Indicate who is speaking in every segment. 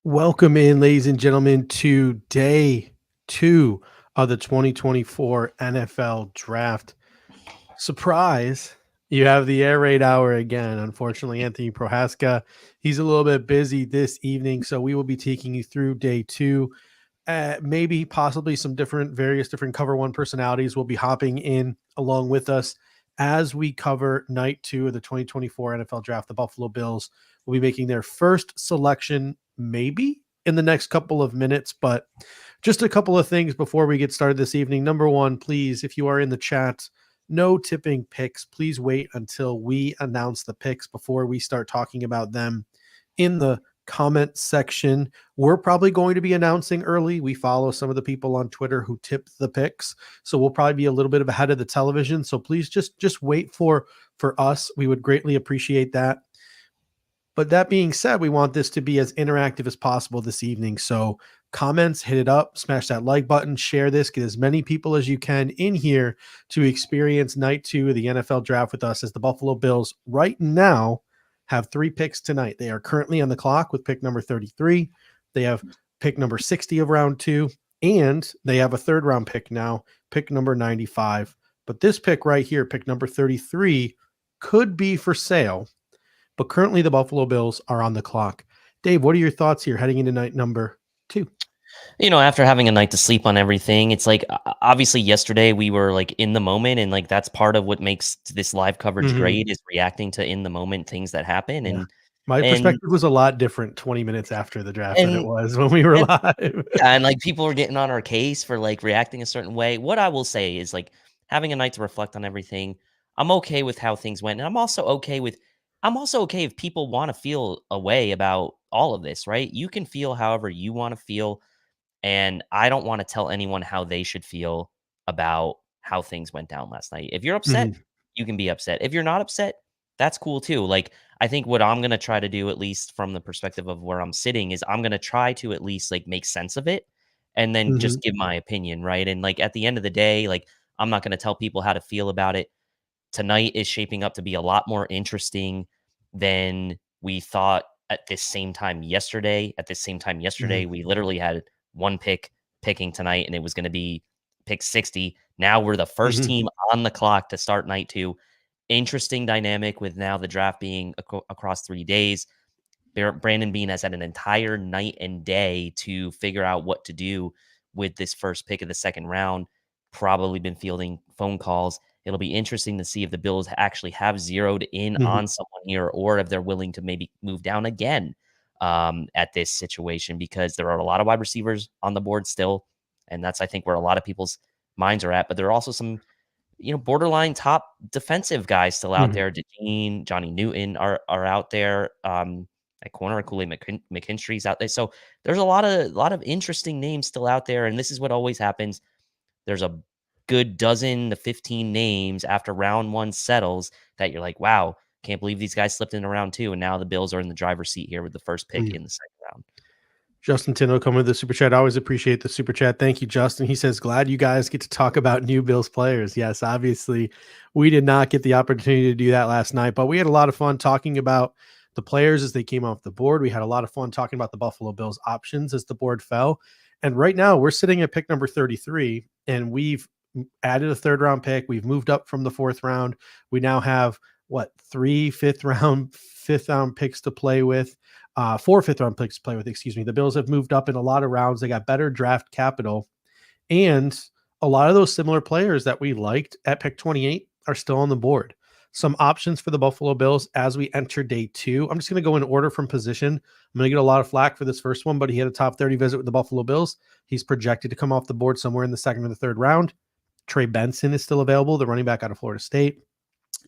Speaker 1: Welcome in, ladies and gentlemen, to day two of the 2024 NFL Draft. Surprise, you have the air raid hour again. Unfortunately, Anthony Prohaska, he's a little bit busy this evening, so we will be taking you through day two. Maybe possibly some various different cover one personalities will be hopping in along with us as we cover night two of the 2024 NFL Draft. The Buffalo Bills will be making their first selection, maybe in the next couple of minutes, but just a couple of things before we get started this evening. Number one, please, if you are in the chat, no tipping picks. Please wait until we announce the picks before we start talking about them in the comment section. We're probably going to be announcing early. We follow some of the people on Twitter who tip the picks, so we'll probably be a little bit of ahead of the television. So please just wait for us. We would greatly appreciate that. But that being said, we want this to be as interactive as possible this evening. So comments, hit it up, smash that like button, share this, get as many people as you can in here to experience night two of the NFL Draft with us, as the Buffalo Bills right now have three picks tonight. They are currently on the clock with pick number 33. They have pick number 60 of round two, and they have a third round pick now, pick number 95. But this pick right here, pick number 33, could be for sale. But currently the Buffalo Bills are on the clock. Dave, what are your thoughts here heading into night number two?
Speaker 2: After having a night to sleep on everything, it's like, obviously yesterday we were like in the moment, and like that's part of what makes this live coverage great, is reacting to in the moment things that happen.
Speaker 1: Yeah.
Speaker 2: And
Speaker 1: My perspective was a lot different 20 minutes after the draft than it was when we were live.
Speaker 2: and like people were getting on our case for like reacting a certain way. What I will say is, like, having a night to reflect on everything, I'm okay with how things went. And I'm also okay if people want to feel a way about all of this, right? You can feel however you want to feel. And I don't want to tell anyone how they should feel about how things went down last night. If you're upset, you can be upset. If you're not upset, that's cool too. Like, I think what I'm going to try to do, at least from the perspective of where I'm sitting, is I'm going to try to at least like make sense of it and then just give my opinion, right? And like at the end of the day, like, I'm not going to tell people how to feel about it. Tonight is shaping up to be a lot more interesting than we thought at this same time yesterday. At this same time yesterday, we literally had one pick picking tonight, and it was going to be pick 60. Now we're the first team on the clock to start night two. Interesting dynamic with now the draft being across 3 days. Brandon Beane has had an entire night and day to figure out what to do with this first pick of the second round. Probably been fielding phone calls. It'll be interesting to see if the Bills actually have zeroed in on someone here, or if they're willing to maybe move down again at this situation, because there are a lot of wide receivers on the board still. And that's, I think, where a lot of people's minds are at. But there are also some, borderline top defensive guys still out there. Dean, Johnny Newton are out there. At corner, Kool-Aid McKinstry's out there. So there's a lot of interesting names still out there. And this is what always happens. There's a good dozen to 15 names after round one settles that you're like, wow, can't believe these guys slipped into round two. And now the Bills are in the driver's seat here with the first pick in the second round.
Speaker 1: Justin Tino coming with the super chat. I always appreciate the super chat. Thank you, Justin. He says, glad you guys get to talk about new Bills players. Yes, obviously we did not get the opportunity to do that last night, but we had a lot of fun talking about the players as they came off the board. We had a lot of fun talking about the Buffalo Bills options as the board fell. And right now we're sitting at pick number 33, and we've added a third round pick. We've moved up from the fourth round. We now have three fifth round picks to play with. 4 fifth-round picks to play with, excuse me. The Bills have moved up in a lot of rounds. They got better draft capital. And a lot of those similar players that we liked at pick 28 are still on the board. Some options for the Buffalo Bills as we enter day two. I'm just going to go in order from position. I'm going to get a lot of flack for this first one, but he had a top 30 visit with the Buffalo Bills. He's projected to come off the board somewhere in the second or the third round. Trey Benson is still available, the running back out of Florida State.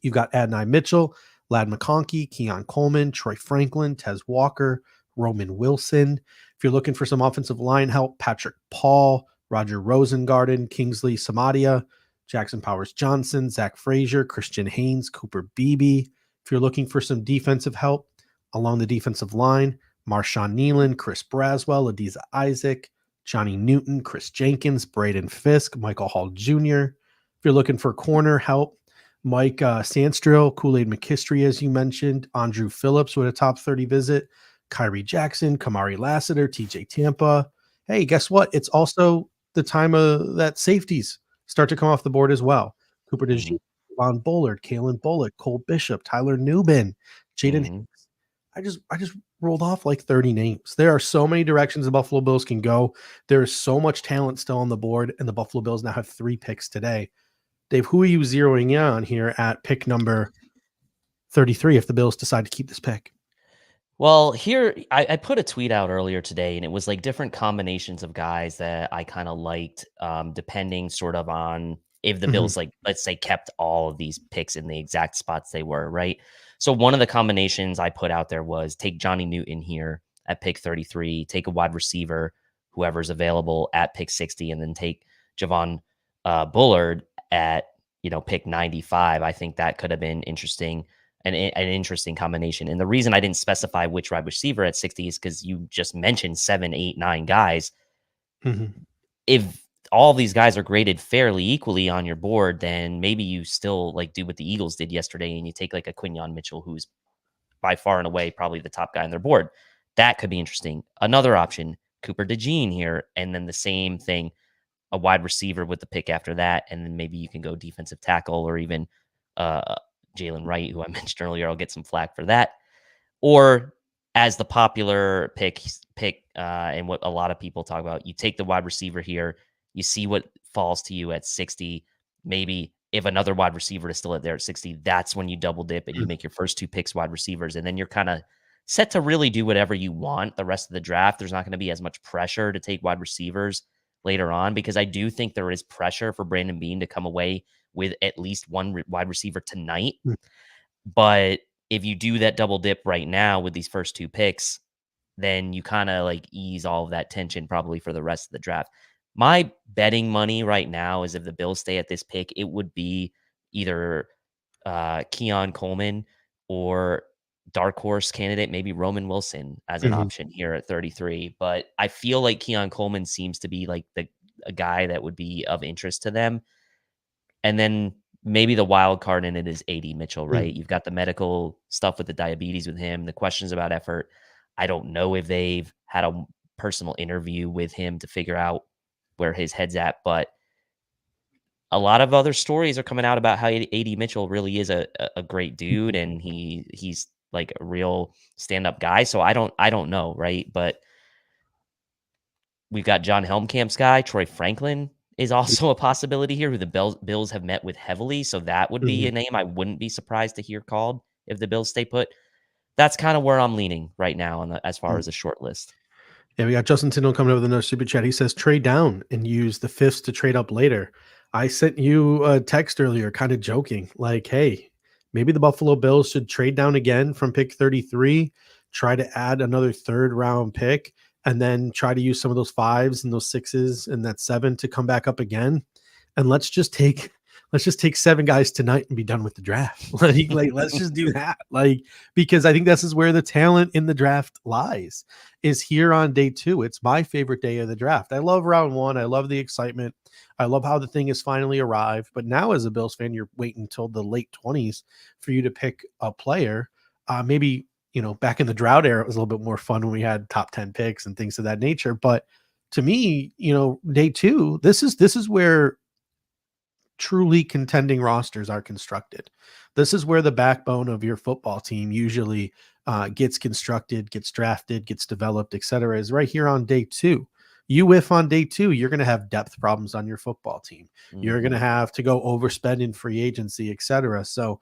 Speaker 1: You've got Adonai Mitchell, Ladd McConkey, Keon Coleman, Troy Franklin, Tez Walker, Roman Wilson. If you're looking for some offensive line help, Patrick Paul, Roger Rosengarten, Kingsley Samadia, Jackson Powers Johnson, Zach Frazier, Christian Haynes, Cooper Beebe. If you're looking for some defensive help along the defensive line, Marshawn Nealon, Chris Braswell, Adiza Isaac, Johnny Newton, Chris Jenkins, Braden Fisk, Michael Hall Jr. If you're looking for corner help, Mike Sandstrill, Kool-Aid McKinstry, as you mentioned, Andrew Phillips with a top 30 visit, Kyrie Jackson, Kamari Lassiter, TJ Tampa. Hey, guess what? It's also the time of that safeties start to come off the board as well. Cooper DeJean, Von Bullard, Kalen Bullock, Cole Bishop, Tyler Newbin, Jaden Hicks. I just rolled off like 30 names. There are so many directions the Buffalo Bills can go. There is so much talent still on the board, and the Buffalo Bills now have 3 picks today. Dave, who are you zeroing in on here at pick number 33 if the Bills decide to keep this pick?
Speaker 2: Well, here I put a tweet out earlier today, and it was like different combinations of guys that I kind of liked, depending sort of on if the Bills, like, let's say, kept all of these picks in the exact spots they were, right? So one of the combinations I put out there was take Johnny Newton here at pick 33, take a wide receiver, whoever's available at pick 60, and then take Javon Bullard at, pick 95. I think that could have been interesting. An interesting combination. And the reason I didn't specify which wide receiver at 60 is because you just mentioned 7, 8, 9 guys. If all these guys are graded fairly equally on your board, then maybe you still like do what the Eagles did yesterday and you take like a Quinyon Mitchell, who's by far and away probably the top guy on their board. That could be interesting. Another option, Cooper DeJean here, and then the same thing, a wide receiver with the pick after that, and then maybe you can go defensive tackle or even Jalen Wright, who I mentioned earlier. I'll get some flack for that. Or as the popular pick, and what a lot of people talk about, you take the wide receiver here, you see what falls to you at 60. Maybe if another wide receiver is still there at 60, that's when you double dip and you make your first 2 picks wide receivers. And then you're kind of set to really do whatever you want the rest of the draft. There's not going to be as much pressure to take wide receivers later on, because I do think there is pressure for Brandon Beane to come away with at least one wide receiver tonight. But if you do that double dip right now with these first 2 picks, then you kind of like ease all of that tension probably for the rest of the draft. My betting money right now is if the Bills stay at this pick, it would be either Keon Coleman or dark horse candidate, maybe Roman Wilson as an option here at 33. But I feel like Keon Coleman seems to be like a guy that would be of interest to them. And then maybe the wild card in it is AD Mitchell, right? You've got the medical stuff with the diabetes with him, the questions about effort. I don't know if they've had a personal interview with him to figure out where his head's at, but a lot of other stories are coming out about how AD Mitchell really is a great dude, and he's like a real stand-up guy. So I don't know, right? But we've got John Helmkamp's guy, Troy Franklin, is also a possibility here, who the Bills have met with heavily. So that would be a name I wouldn't be surprised to hear called if the Bills stay put. That's kind of where I'm leaning right now as far as a short list.
Speaker 1: Yeah, we got Justin Tyndall coming over with another super chat. He says trade down and use the 5th to trade up later. I sent you a text earlier, kind of joking, like, hey, maybe the Buffalo Bills should trade down again from pick 33, try to add another 3rd round pick, and then try to use some of those 5s and those 6s and that 7 to come back up again. And let's just take 7 guys tonight and be done with the draft. like let's just do that. Because I think this is where the talent in the draft lies, is here on day 2. It's my favorite day of the draft. I love round 1. I love the excitement. I love how the thing has finally arrived. But now as a Bills fan, you're waiting until the late 20s for you to pick a player. Maybe, back in the drought era, it was a little bit more fun when we had top 10 picks and things of that nature. But to me, day 2, this is where truly contending rosters are constructed. This is where the backbone of your football team usually gets constructed, gets drafted, gets developed, etc. is right here on day 2. You whiff on day 2, you're going to have depth problems on your football team. You're going to have to go overspend in free agency, etc. So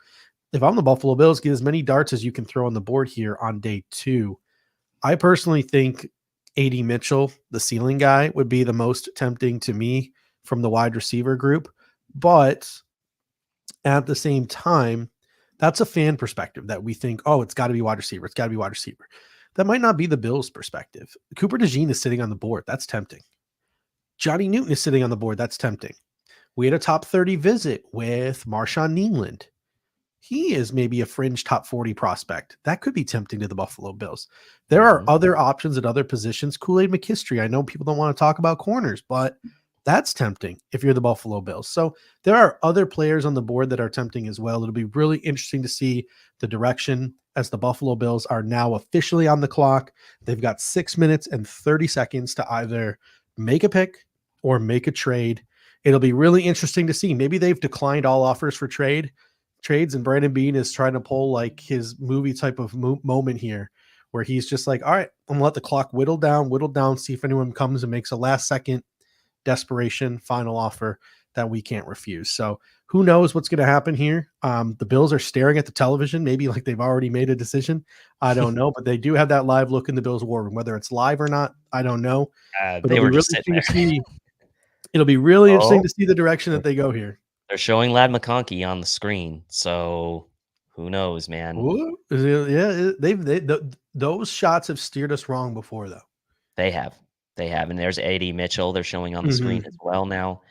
Speaker 1: if I'm the Buffalo Bills, get as many darts as you can throw on the board here on day 2. I personally think AD Mitchell, the ceiling guy, would be the most tempting to me from the wide receiver group. But at the same time, that's a fan perspective that we think, oh, it's got to be wide receiver. It's got to be wide receiver. That might not be the Bills' perspective. Cooper DeJean is sitting on the board. That's tempting. Johnny Newton is sitting on the board. That's tempting. We had a top 30 visit with Marshawn Nealand. He is maybe a fringe top 40 prospect. That could be tempting to the Buffalo Bills. There are other options at other positions. Kool-Aid McKinstry. I know people don't want to talk about corners, but That's tempting if you're the Buffalo Bills. So there are other players on the board that are tempting as well. It'll be really interesting to see the direction as the Buffalo Bills are now officially on the clock. They've got 6 minutes and 30 seconds to either make a pick or make a trade. It'll be really interesting to see. Maybe they've declined all offers for trades, and Brandon Beane is trying to pull like his movie type of moment here where he's just like, all right, I'm gonna let the clock whittle down, see if anyone comes and makes a last second desperation final offer that we can't refuse. So who knows what's going to happen here? The Bills are staring at the television, maybe like they've already made a decision. I don't know, but they do have that live look in the Bills war room. Whether it's live or not, I don't know. But
Speaker 2: They
Speaker 1: it'll be
Speaker 2: were
Speaker 1: really
Speaker 2: just sitting
Speaker 1: interesting
Speaker 2: there.
Speaker 1: to see. It'll be really interesting
Speaker 2: Oh,
Speaker 1: to see the direction that they go here.
Speaker 2: they're showing Lad McConkey on the screen, so who knows, man?
Speaker 1: Ooh, yeah, those shots have steered us wrong before, though.
Speaker 2: They have. They have, and there's AD Mitchell they're showing on the screen
Speaker 1: Mhm.
Speaker 2: as well now.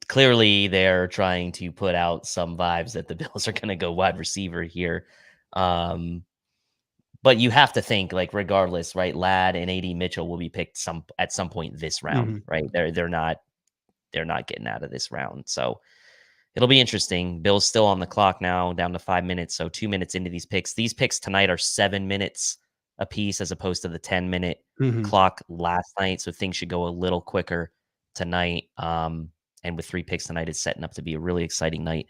Speaker 2: Clearly, they're trying to put out some vibes that the Bills are gonna go wide receiver here. Um, but you have to think, like, regardless, right, Lad and AD Mitchell will be picked at some point this round,
Speaker 1: Mhm.
Speaker 2: right? They're not getting out of this round, so it'll be interesting. Bill's still on the clock now, down to 5 minutes, so 2 minutes into these picks. These picks tonight are 7 minutes apiece as opposed to the 10-minute
Speaker 1: Mhm.
Speaker 2: clock last night, so things should go a little quicker tonight. And with 3 picks tonight, it's setting up to be a really exciting night.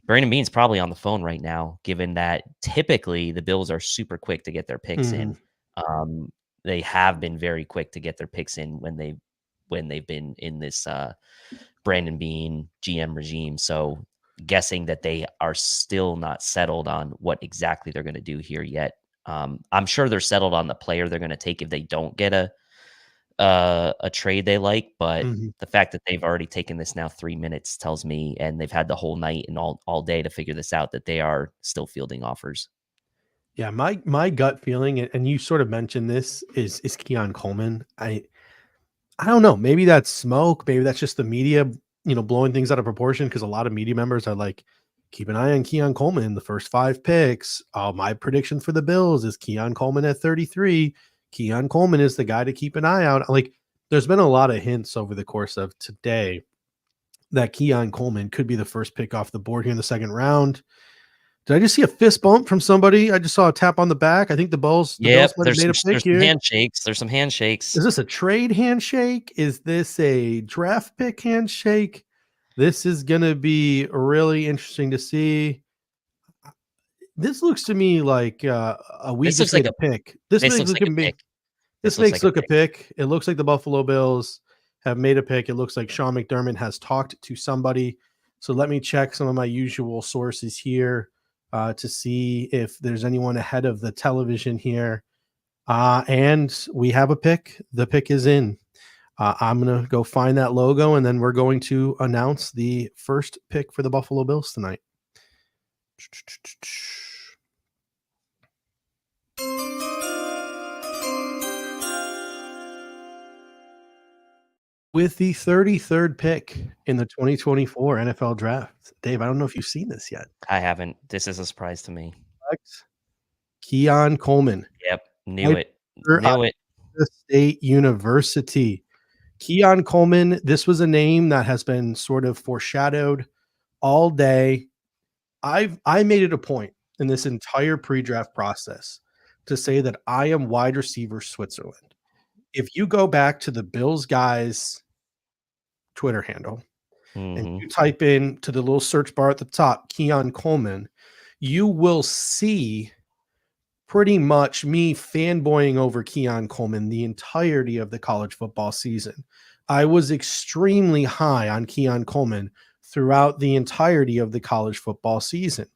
Speaker 2: Brandon Beane's probably on the phone right now, given that typically the Bills are super quick to get their picks in.
Speaker 1: Mhm.
Speaker 2: Um, they have been very quick to get their picks in when they've been in this Brandon Beane GM regime. So guessing that they are still not settled on what exactly they're going to do here yet. I'm sure they're settled on the player they're going to take if they don't get a trade they like, but
Speaker 1: Mhm.
Speaker 2: the fact that they've already taken this now 3 minutes tells me, and they've had the whole night and all day to figure this out, that they are still fielding offers.
Speaker 1: Yeah, my gut feeling, and you sort of mentioned this, is Keon Coleman. I don't know. Maybe that's smoke. Maybe that's just the media, blowing things out of proportion because a lot of media members are like, keep an eye on Keon Coleman, the first 5 picks. My prediction for the Bills is Keon Coleman at 33. Keon Coleman is the guy to keep an eye out. Like, there's been a lot of hints over the course of today that Keon Coleman could be the first pick off the board here in the second round. Did I just see a fist bump from somebody? I just saw a tap on the back. I think the Bills
Speaker 2: Yep,
Speaker 1: might have made a pick
Speaker 2: there's some
Speaker 1: here.
Speaker 2: handshakes. There's some handshakes.
Speaker 1: Is this a trade handshake? Is this a draft pick handshake? This is going to be really interesting to see. This looks to me like we
Speaker 2: This
Speaker 1: just
Speaker 2: looks like
Speaker 1: made
Speaker 2: a
Speaker 1: a pick. This
Speaker 2: this
Speaker 1: makes
Speaker 2: looks
Speaker 1: look
Speaker 2: like a
Speaker 1: me.
Speaker 2: pick.
Speaker 1: This
Speaker 2: This looks
Speaker 1: makes
Speaker 2: like a
Speaker 1: look a
Speaker 2: pick.
Speaker 1: pick. It looks like the Buffalo Bills have made a pick. It looks like Sean McDermott has talked to somebody. So let me check some of my usual sources here to see if there's anyone ahead of the television here. And we have a pick. The pick is in. I'm going to go find that logo, and then we're going to announce the first pick for the Buffalo Bills tonight. With the 33rd pick in the 2024 NFL Draft. Dave, I don't know if you've seen this yet.
Speaker 2: I haven't. This is a surprise to me.
Speaker 1: Keon Coleman,
Speaker 2: Yep, knew
Speaker 1: wide
Speaker 2: it.
Speaker 1: receiver out
Speaker 2: Knew it.
Speaker 1: of State University. Keon Coleman, this was a name that has been sort of foreshadowed all day. I made it a point in this entire pre-draft process to say that I am wide receiver Switzerland. If you go back to the Bills guys Twitter handle and
Speaker 2: Mhm.
Speaker 1: you type in to the little search bar at the top, Keon Coleman, you will see pretty much me fanboying over Keon Coleman the entirety of the college football season. I was extremely high on Keon Coleman throughout the entirety of the college football season.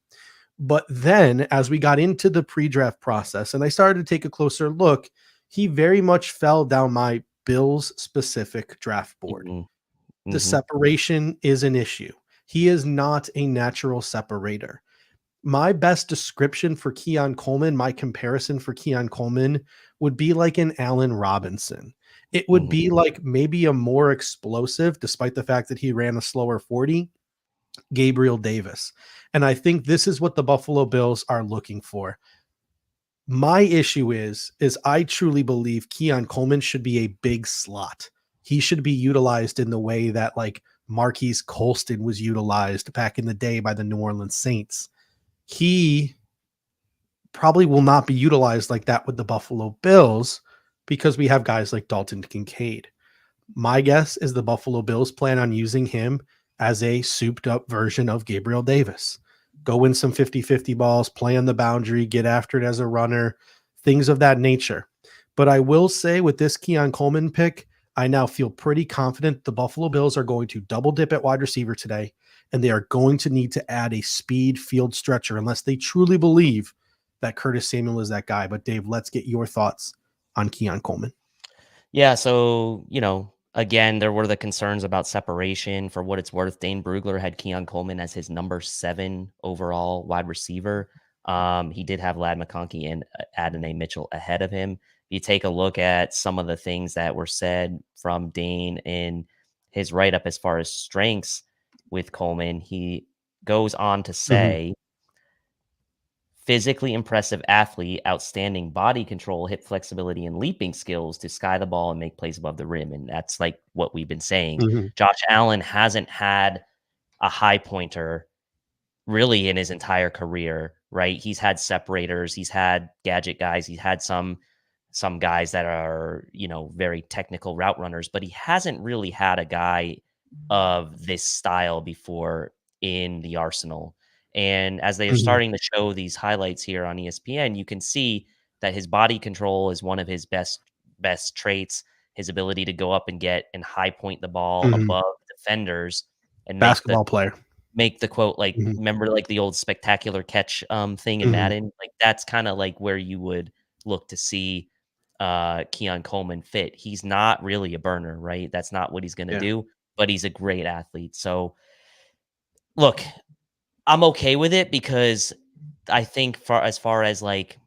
Speaker 1: But then, as we got into the pre draft process and I started to take a closer look, he very much fell down my Bills specific draft board.
Speaker 2: Mhm.
Speaker 1: The
Speaker 2: Mhm.
Speaker 1: separation is an issue. He is not a natural separator. My best description for Keon Coleman, my comparison for Keon Coleman would be like an Allen Robinson. It would
Speaker 2: Mhm.
Speaker 1: be like maybe a more explosive, despite the fact that he ran a slower 40, Gabriel Davis. And I think this is what the Buffalo Bills are looking for. My issue is I truly believe Keon Coleman should be a big slot. he should be utilized in the way that like Marquise Colston was utilized back in the day by the New Orleans Saints. He probably will not be utilized like that with the Buffalo Bills because we have guys like Dalton Kincaid. My guess is the Buffalo Bills plan on using him as a souped up version of Gabriel Davis. Go win some 50-50 balls, play on the boundary, get after it as a runner, things of that nature. But I will say with this Keon Coleman pick, I now feel pretty confident the Buffalo Bills are going to double dip at wide receiver today, and they are going to need to add a speed field stretcher unless they truly believe that Curtis Samuel is that guy. But Dave, let's get your thoughts on Keon Coleman.
Speaker 2: Yeah, so, again, there were the concerns about separation. For what it's worth, Dane Brugler had Keon Coleman as his number 7 overall wide receiver. He did have Lad McConkey and Adonai Mitchell ahead of him. You take a look at some of the things that were said from Dane in his write-up as far as strengths with Coleman. He goes on to
Speaker 1: Mhm.
Speaker 2: say, physically impressive athlete, outstanding body control, hip flexibility, and leaping skills to sky the ball and make plays above the rim. And that's like what we've been saying.
Speaker 1: Mhm.
Speaker 2: Josh Allen hasn't had a high pointer really in his entire career, right? He's had separators, he's had gadget guys, he's had some guys that are, very technical route runners, but he hasn't really had a guy of this style before in the arsenal. And as they are
Speaker 1: Mhm.
Speaker 2: starting to show these highlights here on ESPN, you can see that his body control is one of his best traits, his ability to go up and get and high point the ball
Speaker 1: Mhm.
Speaker 2: above defenders and
Speaker 1: Basketball player.
Speaker 2: make the quote, like,
Speaker 1: Mhm.
Speaker 2: remember, like, the old spectacular catch, thing in
Speaker 1: Mhm.
Speaker 2: Madden? Like, that's kinda, like, where you would look to see, Keon Coleman fit. He's not really a burner, right? That's not what he's gonna
Speaker 1: Yeah.
Speaker 2: do, but he's a great athlete. So, look, I'm okay with it because I think as far as, like,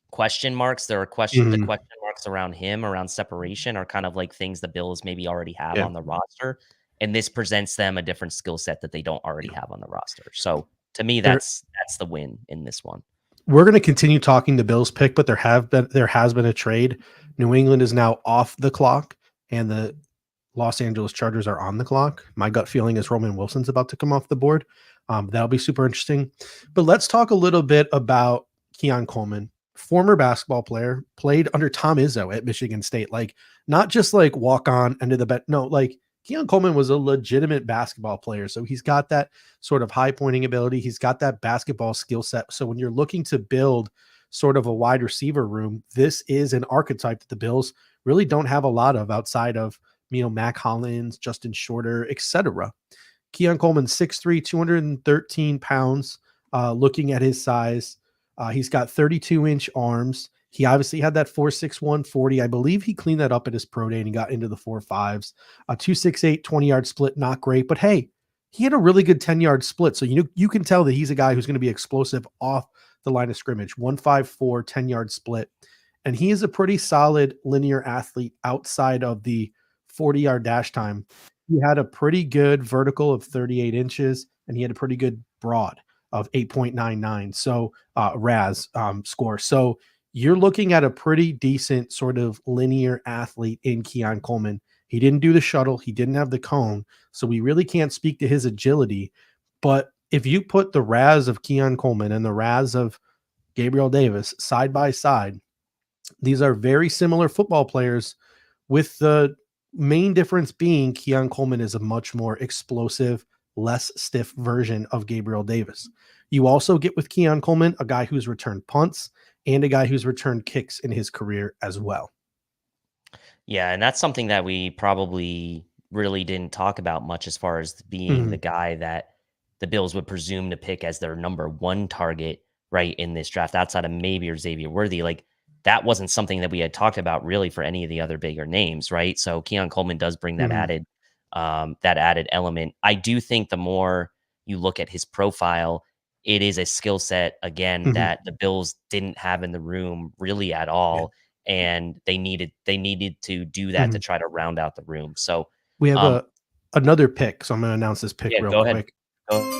Speaker 2: question marks, the
Speaker 1: Mhm.
Speaker 2: question marks around him, around separation are kind of like things the Bills maybe already have
Speaker 1: Yeah.
Speaker 2: on the roster, and this presents them a different skill set that they don't already
Speaker 1: Yeah.
Speaker 2: have on the roster. So, to me,
Speaker 1: There
Speaker 2: that's the win in this one.
Speaker 1: we're gonna continue talking the Bills pick, but there has been a trade. New England is now off the clock, and the Los Angeles Chargers are on the clock. My gut feeling is Roman Wilson's about to come off the board. That'll be super interesting. But let's talk a little bit about Keon Coleman, former basketball player, played under Tom Izzo at Michigan State. Like, not just like walk on under the bed. No, like Keon Coleman was a legitimate basketball player. So he's got that sort of high pointing ability. He's got that basketball skill set. So when you're looking to build sort of a wide receiver room, this is an archetype that the Bills really don't have a lot of outside of Mac Hollins, Justin Shorter, etc. Keon Coleman, 6'3", 213 pounds. Looking at his size, he's got 32-inch arms. He obviously had that 4.61 40. I believe he cleaned that up at his pro day and he got into the 4.5s. 2.68 20-yard split, not great, but hey, he had a really good 10-yard split. So you can tell that he's a guy who's going to be explosive off the line of scrimmage. 1.54 10-yard split. And he is a pretty solid linear athlete outside of the 40-yard dash time. He had a pretty good vertical of 38 inches, and he had a pretty good broad of 8.99. So RAS score. So you're looking at a pretty decent sort of linear athlete in Keon Coleman. He didn't do the shuttle. He didn't have the cone. So we really can't speak to his agility. But if you put the RAS of Keon Coleman and the RAS of Gabriel Davis side by side, these are very similar football players, with the main difference being Keon Coleman is a much more explosive, less stiff version of Gabriel Davis. You also get with Keon Coleman a guy who's returned punts and a guy who's returned kicks in his career as well.
Speaker 2: Yeah, and that's something that we probably really didn't talk about much as far as being the
Speaker 1: Mhm.
Speaker 2: guy that the Bills would presume to pick as their number 1 target, right, in this draft outside of maybe or Xavier Worthy. Like, that wasn't something that we had talked about really for any of the other bigger names, right? So Keon Coleman does bring
Speaker 1: Mhm.
Speaker 2: that added element. I do think the more you look at his profile, it is a skill set again
Speaker 1: Mhm.
Speaker 2: that the Bills didn't have in the room really at
Speaker 1: Yeah.
Speaker 2: all, and they needed to do that to
Speaker 1: Mhm.
Speaker 2: try to round out the room. So,
Speaker 1: We have
Speaker 2: um,
Speaker 1: another pick, so I'm going to announce this pick
Speaker 2: yeah,
Speaker 1: real
Speaker 2: go ahead.
Speaker 1: quick.
Speaker 2: Go.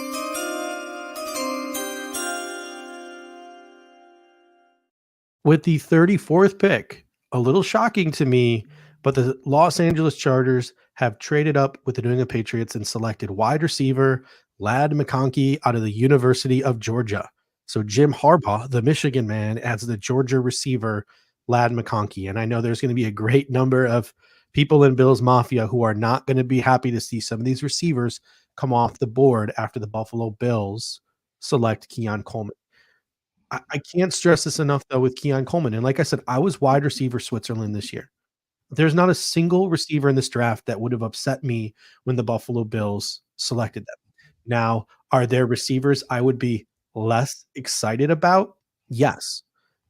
Speaker 1: With the 34th pick, a little shocking to me, But the Los Angeles Chargers have traded up with the New England Patriots and selected wide receiver Lad McConkey out of the University of Georgia. So Jim Harbaugh, the Michigan man, adds the Georgia receiver Lad McConkey. And I know there's going to be a great number of people in Bills Mafia who are not going to be happy to see some of these receivers come off the board after the Buffalo Bills select Keon Coleman. I can't stress this enough, though, with Keon Coleman. And like I said, I was wide receiver Switzerland this year. There's not a single receiver in this draft that would have upset me when the Buffalo Bills selected them. Now, are there receivers I would be less excited about? Yes.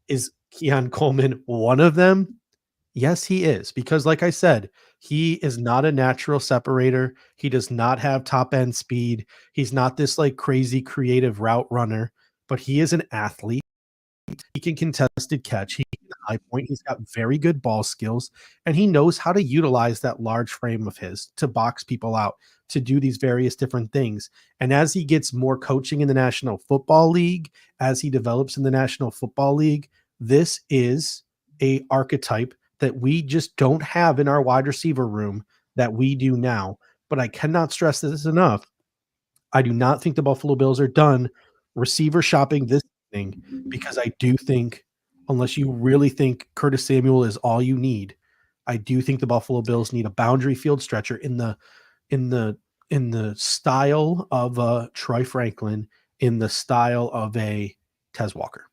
Speaker 1: Is Keon Coleman one of them? Yes, he is. Because, like I said, he is not a natural separator. He does not have top end speed. He's not this like crazy creative route runner, but he is an athlete. He can contested catch. He can high point. He's got very good ball skills, and he knows how to utilize that large frame of his to box people out, to do these various different things. And as he gets more coaching in the National Football League, as he develops in the National Football League, this is a archetype that we just don't have in our wide receiver room that we do now. But I cannot stress this enough. I do not think the Buffalo Bills are done receiver shopping this evening, because I do think, unless you really think Curtis Samuel is all you need, I do think the Buffalo Bills need a boundary field stretcher in the style of Troy Franklin, in the style of a Tez Walker.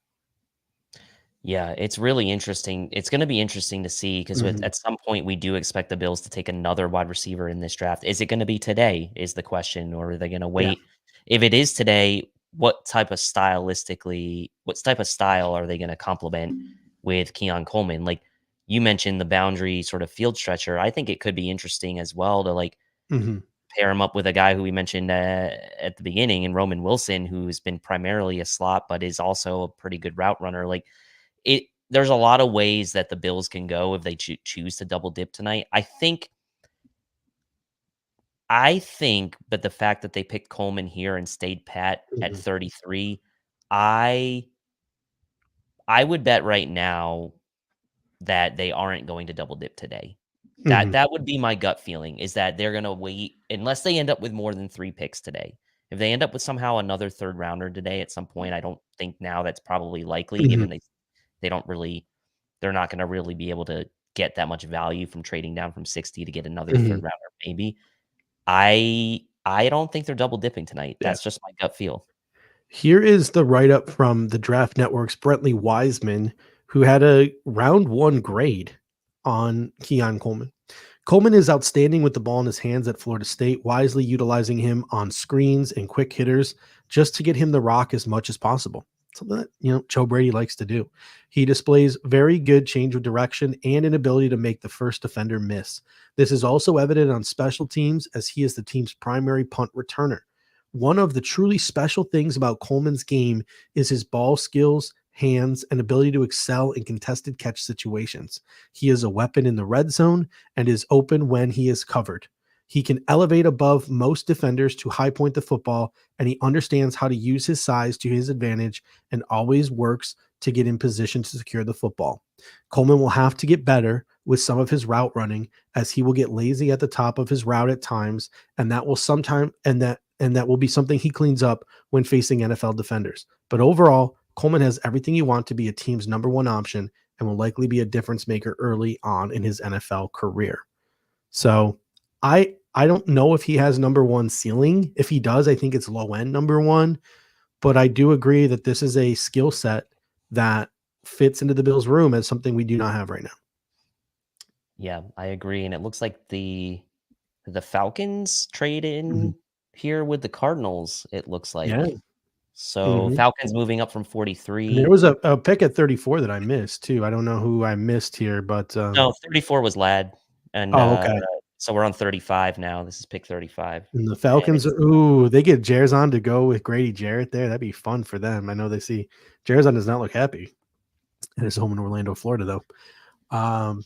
Speaker 2: Yeah, it's really interesting. It's going to be interesting to see because
Speaker 1: Mhm.
Speaker 2: at some point we do expect the Bills to take another wide receiver in this draft. Is it going to be today? Is the question, or are they going to
Speaker 1: Yeah.
Speaker 2: wait? If it is today, what type of style are they going to complement with Keon Coleman? Like you mentioned, the boundary sort of field stretcher. I think it could be interesting as well to like
Speaker 1: Mhm.
Speaker 2: pair him up with a guy who we mentioned at the beginning, and Roman Wilson, who's been primarily a slot but is also a pretty good route runner. Like there's a lot of ways that the Bills can go if they choose to double dip tonight. I think, but the fact that they picked Coleman here and stayed pat at
Speaker 1: Mhm.
Speaker 2: 33, I I would bet right now that they aren't going to double dip today. That
Speaker 1: Mhm.
Speaker 2: that would be my gut feeling, is that they're gonna wait unless they end up with more than 3 picks today. If they end up with somehow another 3rd rounder today at some point, I don't think now that's probably likely
Speaker 1: Mhm.
Speaker 2: given they don't really they're not gonna really be able to get that much value from trading down from 60 to get another 3rd
Speaker 1: Mhm.
Speaker 2: rounder maybe. I don't think they're double dipping tonight.
Speaker 1: Yeah.
Speaker 2: That's just my gut feel.
Speaker 1: Here is the write up from the Draft Network's Brentley Wiseman, who had a round one grade on Keon Coleman. Coleman is outstanding with the ball in his hands at Florida State, wisely utilizing him on screens and quick hitters just to get him the rock as much as possible. Something that, Joe Brady likes to do. He displays very good change of direction and an ability to make the first defender miss. This is also evident on special teams, as he is the team's primary punt returner. One of the truly special things about Coleman's game is his ball skills, hands, and ability to excel in contested catch situations. He is a weapon in the red zone and is open when he is covered. He can elevate above most defenders to high point the football, and he understands how to use his size to his advantage and always works to get in position to secure the football. Coleman will have to get better with some of his route running, as he will get lazy at the top of his route at times, and that will be something he cleans up when facing NFL defenders. But overall, Coleman has everything you want to be a team's number one option and will likely be a difference maker early on in his NFL career. So I don't know if he has number one ceiling. If he does, I think it's low end number one. But I do agree that this is a skill set that fits into the Bills' room as something we do not have right now.
Speaker 2: Yeah, I agree, and it looks like the Falcons trade
Speaker 1: Mhm.
Speaker 2: in here with the Cardinals, it looks
Speaker 1: Yeah.
Speaker 2: like. So,
Speaker 1: Mhm.
Speaker 2: Falcons moving up from
Speaker 1: And there
Speaker 2: 43.
Speaker 1: was a pick at 34 that I missed too. I don't know who I missed here, but
Speaker 2: No, 34 was Lad, and,
Speaker 1: oh, okay.
Speaker 2: so we're on 35 now. This is pick 35,
Speaker 1: And the
Speaker 2: and
Speaker 1: Falcons,
Speaker 2: it's
Speaker 1: ooh, they get Jarzon to go with Grady Jarrett there. That'd be fun for them. I know they see Jarzon does not look happy at his home in Orlando, Florida, though. Um,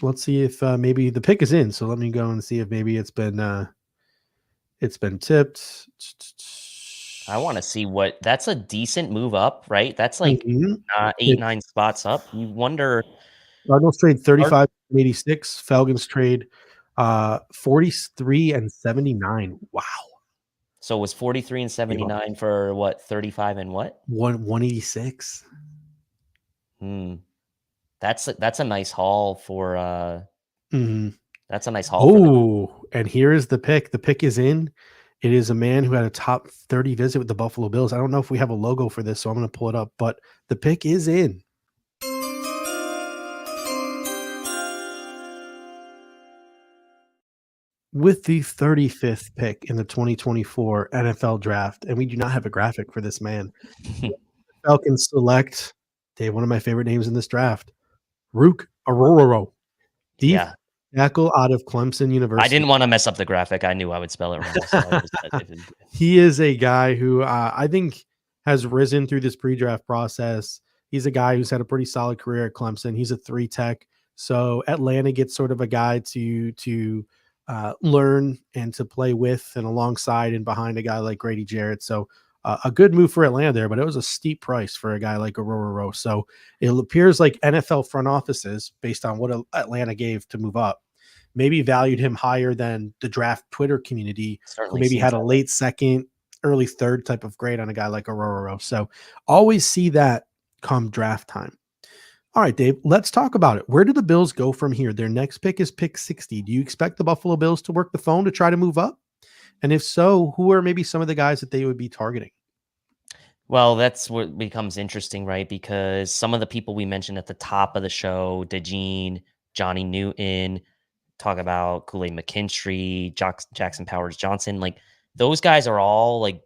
Speaker 1: let's see if maybe the pick is in. So let me go and see if maybe it's been tipped.
Speaker 2: I wanna see what that's a decent move up, right? That's like,
Speaker 1: Mhm.
Speaker 2: 8,
Speaker 1: It
Speaker 2: 9 spots up. You wonder
Speaker 1: Cardinals trade
Speaker 2: Card
Speaker 1: 35 and 86. Falcons trade 43 and 79. Wow.
Speaker 2: So it was 43 and 79 for what? 35 and what?
Speaker 1: 186.
Speaker 2: Hmm. That's a nice haul for
Speaker 1: Mm-hmm.
Speaker 2: that's a nice haul for the
Speaker 1: Oh, and here is the pick. The pick is in. It is a man who had a top 30 visit with the Buffalo Bills. I don't know if we have a logo for this, so I'm going to pull it up, but the pick is in. With the 35th pick in the 2024 NFL draft, and we do not have a graphic for this man. Falcons select, Dave, one of my favorite names in this draft, Rook Arororo, deep
Speaker 2: Yeah.
Speaker 1: tackle out of Clemson
Speaker 2: I
Speaker 1: University.
Speaker 2: didn't want to mess up the graphic. I knew I would spell it wrong. So I just
Speaker 1: He is a guy who I think has risen through this pre-draft process. He's a guy who's had a pretty solid career at Clemson. He's a 3 tech. So Atlanta gets sort of a guy to learn and to play with and alongside and behind a guy like Grady Jarrett. So a good move for Atlanta there, but it was a steep price for a guy like Aurora. So it appears like NFL front offices, based on what Atlanta gave to move up, maybe valued him higher than the draft Twitter community, who
Speaker 2: certainly
Speaker 1: maybe
Speaker 2: seems
Speaker 1: had a
Speaker 2: that way.
Speaker 1: late second, early third type of grade on a guy like Aurora. So always see that come draft time. All right, Dave, let's talk about it. Where do the Bills go from here? Their next pick is pick 60. Do you expect the Buffalo Bills to work the phone to try to move up? And if so, who are maybe some of the guys that they would be targeting?
Speaker 2: Well, that's what becomes interesting, right? Because some of the people we mentioned at the top of the show, DeJean, Johnny Newton, talk about Kool-Aid McKinstry, Jackson Powers Johnson, like those guys are all like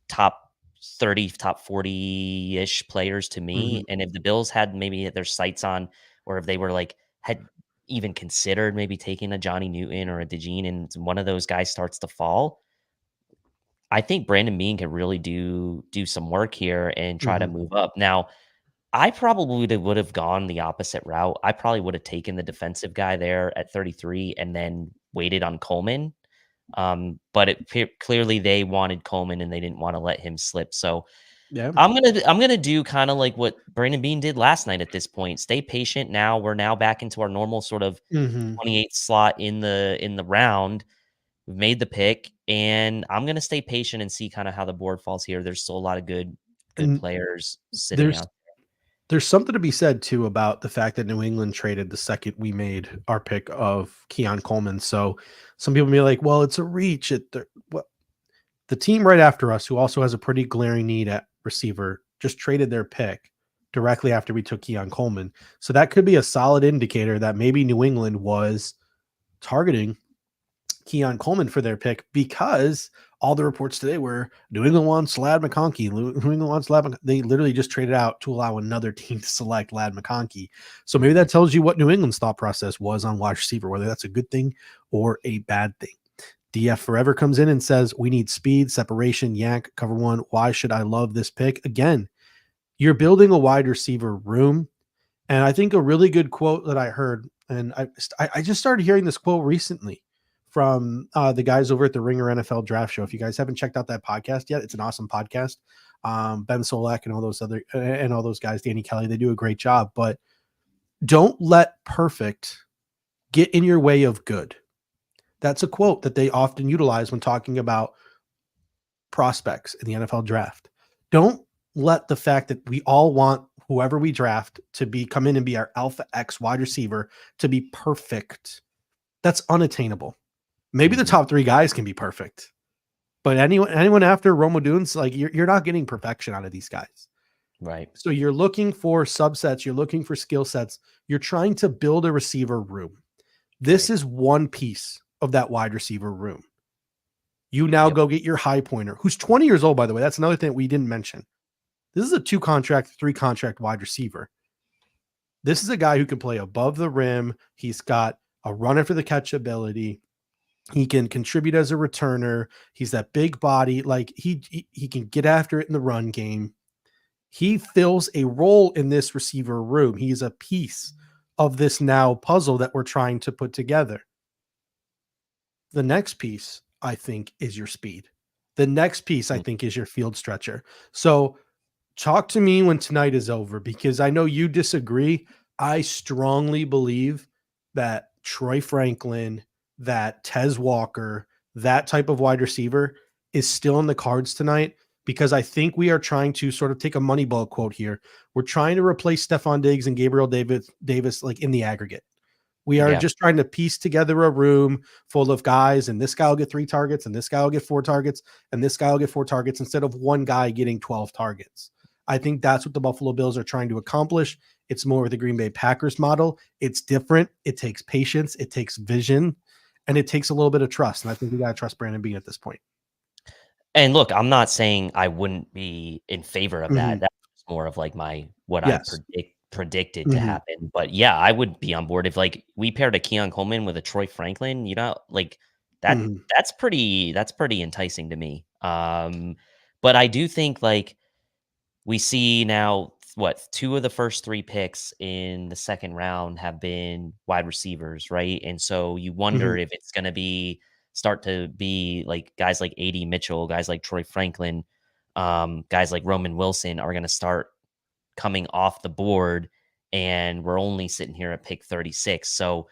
Speaker 2: top 30, top 40-ish players to me.
Speaker 1: Mm-hmm.
Speaker 2: And if the Bills had maybe their sights on, or if they were like had even considered maybe taking a Johnny Newton or a DeJean and one of those guys starts to fall, I think Brandon Beane can really do some work here and try to
Speaker 1: Mm-hmm.
Speaker 2: move up. Now, I probably would have gone the opposite route. I probably would have taken the defensive guy there at 33 and then waited on Coleman. But clearly they wanted Coleman and they didn't want to let him slip. So
Speaker 1: Yeah.
Speaker 2: I'm gonna do kind of like what Brandon Beane did last night at this point. Stay patient. Now we're now back into our normal sort of
Speaker 1: Mm-hmm.
Speaker 2: 28th slot in the round. We've made the pick, and I'm gonna stay patient and see kind of how the board falls here. There's still a lot of good
Speaker 1: And
Speaker 2: players sitting
Speaker 1: there's
Speaker 2: out.
Speaker 1: there's something to be said too about the fact that New England traded the second we made our pick of Keon Coleman. So some people may be like, well, it's a reach. The team right after us, who also has a pretty glaring need at receiver, just traded their pick directly after we took Keon Coleman. So that could be a solid indicator that maybe New England was targeting Keon Coleman for their pick, because all the reports today were New England wants Ladd McConkey. New England wants Ladd. They literally just traded out to allow another team to select Ladd McConkey. So maybe that tells you what New England's thought process was on wide receiver, whether that's a good thing or a bad thing. DF Forever comes in and says, we need speed, separation, yank, cover one. Why should I love this pick? Again, you're building a wide receiver room. And I think a really good quote that I heard, and I just started hearing this quote recently from the guys over at the Ringer NFL Draft Show. If you guys haven't checked out that podcast yet, it's an awesome podcast. Ben Solak and all those guys, Danny Kelly, they do a great job. But don't let perfect get in your way of good. That's a quote that they often utilize when talking about prospects in the NFL draft. Don't let the fact that we all want whoever we draft to come in and be our alpha X wide receiver to be perfect. That's unattainable. Maybe the top 3 guys can be perfect, but anyone after Rome Odune's, like you're not getting perfection out of these guys.
Speaker 2: Right.
Speaker 1: So you're looking for subsets, you're looking for skill sets, you're trying to build a receiver room. This is one piece of that wide receiver room. You now go get your high pointer, who's 20 years old, by the way. That's another thing we didn't mention. This is a 2-contract, 3-contract wide receiver. This is a guy who can play above the rim. He's got a run after the catch ability. He can contribute as a returner. He's that big body. Like he can get after it in the run game. He fills a role in this receiver room. He's a piece of this now puzzle that we're trying to put together. The next piece, I think, is your speed. The next piece, I think, is your field stretcher. So talk to me when tonight is over, because I know you disagree, I strongly believe that Troy Franklin, that Tez Walker, that type of wide receiver is still in the cards tonight because I think we are trying to sort of take a Moneyball quote here. We're trying to replace Stephon Diggs and Gabriel Davis like in the aggregate. We are
Speaker 2: Yeah.
Speaker 1: just trying to piece together a room full of guys, and this guy will get 3 targets, and this guy will get 4 targets, and this guy will get 4 targets instead of one guy getting 12 targets. I think that's what the Buffalo Bills are trying to accomplish. It's more of the Green Bay Packers model. It's different. It takes patience. It takes vision, and it takes a little bit of trust. And I think we got to trust Brandon Beane at this point.
Speaker 2: And look, I'm not saying I wouldn't be in favor of that.
Speaker 1: Mhm.
Speaker 2: That's more of like what I
Speaker 1: Yes.
Speaker 2: predicted to
Speaker 1: Mhm.
Speaker 2: happen. But yeah, I would be on board if like we paired a Keon Coleman with a Troy Franklin, like
Speaker 1: Mhm.
Speaker 2: that's pretty enticing to me. But I do think like we see now what 2 of the first 3 picks in the second round have been wide receivers, right? And so you wonder
Speaker 1: Mhm.
Speaker 2: if it's going to start to be like guys like AD Mitchell, guys like Troy Franklin, guys like Roman Wilson are going to start coming off the board, and we're only sitting here at pick 36. So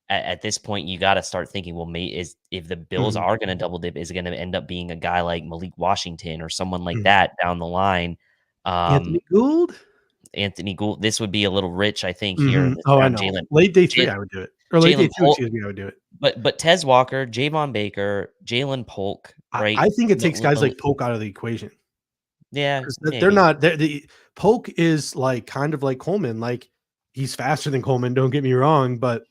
Speaker 2: at this point, you got to start thinking, well, if the Bills
Speaker 1: Mhm.
Speaker 2: are going to double dip, is it going to end up being a guy like Malik Washington or someone like
Speaker 1: Mhm.
Speaker 2: that down the line?
Speaker 1: Anthony
Speaker 2: Um,
Speaker 1: Gould?
Speaker 2: Anthony Gould, this would be a little rich, I think, here in
Speaker 1: Mhm.
Speaker 2: this
Speaker 1: Oh, I
Speaker 2: round.
Speaker 1: know. Late day 3,
Speaker 2: Ja
Speaker 1: I would do it. Or late day
Speaker 2: Jalen
Speaker 1: 2,
Speaker 2: Polk,
Speaker 1: excuse me, I would do it.
Speaker 2: but Tez Walker, Javon Baker, Jalen Polk,
Speaker 1: I
Speaker 2: right?
Speaker 1: think it takes guys like Polk out of the equation.
Speaker 2: Yeah,
Speaker 1: 'Cause they're
Speaker 2: maybe.
Speaker 1: not the Polk is like kind of like Coleman, like he's faster than Coleman, don't get me wrong, but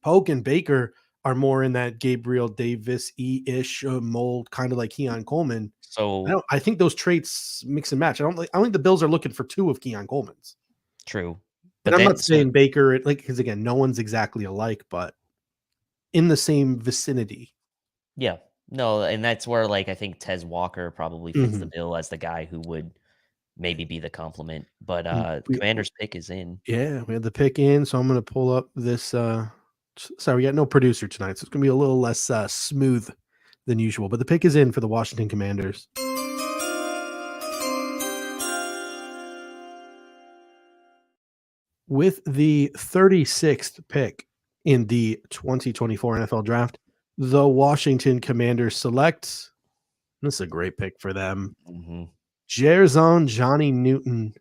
Speaker 1: Polk and Baker are more in that Gabriel Davis ish mold, kind of like Keon Coleman.
Speaker 2: So
Speaker 1: I think those traits mix and match. I don't think the Bills are looking for 2 of Keon Coleman's.
Speaker 2: true.
Speaker 1: And
Speaker 2: But
Speaker 1: I'm
Speaker 2: then
Speaker 1: not
Speaker 2: so
Speaker 1: saying Baker like because again, no one's exactly alike, but in the same vicinity.
Speaker 2: yeah. No, and that's where like I think Tez Walker probably fits the
Speaker 1: Mhm.
Speaker 2: bill as the guy who would maybe be the complement. But
Speaker 1: We
Speaker 2: Commander's pick is in.
Speaker 1: Yeah, we had the pick in, so I'm gonna pull up this. Sorry, we got no producer tonight, so it's gonna be a little less smooth than usual. But the pick is in for the Washington Commanders with the 36th pick in the 2024 NFL Draft. The Washington Commanders select. This is a great pick for them.
Speaker 2: Mhm.
Speaker 1: Jerzon Johnny Newton,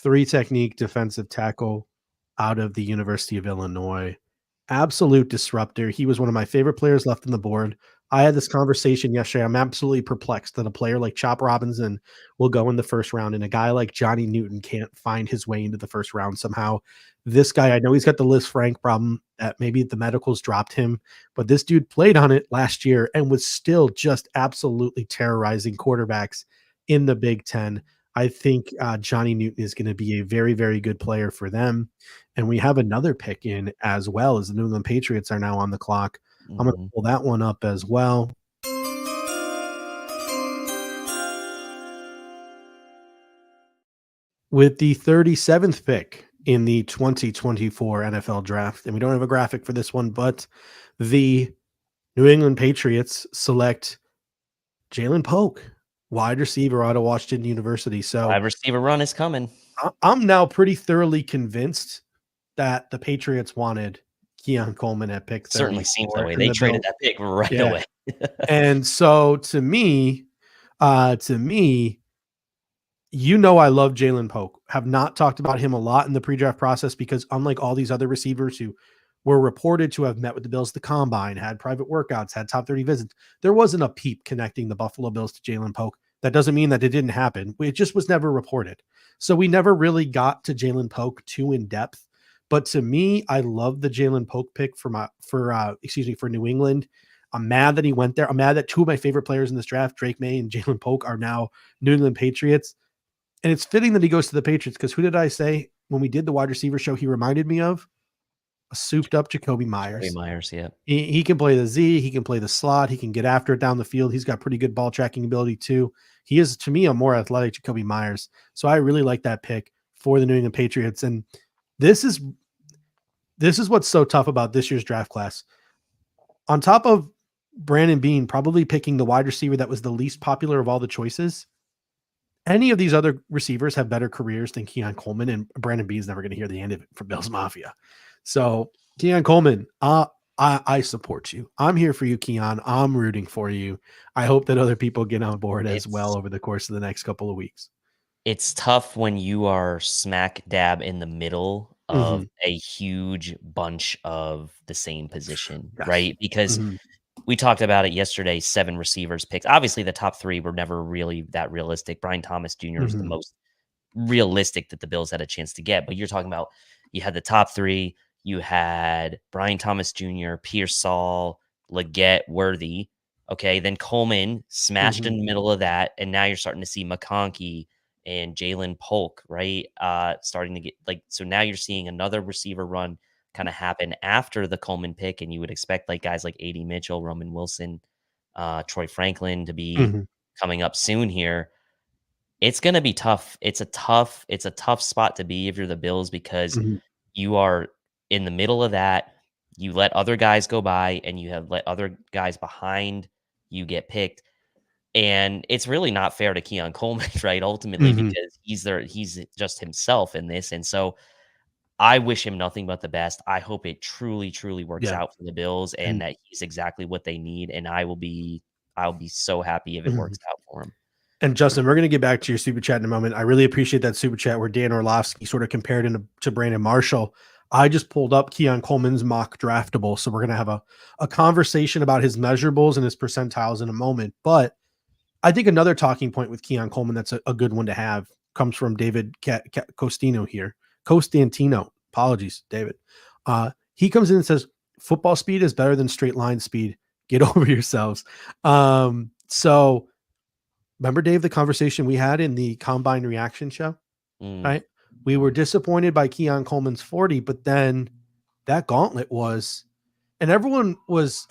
Speaker 1: 3 technique defensive tackle out of the University of Illinois. Absolute disruptor. He was one of my favorite players left on the board. I had this conversation yesterday. I'm absolutely perplexed that a player like Chop Robinson will go in the first round and a guy like Johnny Newton can't find his way into the first round somehow. This guy, I know he's got the Liz Frank problem that maybe the medicals dropped him, but this dude played on it last year and was still just absolutely terrorizing quarterbacks in the Big Ten. I think Johnny Newton is going to be a very, very good player for them. And we have another pick in as well as the New England Patriots are now on the clock. I'm going to
Speaker 2: Mhm.
Speaker 1: pull that one up as well. With the 37th pick in the 2024 NFL draft, and we don't have a graphic for this one, but the New England Patriots select Jalen Polk, wide receiver out of Washington University. So
Speaker 2: Wide receiver run is coming.
Speaker 1: I'm now pretty thoroughly convinced that the Patriots wanted Keon Coleman at pick
Speaker 2: Certainly seems that
Speaker 1: 34
Speaker 2: way.
Speaker 1: and
Speaker 2: They
Speaker 1: the
Speaker 2: traded
Speaker 1: Bills.
Speaker 2: that pick right
Speaker 1: Yeah.
Speaker 2: away.
Speaker 1: And so to me, I love Jalen Polk. Have not talked about him a lot in the pre-draft process because unlike all these other receivers who were reported to have met with the Bills at the combine, had private workouts, had top 30 visits, there wasn't a peep connecting the Buffalo Bills to Jalen Polk. That doesn't mean that it didn't happen. It just was never reported. So we never really got to Jalen Polk too in depth. But to me, I love the Jalen Polk pick for New England. I'm mad that he went there. I'm mad that 2 of my favorite players in this draft, Drake May and Jalen Polk, are now New England Patriots. And it's fitting that he goes to the Patriots because who did I say when we did the wide receiver show he reminded me of? A souped up Jacoby
Speaker 2: Joey
Speaker 1: Myers.
Speaker 2: Myers, yeah.
Speaker 1: He can play the Z, he can play the slot, he can get after it down the field. He's got pretty good ball tracking ability too. He is, to me, a more athletic Jacoby Myers. So I really like that pick for the New England Patriots. And this is what's so tough about this year's draft class. On top of Brandon Beane probably picking the wide receiver that was the least popular of all the choices, any of these other receivers have better careers than Keon Coleman, and Brandon Beane's never going to hear the end of it from Bills Mafia. So Keon Coleman, I support you. I'm here for you, Keon. I'm rooting for you. I hope that other people get on board as well
Speaker 2: It's
Speaker 1: over the course of the next couple of weeks.
Speaker 2: it's tough when you are smack dab in the middle of
Speaker 1: Mhm.
Speaker 2: a huge bunch of the same position,
Speaker 1: Yes.
Speaker 2: right? Because
Speaker 1: Mhm.
Speaker 2: we talked about it yesterday, 7 receivers picks. Obviously, the top 3 were never really that realistic. Brian Thomas Jr. was the
Speaker 1: Mhm.
Speaker 2: most realistic that the Bills had a chance to get, but you're talking about you had the top 3, you had Brian Thomas Jr., Pearsall, Leggett, Worthy, okay, then Coleman smashed in
Speaker 1: Mhm.
Speaker 2: the middle of that, and now you're starting to see McConkey and Jalen Polk, right, starting to get like so now you're seeing another receiver run kinda happen after the Coleman pick, and you would expect, like, guys like A.D. Mitchell, Roman Wilson, Troy Franklin to be
Speaker 1: Mhm.
Speaker 2: coming up soon here. It's gonna be tough. It's a tough spot to be if you're the Bills because
Speaker 1: Mhm.
Speaker 2: you are in the middle of that. You let other guys go by, and you have let other guys behind you get picked, and it's really not fair to Keon Coleman, right, ultimately,
Speaker 1: Mhm.
Speaker 2: because he's just himself in this, and so I wish him nothing but the best. I hope it truly, truly works
Speaker 1: Yeah.
Speaker 2: out for the Bills and
Speaker 1: And
Speaker 2: that he's exactly what they need, and I'll be so happy if it
Speaker 1: mhm.
Speaker 2: works out for him.
Speaker 1: And Justin, we're going to get back to your super chat in a moment. I really appreciate that super chat where Dan Orlovsky sort of compared him to Brandon Marshall. I just pulled up Keon Coleman's mock draftable. So we're going to have a conversation about his measurables and his percentiles in a moment. But I think another talking point with Keon Coleman that's a good one to have comes from David Costino here. Costantino. Apologies, David. He comes in and says, football speed is better than straight line speed. Get over yourselves. So remember, Dave, the conversation we had in the combine reaction show,
Speaker 2: Mm,
Speaker 1: right? We were disappointed by Keon Coleman's 40, but then that gauntlet was, and everyone was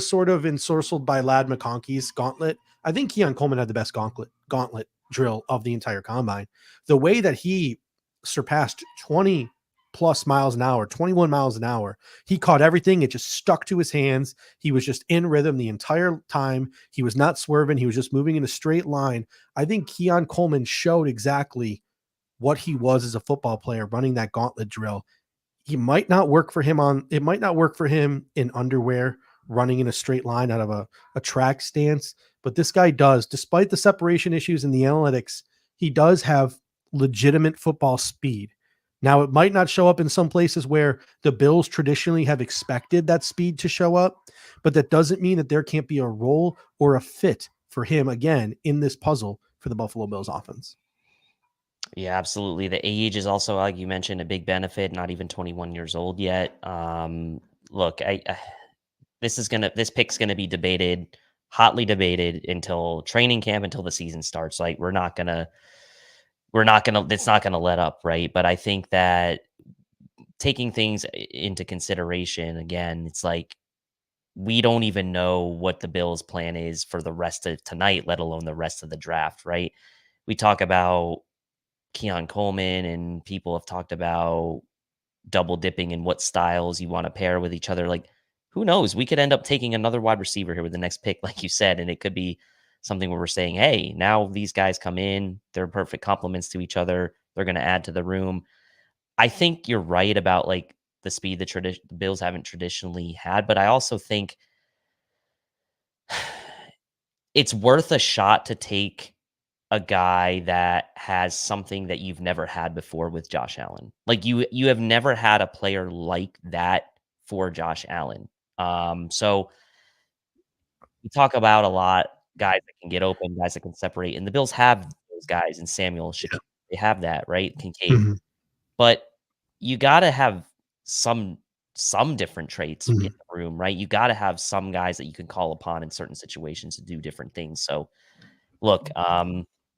Speaker 1: sort of ensorcelled by Lad McConkey's gauntlet. I think Keon Coleman had the best gauntlet drill of the entire combine. The way that he surpassed 20 plus miles an hour, 21 miles an hour, he caught everything. It just stuck to his hands. He was just in rhythm the entire time. He was not swerving. He was just moving in a straight line. I think Keon Coleman showed exactly what he was as a football player running that gauntlet drill. It might not work for him in underwear running in a straight line out of a track stance, but this guy does, despite the separation issues and the analytics, he does have legitimate football speed. Now, it might not show up in some places where the Bills traditionally have expected that speed to show up, but that doesn't mean that there can't be a role or a fit for him again in this puzzle for the Buffalo Bills offense.
Speaker 2: yeah, absolutely. The age is also, like you mentioned, a big benefit. Not even 21 years old yet. Look, this pick's gonna be debated, hotly debated until training camp, until the season starts. Like it's not gonna let up, right? But I think that taking things into consideration again, it's like we don't even know what the Bills' plan is for the rest of tonight, let alone the rest of the draft, right? We talk about Keon Coleman, and people have talked about double dipping and what styles you want to pair with each other. Like, who knows? We could end up taking another wide receiver here with the next pick, like you said, and it could be something where we're saying, hey, now these guys come in, they're perfect complements to each other, they're going to add to the room. I think you're right about like the speed the Bills haven't traditionally had, but I also think it's worth a shot to take a guy that has something that you've never had before with Josh Allen. Like you have never had a player like that for Josh Allen. So we talk about a lot guys that can get open, guys that can separate, and the Bills have those guys in Samuel.
Speaker 1: Yeah.
Speaker 2: They have that, right? Kincaid.
Speaker 1: Mhm.
Speaker 2: But you gotta have some some different traits in
Speaker 1: Mhm.
Speaker 2: the room, right? You gotta have some guys that you can call upon in certain situations to do different things. So look,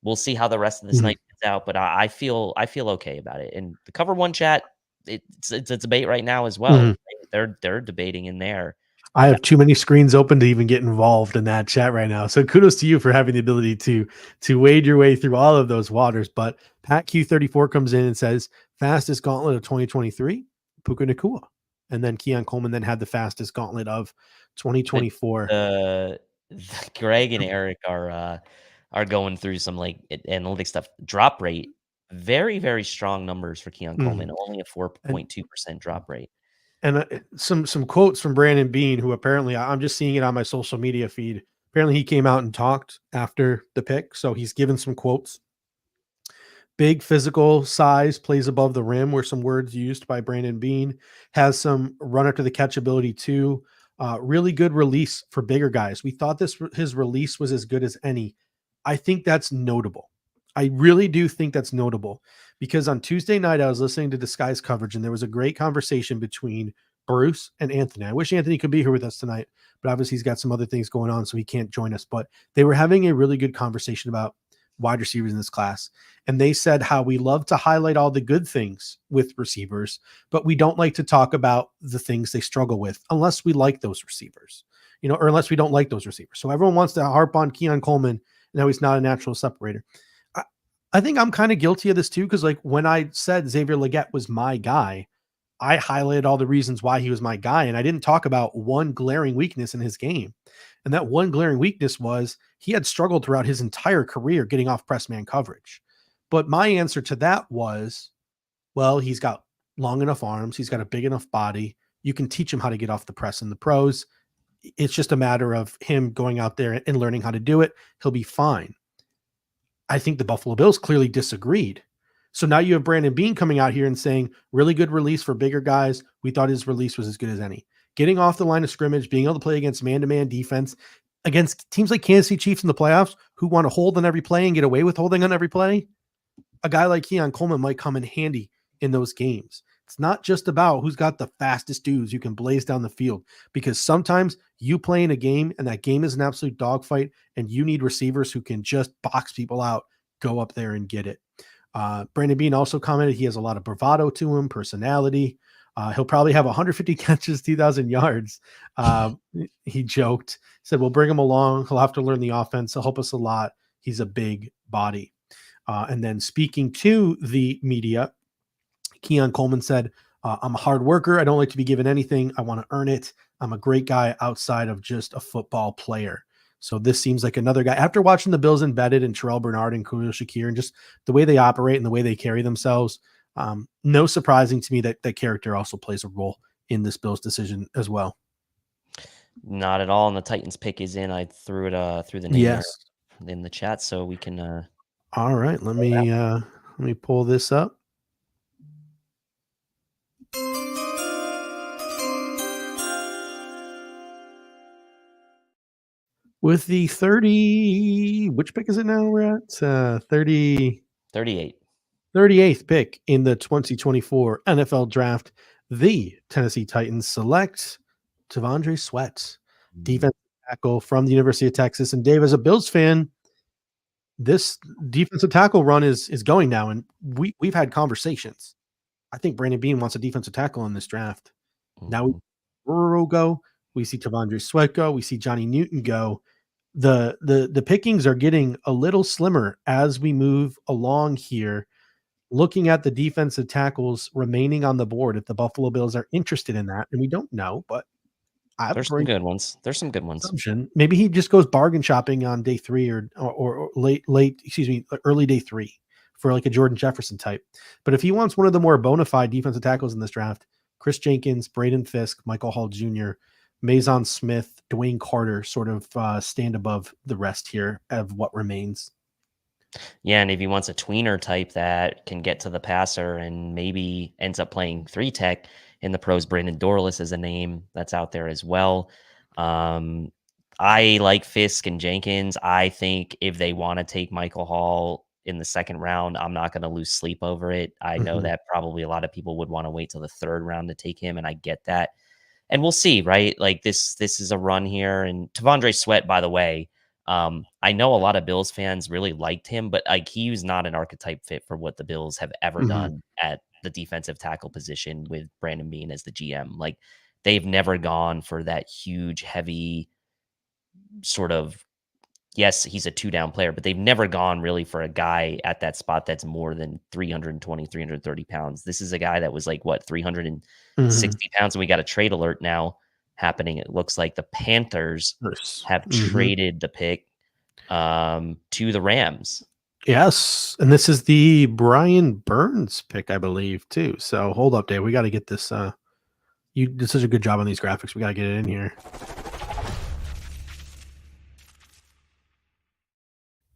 Speaker 2: we'll see how the rest of this
Speaker 1: Mhm.
Speaker 2: night gets out, but I feel okay about it. And the Cover One chat, it's a debate right now as well.
Speaker 1: Mhm.
Speaker 2: Right? They're debating in there.
Speaker 1: I have too many screens open to even get involved in that chat right now. So kudos to you for having the ability to wade your way through all of those waters. But Pat Q34 comes in and says fastest gauntlet of 2023, Puka Nakua. And then Keon Coleman then had the fastest gauntlet of
Speaker 2: The
Speaker 1: 2024.
Speaker 2: the Greg and Eric are are going through some like analytic stuff. Drop rate, very, very strong numbers for Keon Coleman,
Speaker 1: Mhm.
Speaker 2: only a
Speaker 1: And
Speaker 2: 4.2% drop rate.
Speaker 1: some quotes from Brandon Beane, who apparently I'm just seeing it on my social media feed. Apparently, he came out and talked after the pick, so he's given some quotes. Big physical size, plays above the rim, were some words used by Brandon Beane. Has some run after the catch ability too. Really good release for bigger guys. We thought his release was as good as any. I think that's notable. I really do think that's notable because on Tuesday night I was listening to Disguise coverage and there was a great conversation between Bruce and Anthony. I wish Anthony could be here with us tonight, but obviously he's got some other things going on, so he can't join us. But they were having a really good conversation about wide receivers in this class. And they said how we love to highlight all the good things with receivers, but we don't like to talk about the things they struggle with unless we like those receivers, or unless we don't like those receivers. So everyone wants to harp on Keon Coleman and how he's not a natural separator. I, I think I'm kind of guilty of this too, because like when I said Xavier Legette was my guy, I highlighted all the reasons why he was my guy, and I didn't talk about one glaring weakness in his game. And that one glaring weakness was he had struggled throughout his entire career getting off press man coverage. But my answer to that was, well, he's got long enough arms, he's got a big enough body. You can teach him how to get off the press in the pros. It's just a matter of him going out there and learning how to do it. He'll be fine. I think the Buffalo Bills clearly disagreed. So now you have Brandon Beane coming out here and saying, really good release for bigger guys. We thought his release was as good as any. Getting off the line of scrimmage, being able to play against man-to-man defense, against teams like Kansas City Chiefs in the playoffs who want to hold on every play and get away with holding on every play, a guy like Keon Coleman might come in handy in those games. It's not just about who's got the fastest dudes who can blaze down the field, because sometimes you play in a game and that game is an absolute dogfight and you need receivers who can just box people out, go up there and get it. Brandon Beane also commented he has a lot of bravado to him, personality. He'll probably have 150 catches, 2,000 yards. He joked, said, we'll bring him along. He'll have to learn the offense. He'll help us a lot. He's a big body. And then speaking to the media, Keon Coleman said, I'm a hard worker. I don't like to be given anything. I want to earn it. I'm a great guy outside of just a football player. So this seems like another guy. After watching the Bills embedded in Terrell Bernard and Khalil Shakir and just the way they operate and the way they carry themselves, no surprising to me that that character also plays a role in this Bills decision as well.
Speaker 2: Not at all. And the Titans pick is in. I threw it through the name there
Speaker 1: Yes.
Speaker 2: in the chat, so we can
Speaker 1: All right. Let me pull this up. With the 30, which pick is it now? We're at 38th
Speaker 2: 38.
Speaker 1: pick in the 2024 NFL Draft. The Tennessee Titans select T'Vondre Sweat, defensive tackle from the University of Texas. And Dave, as a Bills fan, this defensive tackle run is going now, and we've had conversations. I think Brandon Beane wants a defensive tackle in this draft. Now we
Speaker 2: Mhm.
Speaker 1: Burrow go, we see T'Vondre Sweat go, we see Johnny Newton go. The pickings are getting a little slimmer as we move along here. Looking at the defensive tackles remaining on the board, if the Buffalo Bills are interested in that, and we don't know, but I have a
Speaker 2: There's some
Speaker 1: pretty
Speaker 2: good ones. There's some good ones.
Speaker 1: assumption. Maybe he just goes bargain shopping on day 3 or early day 3 for like a Jordan Jefferson type. But if he wants one of the more bona fide defensive tackles in this draft, Chris Jenkins, Braden Fisk, Michael Hall Jr., Mason Smith, Dwayne Carter sort of stand above the rest here of what remains.
Speaker 2: Yeah, and if he wants a tweener type that can get to the passer and maybe ends up playing 3 tech in the pros, Brandon Dorless is a name that's out there as well. Um, I like Fisk and Jenkins. I think if they want to take Michael Hall in the second round, I'm not going to lose sleep over it. I know
Speaker 1: Mhm.
Speaker 2: that probably a lot of people would want to wait till the third round to take him, and I get that. And we'll see, right? Like this is a run here. And T'Vondre Sweat, by the way, I know a lot of Bills fans really liked him, but like he was not an archetype fit for what the Bills have ever
Speaker 1: Mhm.
Speaker 2: done at the defensive tackle position with Brandon Beane as the GM. Like they've never gone for that huge, heavy sort of, yes, he's a 2 down player, but they've never gone really for a guy at that spot that's more than 320, 330 pounds. This is a guy that was like, what,
Speaker 1: Mhm.
Speaker 2: 360 pounds? And we got a trade alert now happening. It looks like the Panthers
Speaker 1: Yes.
Speaker 2: have
Speaker 1: Mhm.
Speaker 2: traded the pick. to the Rams.
Speaker 1: Yes, and this is the Brian Burns pick, I believe, too. So hold up, Dave. We got to get this. You did such a good job on these graphics. We got to get it in here.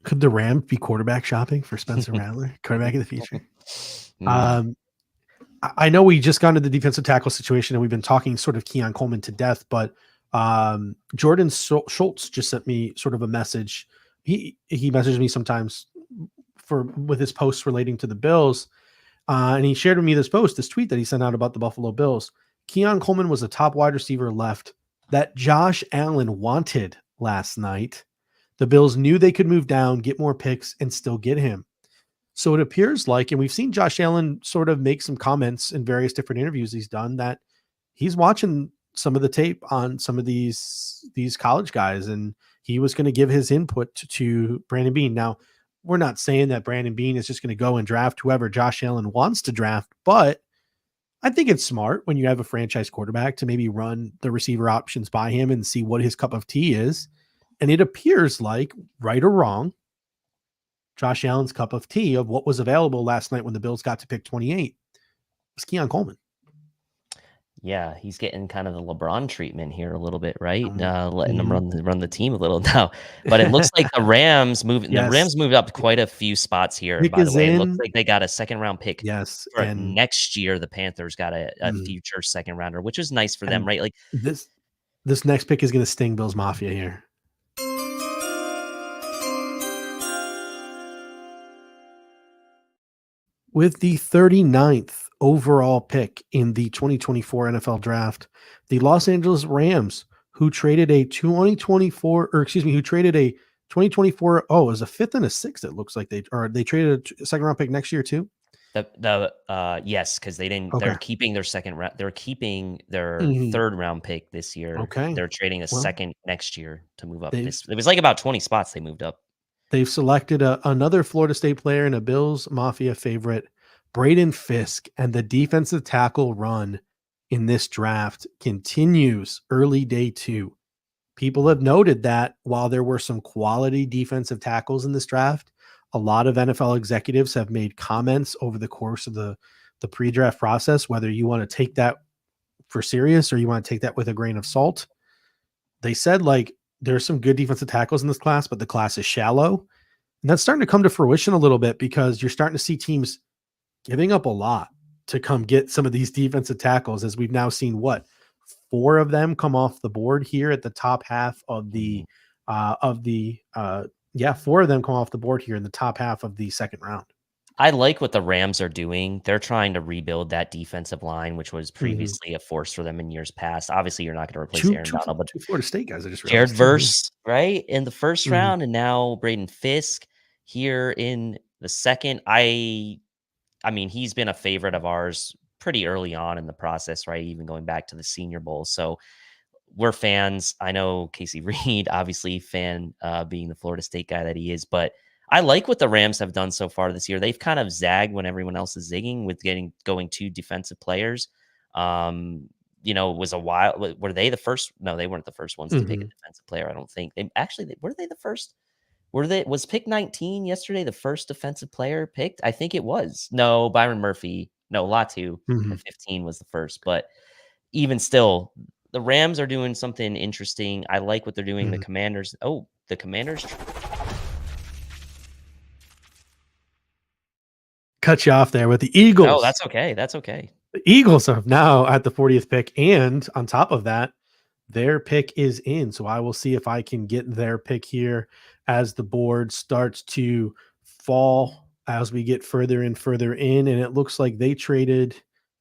Speaker 1: Could the Rams be quarterback shopping for Spencer Rattler, quarterback of the future? I know we just got into the defensive tackle situation and we've been talking sort of Keon Coleman to death, but Jordan Schultz just sent me sort of a message. He messaged me sometimes with his posts relating to the Bills. And he shared with me this tweet that he sent out about the Buffalo Bills. Keon Coleman was a top wide receiver left that Josh Allen wanted last night. The Bills knew they could move down, get more picks, and still get him. So it appears like, and we've seen Josh Allen sort of make some comments in various different interviews he's done, that he's watching some of the tape on some of these college guys, and he was going to give his input to Brandon Beane. Now, we're not saying that Brandon Beane is just going to go and draft whoever Josh Allen wants to draft, but I think it's smart when you have a franchise quarterback to maybe run the receiver options by him and see what his cup of tea is. And it appears like, right or wrong, Josh Allen's cup of tea of what was available last night when the Bills got to pick 28 was Keon Coleman.
Speaker 2: Yeah, he's getting kind of the LeBron treatment here a little bit, right? Letting him run the team a little now. But it looks like the Rams moved.
Speaker 1: Yes.
Speaker 2: The Rams moved up quite a few spots here.
Speaker 1: Pick
Speaker 2: by the way,
Speaker 1: in.
Speaker 2: It looks like they got a second-round pick.
Speaker 1: Yes,
Speaker 2: for
Speaker 1: and
Speaker 2: next year, the Panthers got a future second rounder, which is nice for them, right? Like
Speaker 1: this next pick is going to sting Bills Mafia here. With the 39th overall pick in the 2024 NFL draft, the Los Angeles Rams, who traded a 2024, it was a fifth and a sixth. It looks like they traded a second round pick next year too.
Speaker 2: Yes, because they didn't.
Speaker 1: Okay.
Speaker 2: They're keeping their second round. They're keeping their third round pick this year.
Speaker 1: Okay.
Speaker 2: They're trading a second next year to move up. It was like about 20 spots they moved up.
Speaker 1: They've selected another Florida State player and a Bills Mafia favorite, Braden Fisk, and the defensive tackle run in this draft continues early day 2. People have noted that while there were some quality defensive tackles in this draft, a lot of NFL executives have made comments over the course of the pre-draft process, whether you want to take that for serious or you want to take that with a grain of salt. They said, like, there's some good defensive tackles in this class, but the class is shallow. And that's starting to come to fruition a little bit because you're starting to see teams giving up a lot to come get some of these defensive tackles, as we've now seen 4 of them come off the board here at the top half of the 4 of them come off the board here in the top half of the second round.
Speaker 2: I like what the Rams are doing. They're trying to rebuild that defensive line, which was previously a force for them in years past. Obviously, you're not going to replace Aaron Donald, but
Speaker 1: 2 Florida State guys. I just
Speaker 2: Jared
Speaker 1: realized.
Speaker 2: Verse, right, in the first round, and now Braden Fisk here in the second. I mean, he's been a favorite of ours pretty early on in the process, right? Even going back to the Senior Bowl. So we're fans. I know Casey Reed, obviously fan, being the Florida State guy that he is, but I like what the Rams have done so far this year. They've kind of zagged when everyone else is zigging with going 2 defensive players. It was a while. Were they the first? No, they weren't the first ones to take a defensive player. I don't think were they the first? Was pick 19 yesterday the first defensive player picked? I think it was. No, Byron Murphy. No, Latu at 15 was the first. But even still, the Rams are doing something interesting. I like what they're doing. The Commanders.
Speaker 1: Cut you off there with the Eagles.
Speaker 2: Oh, that's okay. That's okay.
Speaker 1: The Eagles are now at the 40th pick, and on top of that, their pick is in. So I will see if I can get their pick here as the board starts to fall as we get further and further in. And it looks like they traded.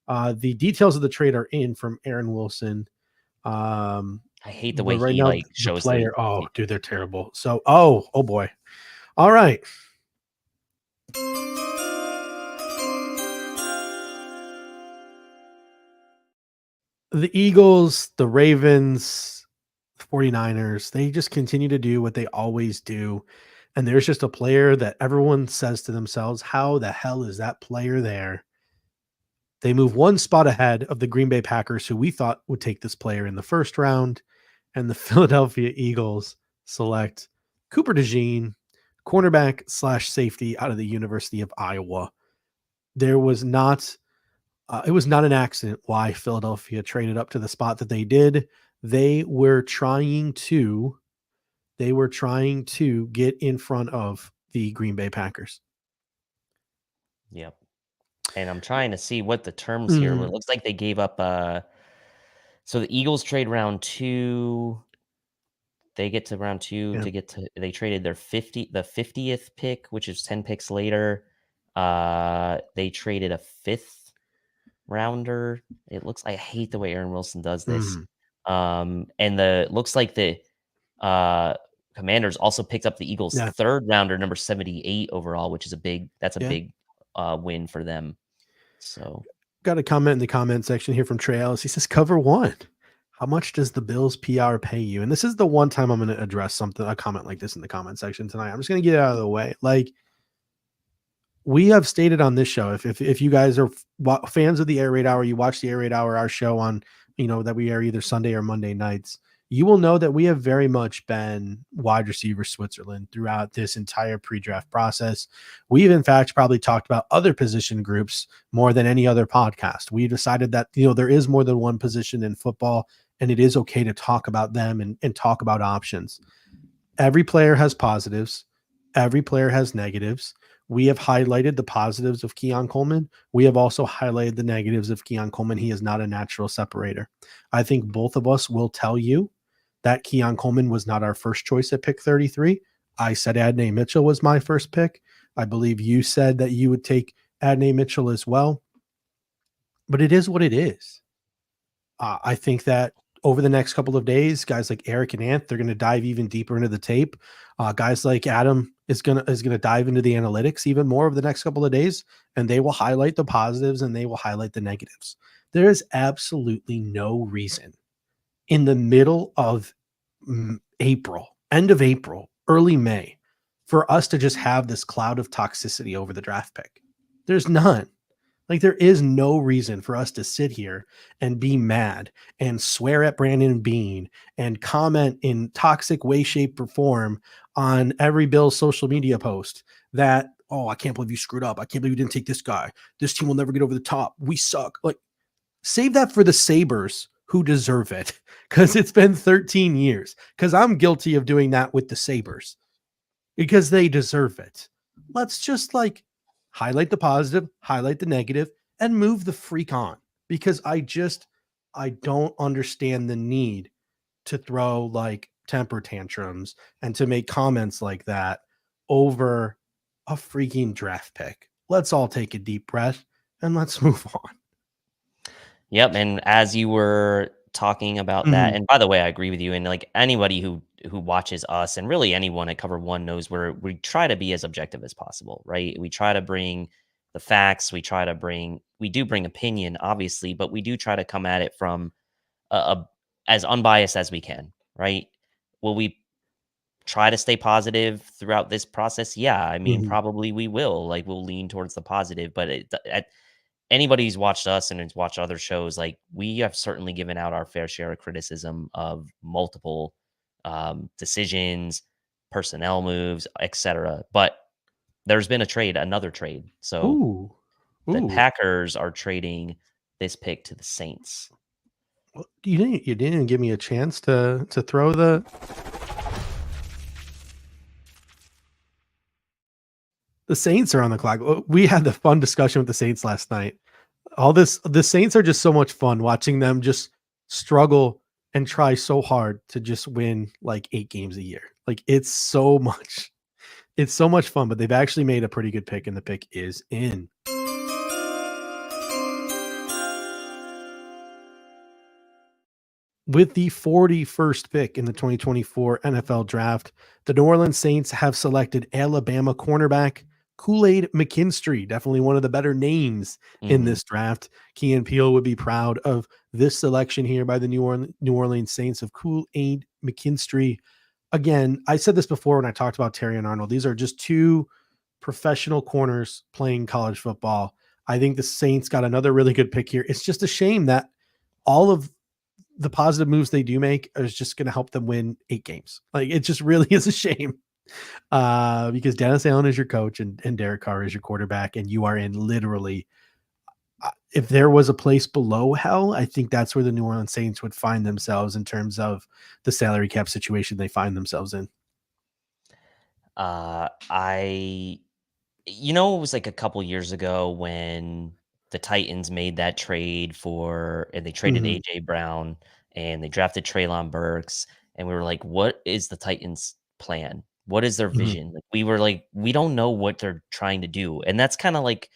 Speaker 1: The details of the trade are in from Aaron Wilson.
Speaker 2: I hate the way
Speaker 1: right
Speaker 2: he
Speaker 1: now,
Speaker 2: shows
Speaker 1: the player. Oh, dude, they're terrible. So, oh boy. All right. The Eagles, the Ravens, 49ers, they just continue to do what they always do. And there's just a player that everyone says to themselves, how the hell is that player there? They move 1 spot ahead of the Green Bay Packers, who we thought would take this player in the first round. And the Philadelphia Eagles select Cooper DeJean, cornerback / safety out of the University of Iowa. There was not, it was not an accident why Philadelphia traded up to the spot that they did. They were trying to get in front of the Green Bay Packers.
Speaker 2: Yep. And I'm trying to see what the terms here were. It
Speaker 1: Mm,
Speaker 2: looks like they gave up, so the Eagles trade round 2. They get to round 2
Speaker 1: yeah.
Speaker 2: to get to they traded their 50th pick, which is 10 picks later. They traded a 5th rounder. It looks I hate the way Aaron Wilson does this.
Speaker 1: Mm,
Speaker 2: And looks like the Commanders also picked up the Eagles'
Speaker 1: yeah.
Speaker 2: 3rd rounder, number 78 overall, which is a big
Speaker 1: Yeah.
Speaker 2: win for them. So
Speaker 1: Got a comment in the comment section here from Trey Ellis. He says, cover one. How much does the Bills PR pay you? And this is the one time I'm going to address a comment like this in the comment section tonight. I'm just going to get it out of the way. Like, we have stated on this show, if you guys are fans of the Air Raid Hour, you watch the Air Raid Hour, our show on, that we air either Sunday or Monday nights, you will know that we have very much been wide receiver Switzerland throughout this entire pre-draft process. We've in fact probably talked about other position groups more than any other podcast. We decided that, there is more than one position in football, and it is okay to talk about them and talk about options. Every player has positives. Every player has negatives. We have highlighted the positives of Keon Coleman. We have also highlighted the negatives of Keon Coleman. He is not a natural separator. I think both of us will tell you that Keon Coleman was not our first choice at pick 33. I said Adney Mitchell was my first pick. I believe you said that you would take Adney Mitchell as well. But it is what it is. I think that over the next couple of days, guys like Eric and Ant, they're going to dive even deeper into the tape. Guys like Adam is going to dive into the analytics even more over the next couple of days, and they will highlight the positives and they will highlight the negatives. There is absolutely no reason in the middle of April, end of April, early May, for us to just have this cloud of toxicity over the draft pick. There's none. Like, there is no reason for us to sit here and be mad and swear at Brandon Beane and comment in toxic way, shape, or form on every Bills social media post that, oh, I can't believe you screwed up. I can't believe you didn't take this guy. This team will never get over the top. We suck. Like, save that for the Sabres who deserve it, because it's been 13 years. Because I'm guilty of doing that with the Sabres because they deserve it. Let's just highlight the positive, highlight the negative, and move the freak on, because I don't understand the need to throw temper tantrums and to make comments like that over a freaking draft pick. Let's all take a deep breath and let's move on.
Speaker 2: Yep, and as you were talking about that, and by the way, I agree with you. And anybody who watches us, and really anyone at Cover One, knows we try to be as objective as possible, right? We try to bring the facts. We do bring opinion, obviously, but we do try to come at it from as unbiased as we can, right? Will we try to stay positive throughout this process? Yeah, I mean, probably we will. We'll lean towards the positive, but anybody who's watched us and has watched other shows, we have certainly given out our fair share of criticism of multiple decisions, personnel moves, etc. But there's been another trade. So the Packers are trading this pick to the Saints.
Speaker 1: Well, you didn't give me a chance to throw the Saints are on the clock. We had the fun discussion with the Saints last night. The Saints are just so much fun watching them just struggle and try so hard to just win 8 games a year. It's so much fun, but they've actually made a pretty good pick, and the pick is in. With the 41st pick in the 2024 NFL Draft, the New Orleans Saints have selected Alabama cornerback Kool-Aid McKinstry, definitely one of the better names in this draft. Key and Peele would be proud of this selection here by the New Orleans Saints of Kool-Aid McKinstry. Again, I said this before when I talked about Terry and Arnold. These are just two professional corners playing college football. I think the Saints got another really good pick here. It's just a shame that all of the positive moves they do make is just going to help them win 8 games. It just really is a shame. Because Dennis Allen is your coach and Derek Carr is your quarterback, and you are in literally. If there was a place below hell, I think that's where the New Orleans Saints would find themselves in terms of the salary cap situation they find themselves in.
Speaker 2: I it was like a couple years ago when the Titans made that trade and they traded
Speaker 1: Mhm,
Speaker 2: AJ Brown and they drafted Traylon Burks, and we were like, what is the Titans' plan? What is their
Speaker 1: mhm,
Speaker 2: vision? Like we were like, we don't know what they're trying to do. And that's kind of like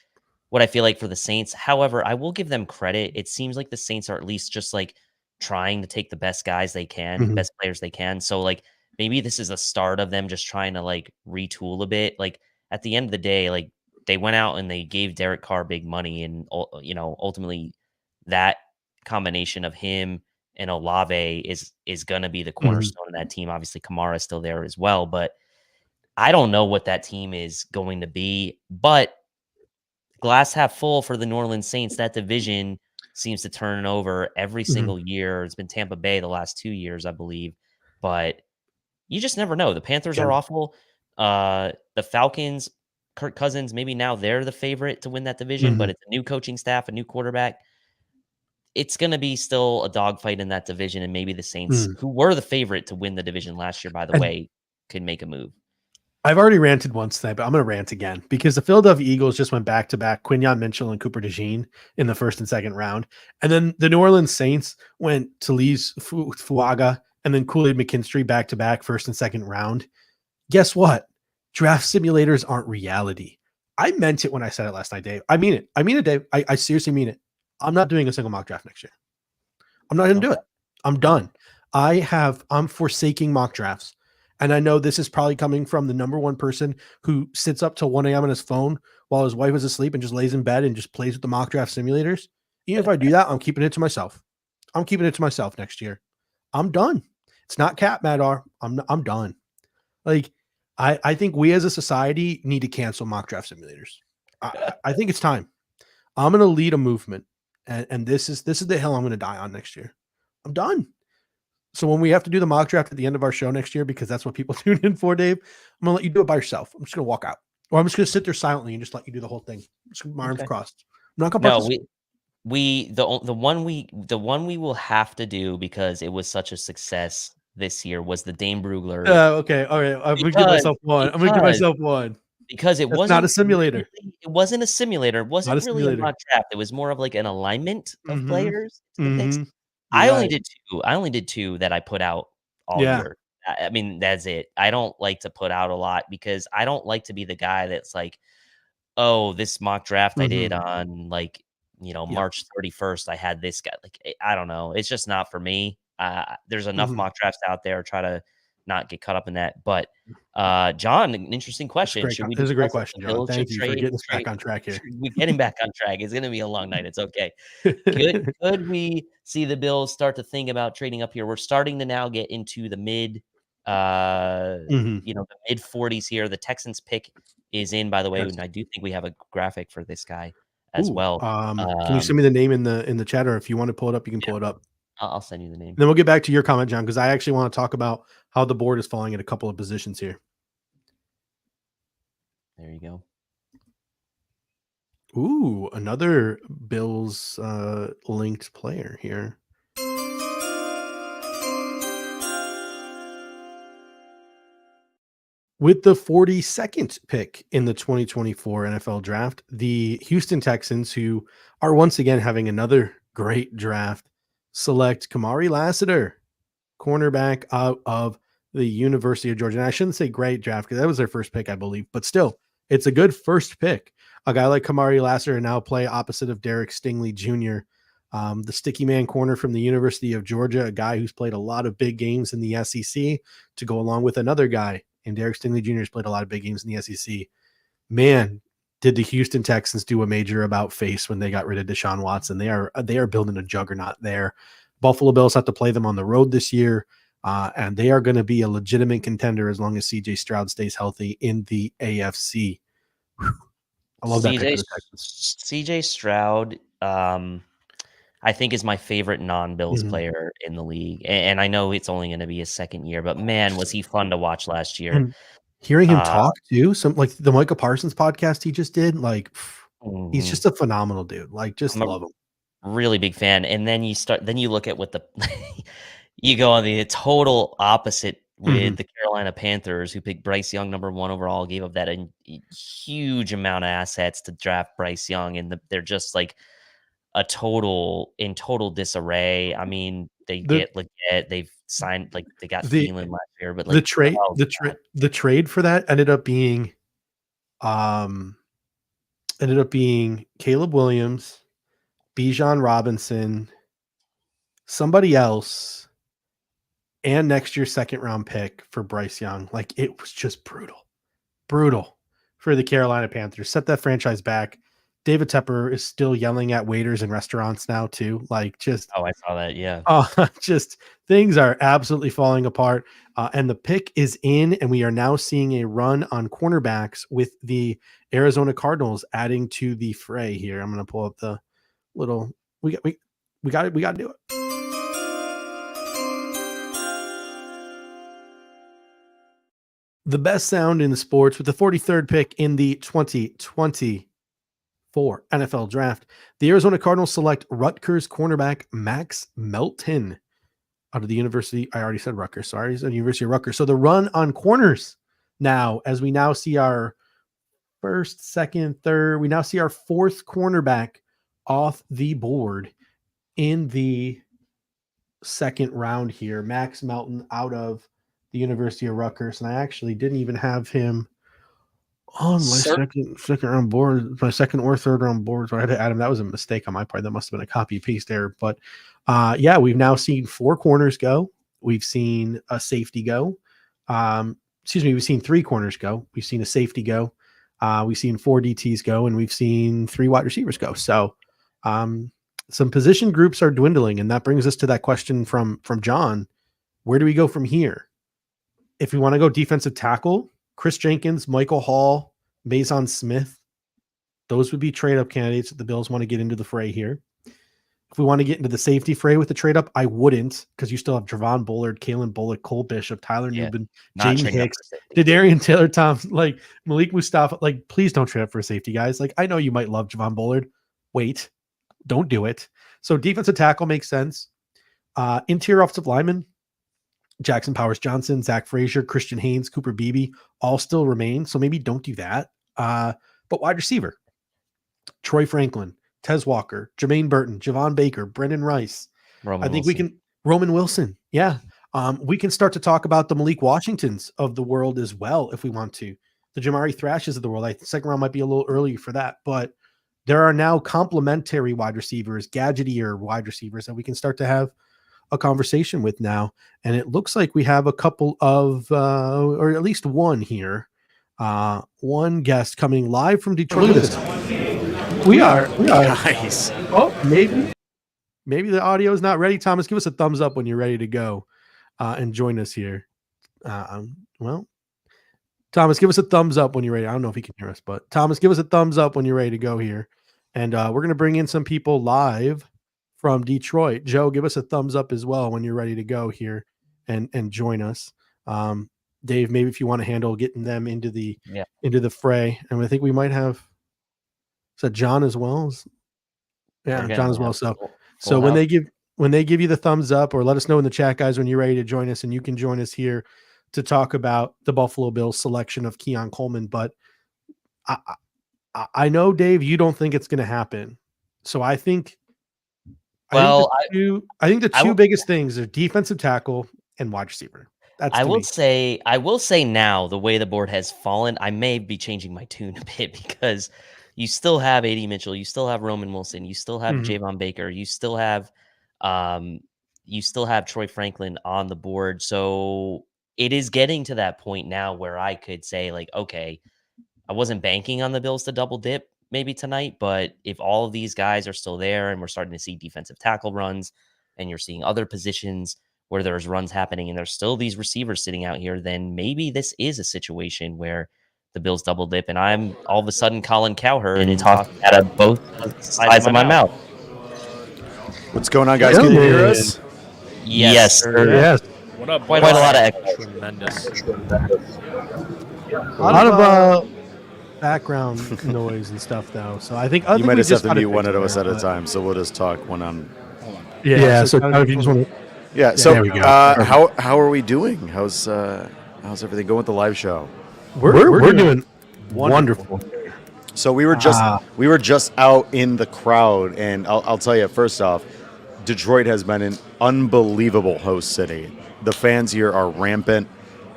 Speaker 2: what I feel like for the Saints. However, I will give them credit. It seems like the Saints are at least just like trying to take the best guys they can,
Speaker 1: mhm,
Speaker 2: best players they can. So like maybe this is a start of them just trying to like retool a bit. Like at the end of the day, like they went out and they gave Derek Carr big money, and ultimately that combination of him and Olave is going to be the
Speaker 1: mhm.
Speaker 2: cornerstone of that team. Obviously, Kamara is still there as well, but I don't know what that team is going to be. But glass half full for the New Orleans Saints. That division seems to turn over every
Speaker 1: Mhm.
Speaker 2: single year. It's been Tampa Bay the last 2 years, I believe, but you just never know. The Panthers
Speaker 1: Yeah.
Speaker 2: are awful. The Falcons, Kirk Cousins, maybe now they're the favorite to win that division, but
Speaker 1: Mhm.
Speaker 2: it's a new coaching staff, a new quarterback. It's gonna be still a dogfight in that division, and maybe the Saints,
Speaker 1: Mhm.
Speaker 2: who were the favorite to win the division last year, by the
Speaker 1: And
Speaker 2: way, could make a move.
Speaker 1: I've already ranted once tonight, but I'm going to rant again because the Philadelphia Eagles just went back to back Quinyon Mitchell and Cooper DeJean in the first and second round. And then the New Orleans Saints went to Lee's Fuaga and then Kool-Aid McKinstry back to back first and second round. Guess what? Draft simulators aren't reality. I meant it when I said it last night, Dave. I mean it. I mean it, Dave. I seriously mean it. I'm not doing a single mock draft next year. I'm not going to do
Speaker 2: Okay.
Speaker 1: it. I'm
Speaker 2: All right.
Speaker 1: done. I'm forsaking mock drafts. And I know this is probably coming from the number one person who sits up till 1 a.m. on his phone while his wife is asleep and just lays in bed and just plays with the mock draft simulators. Even if I do that, I'm keeping it to myself. I'm keeping it to myself next year. I'm done. It's not Cat Madar. I'm done. Like I think we as a society need to cancel mock draft simulators. I think it's time. I'm going to lead a movement, and this is the hill I'm going to die on next year. I'm done. So when we have to do the mock draft at the end of our show next year, because that's what people tune in for, Dave, I'm gonna let you do it by yourself. I'm just gonna walk out, or I'm just gonna sit there silently and just let you do the whole thing. Just my arms
Speaker 2: Okay.
Speaker 1: crossed. I'm not gonna
Speaker 2: No,
Speaker 1: participate.
Speaker 2: the one we will have to do because it was such a success this year was the Dane Brugler
Speaker 1: Okay, all right. I'm gonna give
Speaker 2: because
Speaker 1: myself one. I'm gonna give
Speaker 2: because
Speaker 1: myself one.
Speaker 2: because it
Speaker 1: That's not a
Speaker 2: wasn't
Speaker 1: simulator.
Speaker 2: really it wasn't a simulator. It
Speaker 1: Not
Speaker 2: wasn't
Speaker 1: a
Speaker 2: really a
Speaker 1: simulator.
Speaker 2: mock draft. It was more of like an alignment of
Speaker 1: Mm-hmm.
Speaker 2: players to the picks.
Speaker 1: Mm-hmm. You're
Speaker 2: I only
Speaker 1: right.
Speaker 2: did 2. I only did 2 that I put out all
Speaker 1: Yeah.
Speaker 2: year. I mean, that's it. I don't like to put out a lot because I don't like to be the guy that's like, "Oh, this mock draft I did
Speaker 1: Mm-hmm.
Speaker 2: on, like,
Speaker 1: Yep.
Speaker 2: March 31st, I had this guy." Like, I don't know. It's just not for me. There's enough
Speaker 1: Mm-hmm.
Speaker 2: mock drafts out there. Try to not get caught up in that. But, John, an interesting
Speaker 1: That's a
Speaker 2: question.
Speaker 1: great.
Speaker 2: Should we
Speaker 1: This is a great
Speaker 2: discuss if
Speaker 1: question,
Speaker 2: the
Speaker 1: John.
Speaker 2: Bills should
Speaker 1: Thank you for
Speaker 2: trade
Speaker 1: getting us back
Speaker 2: trade
Speaker 1: on track here.
Speaker 2: we're getting back on track. It's gonna be a long night. It's okay. Could we see the Bills start to think about trading up here? We're starting to now get into the uh,
Speaker 1: Mm-hmm.
Speaker 2: the mid 40s here. The Texans pick is in, by the way,
Speaker 1: Yes.
Speaker 2: and I do think we have a graphic for this guy as
Speaker 1: Ooh.
Speaker 2: well.
Speaker 1: Can you send
Speaker 2: Um,
Speaker 1: me the name in the chat, or if you want to pull it up, you can
Speaker 2: yeah,
Speaker 1: pull it up.
Speaker 2: I'll send you the name.
Speaker 1: Then we'll get back to your comment, John, because I actually want to talk about how the board is falling at a couple of positions here.
Speaker 2: There you go.
Speaker 1: Ooh, another Bills linked player here. With the 42nd pick in the 2024 NFL draft, the Houston Texans, who are once again having another great draft, select Kamari Lassiter, cornerback out of the University of Georgia. And I shouldn't say great draft because that was their first pick, I believe, but still, it's a good first pick. A guy like Kamari Lassiter now play opposite of Derek Stingley Jr., the sticky man corner from the University of Georgia, a guy who's played a lot of big games in the SEC, to go along with another guy. And Derek Stingley Jr. has played a lot of big games in the SEC. Man, did the Houston Texans do a major about face when they got rid of Deshaun Watson? They are building a juggernaut there. Buffalo Bills have to play them on the road this year, and they are going to be a legitimate contender as long as CJ Stroud stays healthy in the AFC. Whew. I love that pick
Speaker 2: CJ
Speaker 1: for the Texans.
Speaker 2: CJ Stroud, I think is my favorite non-Bills
Speaker 1: Mhm.
Speaker 2: player in the league. And I know it's only going to be his second year, but man, was he fun to watch last year.
Speaker 1: And Hearing him talk too, some like the Micah Parsons podcast he just did, like he's just a phenomenal dude. Like, just love him.
Speaker 2: Really big fan. And then you look at what the you go on the total opposite with the Carolina Panthers, who picked Bryce Young number 1 overall, gave up that a huge amount of assets to draft Bryce Young, and they're just like in total disarray. I mean, they get Leggett, they've signed, like, they got Thielen last year, but like
Speaker 1: the trade for that ended up being Caleb Williams, Bijan Robinson, somebody else, and next year's second round pick for Bryce Young. Like, it was just brutal for the Carolina Panthers. Set that franchise back. David Tepper is still yelling at waiters in restaurants now too. Like, just
Speaker 2: I saw that. Yeah.
Speaker 1: Just things are absolutely falling apart. And the pick is in, and we are now seeing a run on cornerbacks with the Arizona Cardinals adding to the fray here. I'm going to pull up the little. We got to do it. The best sound in the sports with the 43rd pick in the 2024 NFL Draft. The Arizona Cardinals select Rutgers cornerback Max Melton out of the University. I already said Rutgers. Sorry, it's the University of Rutgers. So the run on corners now, as we now see our first, second, third, we now see our fourth cornerback off the board in the second round here. Max Melton out of the University of Rutgers, and I actually didn't even have him on my second round board, my second or third round board. So I had to add him. That was a mistake on my part. That must have been a copy paste error. But yeah, we've now seen 4 corners go. We've seen a safety go. We've seen 3 corners go. We've seen a safety go. We've seen 4 DTs go, and we've seen 3 wide receivers go. So some position groups are dwindling, and that brings us to that question from John. Where do we go from here? If we want to go defensive tackle, Chris Jenkins, Michael Hall, Mason Smith, those would be trade-up candidates if the Bills want to get into the fray here. If we want to get into the safety fray with the trade-up, I wouldn't, because you still have Javon Bullard, Kalen Bullock, Cole Bishop, Tyler Newbin, Jamie Hicks, D'Adarian Taylor-Thompson, like Malik Mustafa. Like, please don't trade up for a safety, guys. Like, I know you might love Javon Bullard. Wait, don't do it. So defensive tackle makes sense. Interior offensive lineman, Jackson Powers Johnson, Zach Frazier, Christian Haynes, Cooper Beebe, all still remain. So maybe don't do that. But wide receiver, Troy Franklin, Tez Walker, Jermaine Burton, Javon Baker, Brendan Rice. Roman Wilson. Yeah. We can start to talk about the Malik Washingtons of the world as well, if we want to. The Jamari Thrashes of the world. I think second round might be a little early for that, but there are now complementary wide receivers, gadgetier wide receivers that we can start to have a conversation with now. And it looks like we have a couple of, or at least one here. One guest coming live from Detroit. We are
Speaker 2: nice.
Speaker 1: Oh, maybe the audio is not ready. Thomas, give us a thumbs up when you're ready to go and join us here. Well, Thomas, give us a thumbs up when you're ready. I don't know if he can hear us, but Thomas, give us a thumbs up when you're ready to go here. And we're going to bring in some people live from Detroit. Joe, give us a thumbs up as well when you're ready to go here and join us. Dave, maybe if you want to handle getting them into the fray. And I think we might have John as well. Yeah, John as well. So when they give you the thumbs up, or let us know in the chat, guys, when you're ready to join us, and you can join us here to talk about the Buffalo Bills selection of Keon Coleman. But I know, Dave, you don't think it's going to happen. So I think the two biggest things are defensive tackle and wide receiver. I will
Speaker 2: say now, the way the board has fallen, I may be changing my tune a bit, because you still have A.D. Mitchell, you still have Roman Wilson, you still have Javon Baker, you still have Troy Franklin on the board. So it is getting to that point now where I could say, like, okay, I wasn't banking on the Bills to double dip maybe tonight, but if all of these guys are still there and we're starting to see defensive tackle runs, and you're seeing other positions where there's runs happening and there's still these receivers sitting out here, then maybe this is a situation where the Bills double dip, and I'm all of a sudden Colin Cowherd and talking out of both sides of my mouth.
Speaker 3: What's going on, guys? Can you hear us?
Speaker 2: Yes, sir.
Speaker 1: Yes.
Speaker 4: What up?
Speaker 2: Quite a lot of echo.
Speaker 4: Tremendous.
Speaker 1: A lot of background noise and stuff, though. So I think
Speaker 3: You might
Speaker 1: we
Speaker 3: just have to
Speaker 1: got it
Speaker 3: mute one
Speaker 1: fixed
Speaker 3: of us
Speaker 1: there,
Speaker 3: at a
Speaker 1: but-
Speaker 3: time, so we'll just talk one on.
Speaker 1: Yeah. So if you just want to,
Speaker 3: Yeah. So
Speaker 1: there we go.
Speaker 3: how are we doing? How's everything going with the live show?
Speaker 1: we're doing wonderful.
Speaker 3: So we were just out in the crowd, and I'll tell you first off, Detroit has been an unbelievable host city. The fans here are rampant.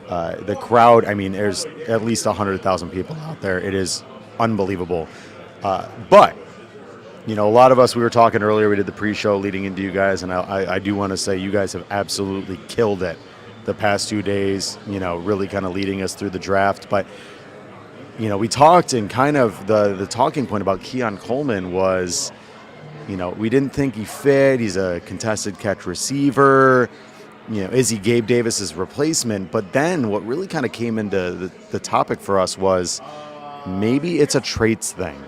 Speaker 3: The crowd, I mean, there's at least 100,000 people out there. It is unbelievable. But you know, a lot of us, we were talking earlier, we did the pre-show leading into you guys, and I do want to say you guys have absolutely killed it the past 2 days, you know, really kind of leading us through the draft. But, you know, we talked, and kind of the talking point about Keon Coleman was, you know, we didn't think he fit. He's a contested catch receiver. You know, is he Gabe Davis's replacement? But then what really kind of came into the topic for us was maybe it's a traits thing.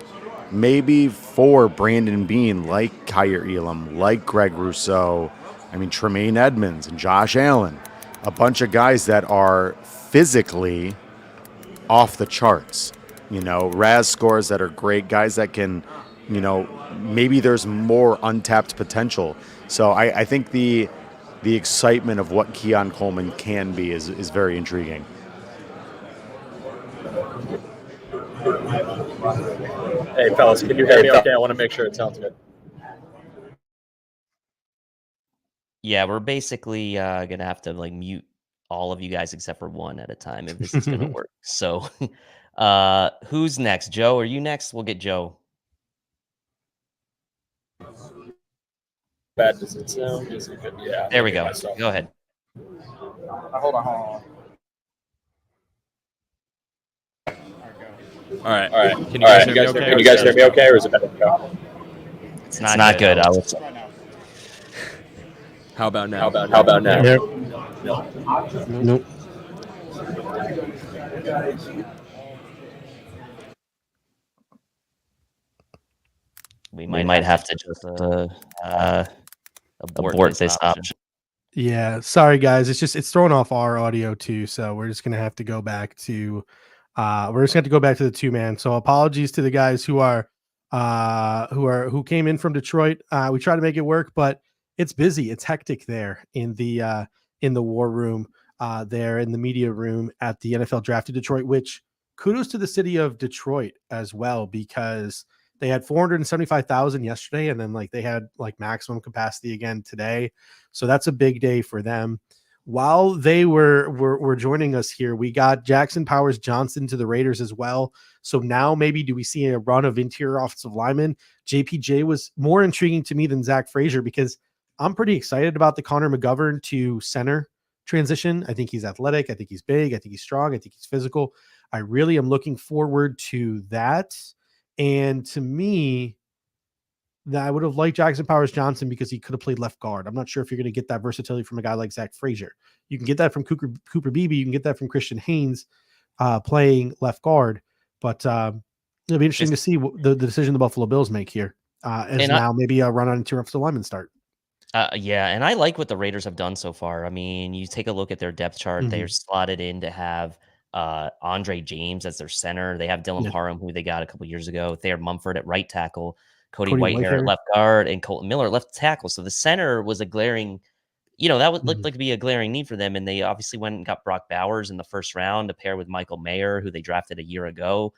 Speaker 3: Maybe for Brandon Beane, like Kyer Elam, like Greg Rousseau, I mean, Tremaine Edmonds and Josh Allen, a bunch of guys that are physically off the charts. You know, Raz scores that are great, guys that can, you know, maybe there's more untapped potential. So I think the excitement of what Keon Coleman can be is very intriguing.
Speaker 4: Hey, fellas, can you hear me okay? I want to make sure it sounds good.
Speaker 2: Yeah, we're basically gonna have to like mute all of you guys except for one at a time if this is gonna work. So, who's next? Joe, are you next? We'll get Joe.
Speaker 4: Bad does it sound? Is it good? Yeah.
Speaker 2: There we go. Go ahead.
Speaker 4: Hold on.
Speaker 5: All right.
Speaker 4: Can you guys hear me okay, or is it better?
Speaker 2: It's not good.
Speaker 5: How about now?
Speaker 4: How about now?
Speaker 1: Nope.
Speaker 2: We might have to just abort this option.
Speaker 1: Yeah, sorry guys. It's throwing off our audio too, so we're just gonna have to go back to the 2-man. So apologies to the guys who came in from Detroit. We try to make it work, but it's busy. It's hectic there in the war room, there in the media room at the NFL Draft in Detroit. Which kudos to the city of Detroit as well, because they had 475,000 yesterday, and then like they had like maximum capacity again today. So that's a big day for them. While they were joining us here, we got Jackson Powers Johnson to the Raiders as well. So now maybe do we see a run of interior offensive linemen? JPJ was more intriguing to me than Zach Frazier, because I'm pretty excited about the Connor McGovern to center transition. I think he's athletic. I think he's big. I think he's strong. I think he's physical. I really am looking forward to that. And to me, that I would have liked Jackson Powers Johnson because he could have played left guard. I'm not sure if you're going to get that versatility from a guy like Zach Frazier. You can get that from Cooper Beebe. You can get that from Christian Haynes playing left guard. But it'll be interesting to see the decision the Buffalo Bills make here. Now maybe a run on interior offensive lineman start.
Speaker 2: Yeah, and I like what the Raiders have done so far. I mean, you take a look at their depth chart. They're slotted in to have Andre James as their center. They have Dylan Parham, who they got a couple years ago. Thayer Mumford at right tackle, Cody Whitehair at left guard, and Colton Miller at left tackle. So the center was a glaring, that would look like to be a glaring need for them. And they obviously went and got Brock Bowers in the first round to pair with Michael Mayer, who they drafted a year ago.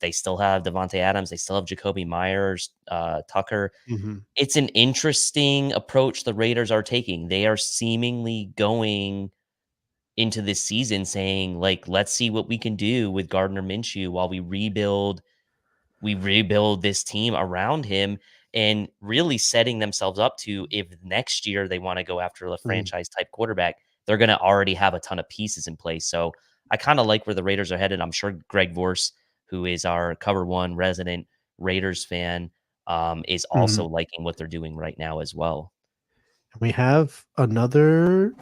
Speaker 2: They still have Devontae Adams. They still have Jacoby Myers, Tucker. It's an interesting approach the Raiders are taking. They are seemingly going into this season saying, like, let's see what we can do with Gardner Minshew while we rebuild this team around him, and really setting themselves up to, if next year they want to go after a franchise type quarterback, they're going to already have a ton of pieces in place. So I kind of like where the Raiders are headed. I'm sure Greg Vorse, who is our Cover One resident Raiders fan, is also liking what they're doing right now as well.
Speaker 1: We have another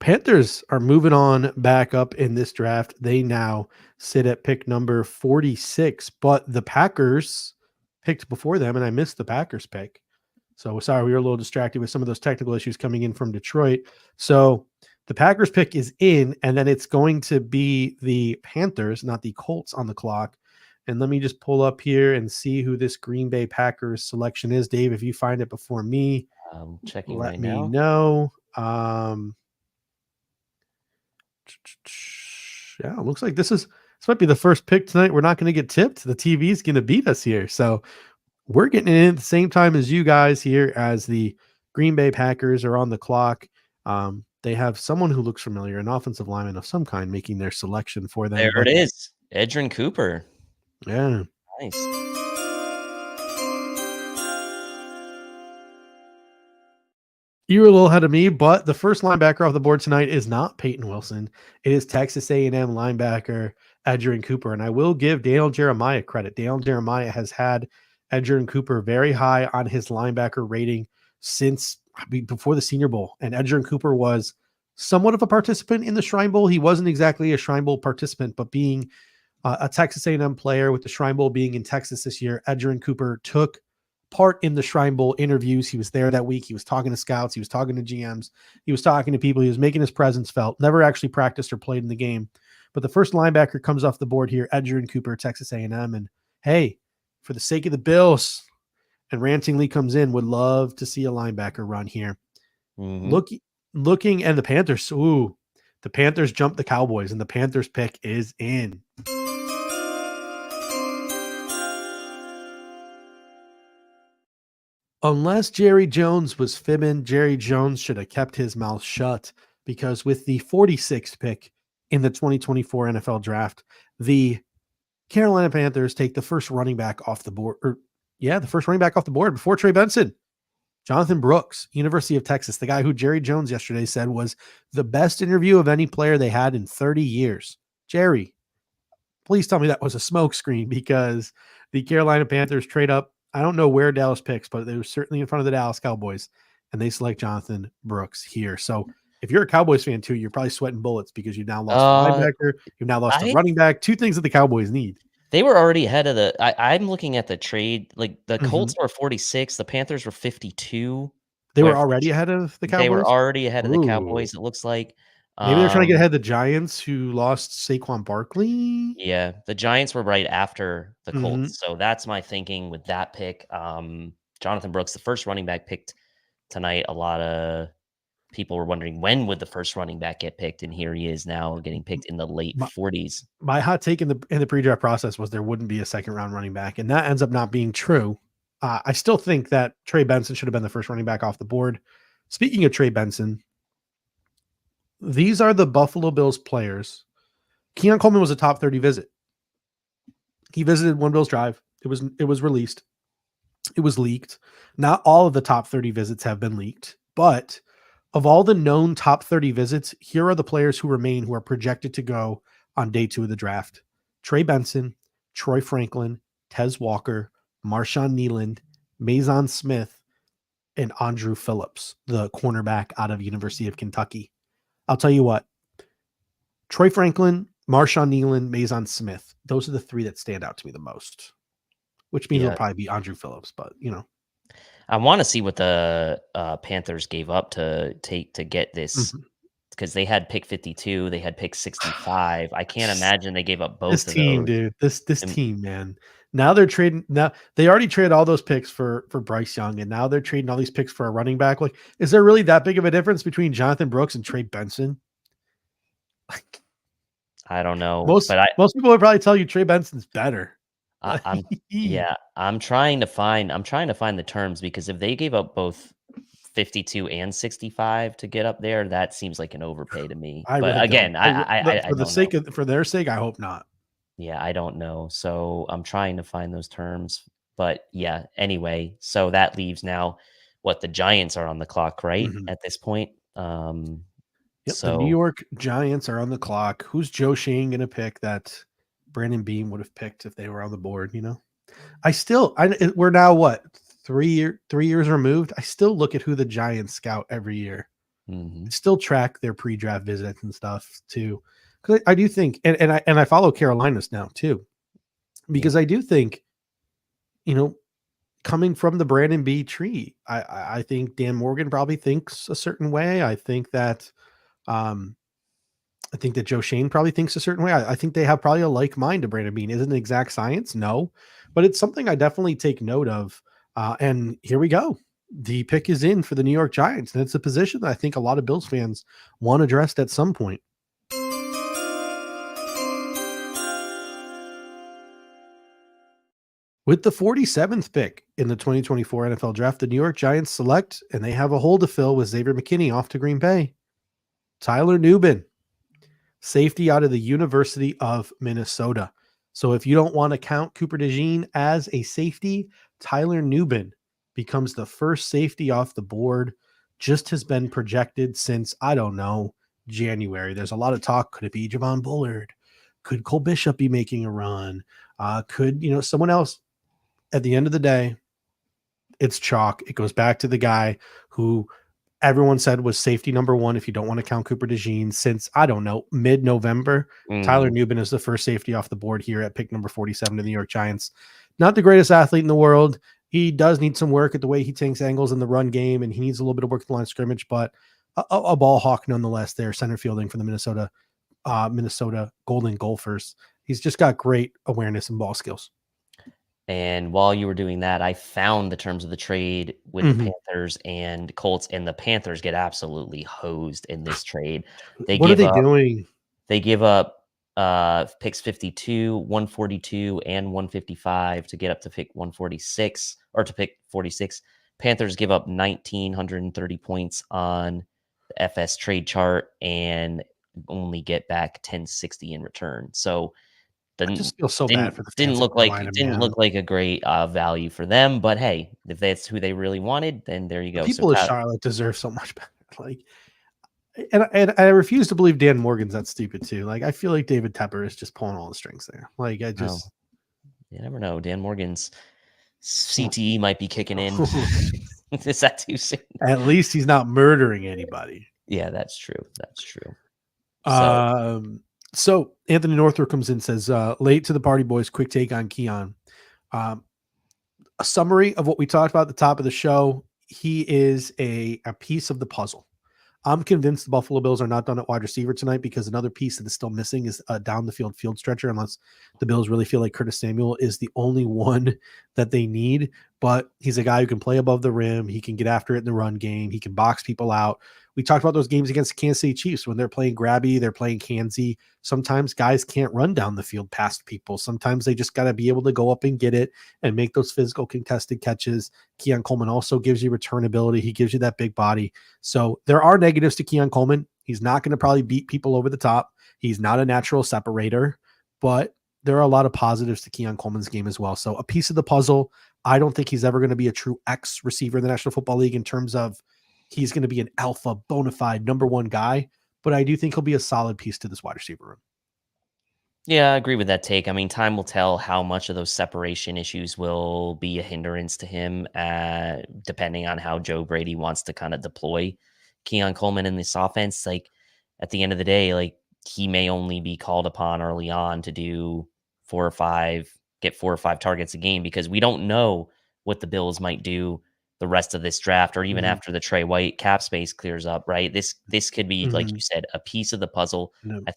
Speaker 1: Panthers are moving on back up in this draft. They now sit at pick number 46, but the Packers picked before them, and I missed the Packers pick. So sorry, we were a little distracted with some of those technical issues coming in from Detroit. So the Packers pick is in, and then it's going to be the Panthers, not the Colts, on the clock. And let me just pull up here and see who this Green Bay Packers selection is. Dave, if you find it before me,
Speaker 2: I'm checking
Speaker 1: let
Speaker 2: right
Speaker 1: me
Speaker 2: now.
Speaker 1: know. Yeah, it looks like this might be the first pick tonight. We're not going to get tipped. The TV is going to beat us here. So we're getting it in at the same time as you guys here as the Green Bay Packers are on the clock. They have someone who looks familiar, an offensive lineman of some kind, making their selection for them.
Speaker 2: There it is. Edgerrin Cooper.
Speaker 1: Yeah.
Speaker 2: Nice.
Speaker 1: You were a little ahead of me, but the first linebacker off the board tonight is not Peyton Wilson. It is Texas A&M linebacker Edgerrin Cooper, and I will give Daniel Jeremiah credit. Daniel Jeremiah has had Edgerrin Cooper very high on his linebacker rating since before the Senior Bowl, and Edgerrin Cooper was somewhat of a participant in the Shrine Bowl. He wasn't exactly a Shrine Bowl participant, but being a Texas A&M player with the Shrine Bowl being in Texas this year, Edgerrin Cooper took part in the Shrine Bowl interviews. He was there that week. He was talking to scouts. He was talking to GMs. He was talking to people. He was making his presence felt. Never actually practiced or played in the game. But the first linebacker comes off the board here, Edgerrin Cooper, Texas A&M. And hey, for the sake of the Bills, and Ranting Lee comes in, would love to see a linebacker run here.
Speaker 2: Mm-hmm.
Speaker 1: Looking, and the Panthers, the Panthers jumped the Cowboys, and the Panthers pick is in. Unless Jerry Jones was fibbing, Jerry Jones should have kept his mouth shut, because with the 46th pick in the 2024 NFL draft, the Carolina Panthers take the first running back off the board, the first running back off the board before Trey Benson. Jonathan Brooks, University of Texas, the guy who Jerry Jones yesterday said was the best interview of any player they had in 30 years. Jerry, please tell me that was a smokescreen, because the Carolina Panthers trade up. I don't know where Dallas picks, but they were certainly in front of the Dallas Cowboys, and they select Jonathan Brooks here. So if you're a Cowboys fan too, you're probably sweating bullets because you've now lost a linebacker, you've now lost a running back, two things that the Cowboys need.
Speaker 2: They were already ahead of I'm looking at the trade. Like the Colts were 46, the Panthers were 52.
Speaker 1: They were already ahead of the Cowboys?
Speaker 2: They were already ahead of the Cowboys, it looks like.
Speaker 1: Maybe they're trying to get ahead of the Giants, who lost Saquon Barkley.
Speaker 2: Yeah, the Giants were right after the Colts. So that's my thinking with that pick. Jonathan Brooks, the first running back picked tonight. A lot of people were wondering when would the first running back get picked, and here he is now getting picked in the late 40s. My
Speaker 1: hot take in the pre-draft process was there wouldn't be a second round running back, and that ends up not being true. I still think that Trey Benson should have been the first running back off the board. Speaking of Trey Benson, these are the Buffalo Bills players. Keon Coleman was a top 30 visit. He visited One Bills Drive. It was released. It was leaked. Not all of the top 30 visits have been leaked, but of all the known top 30 visits, here are the players who remain who are projected to go on day 2 of the draft. Trey Benson, Troy Franklin, Tez Walker, Marshawn Nealand, Mason Smith, and Andrew Phillips, the cornerback out of University of Kentucky. I'll tell you what, Troy Franklin, Marshawn Nealand, Mason Smith, those are the 3 that stand out to me the most, which means it'll probably be Andrew Phillips, but
Speaker 2: I want to see what the Panthers gave up to get this, because they had pick 52, they had pick 65. I can't imagine they gave up both
Speaker 1: this
Speaker 2: of
Speaker 1: team,
Speaker 2: those.
Speaker 1: dude. This team, man. Now they're trading. Now they already traded all those picks for Bryce Young, and now they're trading all these picks for a running back. Like, is there really that big of a difference between Jonathan Brooks and Trey Benson?
Speaker 2: I don't know.
Speaker 1: Most people would probably tell you Trey Benson's better.
Speaker 2: I'm trying to find the terms, because if they gave up both 52 and 65 to get up there, that seems like an overpay to me.
Speaker 1: For their sake, I hope not.
Speaker 2: Yeah, I don't know. So I'm trying to find those terms. But yeah, anyway, so that leaves now the Giants are on the clock, right? At this point.
Speaker 1: The New York Giants are on the clock. Who's Joe Shane going to pick that Brandon Beane would have picked if they were on the board? We're now 3 years removed. I still look at who the Giants scout every year. Still track their pre-draft visits and stuff too. Because I do think, and I follow Carolinas now too, because I do think, coming from the Brandon B tree. I think Dan Morgan probably thinks a certain way. I think that Joe Shane probably thinks a certain way. I think they have probably a like mind to Brandon Beane. Is it an exact science? No, but it's something I definitely take note of. And here we go. The pick is in for the New York Giants, and it's a position that I think a lot of Bills fans want addressed at some point. With the 47th pick in the 2024 NFL Draft, the New York Giants select, and they have a hole to fill with Xavier McKinney off to Green Bay. Tyler Nubin, safety out of the University of Minnesota. So if you don't want to count Cooper DeJean as a safety, Tyler Nubin becomes the first safety off the board. Just has been projected since, I don't know, January. There's a lot of talk. Could it be Javon Bullard? Could Cole Bishop be making a run? Could, someone else? At the end of the day, it's chalk. It goes back to the guy who everyone said was safety number one, if you don't want to count Cooper DeJean, since, I don't know, mid-November. Tyler Nubin is the first safety off the board here at pick number 47 to the New York Giants. Not the greatest athlete in the world. He does need some work at the way he takes angles in the run game, and he needs a little bit of work at the line of scrimmage, but a ball hawk nonetheless there, center fielding for the Minnesota Golden Gophers. He's just got great awareness and ball skills.
Speaker 2: And while you were doing that, I found the terms of the trade with the Panthers and Colts, and the Panthers get absolutely hosed in this trade.
Speaker 1: What are they doing?
Speaker 2: They give up picks 52, 142, and 155 to get up to pick 146 or to pick 46. Panthers give up 1,930 points on the FS trade chart and only get back 1060 in return. So
Speaker 1: I just feel so bad for the fans.
Speaker 2: Didn't look like a great value for them, but hey, if that's who they really wanted, then there you go.
Speaker 1: People of Charlotte deserve so much better. Like, and I refuse to believe Dan Morgan's that stupid too. Like, I feel like David Tepper is just pulling all the strings there. Like, you
Speaker 2: never know. Dan Morgan's CTE might be kicking in. Is that too soon?
Speaker 1: At least he's not murdering anybody.
Speaker 2: Yeah, that's true. That's true.
Speaker 1: So Anthony Northrup comes in and says, late to the party, boys. Quick take on Keon. A summary of what we talked about at the top of the show. He is a piece of the puzzle. I'm convinced the Buffalo Bills are not done at wide receiver tonight, because another piece that is still missing is a down the field stretcher, unless the Bills really feel like Curtis Samuel is the only one that they need. But he's a guy who can play above the rim. He can get after it in the run game. He can box people out. We talked about those games against the Kansas City Chiefs when they're playing grabby, they're playing handsy. Sometimes guys can't run down the field past people. Sometimes they just got to be able to go up and get it and make those physical contested catches. Keon Coleman also gives you return ability. He gives you that big body. So there are negatives to Keon Coleman. He's not going to probably beat people over the top. He's not a natural separator, but there are a lot of positives to Keon Coleman's game as well. So a piece of the puzzle. I don't think he's ever going to be a true X receiver in the National Football League in terms of he's going to be an alpha bona fide number one guy, but I do think he'll be a solid piece to this wide receiver room.
Speaker 2: Yeah, I agree with that take. I mean, time will tell how much of those separation issues will be a hindrance to him, depending on how Joe Brady wants to kind of deploy Keon Coleman in this offense. Like, at the end of the day, like, he may only be called upon early on to do get 4 or 5 targets a game, because we don't know what the Bills might do the rest of this draft, or even after the Trey White cap space clears up, right? This could be, like you said, a piece of the puzzle. I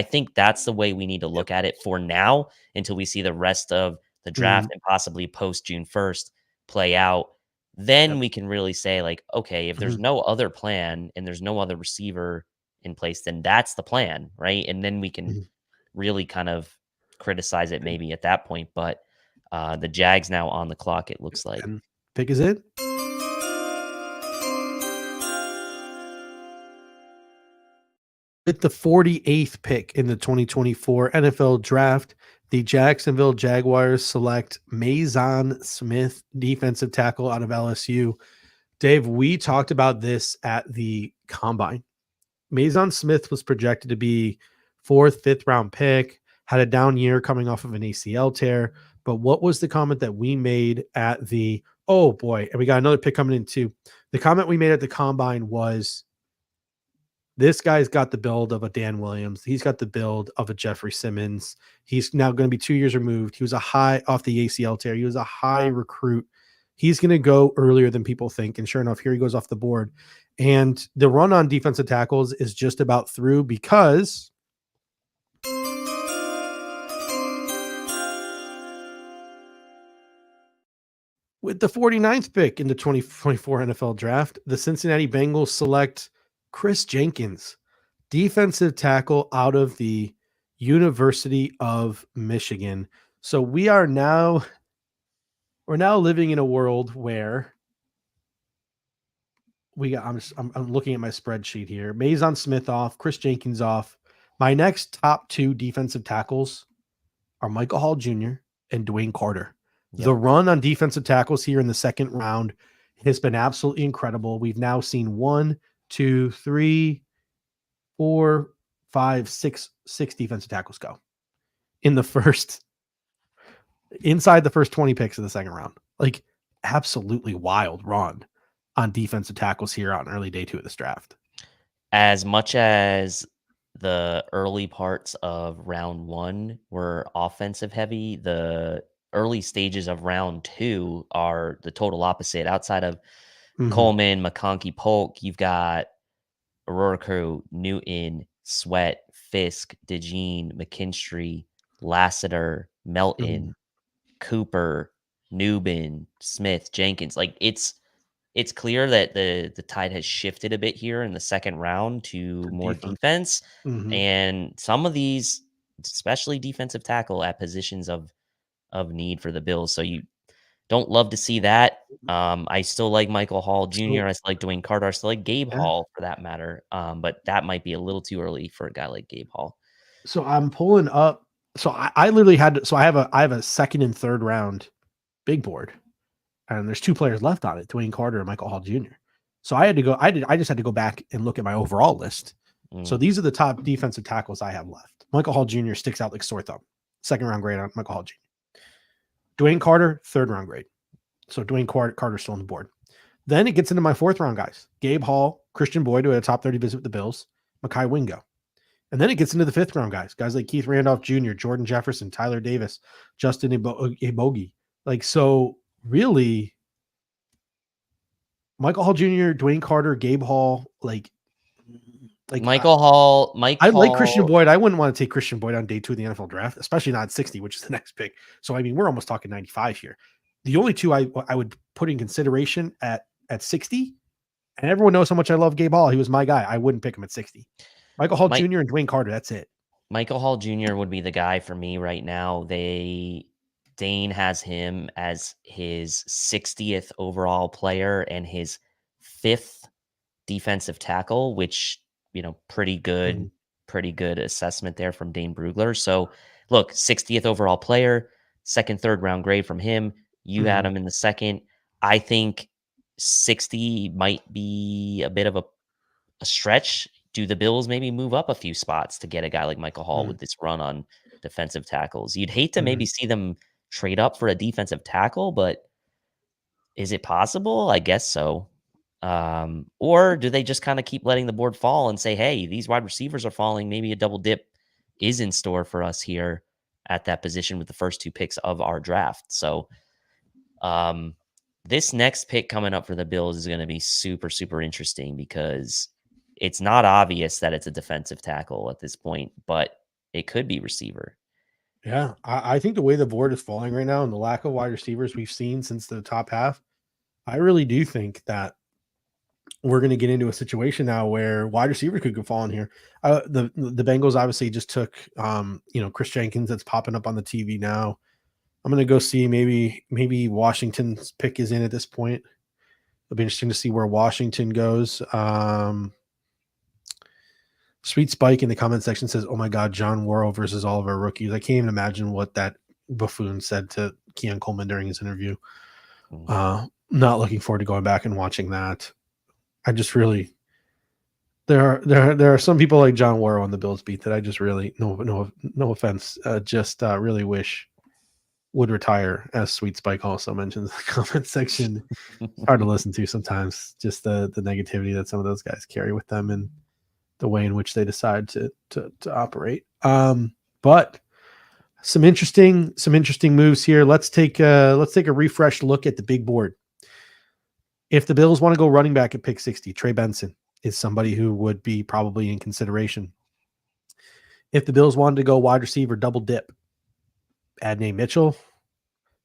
Speaker 2: think that's the way we need to look at it for now, until we see the rest of the draft and possibly post June 1st play out. Then we can really say, like, okay, if there's no other plan and there's no other receiver in place, then that's the plan, right? And then we can really kind of criticize it maybe at that point. But the Jags now on the clock, it looks like.
Speaker 1: Pick is it? With the 48th pick in the 2024 NFL Draft, the Jacksonville Jaguars select Mason Smith, defensive tackle out of LSU. Dave, we talked about this at the Combine. Mason Smith was projected to be 4th, 5th round pick, had a down year coming off of an ACL tear. But what was the comment that we made at the, oh boy, and we got another pick coming in too. The comment we made at the Combine was, this guy's got the build of a Dan Williams. He's got the build of a Jeffrey Simmons. He's now going to be 2 years removed. He was a high off the ACL tear. He was a high recruit He's going to go earlier than people think. And sure enough, here he goes off the board. And the run on defensive tackles is just about through because with the 49th pick in the 2024 NFL draft, the Cincinnati Bengals select Chris Jenkins, defensive tackle out of the University of Michigan. So we're now living in a world where I'm looking at my spreadsheet here. Mason Smith off, Chris Jenkins off. My next top 2 defensive tackles are Michael Hall Jr. and Dwayne Carter.
Speaker 2: Yep.
Speaker 1: The run on defensive tackles here in the second round has been absolutely incredible. We've now seen 1, 2, 3, 4, 5, 6 defensive tackles go inside the first 20 picks of the second round. Like, absolutely wild run on defensive tackles here on early day 2 of this draft.
Speaker 2: As much as the early parts of round 1 were offensive heavy, the early stages of round 2 are the total opposite. Outside of Coleman, McConkey, Polk, you've got O'Rourke, Newton, Sweat, Fisk, DeJean, McKinstry, Lassiter, Melton, Cooper, Newbin, Smith, Jenkins. Like, it's clear that the tide has shifted a bit here in the second round to more defense. And some of these, especially defensive tackle at positions of need for the Bills. So you don't love to see that. I still like Michael Hall Jr. I still like Dwayne Carter. I still like Gabe Hall for that matter. But that might be a little too early for a guy like Gabe Hall.
Speaker 1: So I'm pulling up. So I literally had to, so I have a second and third round big board, and there's 2 players left on it, Dwayne Carter and Michael Hall Jr. So I just had to go back and look at my overall list. So these are the top defensive tackles I have left. Michael Hall Jr. sticks out like sore thumb. Second round grade on Michael Hall Jr. Dwayne Carter, third round grade. So Dwayne Carter's still on the board. Then it gets into my 4th round guys. Gabe Hall, Christian Boyd, who had a top 30 visit with the Bills, Mekhi Wingo. And then it gets into the 5th round guys like Keith Randolph Jr., Jordan Jefferson, Tyler Davis, Justin Ebogi. Like, so really, Michael Hall Jr., Dwayne Carter, Gabe Hall, like
Speaker 2: Michael Hall.
Speaker 1: I like Christian Boyd. I wouldn't want to take Christian Boyd on day 2 of the NFL draft, especially not at 60, which is the next pick. So, I mean, we're almost talking 95 here. The only 2 I would put in consideration at 60, and everyone knows how much I love Gabe Hall. He was my guy. I wouldn't pick him at 60. Michael Hall Jr. and Dwayne Carter, that's it.
Speaker 2: Michael Hall Jr. would be the guy for me right now. Dane has him as his 60th overall player and his 5th defensive tackle, which, pretty good assessment there from Dane Brugler. So look, 60th overall player, second, third round grade from him. You had him in the second. I think 60 might be a bit of a stretch. Do the Bills maybe move up a few spots to get a guy like Michael Hall with this run on defensive tackles? You'd hate to maybe see them trade up for a defensive tackle, but is it possible? I guess so. Or do they just kind of keep letting the board fall and say, hey, these wide receivers are falling. Maybe a double dip is in store for us here at that position with the first 2 picks of our draft. So this next pick coming up for the Bills is going to be super, super interesting because it's not obvious that it's a defensive tackle at this point, but it could be receiver.
Speaker 1: Yeah, I think the way the board is falling right now and the lack of wide receivers we've seen since the top half, I really do think that we're going to get into a situation now where wide receiver could go fall in here. The Bengals obviously just took, Chris Jenkins that's popping up on the TV now. I'm going to go see maybe Washington's pick is in at this point. It'll be interesting to see where Washington goes. Sweet Spike in the comment section says, oh my God, John Worrell versus all of our rookies. I can't even imagine what that buffoon said to Keon Coleman during his interview. Not looking forward to going back and watching that. I just really, there are some people like John Worrell on the Bills beat that I just really, no offense, really wish would retire, as Sweet Spike also mentions in the comment section. Hard to listen to sometimes, just the negativity that some of those guys carry with them and the way in which they decide to operate. But some interesting moves here. Let's take a refreshed look at the big board If the Bills want to go running back at pick 60, Trey Benson is somebody who would be probably in consideration. If the Bills wanted to go wide receiver double dip, Adney Mitchell,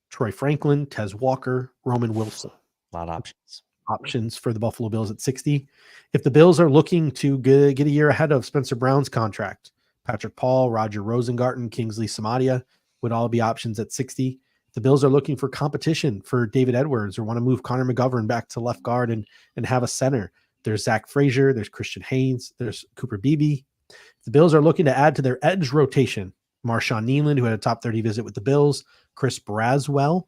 Speaker 1: Troy Franklin, Tez Walker, Roman Wilson.
Speaker 2: A lot of
Speaker 1: Options for the Buffalo Bills at 60. If the Bills are looking to get a year ahead of Spencer Brown's contract, Patrick Paul, Roger Rosengarten, Kingsley Samadia would all be options at 60. If the Bills are looking for competition for David Edwards or want to move Connor McGovern back to left guard and have a center, there's Zach Frazier, there's Christian Haynes, there's Cooper Beebe. If the Bills are looking to add to their edge rotation, Marshawn Nealand, who had a top 30 visit with the Bills, Chris Braswell,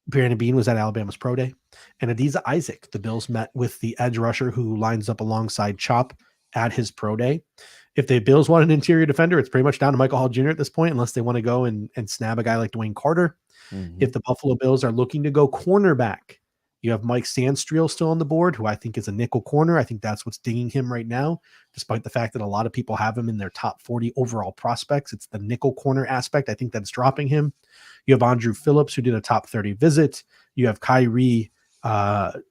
Speaker 1: Brandon Beane was at Alabama's Pro Day, and Adiza Isaac. The Bills met with the edge rusher who lines up alongside Chop at his Pro Day. If the Bills want an interior defender, it's pretty much down to Michael Hall Jr. at this point, unless they want to go and snab a guy like Dwayne Carter.
Speaker 2: Mm-hmm.
Speaker 1: If the Buffalo Bills are looking to go cornerback, you have Mike Sandstreel still on the board, who I think is a nickel corner. I think that's what's dinging him right now, despite the fact that a lot of people have him in their top 40 overall prospects. It's the nickel corner aspect. I think that's dropping him. You have Andrew Phillips, who did a top 30 visit. You have Kyrie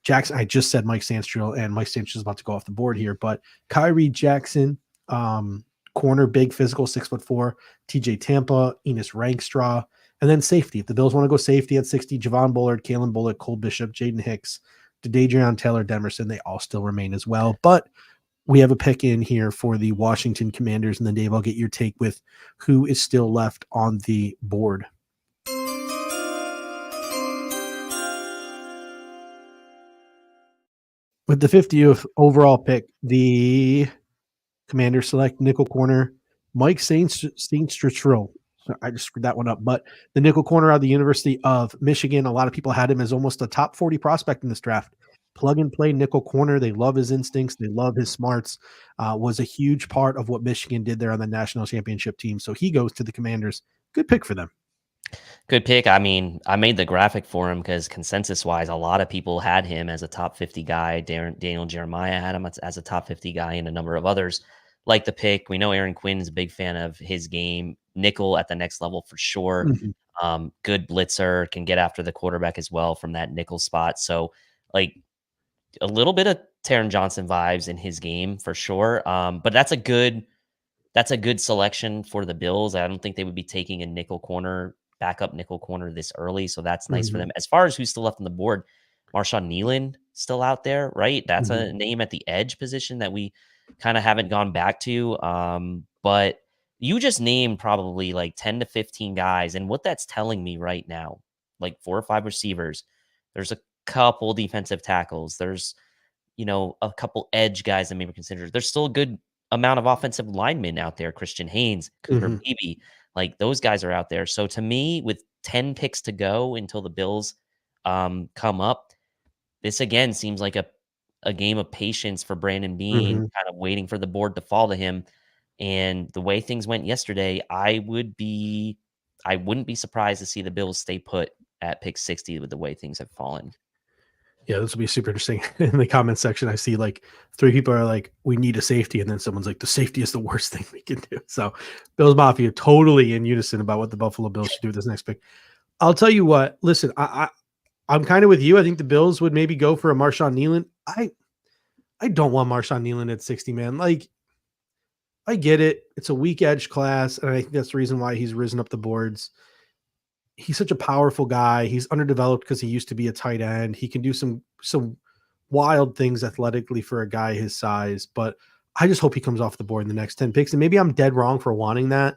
Speaker 1: Jackson. I just said Mike Sandstreel, and Mike Sandstreel is about to go off the board here, but Kyrie Jackson, corner, big, physical, 6'4", TJ Tampa, Enos Rankstraw, and then safety. If the Bills want to go safety at 60, Javon Bullard, Kalen Bullock, Cole Bishop, Jaden Hicks, D'Adrian Taylor, Demerson, they all still remain as well. But we have a pick in here for the Washington Commanders, and then Dave, I'll get your take with who is still left on the board. With the 50th overall pick, the Commanders select nickel corner Mike Sandstreel. I just screwed that one up. But the nickel corner out of the University of Michigan, a lot of people had him as almost a top 40 prospect in this draft. Plug and play nickel corner. They love his instincts. They love his smarts. Was a huge part of what Michigan did there on the national championship team. So he goes to the Commanders. Good pick for them.
Speaker 2: Good pick. I mean, I made the graphic for him because consensus-wise, a lot of people had him as a top 50 guy. Daniel Jeremiah had him as a top 50 guy, and a number of others like the pick. We know Aaron Quinn is a big fan of his game. Nickel at the next level for sure.
Speaker 1: Mm-hmm.
Speaker 2: Good blitzer, can get after the quarterback as well from that nickel spot. So, like, a little bit of Taron Johnson vibes in his game for sure. But that's a good selection for the Bills. I don't think they would be taking a nickel corner, backup nickel corner this early. So that's nice for them. As far as who's still left on the board, Marshawn Nealand still out there, right? That's a name at the edge position that we kind of haven't gone back to. But you just named probably like 10 to 15 guys. And what that's telling me right now, like 4 or 5 receivers, there's a couple defensive tackles. There's, a couple edge guys that maybe considered. There's still a good amount of offensive linemen out there. Christian Haynes, Cooper Beebe, like those guys are out there. So to me, with 10 picks to go until the Bills come up, this again seems like a game of patience for Brandon Beane, kind of waiting for the board to fall to him. And the way things went yesterday, I wouldn't be surprised to see the Bills stay put at pick 60 with the way things have fallen.
Speaker 1: Yeah, this will be super interesting. In the comment section, I see like 3 people are like, we need a safety. And then someone's like, the safety is the worst thing we can do. So Bills Mafia totally in unison about what the Buffalo Bills should do with this next pick. I'll tell you what, listen, I'm kind of with you. I think the Bills would maybe go for a Marshawn Nealand. I don't want Marshawn Nealand at 60, man. Like, I get it. It's a weak edge class. And I think that's the reason why he's risen up the boards. He's such a powerful guy. He's underdeveloped because he used to be a tight end. He can do some wild things athletically for a guy his size, but I just hope he comes off the board in the next 10 picks. And maybe I'm dead wrong for wanting that,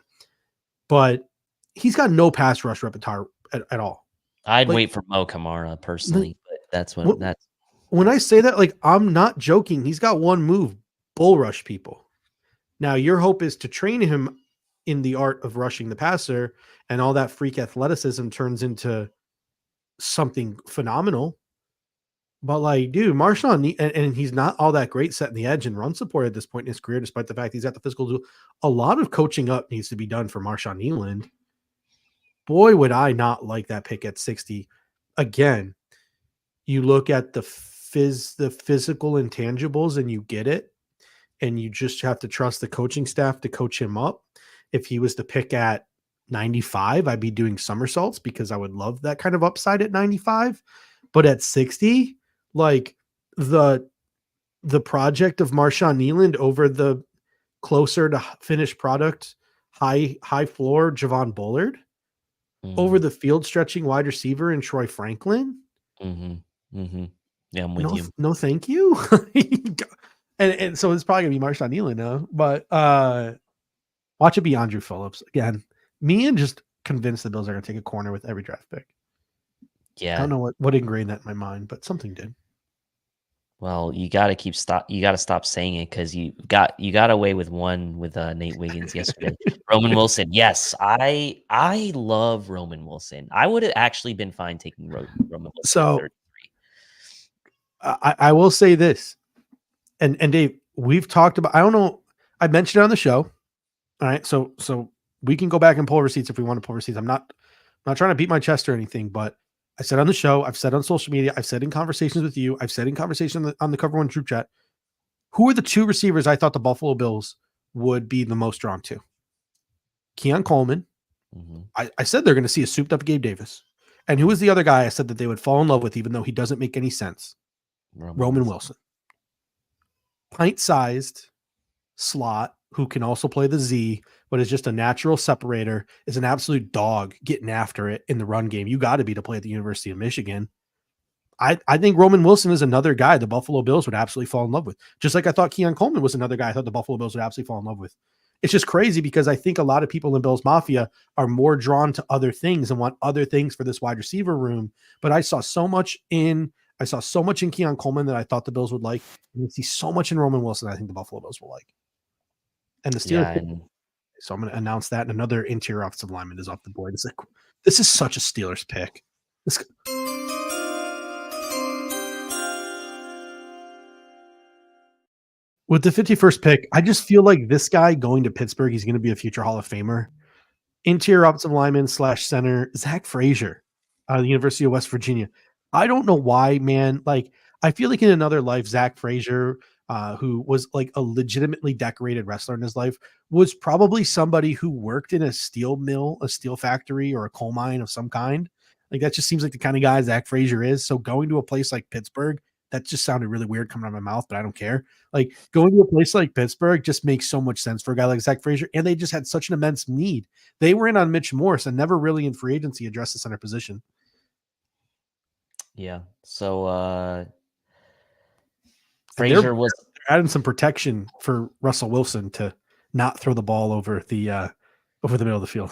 Speaker 1: but he's got no pass rush repertoire at all.
Speaker 2: I'd wait for Mo Kamara personally, but that's
Speaker 1: when I say that, like, I'm not joking. He's got one move, bull rush people. Now your hope is to train him in the art of rushing the passer, and all that freak athleticism turns into something phenomenal. But like, dude, Marshawn, and he's not all that great setting the edge and run support at this point in his career, despite the fact he's got the physical to do. A lot of coaching up needs to be done for Marshawn Nealand. Boy, would I not like that pick at 60. Again, you look at the physical intangibles and you get it. And you just have to trust the coaching staff to coach him up. If he was to pick at 95, I'd be doing somersaults because I would love that kind of upside at 95. But at 60, like the project of Marshawn Nealand over the closer to finished product, high floor Javon Bullard over the field stretching wide receiver in Troy Franklin.
Speaker 2: Yeah, I'm with you.
Speaker 1: No, thank you. and so it's probably gonna be Marshawn Nealand now, but watch it be Andrew Phillips again. Me and just convinced the Bills are gonna take a corner with every draft pick.
Speaker 2: Yeah.
Speaker 1: I don't know what ingrained that in my mind, but something did.
Speaker 2: Well, you got to stop saying it because you got away with one with Nate Wiggins yesterday. Roman Wilson. Yes, I love Roman Wilson. I would have actually been fine taking Roman Wilson.
Speaker 1: So I will say this, and Dave, we've talked about. I don't know. I mentioned it on the show. All right, so we can go back and pull receipts if we want to pull receipts. I'm not trying to beat my chest or anything, but I said on the show, I've said on social media, I've said in conversations with you, I've said in conversation on the Cover One group chat, who are the two receivers I thought the Buffalo Bills would be the most drawn to? Keon Coleman. I said they're going to see a souped up Gabe Davis. And who was the other guy I said that they would fall in love with, even though he doesn't make any sense? Roman Wilson. Pint-sized slot who can also play the Z, but is just a natural separator, is an absolute dog getting after it in the run game. You got to be to play at the University of Michigan. I think Roman Wilson is another guy the Buffalo Bills would absolutely fall in love with. Just like I thought Keon Coleman was another guy I thought the Buffalo Bills would absolutely fall in love with. It's just crazy because I think a lot of people in Bills Mafia are more drawn to other things and want other things for this wide receiver room. But I saw so much in Keon Coleman that I thought the Bills would like. And we see so much in Roman Wilson that I think the Buffalo Bills will like. And the Steelers. So I'm going to announce that, and another interior offensive lineman is off the board. It's like, this is such a Steelers pick. With the 51st pick, I just feel like this guy going to Pittsburgh, he's going to be a future Hall of Famer. Interior offensive lineman / center, Zach Frazier, out of the University of West Virginia. I don't know why, man. Like, I feel like in another life, Zach Frazier, who was like a legitimately decorated wrestler in his life, was probably somebody who worked in a steel mill, a steel factory, or a coal mine of some kind. Like, that just seems like the kind of guy Zach Frazier is. So going to a place like Pittsburgh, that just sounded really weird coming out of my mouth, but I don't care. Like, going to a place like Pittsburgh just makes so much sense for a guy like Zach Frazier. And they just had such an immense need. They were in on Mitch Morse and never really in free agency addressed the center position.
Speaker 2: Yeah. So Frazier was
Speaker 1: adding some protection for Russell Wilson to not throw the ball over the middle of the field.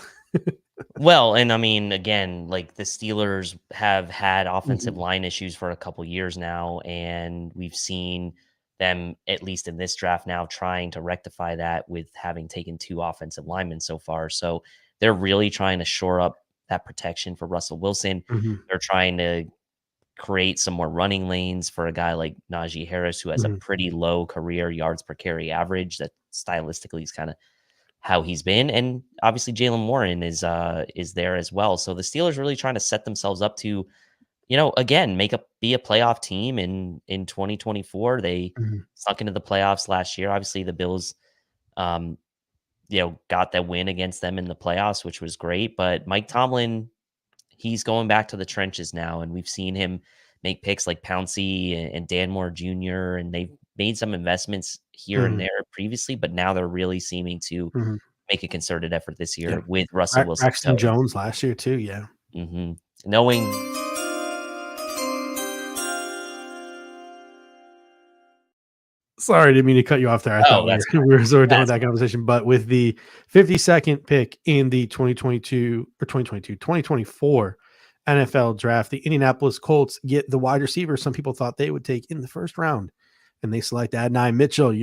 Speaker 2: Well, and I mean, again, like the Steelers have had offensive line issues for a couple years now, and we've seen them, at least in this draft now, trying to rectify that with having taken 2 offensive linemen so far. So they're really trying to shore up that protection for Russell Wilson. They're trying to create some more running lanes for a guy like Najee Harris, who has a pretty low career yards per carry average. That stylistically is kind of how he's been. And obviously Jalen Warren is there as well. So the Steelers really trying to set themselves up to, again, be a playoff team in 2024. They snuck into the playoffs last year. Obviously the Bills, got that win against them in the playoffs, which was great. But Mike Tomlin, he's going back to the trenches now. And we've seen him make picks like Pouncey and Dan Moore Jr. And they've made some investments here and there previously, but now they're really seeming to make a concerted effort this year with Russell Wilson.
Speaker 1: Braxton Jones last year too. Yeah.
Speaker 2: Knowing.
Speaker 1: Sorry, I didn't mean to cut you off there. I thought we were sort of done with that conversation. But with the 52nd pick in the 2024 NFL draft, the Indianapolis Colts get the wide receiver some people thought they would take in the first round, and they select Adonai Mitchell,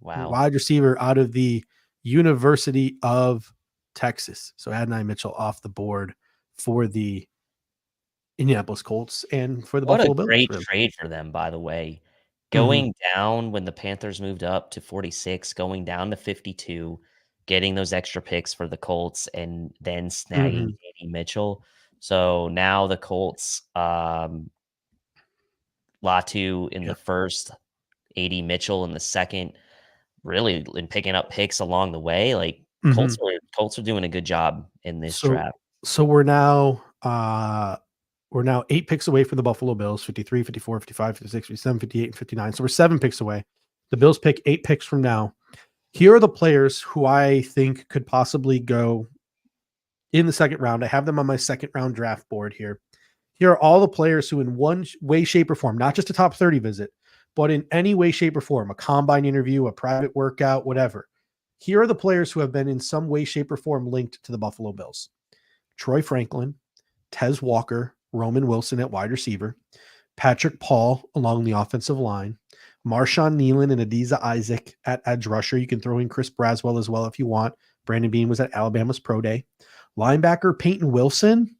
Speaker 1: wide receiver out of the University of Texas. So Adonai Mitchell off the board for the Indianapolis Colts and for the Buffalo Bills.
Speaker 2: What a great trade for them, by the way. Going down when the Panthers moved up to 46, going down to 52, getting those extra picks for the Colts, and then snagging AD Mitchell. So now the Colts, Latu in the first, AD Mitchell in the second, really in picking up picks along the way. Like Colts are doing a good job in this draft.
Speaker 1: So we're now we're now 8 picks away from the Buffalo Bills, 53, 54, 55, 56, 57, 58, and 59. So we're 7 picks away. The Bills pick 8 picks from now. Here are the players who I think could possibly go in the second round. I have them on my second round draft board here. Here are all the players who in one way, shape, or form, not just a top 30 visit, but in any way, shape, or form, a combine interview, a private workout, whatever. Here are the players who have been in some way, shape, or form linked to the Buffalo Bills. Troy Franklin, Tez Walker, Roman Wilson at wide receiver, Patrick Paul along the offensive line, Marshawn Nealon and Adiza Isaac at edge rusher. You can throw in Chris Braswell as well if you want. Brandon Beane was at Alabama's pro day. Linebacker Peyton Wilson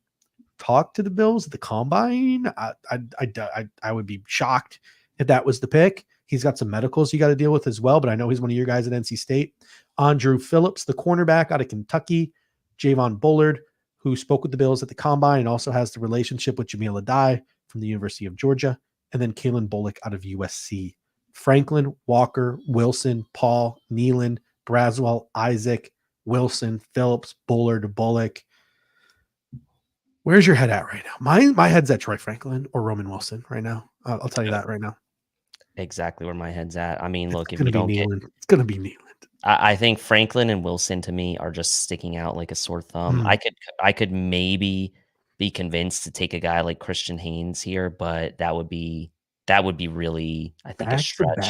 Speaker 1: talked to the Bills at the combine. I would be shocked if that was the pick. He's got some medicals you got to deal with as well, but I know he's one of your guys at NC State. Andrew Phillips, the cornerback out of Kentucky. Javon Bullard, who spoke with the Bills at the combine and also has the relationship with Jamil Adai from the University of Georgia. And then Kalen Bullock out of USC. Franklin, Walker, Wilson, Paul, Nealon, Braswell, Isaac, Wilson, Phillips, Bullard, Bullock. Where's your head at right now? My head's at Troy Franklin or Roman Wilson right now. I'll tell you that right now.
Speaker 2: Exactly where my head's at. I mean, look,
Speaker 1: It's
Speaker 2: if you
Speaker 1: going to be
Speaker 2: don't
Speaker 1: Nealon.
Speaker 2: get,
Speaker 1: It's going to be Nealon.
Speaker 2: I think Franklin and Wilson to me are just sticking out like a sore thumb. I could maybe be convinced to take a guy like Christian Haynes here, but that would be really, I think, a stretch.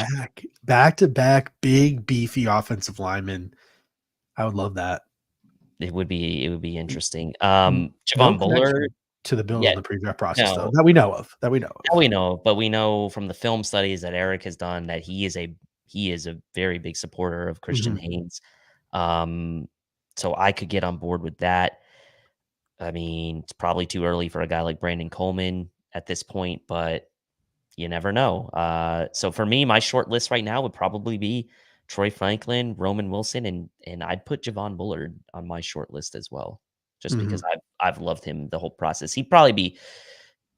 Speaker 1: Back to back, big beefy offensive linemen. I would love that.
Speaker 2: It would be interesting.
Speaker 1: No
Speaker 2: Javon Bullard
Speaker 1: connection to the Bills in the pre-draft process,
Speaker 2: no.
Speaker 1: though, that we know of.
Speaker 2: But we know from the film studies that Eric has done that he is a very big supporter of Christian Haynes. So I could get on board with that. I mean, it's probably too early for a guy like Brandon Coleman at this point, but you never know. So for me, my short list right now would probably be Troy Franklin, Roman Wilson, and I'd put Javon Bullard on my short list as well, just because I've loved him the whole process. He'd probably be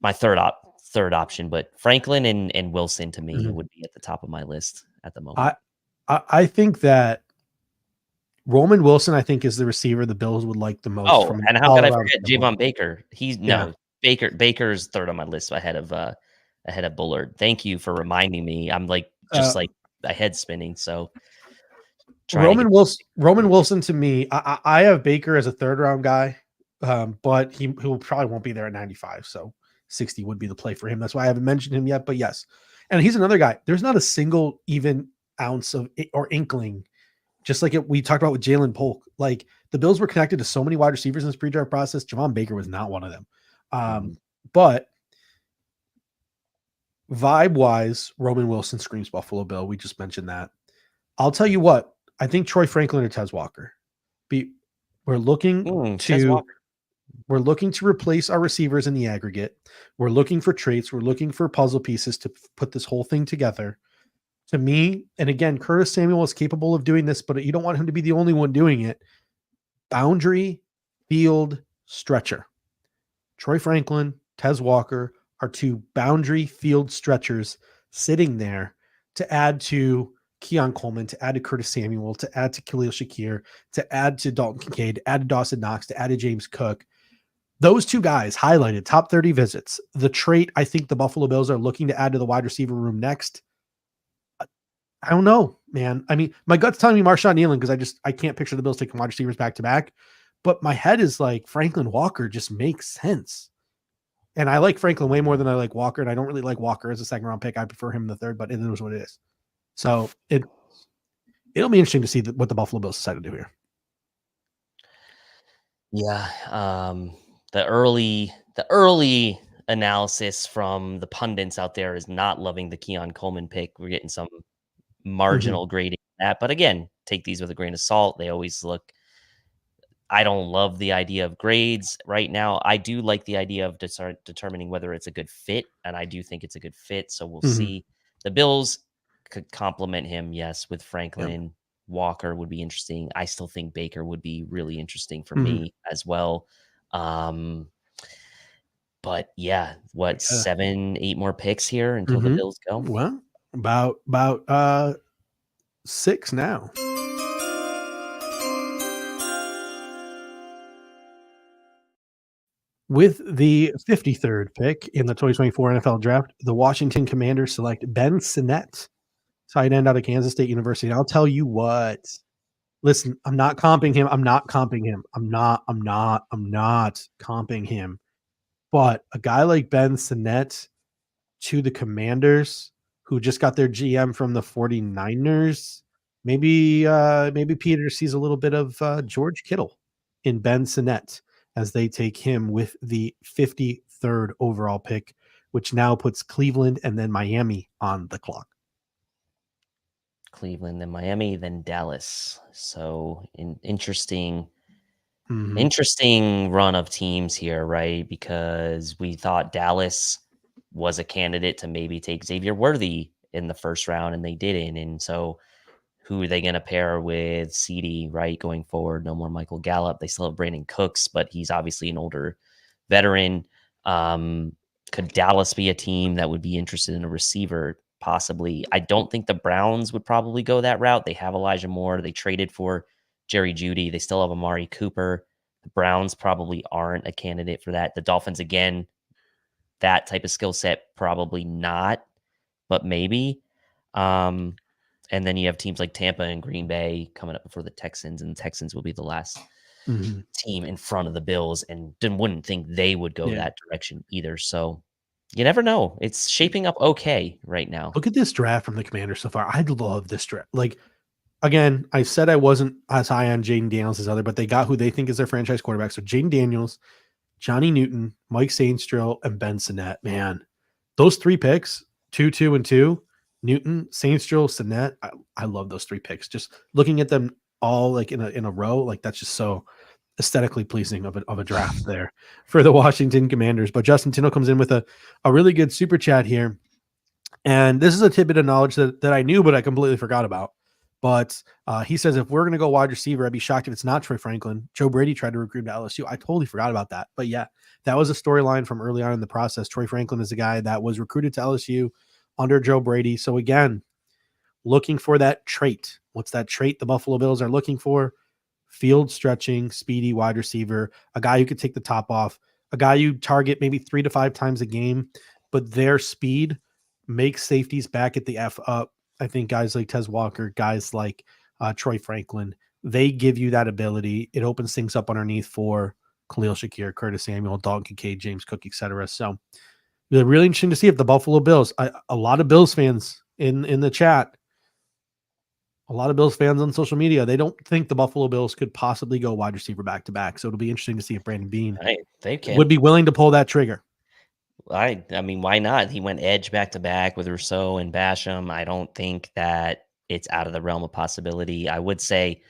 Speaker 2: my third option, but Franklin and Wilson to me would be at the top of my list at the moment.
Speaker 1: I think that Roman Wilson, I think, is the receiver the Bills would like the most.
Speaker 2: Oh, and how could I forget Javon Baker? Baker's third on my list ahead of Bullard. Thank you for reminding me. I'm like my head spinning. So
Speaker 1: Roman Wilson to me, I have Baker as a third round guy, but he probably won't be there at 95. So 60 would be the play for him. That's why I haven't mentioned him yet. But yes, and he's another guy. There's not a single even ounce of or inkling. Just like we talked about with Jalen Polk, like the Bills were connected to so many wide receivers in this pre-draft process. Javon Baker was not one of them. But vibe-wise, Roman Wilson screams Buffalo Bill. We just mentioned that. I'll tell you what, I think Troy Franklin or Tez Walker. We're looking to replace our receivers in the aggregate. We're looking for traits. We're looking for puzzle pieces to put this whole thing together. To me, and again, Curtis Samuel is capable of doing this, but you don't want him to be the only one doing it. Boundary field stretcher. Troy Franklin, Tez Walker are two boundary field stretchers sitting there to add to Keon Coleman, to add to Curtis Samuel, to add to Khalil Shakir, to add to Dalton Kincaid, to add to Dawson Knox, to add to James Cook. Those two guys highlighted top 30 visits. The trait I think the Buffalo Bills are looking to add to the wide receiver room next. I don't know, man. I mean, my gut's telling me Marshawn Nealon because I can't picture the Bills taking wide receivers back to back. But my head is like Franklin Walker just makes sense. And I like Franklin way more than I like Walker. And I don't really like Walker as a second round pick. I prefer him in the third, but it is what it is. So it'll be interesting to see what the Buffalo Bills decide to do here.
Speaker 2: Yeah. The early analysis from the pundits out there is not loving the Keon Coleman pick. We're getting some marginal grading on that, but again, take these with a grain of salt. They always look. I don't love the idea of grades right now. I do like the idea of determining whether it's a good fit, and I do think it's a good fit. So we'll see. The Bills could complement him, yes, with Franklin. Yep. Walker would be interesting. I still think Baker would be really interesting for me as well. But yeah, 7, 8 more picks here until the Bills go?
Speaker 1: Well, about 6 now. With the 53rd pick in the 2024 NFL Draft, the Washington Commanders select Ben Sinnett, tight end out of Kansas State University. And I'll tell you what. Listen, I'm not comping him. I'm not comping him. But a guy like Ben Sinnett to the Commanders, who just got their GM from the 49ers, maybe Peter sees a little bit of George Kittle in Ben Sinnett as they take him with the 53rd overall pick, which now puts Cleveland and then Miami on the clock.
Speaker 2: Cleveland, then Miami, then Dallas. So interesting run of teams here, right? Because we thought Dallas was a candidate to maybe take Xavier Worthy in the first round, and they didn't. And so who are they going to pair with CD, right, going forward? No more Michael Gallup. They still have Brandon Cooks, but he's obviously an older veteran. Could Dallas be a team that would be interested in a receiver? Possibly. I don't think the Browns would probably go that route. They have Elijah Moore. They traded for Jerry Jeudy. They still have Amari Cooper. The Browns probably aren't a candidate for that. The Dolphins, again, that type of skill set, probably not, but maybe. And then you have teams like Tampa and Green Bay coming up before the Texans, and the Texans will be the last team in front of the Bills, and wouldn't think they would go that direction either. So you never know. It's shaping up okay right now.
Speaker 1: Look at this draft from the Commanders so far. I love this draft. Like, again, I said I wasn't as high on Jaden Daniels as other, but they got who they think is their franchise quarterback. So Jaden Daniels, Johnny Newton, Mike Saintstrow, and Ben Sinnett. Man, those three picks, 2, 2, and 2, Newton, Saintstrow, Sinnett. I love those three picks. Just looking at them all like in a row, like that's just so aesthetically pleasing of a draft there for the Washington Commanders. But Justin Tindall comes in with a really good super chat here. And this is a tidbit of knowledge that I knew, but I completely forgot about. But he says, if we're going to go wide receiver, I'd be shocked if it's not Troy Franklin. Joe Brady tried to recruit to LSU. I totally forgot about that. But yeah, that was a storyline from early on in the process. Troy Franklin is a guy that was recruited to LSU under Joe Brady. So again, looking for that trait. What's that trait the Buffalo Bills are looking for? Field stretching, speedy wide receiver, a guy who could take the top off, a guy you target maybe 3 to 5 times a game, but their speed makes safeties back at the F up. I think guys like Tez Walker, guys like Troy Franklin, they give you that ability. It opens things up underneath for Khalil Shakir, Curtis Samuel, Dalton Kincaid, James Cook, etc. So really interesting to see if the Buffalo Bills, a lot of Bills fans in the chat, a lot of Bills fans on social media, they don't think the Buffalo Bills could possibly go wide receiver back to back. So it'll be interesting to see if Brandon Beane would be willing to pull that trigger.
Speaker 2: I mean, why not? He went edge back to back with Rousseau and Basham. I don't think that it's out of the realm of possibility. I would say,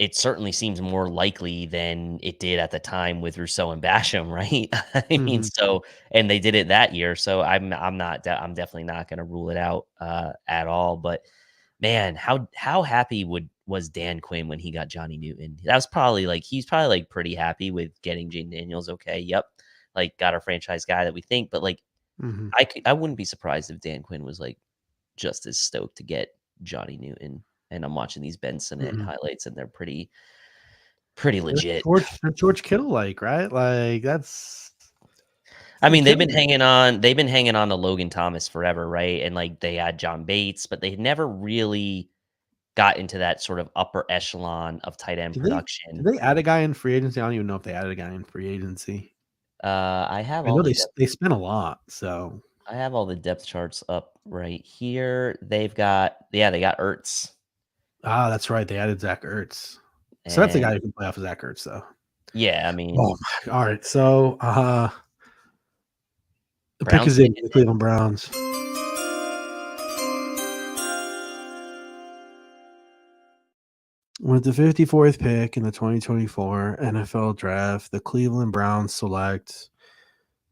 Speaker 2: it certainly seems more likely than it did at the time with Rousseau and Basham, right? I mean, so, and they did it that year. So I'm definitely not going to rule it out at all. But man, how happy was Dan Quinn when he got Johnny Newton? That was probably he's probably pretty happy with getting Jaden Daniels. Okay, yep, got our franchise guy that we think. But I wouldn't be surprised if Dan Quinn was just as stoked to get Johnny Newton. And I'm watching these Ben Sinnett highlights, and they're pretty legit.
Speaker 1: George Kittle, right? That's.
Speaker 2: I mean, they've been hanging on to Logan Thomas forever, right? And they had John Bates, but they never really got into that sort of upper echelon of tight end production.
Speaker 1: Did they add a guy in free agency? I don't even know if they added a guy in free agency.
Speaker 2: I
Speaker 1: know they spent a lot, so
Speaker 2: I have all the depth charts up right here. They got Ertz.
Speaker 1: Ah, that's right. They added Zach Ertz. So that's the guy who can play off of Zach Ertz, though.
Speaker 2: Yeah, I mean.
Speaker 1: Oh my, all right. So the pick is in the Cleveland Browns. With the 54th pick in the 2024 NFL Draft, the Cleveland Browns select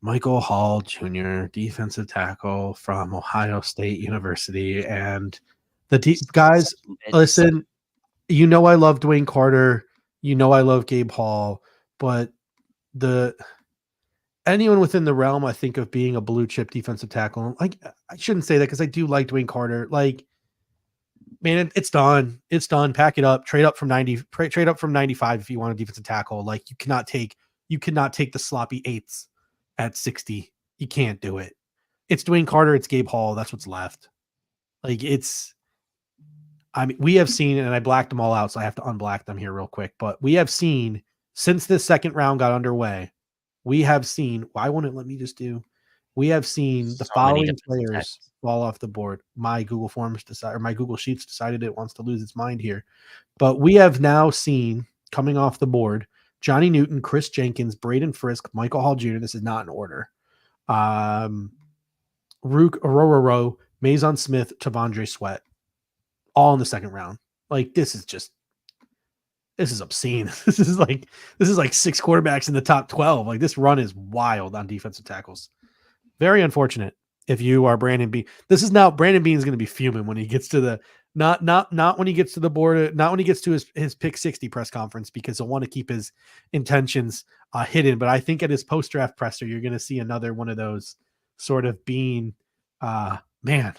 Speaker 1: Michael Hall Jr., defensive tackle from Ohio State University. And guys, listen, I love Dwayne Carter. I love Gabe Hall. But anyone within the realm, I think, of being a blue chip defensive tackle, I shouldn't say that because I do like Dwayne Carter. man, it's done. It's done. Pack it up. Trade up from 90. Trade up from 95 if you want a defensive tackle. Like you cannot take the sloppy eights at 60. You can't do it. It's Dwayne Carter. It's Gabe Hall. That's what's left. Like I mean, we have seen, and I blacked them all out, so I have to unblack them here real quick. But we have seen since this second round got underway, we have seen. Why won't it let me just do? We have seen the following players fall off the board. My Google Forms or my Google Sheets decided it wants to lose its mind here. But we have now seen coming off the board Johnny Newton, Chris Jenkins, Braden Frisk, Michael Hall Jr. This is not in order. Rook Ororo, Mason Smith, Tavondre Sweat, all in the second round. Like this is obscene. This is like 6 quarterbacks in the top 12. Like this run is wild on defensive tackles. Very unfortunate if you are Brandon Beane. This is now Brandon Beane is going to be fuming when he gets to the not when he gets to the board, not when he gets to his pick 60 press conference, because he'll want to keep his intentions hidden. But I think at his post draft presser, you're going to see another one of those sort of Beane. Man,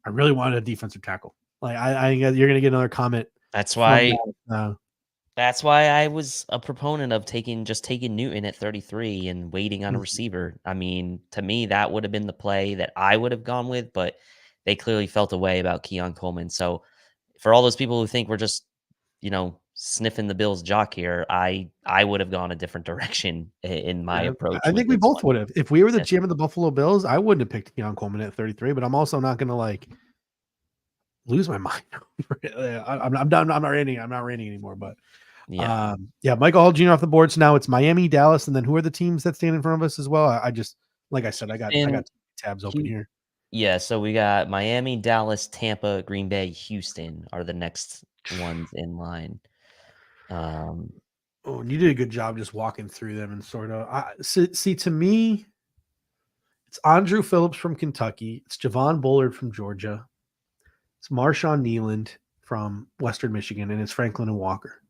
Speaker 1: I really wanted a defensive tackle. Like I think you're going to get another comment.
Speaker 2: That's why. That's why I was a proponent of taking Newton at 33 and waiting on a receiver. I mean, to me, that would have been the play that I would have gone with, but they clearly felt a way about Keon Coleman. So for all those people who think we're just, sniffing the Bills' jock here, I would have gone a different direction in my approach.
Speaker 1: I think we both would have. If we were the GM of the Buffalo Bills, I wouldn't have picked Keon Coleman at 33, but I'm also not going to lose my mind. I'm done. I'm not rating anymore, but yeah. Michael Hall Jr. off the board. So now it's Miami, Dallas, and then who are the teams that stand in front of us as well? I just, like I said, I got tabs open here.
Speaker 2: Yeah, so we got Miami, Dallas, Tampa, Green Bay, Houston are the next ones in line.
Speaker 1: And you did a good job just walking through them and sort of see to me, it's Andrew Phillips from Kentucky, it's Javon Bullard from Georgia, it's Marshawn Nealand from Western Michigan, and it's Franklin and Walker.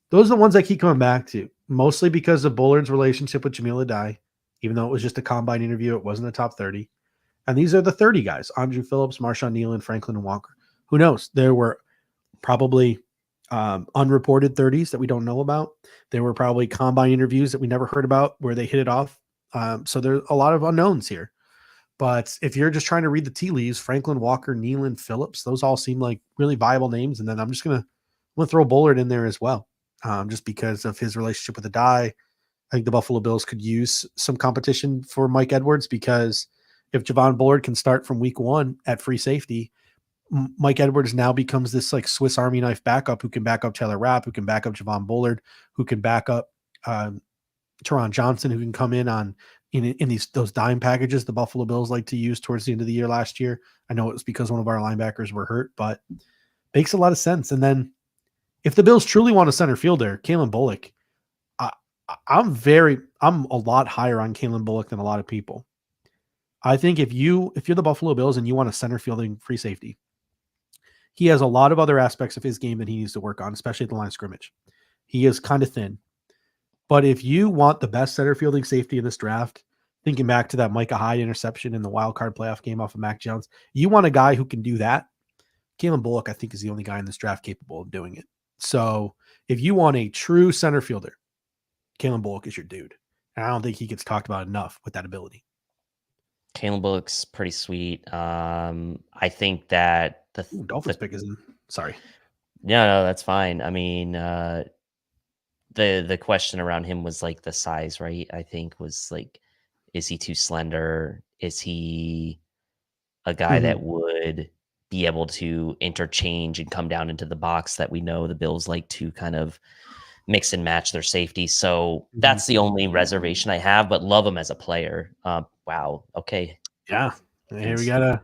Speaker 1: Those are the ones I keep coming back to, mostly because of Bullard's relationship with Jamil Adai. Even though it was just a combine interview, it wasn't a top 30. And these are the 30 guys: Andrew Phillips, Marshawn Nealand, Franklin, and Walker. Who knows? There were probably unreported 30s that we don't know about. There were probably combine interviews that we never heard about where they hit it off. So there's a lot of unknowns here. But if you're just trying to read the tea leaves, Franklin, Walker, Nealand, Phillips, those all seem like really viable names. And then I'm going to throw Bullard in there as well. Just because of his relationship with Adai. I think the Buffalo Bills could use some competition for Mike Edwards, because if Javon Bullard can start from week 1 at free safety, Mike Edwards now becomes this like Swiss Army knife backup who can back up Taylor Rapp, who can back up Javon Bullard, who can back up Teron Johnson, who can come in those dime packages the Buffalo Bills like to use towards the end of the year last year. I know it was because one of our linebackers were hurt, but makes a lot of sense. And then if the Bills truly want a center fielder, Kalen Bullock, I'm a lot higher on Kalen Bullock than a lot of people. I think if you're the Buffalo Bills and you want a center fielding free safety, he has a lot of other aspects of his game that he needs to work on, especially at the line of scrimmage. He is kind of thin. But if you want the best center fielding safety in this draft, thinking back to that Micah Hyde interception in the wild card playoff game off of Mac Jones, you want a guy who can do that. Kalen Bullock, I think, is the only guy in this draft capable of doing it. So if you want a true center fielder, Kalen Bullock is your dude. And I don't think he gets talked about enough with that ability.
Speaker 2: Kalen Bullock's pretty sweet. I think that
Speaker 1: Dolphins pick isn't. Sorry.
Speaker 2: No, that's fine. I mean, the question around him was like the size, right? I think was like, is he too slender? Is he a guy that would be able to interchange and come down into the box that we know the Bills like to kind of mix and match their safety? So that's the only reservation I have, but love him as a player. Wow. Okay.
Speaker 1: Yeah. Here we got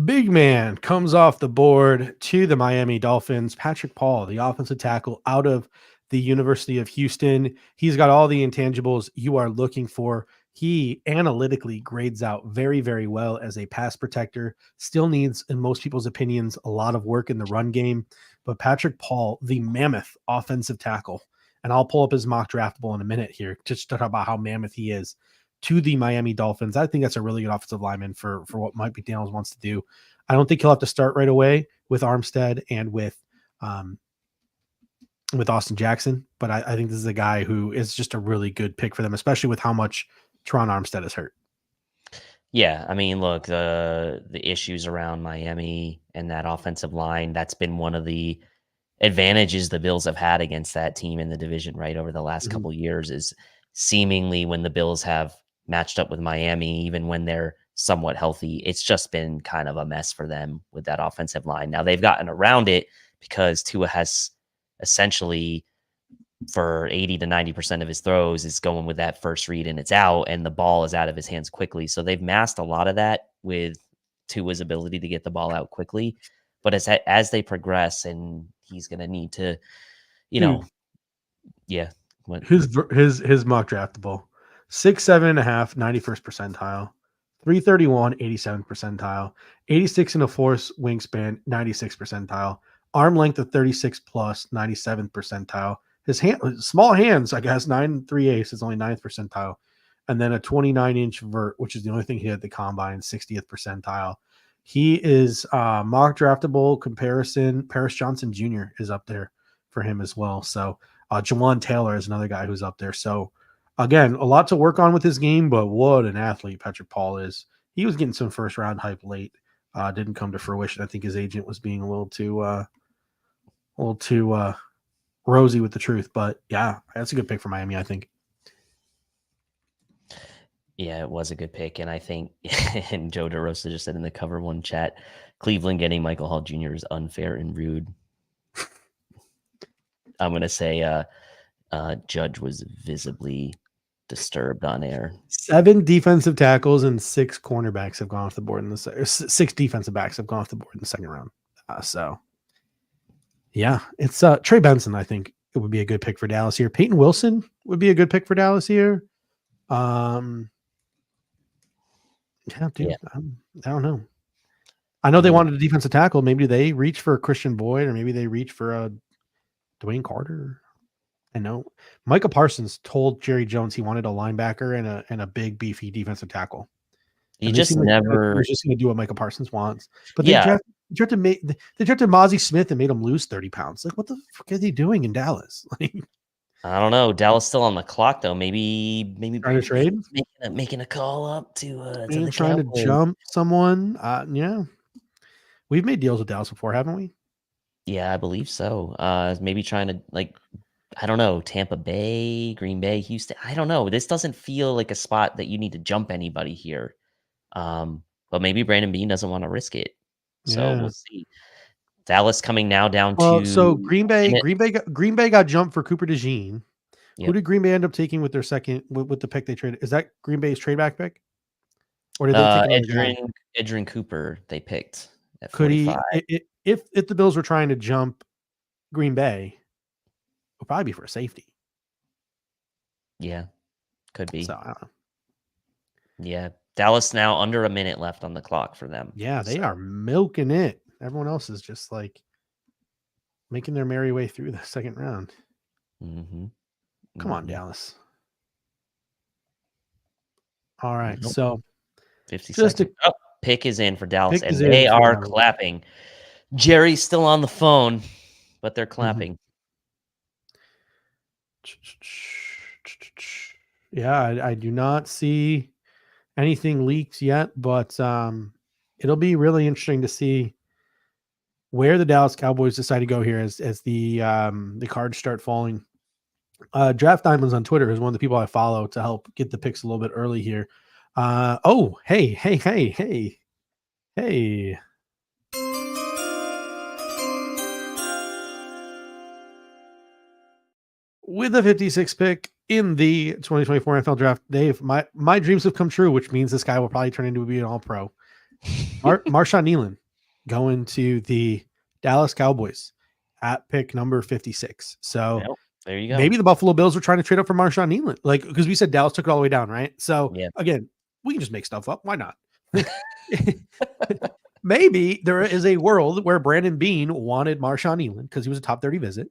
Speaker 1: big man comes off the board to the Miami Dolphins. Patrick Paul, the offensive tackle out of the University of Houston. He's got all the intangibles you are looking for. He analytically grades out very, very well as a pass protector. Still needs, in most people's opinions, a lot of work in the run game. But Patrick Paul, the mammoth offensive tackle, and I'll pull up his mock draftable in a minute here just to talk about how mammoth he is. to the Miami Dolphins. I think that's a really good offensive lineman for what Mike McDaniels wants to do. I don't think he'll have to start right away with Armstead and with Austin Jackson, but I think this is a guy who is just a really good pick for them, especially with how much Teron Armstead is hurt.
Speaker 2: Yeah, I mean, look, the issues around Miami and that offensive line, that's been one of the advantages the Bills have had against that team in the division, right? Over the last couple years is seemingly when the Bills have matched up with Miami, even when they're somewhat healthy, it's just been kind of a mess for them with that offensive line. Now they've gotten around it because Tua has essentially for 80 to 90% of his throws is going with that first read and it's out and the ball is out of his hands quickly. So they've masked a lot of that with Tua's ability to get the ball out quickly. But as they progress and he's going to need to, yeah. What?
Speaker 1: His mock draftable 6'7.5", 91st percentile, 331, 87th percentile, 86 and a fourth wingspan, 96th percentile, arm length of 36 plus, 97th percentile. His small hands, I guess, 9.3 is only 9th percentile. And then a 29-inch vert, which is the only thing he had at the combine, 60th percentile. He is mock draftable comparison. Paris Johnson Jr. is up there for him as well. So Jawan Taylor is another guy who's up there. So again, a lot to work on with his game, but what an athlete Patrick Paul is. He was getting some first round hype late. Didn't come to fruition. I think his agent was being a little too rosy with the truth, but yeah, that's a good pick for Miami, I think.
Speaker 2: Yeah, it was a good pick, and I think, and Joe DeRosa just said in the Cover One chat, Cleveland getting Michael Hall Jr. is unfair and rude. I'm going to say Judge was visibly disturbed on air.
Speaker 1: 7 defensive tackles and 6 cornerbacks have gone off the board in the 6 defensive backs have gone off the board in the second round. So yeah, it's Trey Benson. I think it would be a good pick for Dallas here. Peyton Wilson would be a good pick for Dallas here. Yeah, dude, yeah. I don't know. I know they wanted a defensive tackle. Maybe they reach for Christian Boyd, or maybe they reach for Dwayne Carter. I know Micah Parsons told Jerry Jones he wanted a linebacker and a big beefy defensive tackle.
Speaker 2: He just never
Speaker 1: was just going to do what Micah Parsons wants. But they drafted Mozzie Smith and made him lose 30 pounds. Like, what the fuck is he doing in Dallas? Like,
Speaker 2: I don't know. Dallas still on the clock though. Maybe
Speaker 1: trying to trade,
Speaker 2: making a call up to the
Speaker 1: trying
Speaker 2: Cowboys.
Speaker 1: to jump someone. Yeah, we've made deals with Dallas before, haven't we?
Speaker 2: Yeah, I believe so. Maybe trying to I don't know, Tampa Bay, Green Bay, Houston. I don't know. This doesn't feel like a spot that you need to jump anybody here. But maybe Brandon Beane doesn't want to risk it. So we'll see. Dallas coming now down to
Speaker 1: so Green Bay got jumped for Cooper DeJean. Yep. Who did Green Bay end up taking with their second with the pick they traded? Is that Green Bay's trade back pick? Or did they take
Speaker 2: Edgerrin Cooper they picked at
Speaker 1: could
Speaker 2: 45.
Speaker 1: If the Bills were trying to jump Green Bay, it would probably be for a safety.
Speaker 2: Yeah, could be.
Speaker 1: So I don't know.
Speaker 2: Yeah. Dallas now under a minute left on the clock for them.
Speaker 1: Yeah, they are milking it. Everyone else is just like making their merry way through the second round. Come on, Dallas. All right, so
Speaker 2: 50 seconds. Pick is in for Dallas, and they are clapping. Jerry's still on the phone, but they're clapping.
Speaker 1: Yeah, I do not see anything leaked yet, but it'll be really interesting to see where the Dallas Cowboys decide to go here as the cards start falling. Draft Diamonds on Twitter is one of the people I follow to help get the picks a little bit early here. Hey. With the 56th pick in the 2024 NFL Draft, Dave, my dreams have come true, which means this guy will probably turn into be an all-pro. Marshawn Nealon going to the Dallas Cowboys at pick number 56. So
Speaker 2: there you go.
Speaker 1: Maybe the Buffalo Bills were trying to trade up for Marshawn Nealon, because we said Dallas took it all the way down, right? So again, we can just make stuff up. Why not? Maybe there is a world where Brandon Beane wanted Marshawn Nealon because he was a top 30 visit.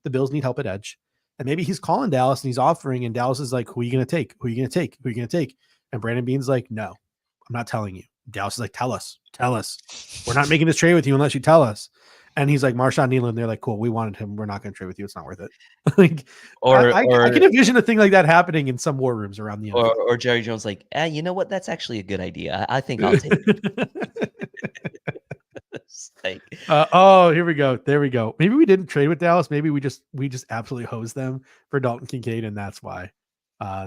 Speaker 1: The Bills need help at edge. And maybe he's calling Dallas and he's offering, and Dallas is like, who are you going to take? Who are you going to take? Who are you going to take? And Brandon Beane's like, no, I'm not telling you. Dallas is like, tell us. We're not making this trade with you unless you tell us. And he's like, Marshawn Nealon. They're like, cool, we wanted him. We're not going to trade with you. It's not worth it. Like, I can envision a thing like that happening in some war rooms around the NFL.
Speaker 2: Or Jerry Jones like, you know what? That's actually a good idea. I think I'll take it. Like,
Speaker 1: here we go. There we go. Maybe we didn't trade with Dallas. Maybe we just absolutely hosed them for Dalton Kincaid, and that's why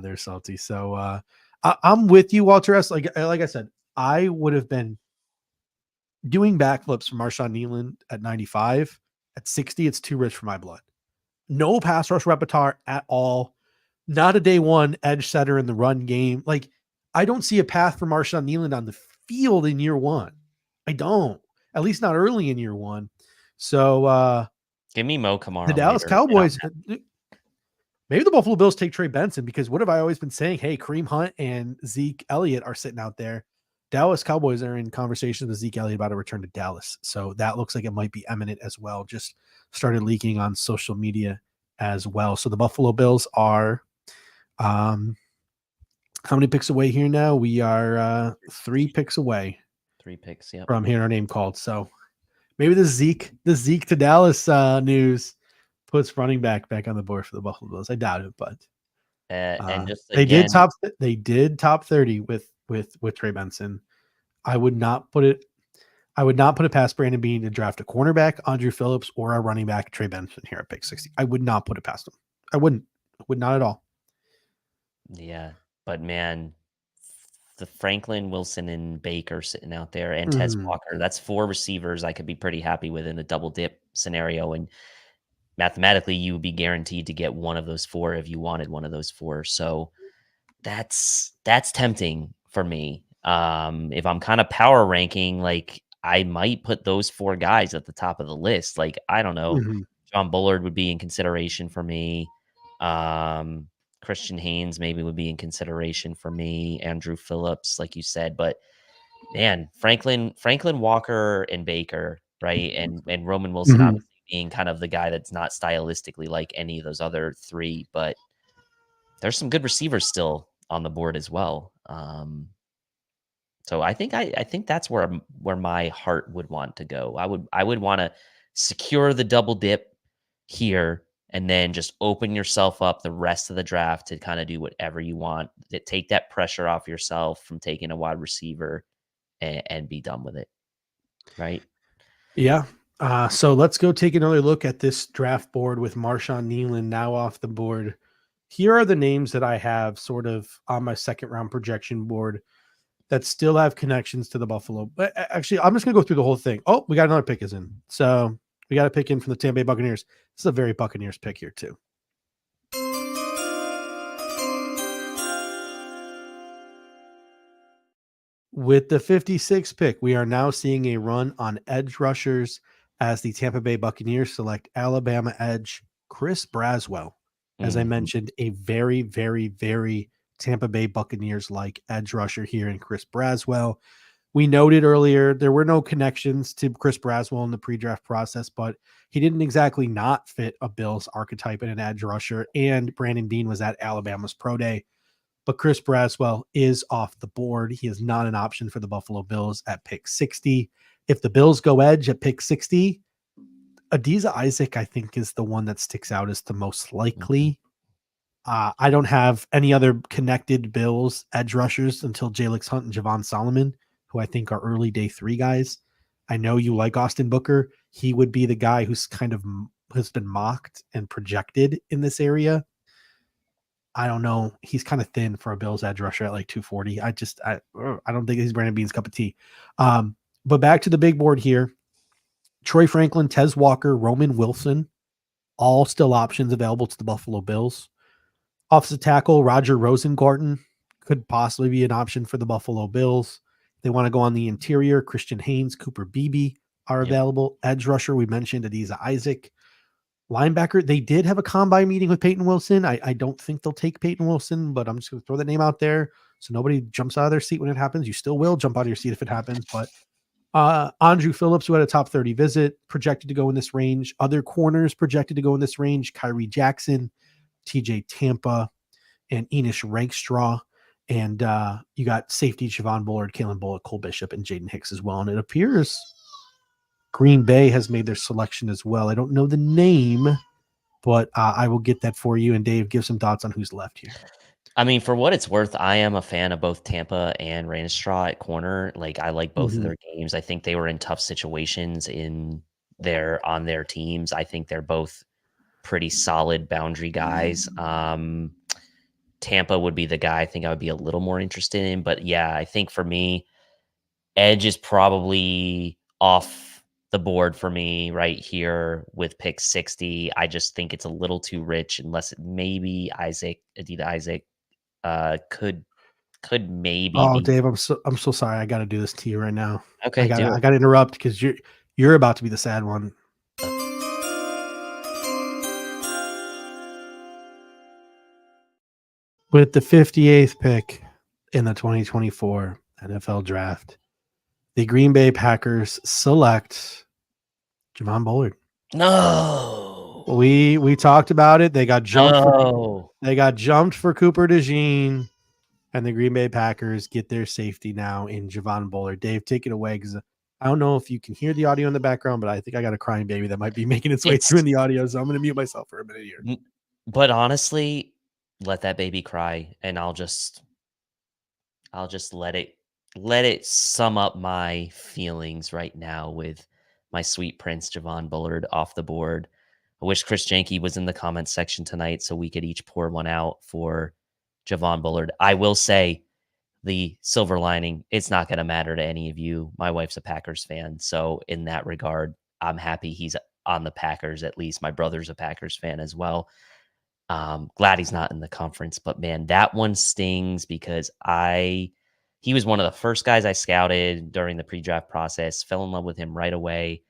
Speaker 1: they're salty. So I'm with you, Walter S. Like I said, I would have been doing backflips for Marshawn Nealon at 95. At 60, it's too rich for my blood. No pass rush repertoire at all. Not a day one edge setter in the run game. Like, I don't see a path for Marshawn Nealon on the field in year one. I don't. At least not early in year one. So
Speaker 2: give me Mo Kamara.
Speaker 1: The Dallas Cowboys, maybe the Buffalo Bills take Trey Benson, because what have I always been saying? Hey, Kareem Hunt and Zeke Elliott are sitting out there. Dallas Cowboys are in conversations with Zeke Elliott about a return to Dallas. So that looks like it might be imminent as well. Just started leaking on social media as well. So the Buffalo Bills are how many picks away here now? We are 3 picks away.
Speaker 2: 3 picks, yeah.
Speaker 1: From hearing our name called. So maybe the Zeke to Dallas news puts running back on the board for the Buffalo Bills. I doubt it, but
Speaker 2: and just
Speaker 1: they did top 30 with Trey Benson. I would not put it past Brandon Beane to draft a cornerback, Andrew Phillips, or a running back, Trey Benson, here at pick 60. I would not put it past him. I would not at all.
Speaker 2: Yeah, but man, the Franklin, Wilson, and Baker sitting out there, and Tez Walker, that's 4 receivers I could be pretty happy with in a double dip scenario. And mathematically, you would be guaranteed to get one of those 4 if you wanted one of those 4. So that's tempting for me. If I'm kind of power ranking, like, I might put those 4 guys at the top of the list. Like, I don't know, John Bullard would be in consideration for me. Christian Haynes maybe would be in consideration for me. Andrew Phillips, like you said, but man, Franklin, Walker, and Baker, right? And Roman Wilson obviously being kind of the guy that's not stylistically like any of those other 3, but there's some good receivers still on the board as well. So I think that's where my heart would want to go. I would want to secure the double dip here, and then just open yourself up the rest of the draft to kind of do whatever you want. Take that pressure off yourself from taking a wide receiver and be done with it. Right?
Speaker 1: Yeah. So let's go take another look at this draft board with Marshawn Nealon now off the board. Here are the names that I have sort of on my second round projection board that still have connections to the Buffalo. But actually, I'm just going to go through the whole thing. Oh, we got another pick is in. So we got a pick in from the Tampa Bay Buccaneers. This is a very Buccaneers pick here too. With the 56th pick, we are now seeing a run on edge rushers as the Tampa Bay Buccaneers select Alabama edge Chris Braswell. As I mentioned, a very, very, very Tampa Bay Buccaneers-like edge rusher here in Chris Braswell. We noted earlier there were no connections to Chris Braswell in the pre-draft process, but he didn't exactly not fit a Bills archetype in an edge rusher, and Brandon Beane was at Alabama's pro day. But Chris Braswell is off the board. He is not an option for the Buffalo Bills at pick 60. If the Bills go edge at pick 60, Adisa Isaac, I think, is the one that sticks out as the most likely. I don't have any other connected Bills edge rushers until Jalix Hunt and Javon Solomon, who I think are early day 3 guys. I know you like Austin Booker. He would be the guy who's kind of has been mocked and projected in this area. I don't know. He's kind of thin for a Bills edge rusher at like 240. I don't think he's Brandon Beane's cup of tea. But back to the big board here. Troy Franklin, Tez Walker, Roman Wilson, all still options available to the Buffalo Bills. Offensive tackle Roger Rosengarten could possibly be an option for the Buffalo Bills. They want to go on the interior. Christian Haynes, Cooper Beebe are available. Edge rusher, we mentioned Adisa Isaac. Linebacker, they did have a combine meeting with Peyton Wilson. I don't think they'll take Peyton Wilson, but I'm just going to throw that name out there so nobody jumps out of their seat when it happens. You still will jump out of your seat if it happens, but Andrew Phillips, who had a top 30 visit, projected to go in this range. Other corners projected to go in this range. Kyrie Jackson, TJ Tampa, and Enish Rankstraw. And you got safety Javon Bullard, Kalen Bullock, Cole Bishop, and Jaden Hicks as well. And it appears Green Bay has made their selection as well. I don't know the name, but I will get that for you. And Dave, give some thoughts on who's left here.
Speaker 2: I mean, for what it's worth, I am a fan of both Tampa and Rainstraw at corner. Like, I like both of their games. I think they were in tough situations on their teams. I think they're both pretty solid boundary guys. Tampa would be the guy I think I would be a little more interested in. But yeah, I think for me, edge is probably off the board for me right here with pick 60. I just think it's a little too rich unless maybe Adida Isaac could maybe
Speaker 1: Oh,
Speaker 2: be.
Speaker 1: Dave, I'm so sorry. I got to do this to you right now.
Speaker 2: Okay,
Speaker 1: I got to interrupt because you're about to be the sad one. With the 58th pick in the 2024 NFL Draft, the Green Bay Packers select Javon Bullard.
Speaker 2: No,
Speaker 1: we talked about it. They got jumped.
Speaker 2: No.
Speaker 1: They got jumped for Cooper DeJean, and the Green Bay Packers get their safety now in Javon Bullard. Dave, take it away, because I don't know if you can hear the audio in the background, but I think I got a crying baby that might be making its way through in the audio. So I'm going to mute myself for a minute here.
Speaker 2: But honestly, let that baby cry, and I'll just let it sum up my feelings right now with my sweet prince Javon Bullard off the board. I wish Chris Jenke was in the comments section tonight so we could each pour one out for Javon Bullard. I will say the silver lining, it's not going to matter to any of you. My wife's a Packers fan, so in that regard, I'm happy he's on the Packers. At least my brother's a Packers fan as well. Glad he's not in the conference, but man, that one stings because he was one of the first guys I scouted during the pre-draft process, fell in love with him right away.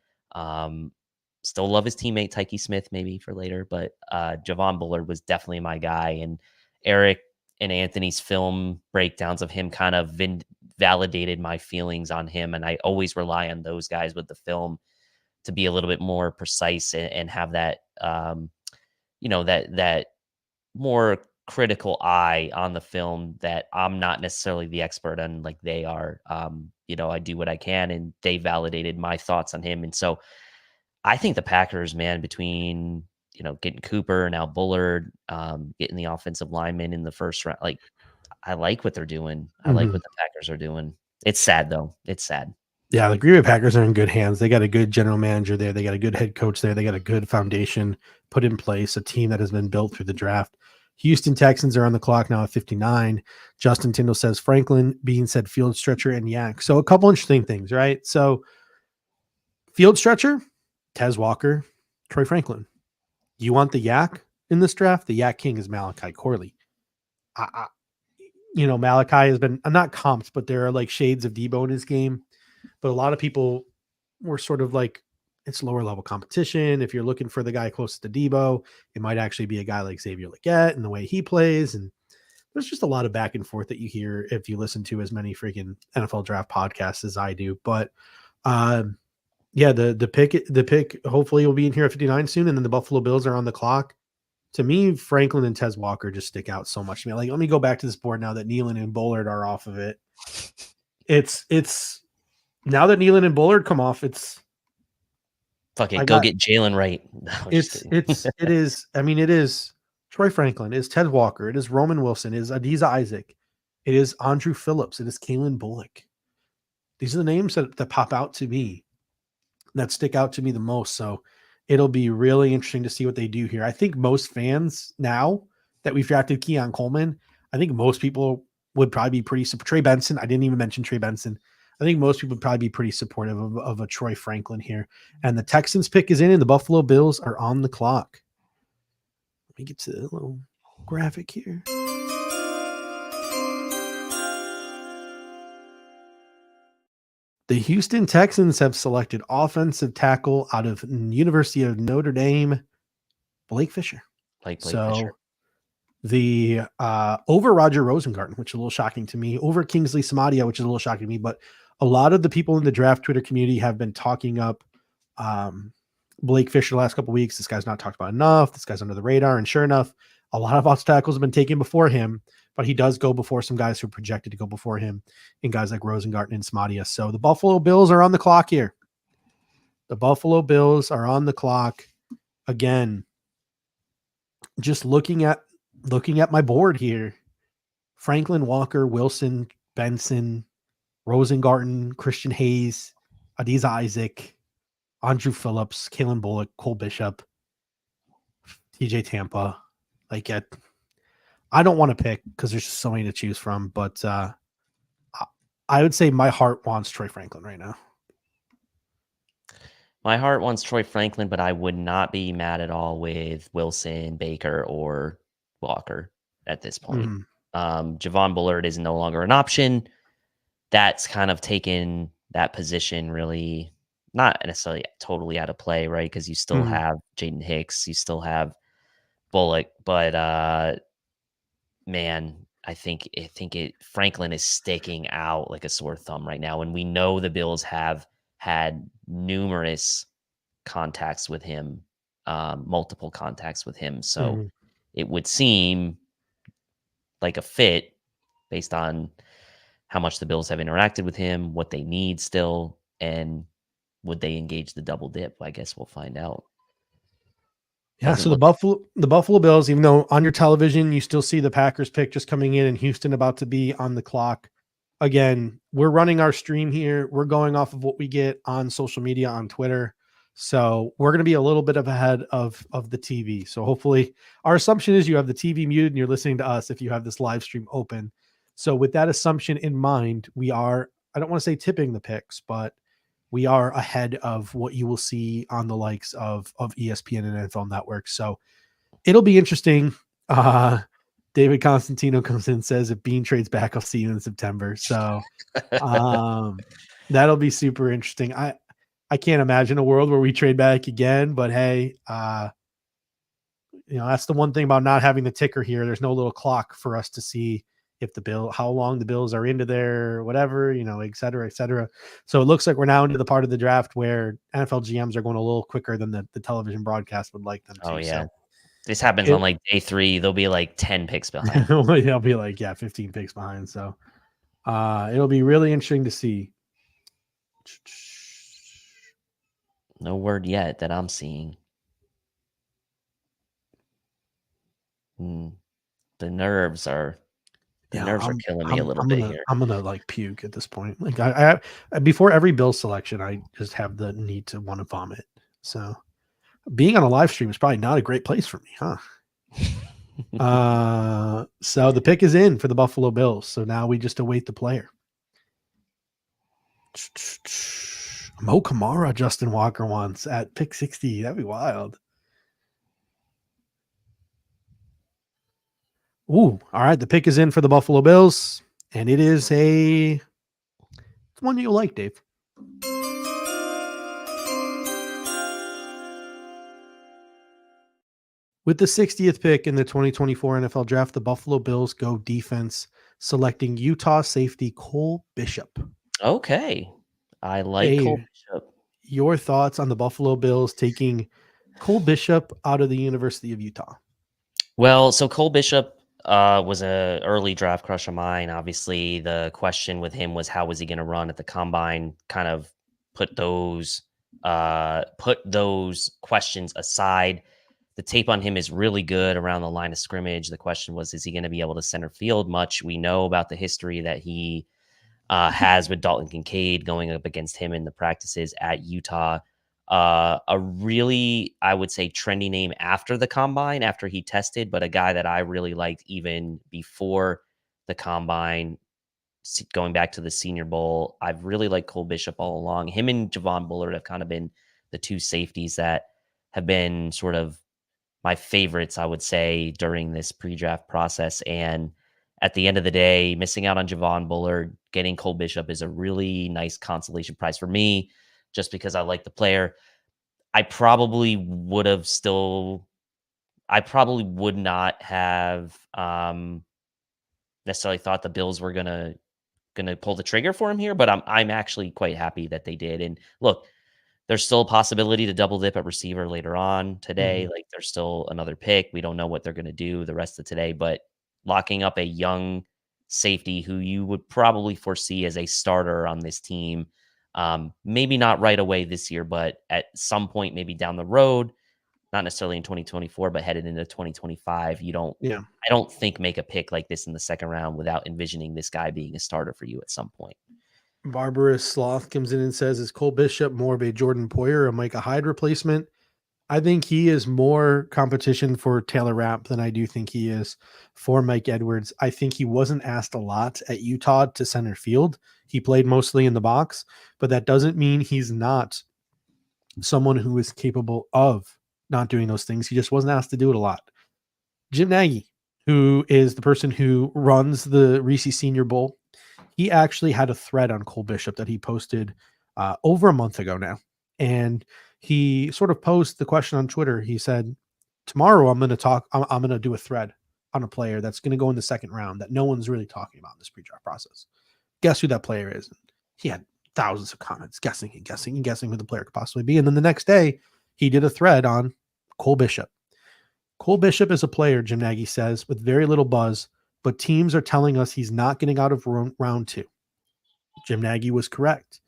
Speaker 2: Still love his teammate Tyke Smith maybe for later, but Javon Bullard was definitely my guy. And Eric and Anthony's film breakdowns of him kind of validated my feelings on him. And I always rely on those guys with the film to be a little bit more precise and have that, that more critical eye on the film that I'm not necessarily the expert on like they are. I do what I can, and they validated my thoughts on him. And so I think the Packers, man, between, getting Cooper, now Bullard, getting the offensive lineman in the first round, like I like what they're doing. I like what the Packers are doing. It's sad though. It's sad.
Speaker 1: Yeah, the Green Bay Packers are in good hands. They got a good general manager there. They got a good head coach there. They got a good foundation put in place, a team that has been built through the draft. Houston Texans are on the clock now at 59. Justin Tyndall says Franklin, Beane said field stretcher, and Yak. So a couple interesting things, right? So field stretcher, Tez Walker, Troy Franklin. You want the Yak in this draft? The Yak King is Malachi Corley. Malachi has been not comped, but there are like shades of Debo in his game. But a lot of people were sort of like, it's lower level competition. If you're looking for the guy closest to Debo, it might actually be a guy like Xavier Legette and the way he plays. And there's just a lot of back and forth that you hear if you listen to as many freaking NFL draft podcasts as I do. But the pick hopefully will be in here at 59 soon. And then the Buffalo Bills are on the clock. To me, Franklin and Tez Walker just stick out so much to me. Like, let me go back to this board now that Nealon and Bullard are off of it. It's now that Nealon and Bullard come off, it's
Speaker 2: fucking go get Jalen Wright. No,
Speaker 1: it is Troy Franklin, it is Ted Walker, it is Roman Wilson, it is Adiza Isaac, it is Andrew Phillips, it is Kalen Bullock. These are the names that pop out to me, that stick out to me the most. So it'll be really interesting to see what they do here. I think most fans now that we've drafted Keon Coleman, I think most people would probably be pretty supportive. Trey Benson, I didn't even mention Trey Benson. I think most people would probably be pretty supportive of a Troy Franklin here. And the Texans pick is in, and the Buffalo Bills are on the clock. Let me get to the little graphic here. The Houston Texans have selected offensive tackle out of University of Notre Dame, Blake Fisher.
Speaker 2: Fisher.
Speaker 1: The over Roger Rosengarten, which is a little shocking to me, over Kingsley Samadia, which is a little shocking to me, but a lot of the people in the draft Twitter community have been talking up Blake Fisher the last couple of weeks. This guy's not talked about enough. This guy's under the radar. And sure enough, A lot of outside tackles have been taken before him, but he does go before some guys who are projected to go before him, in guys like Rosengarten and Smadia. So the Buffalo Bills are on the clock here. The Buffalo Bills are on the clock again. Just looking at my board here, Franklin, Walker, Wilson, Benson, Rosengarten, Christian Hayes, Adiza Isaac, Andrew Phillips, Kalen Bullock, Cole Bishop, TJ Tampa. Like, I don't want to pick because there's just so many to choose from, but I would say my heart wants Troy Franklin right now.
Speaker 2: My heart wants Troy Franklin, but I would not be mad at all with Wilson, Baker, or Walker at this point. Javon Bullard is no longer an option. That's kind of taken that position really not necessarily totally out of play, right? Because you still have Jaden Hicks, you still have Bullock, but man, I think Franklin is sticking out like a sore thumb right now, and we know the Bills have had numerous contacts with him, multiple contacts with him. So it would seem like a fit based on how much the Bills have interacted with him, what they need still, and would they engage the double dip? I guess we'll find out.
Speaker 1: Yeah, so the Buffalo Bills, even though on your television you still see the Packers pick just coming in and Houston about to be on the clock. Again, we're running our stream here. We're going off of what we get on social media, on Twitter. So we're going to be a little bit ahead of the TV. So hopefully our assumption is you have the TV muted and you're listening to us if you have this live stream open. So with that assumption in mind, we are, I don't want to say tipping the picks, but we are ahead of what you will see on the likes of ESPN and NFL Network. So it'll be interesting. David Constantino comes in and says, if Beane trades back, I'll see you in September. So that'll be super interesting. I can't imagine a world where we trade back again, but hey, that's the one thing about not having the ticker here. There's no little clock for us to see if how long the Bills are into their whatever, et cetera, et cetera. So it looks like we're now into the part of the draft where NFL GMs are going a little quicker than the television broadcast would like them to.
Speaker 2: Oh yeah.
Speaker 1: So
Speaker 2: this happens on like day 3. They'll be like 10 picks behind.
Speaker 1: They'll be like, 15 picks behind. So it'll be really interesting to see.
Speaker 2: No word yet that I'm seeing. The nerves are killing me a little bit here.
Speaker 1: I'm gonna like puke at this point. Like I before every Bill selection, I just have the need to want to vomit. So being on a live stream is probably not a great place for me, huh? So the pick is in for the Buffalo Bills. So now we just await the player. Mo Kamara, Justin Walker wants at pick 60. That'd be wild. Ooh, all right. The pick is in for the Buffalo Bills, and it is it's one you like, Dave. With the 60th pick in the 2024 NFL Draft, the Buffalo Bills go defense, selecting Utah safety Cole Bishop.
Speaker 2: Okay. I like Cole Bishop.
Speaker 1: Your thoughts on the Buffalo Bills taking Cole Bishop out of the University of Utah?
Speaker 2: Well, so Cole Bishop was an early draft crush of mine. Obviously, the question with him was how was he going to run at the combine? Kind of put those questions aside. The tape on him is really good around the line of scrimmage. The question was, is he going to be able to center field much? We know about the history that he has with Dalton Kincaid going up against him in the practices at Utah. A really, I would say, trendy name after the combine, after he tested, but a guy that I really liked even before the combine, going back to the Senior Bowl. I've really liked Cole Bishop all along. Him and Javon Bullard have kind of been the two safeties that have been sort of my favorites, I would say, during this pre-draft process. And at the end of the day, missing out on Javon Bullard, getting Cole Bishop is a really nice consolation prize for me, just because I like the player. I probably would not have necessarily thought the Bills were gonna pull the trigger for him here, but I'm actually quite happy that they did. And look, There's still a possibility to double dip at receiver later on today. Like, there's still another pick. We don't know what they're going to do the rest of today, but locking up a young safety who you would probably foresee as a starter on this team, maybe not right away this year, but at some point, maybe down the road, not necessarily in 2024, but headed into 2025,
Speaker 1: Yeah.
Speaker 2: I don't think make a pick like this in the second round without envisioning this guy being a starter for you at some point.
Speaker 1: Barbarous Sloth comes in and says, is Cole Bishop more of a Jordan Poyer or a Micah Hyde replacement? I think he is more competition for Taylor Rapp than I do think he is for Mike Edwards. I think he wasn't asked a lot at Utah to center field. He played mostly in the box, but that doesn't mean he's not someone who is capable of not doing those things. He just wasn't asked to do it a lot. Jim Nagy, who is the person who runs the Reese Senior Bowl, he actually had a thread on Cole Bishop that he posted over a month ago now. And he sort of posed the question on Twitter. He said, tomorrow I'm going to do a thread on a player that's going to go in the second round that no one's really talking about in this pre-draft process. Guess who that player is? And he had thousands of comments guessing who the player could possibly be. And then the next day he did a thread on Cole Bishop. Cole Bishop is a player, Jim Nagy says, with very little buzz, but teams are telling us he's not getting out of round 2. Jim Nagy was correct.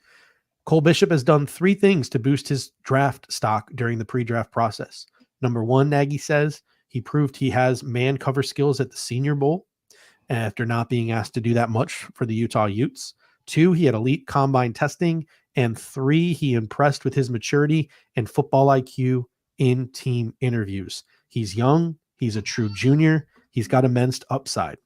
Speaker 1: Cole Bishop has done 3 things to boost his draft stock during the pre-draft process. Number 1, Nagy says, he proved he has man cover skills at the Senior Bowl after not being asked to do that much for the Utah Utes. 2, he had elite combine testing. And 3, he impressed with his maturity and football IQ in team interviews. He's young. He's a true junior. He's got immense upside.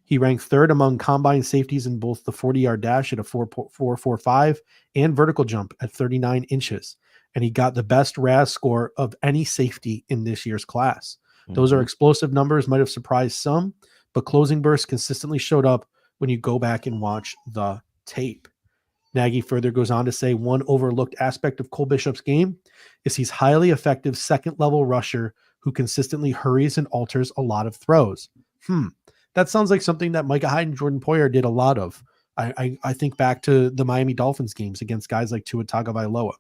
Speaker 1: He ranked 3rd among combine safeties in both the 40-yard dash at a 4.445 and vertical jump at 39 inches. And he got the best RAS score of any safety in this year's class. Those are explosive numbers, might have surprised some, but closing bursts consistently showed up when you go back and watch the tape. Nagy further goes on to say one overlooked aspect of Cole Bishop's game is he's highly effective second-level rusher who consistently hurries and alters a lot of throws. That sounds like something that Micah Hyde and Jordan Poyer did a lot of. I think back to the Miami Dolphins games against guys like Tua Tagovailoa.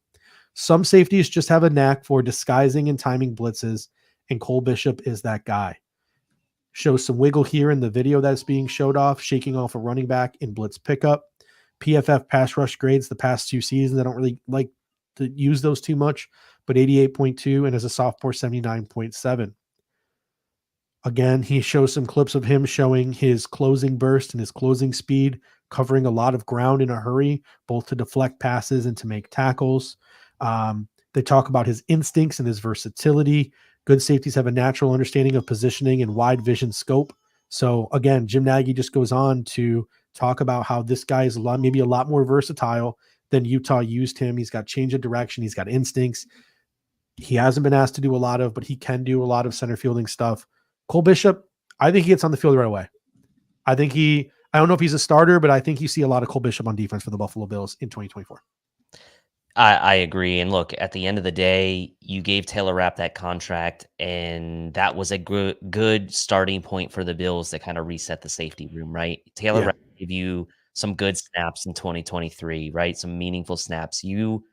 Speaker 1: Some safeties just have a knack for disguising and timing blitzes, and Cole Bishop is that guy. Shows some wiggle here in the video that's being showed off, shaking off a running back in blitz pickup. PFF pass rush grades the past 2 seasons. I don't really like to use those too much, but 88.2 and as a sophomore, 79.7. Again, he shows some clips of him showing his closing burst and his closing speed, covering a lot of ground in a hurry, both to deflect passes and to make tackles. They talk about his instincts and his versatility. Good safeties have a natural understanding of positioning and wide vision scope. So again, Jim Nagy just goes on to talk about how this guy is maybe a lot more versatile than Utah used him. He's got change of direction. He's got instincts. He hasn't been asked to do a lot of, but he can do a lot of center fielding stuff. Cole Bishop, I think he gets on the field right away. I don't know if he's a starter, but I think you see a lot of Cole Bishop on defense for the Buffalo Bills in 2024.
Speaker 2: I agree. And look, at the end of the day, you gave Taylor Rapp that contract, and that was a good starting point for the Bills to kind of reset the safety room, right? Taylor Rapp gave you some good snaps in 2023, right? Some meaningful snaps. You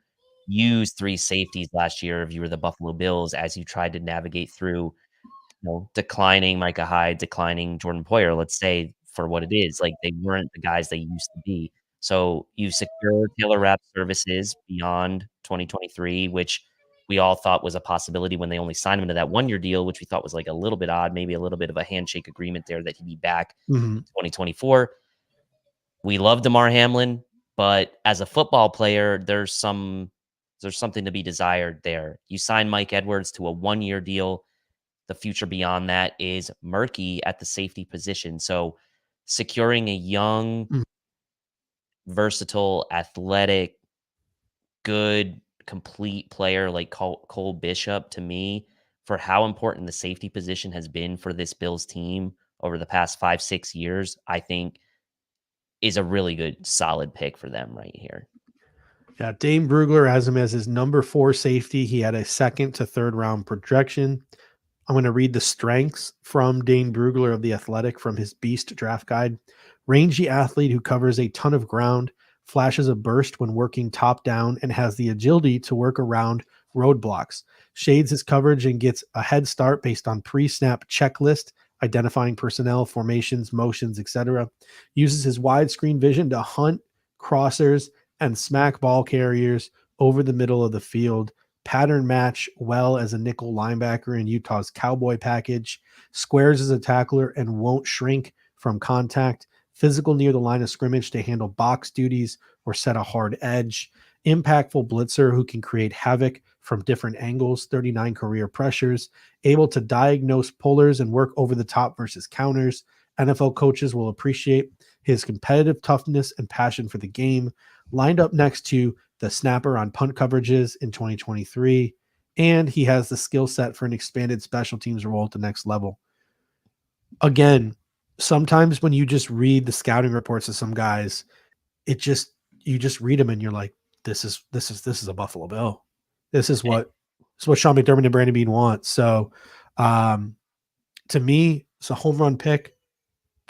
Speaker 2: used 3 safeties last year if you were the Buffalo Bills as you tried to navigate through declining Micah Hyde, declining Jordan Poyer, let's say, for what it is. Like, they weren't the guys they used to be. So you secured Taylor Rapp's services beyond 2023, which we all thought was a possibility when they only signed him to that 1-year deal, which we thought was like a little bit odd, maybe a little bit of a handshake agreement there that he'd be back in 2024. We love DeMar Hamlin, but as a football player, there's something to be desired there. You sign Mike Edwards to a 1-year deal. The future beyond that is murky at the safety position. So securing a young, versatile, athletic, good, complete player like Cole Bishop, to me, for how important the safety position has been for this Bills team over the past 5-6 years, I think is a really good, solid pick for them right here.
Speaker 1: Yeah, Dane Brugler has him as his number 4 safety. He had a 2nd to 3rd round projection. I'm going to read the strengths from Dane Brugler of The Athletic from his Beast draft guide. Rangy athlete who covers a ton of ground, flashes a burst when working top down, and has the agility to work around roadblocks. Shades his coverage and gets a head start based on pre-snap checklist, identifying personnel, formations, motions, etc. Uses his widescreen vision to hunt crossers and smack ball carriers over the middle of the field. Pattern match well as a nickel linebacker in Utah's cowboy package. Squares as a tackler and won't shrink from contact. Physical near the line of scrimmage to handle box duties or set a hard edge. Impactful blitzer who can create havoc from different angles, 39 career pressures, able to diagnose pullers and work over the top versus counters. NFL coaches will appreciate his competitive toughness and passion for the game. Lined up next to the snapper on punt coverages in 2023, and he has the skill set for an expanded special teams role at the next level. Again, sometimes when you just read the scouting reports of some guys, you just read them and you're like, this is a Buffalo Bill. This is what Sean McDermott and Brandon Beane want. So to me, it's a home run pick.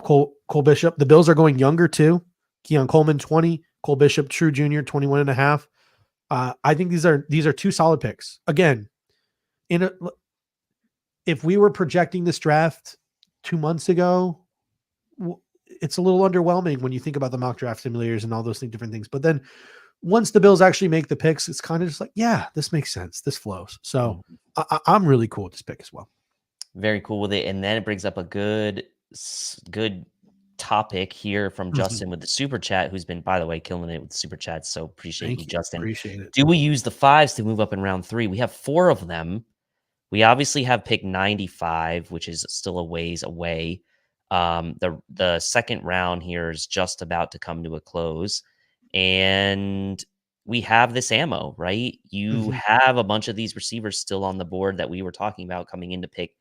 Speaker 1: Cole Bishop. The Bills are going younger too. Keon Coleman, 20. Cole Bishop, true junior, 21 and a half. I think these are two solid picks. Again, if we were projecting this draft 2 months ago, it's a little underwhelming when you think about the mock draft simulators and all those different things. But then once the Bills actually make the picks, it's kind of just like, yeah, this makes sense. This flows. So I'm really cool with this pick as well.
Speaker 2: Very cool with it. And then it brings up a good topic here from Justin with the super chat, who's been, by the way, killing it with the super chats. So appreciate you, Justin.
Speaker 1: Appreciate it.
Speaker 2: Do we use the 5s to move up in round 3? We have 4 of them. We obviously have pick 95, which is still a ways away. The second round here is just about to come to a close, and we have this ammo, right? You have a bunch of these receivers still on the board that we were talking about coming into pick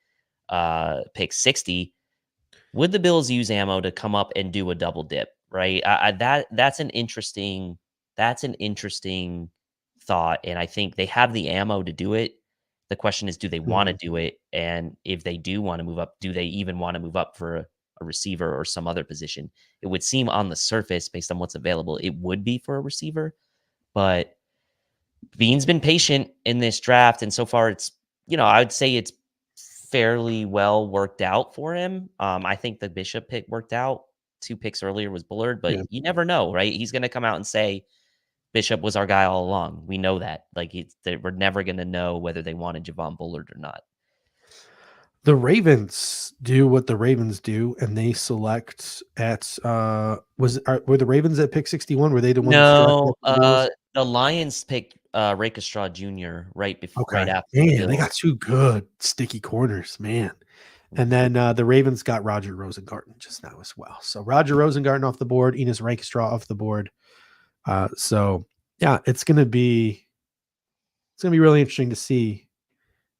Speaker 2: 60. Would the Bills use ammo to come up and do a double dip, right? That's an interesting thought, and I think they have the ammo to do it. The question is, do they want to do it? And if they do want to move up, do they even want to move up for a receiver or some other position? It would seem on the surface, based on what's available, it would be for a receiver. But Beane's been patient in this draft, and so far it's, I would say it's fairly well worked out for him. I think the Bishop pick worked out. 2 picks earlier was Bullard, but you never know, right? He's going to come out and say Bishop was our guy all along. We know that. We're never going to know whether they wanted Javon Bullard or not.
Speaker 1: The Ravens do what the Ravens do, and they select at were the Ravens at pick 61? Were they the ones?
Speaker 2: No, the Lions picked Rake Estraw Jr. right after.
Speaker 1: Man, they got 2 good sticky corners, man. And then the Ravens got Roger Rosengarten just now as well. So Roger Rosengarten off the board, Enos Rakestraw off the board. So yeah, it's gonna be really interesting to see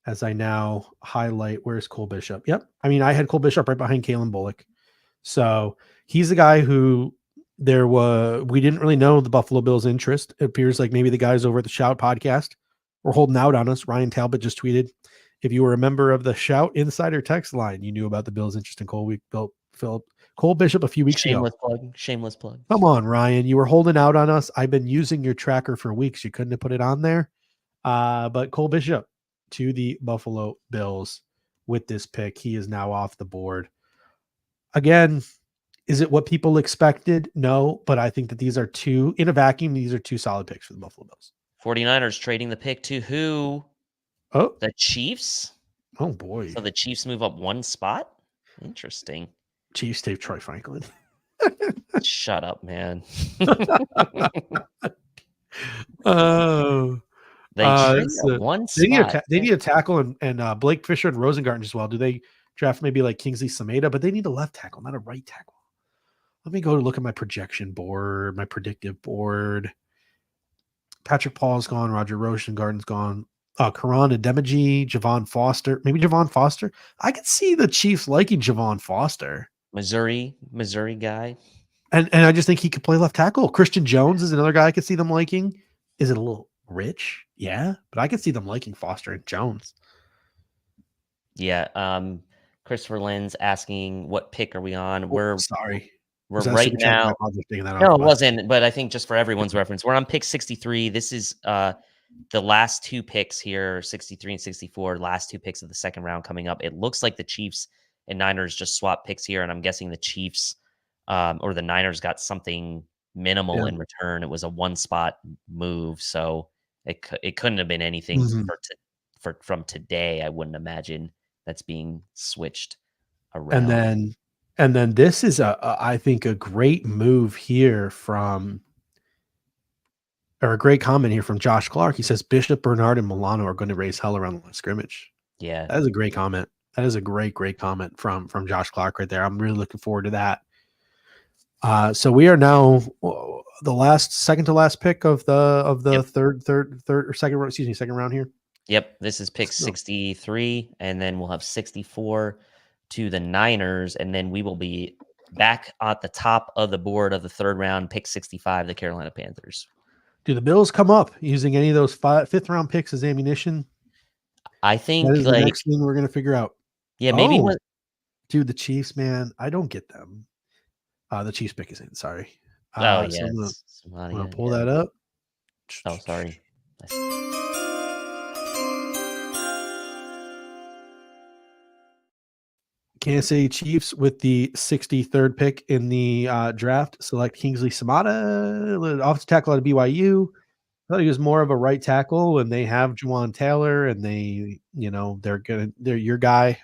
Speaker 1: as I now highlight where's Cole Bishop. Yep. I mean, I had Cole Bishop right behind Kalen Bullock. So he's the guy who we didn't really know the Buffalo Bills' interest. It appears like maybe the guys over at the Shout podcast were holding out on us. Ryan Talbot just tweeted, if you were a member of the Shout Insider text line, you knew about the Bills' interest in Cole Bishop a few weeks ago.
Speaker 2: Shameless plug.
Speaker 1: Come on, Ryan. You were holding out on us. I've been using your tracker for weeks. You couldn't have put it on there. But Cole Bishop to the Buffalo Bills with this pick. He is now off the board. Again, is it what people expected? No, but I think that these are 2 in a vacuum. These are 2 solid picks for the Buffalo Bills.
Speaker 2: 49ers trading the pick to who?
Speaker 1: Oh,
Speaker 2: the Chiefs.
Speaker 1: Oh boy.
Speaker 2: So the Chiefs move up 1 spot. Interesting.
Speaker 1: Chiefs take Troy Franklin.
Speaker 2: Shut up, man.
Speaker 1: Oh.
Speaker 2: They trade one spot.
Speaker 1: They need a tackle and Blake Fisher and Rosengarten as well. Do they draft maybe like Kingsley Sameda? But they need a left tackle, not a right tackle. Let me go look at my projection board, my predictive board. Patrick Paul's gone. Roger Rosengarten's gone. Karan Ademaji, Javon Foster. Maybe Javon Foster. I could see the Chiefs liking Javon Foster.
Speaker 2: Missouri guy.
Speaker 1: And I just think he could play left tackle. Christian Jones is another guy I could see them liking. Is it a little rich? Yeah, but I could see them liking Foster and Jones.
Speaker 2: Yeah. Christopher Lynn's asking, what pick are we on?
Speaker 1: We're
Speaker 2: we're
Speaker 1: Was that a
Speaker 2: right
Speaker 1: super chat? I
Speaker 2: now.
Speaker 1: apologize for taking that
Speaker 2: No,
Speaker 1: off,
Speaker 2: it
Speaker 1: but
Speaker 2: wasn't. But I think just for everyone's reference, we're on pick 63. This is the last two picks here, 63 and 64, last two picks of the second round coming up. It looks like the Chiefs and Niners just swapped picks here, and I'm guessing the Chiefs or the Niners got something minimal
Speaker 1: Yeah.
Speaker 2: in return. It was a one spot move, so it couldn't have been anything
Speaker 1: Mhm.
Speaker 2: from today. I wouldn't imagine that's being switched
Speaker 1: And
Speaker 2: around.
Speaker 1: then this is I think a great move here or a great comment here from Josh Clark. He says Bishop, Bernard, and Milano are going to raise hell around the line of scrimmage.
Speaker 2: Yeah,
Speaker 1: That is a great comment. That is a great comment from Josh Clark right there. I'm really looking forward to that. So we are now the second to last pick of the
Speaker 2: Yep.
Speaker 1: third or second round. Excuse me, second round here.
Speaker 2: Yep, this is pick 63, and then we'll have 64 to the Niners, and then we will be back at the top of the board of the third round, pick 65, the Carolina Panthers.
Speaker 1: Do the Bills come up using any of those fifth round picks as ammunition?
Speaker 2: I
Speaker 1: That
Speaker 2: think
Speaker 1: is the next thing we're going to figure out.
Speaker 2: yeah, maybe
Speaker 1: Oh, dude, the Chiefs, man, I don't get them. The Chiefs pick is in. Sorry.
Speaker 2: oh
Speaker 1: So
Speaker 2: yeah,
Speaker 1: I'm gonna pull that up.
Speaker 2: Oh, sorry.
Speaker 1: Kansas City Chiefs with the 63rd pick in the draft select Kingsley Samata, offensive tackle out of BYU. I thought he was more of a right tackle, and they have Juwan Taylor, and they're your guy.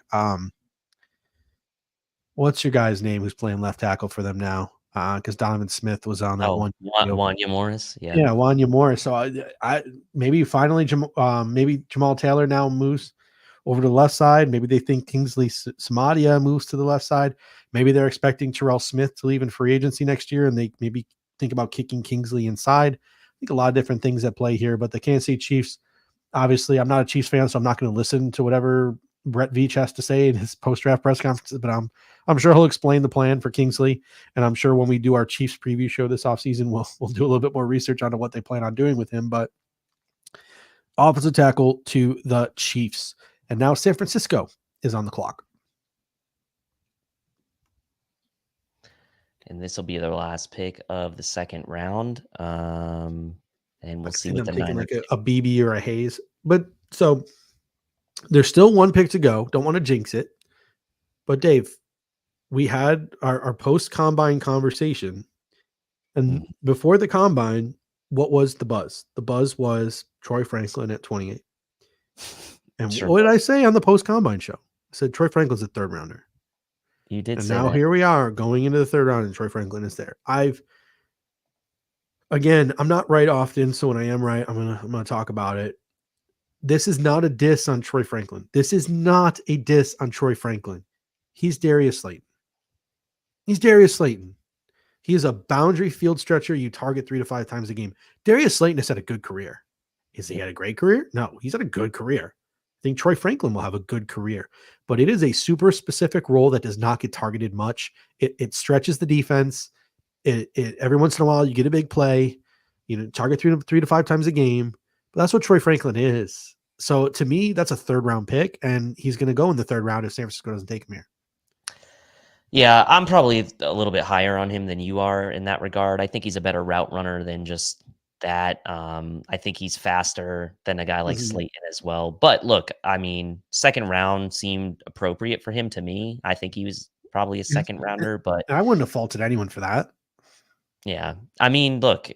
Speaker 1: What's your guy's name who's playing left tackle for them now? Because Donovan Smith was on that one.
Speaker 2: Wanya Morris. Yeah.
Speaker 1: Yeah, Wanya Morris. So I maybe finally maybe Jamal Taylor now moves over to the left side. Maybe they think Kingsley Samadia moves to the left side. Maybe they're expecting Terrell Smith to leave in free agency next year, and they maybe think about kicking Kingsley inside. I think a lot of different things at play here, but the Kansas City Chiefs, obviously, I'm not a Chiefs fan, so I'm not going to listen to whatever Brett Veach has to say in his post-draft press conferences, but I'm sure he'll explain the plan for Kingsley, and I'm sure when we do our Chiefs preview show this offseason, we'll do a little bit more research on what they plan on doing with him. But offensive tackle to the Chiefs, and now San Francisco is on the clock.
Speaker 2: And this will be their last pick of the second round. And we'll see what the
Speaker 1: taking
Speaker 2: Niners
Speaker 1: like a BB or a Hayes. But so there's still one pick to go. Don't want to jinx it. But Dave, we had our post-combine conversation. And before the combine, what was the buzz? The buzz was Troy Franklin at 28. And
Speaker 2: Sure
Speaker 1: what did
Speaker 2: was.
Speaker 1: I say on the post-combine show? I said Troy Franklin's a third rounder.
Speaker 2: You did
Speaker 1: And
Speaker 2: say
Speaker 1: now
Speaker 2: that.
Speaker 1: here we are going into the third round, and Troy Franklin is there. Again, I'm not right often, so when I am right, I'm gonna talk about it. This is not a diss on Troy Franklin. This is not a diss on Troy Franklin. He's Darius Slayton. He is a boundary field stretcher you target 3 to 5 times a game. Darius Slayton has had a good career. Has he had a great career? No, he's had a good career. I think Troy Franklin will have a good career, but it is a super specific role that does not get targeted much. It stretches the defense. It every once in a while you get a big play, target 3 to 5 times a game. But that's what Troy Franklin is. So to me, that's a third round pick, and he's going to go in the third round if San Francisco doesn't take him here.
Speaker 2: Yeah, I'm probably a little bit higher on him than you are in that regard. I think he's a better route runner than just that. I think he's faster than a guy like Slayton as well. But look, I mean, second round seemed appropriate for him to me. I think he was probably a second rounder, but
Speaker 1: I wouldn't have faulted anyone for that.
Speaker 2: Yeah. I mean, look,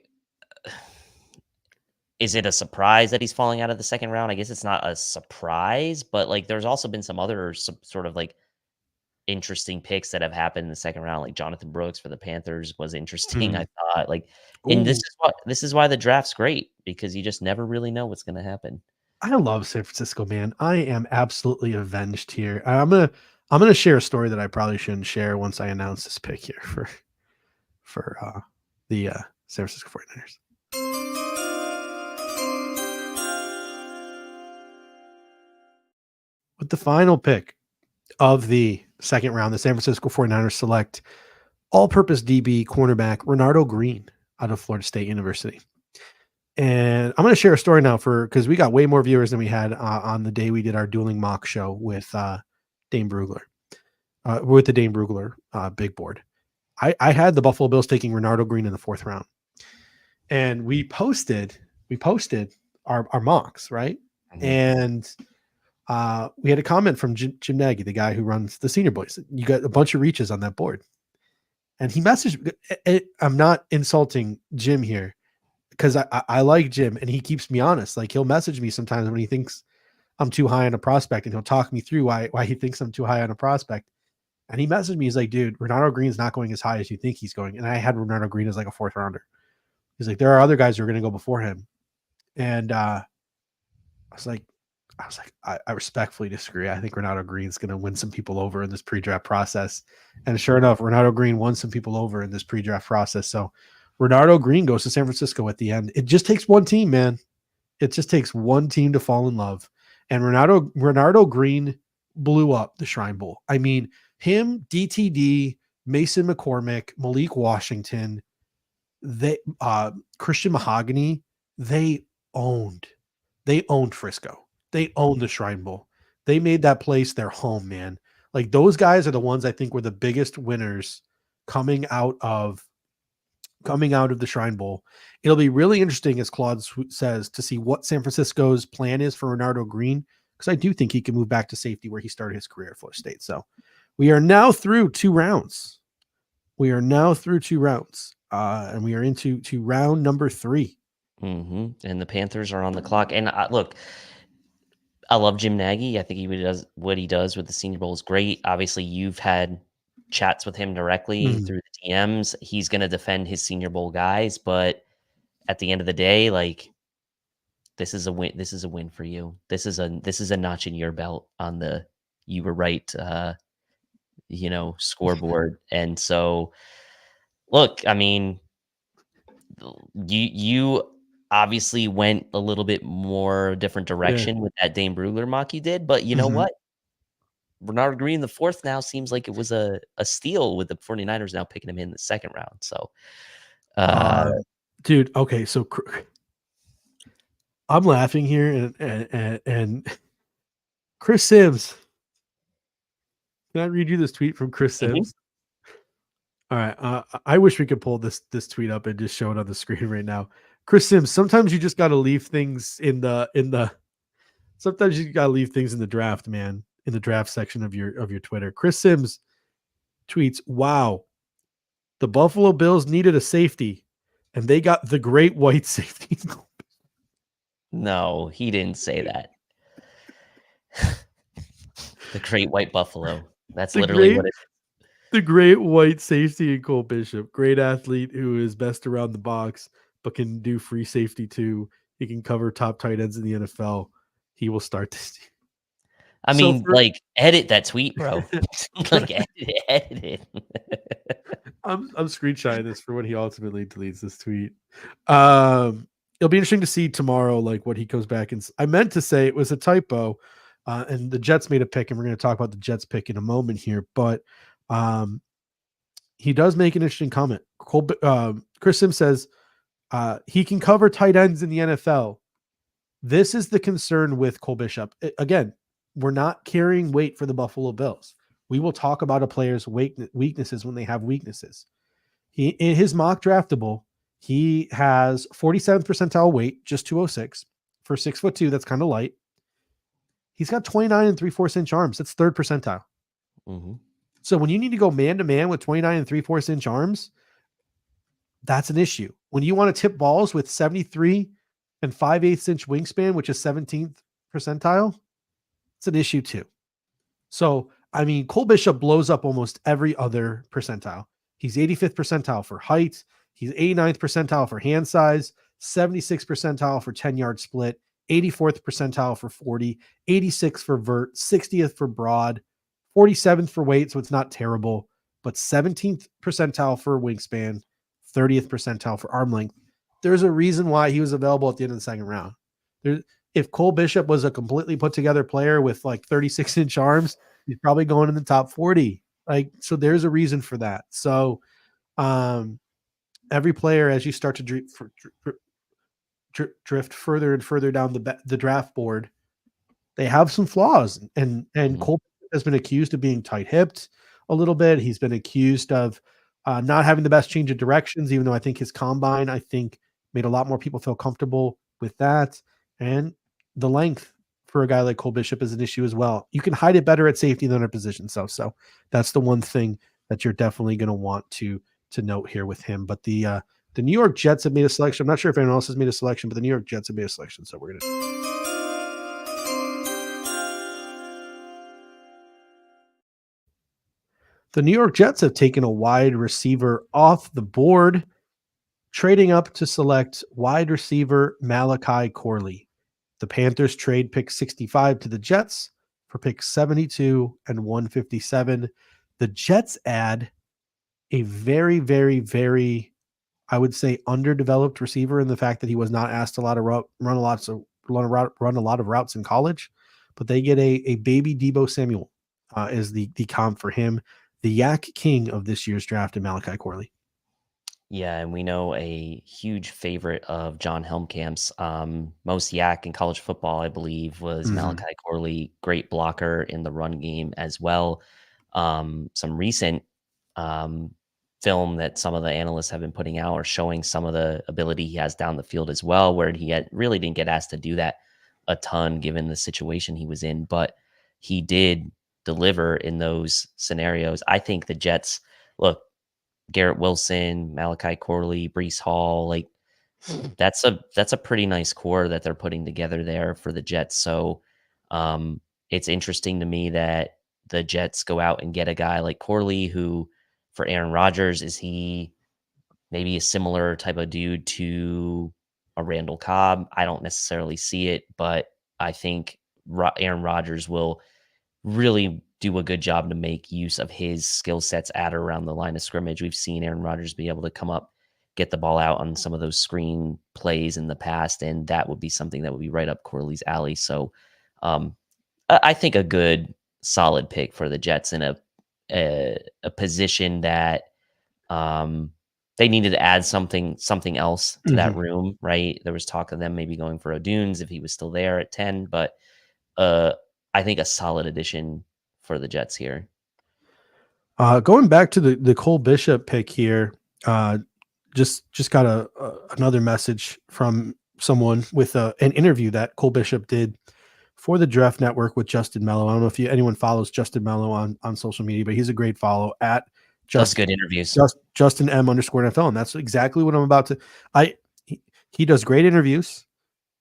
Speaker 2: is it a surprise that he's falling out of the second round? I guess it's not a surprise, but like there's also been some other sort of like interesting picks that have happened in the second round. Like Jonathan Brooks for the Panthers was interesting, I thought. Like, and this is why the draft's great, because you just never really know what's going to happen.
Speaker 1: I love San Francisco, man. I am absolutely avenged here. I'm gonna share a story that I probably shouldn't share once I announce this pick here for the San Francisco 49ers. With the final pick of the second round, the San Francisco 49ers select all-purpose DB cornerback Renardo Green out of Florida State University. And I'm going to share a story now because we got way more viewers than we had on the day we did our dueling mock show with Dane Brugler, with the Dane Brugler big board. I had the Buffalo Bills taking Renardo Green in the 4th round, and we posted our mocks, right?
Speaker 2: Mhm.
Speaker 1: And we had a comment from Jim Nagy, the guy who runs the Senior Boys. You got a bunch of reaches on that board, and he messaged. I'm not insulting Jim here, because I like Jim and he keeps me honest. Like, he'll message me sometimes when he thinks I'm too high on a prospect, and he'll talk me through why he thinks I'm too high on a prospect. And he messaged me. He's like, dude, Renardo Green's not going as high as you think he's going. And I had Renardo Green as like a 4th rounder. He's like, there are other guys who are going to go before him. And I was like, I respectfully disagree. I think Renardo Green's going to win some people over in this pre-draft process. And sure enough, Renardo Green won some people over in this pre-draft process. So Renardo Green goes to San Francisco at the end. It just takes one team, man. It just takes one team to fall in love. And Renardo Green blew up the Shrine Bowl. I mean, him, DTD, Mason McCormick, Malik Washington, Christian Mahogany, they owned Frisco. They owned the Shrine Bowl. They made that place their home, man. Like, those guys are the ones I think were the biggest winners coming out of the Shrine Bowl. It'll be really interesting, as Claude says, to see what San Francisco's plan is for Renardo Green, because I do think he can move back to safety where he started his career at Florida State. So we are now through 2 rounds. And we are into round number 3.
Speaker 2: Mm-hmm. And the Panthers are on the clock. And look, I love Jim Nagy. I think what he does with the Senior Bowl is great. Obviously, you've had chats with him directly through the DMs. He's going to defend his Senior Bowl guys, but at the end of the day, like, this is a win. This is a win for you. This is a notch in your belt on the you were right, scoreboard. And so, look, I mean, you obviously went a little bit more different direction with that Dane Brugler mock you did, but you know what? Renardo Green, the 4th now, seems like it was a steal, with the 49ers now picking him in the 2nd round. So,
Speaker 1: dude, okay, so I'm laughing here, and Chris Sims. Can I read you this tweet from Chris Sims? All right, I wish we could pull this tweet up and just show it on the screen right now. Chris Sims, sometimes you just got to leave things in the sometimes you got to leave things in the draft, man, in the draft section of your Twitter. Chris Sims tweets, "Wow, the Buffalo Bills needed a safety, and they got the great white safety."
Speaker 2: No, he didn't say that. The great white buffalo. That's literally what it is.
Speaker 1: The great white safety in Cole Bishop. Great athlete who is best around the box, but can do free safety too. He can cover top tight ends in the NFL. He will start this team.
Speaker 2: I mean, edit that tweet, bro. Edit it.
Speaker 1: I'm screenshotting this for when he ultimately deletes this tweet. It'll be interesting to see tomorrow, like, what he comes back and. I meant to say it was a typo, and the Jets made a pick, and we're going to talk about the Jets pick in a moment here. But he does make an interesting comment. Chris Sims says he can cover tight ends in the NFL. This is the concern with Cole Bishop. Again, we're not carrying weight for the Buffalo Bills. We will talk about a player's weaknesses when they have weaknesses. In his mock draftable, he has 47th percentile weight, just 206 for 6'2". That's kind of light. He's got 29 3/4 inch arms. That's 3rd percentile.
Speaker 2: Mm-hmm.
Speaker 1: So when you need to go man to man with 29 3/4 inch arms, that's an issue. When you want to tip balls with 73 and 5/8 inch wingspan, which is 17th percentile, it's an issue too. So, I mean, Cole Bishop blows up almost every other percentile. He's 85th percentile for height. He's 89th percentile for hand size, 76th percentile for 10-yard split, 84th percentile for 40, 86th for vert, 60th for broad, 47th for weight, so it's not terrible, but 17th percentile for wingspan, 30th percentile for arm length. There's a reason why he was available at the end of the 2nd round. If Cole Bishop was a completely put together player with like 36-inch arms, he's probably going in the top 40. So there's a reason for that. So every player, as you start to drift further and further down the draft board, they have some flaws. And Cole has been accused of being tight-hipped a little bit. He's been accused of Not having the best change of directions, even though I think his combine, made a lot more people feel comfortable with that. And the length for a guy like Cole Bishop is an issue as well. You can hide it better at safety than at position. So that's the one thing that you're definitely going to want to note here with him. But the New York Jets have made a selection. I'm not sure if anyone else has made a selection, but the New York Jets have made a selection. So we're going to. The New York Jets have taken a wide receiver off the board, trading up to select wide receiver Malachi Corley. The Panthers trade pick 65 to the Jets for pick 72 and 157. The Jets add a very, very, very, I would say, underdeveloped receiver in the fact that he was not asked run a lot of routes in college, but they get a baby Deebo Samuel is the comp for him. The Yak King of this year's draft in Malachi Corley.
Speaker 2: Yeah, and we know a huge favorite of John Helmkamp's. Most yak in college football, I believe, was Malachi Corley. Great blocker in the run game as well. Some recent film that some of the analysts have been putting out are showing some of the ability he has down the field as well, where he really didn't get asked to do that a ton given the situation he was in, but he did deliver in those scenarios. I think the Jets, look, Garrett Wilson, Malachi Corley, Breece Hall, like that's a pretty nice core that they're putting together there for the Jets. So it's interesting to me that the Jets go out and get a guy like Corley, who for Aaron Rodgers, is he maybe a similar type of dude to a Randall Cobb? I don't necessarily see it, but I think Aaron Rodgers will really do a good job to make use of his skill sets at or around the line of scrimmage. We've seen Aaron Rodgers be able to come up, get the ball out on some of those screen plays in the past, and that would be something that would be right up Corley's alley. So I think a good, solid pick for the Jets in a position that they needed to add something else to that room, right? There was talk of them maybe going for O'Dunes if he was still there at 10, but I think a solid addition for the Jets here.
Speaker 1: Going back to the Cole Bishop pick here, just got another message from someone with an interview that Cole Bishop did for the Draft Network with Justin Mello. I don't know if anyone follows Justin Mello on social media, but he's a great follow at
Speaker 2: Just good interviews.
Speaker 1: Justin M_NFL, and that's exactly what I'm about to. He does great interviews.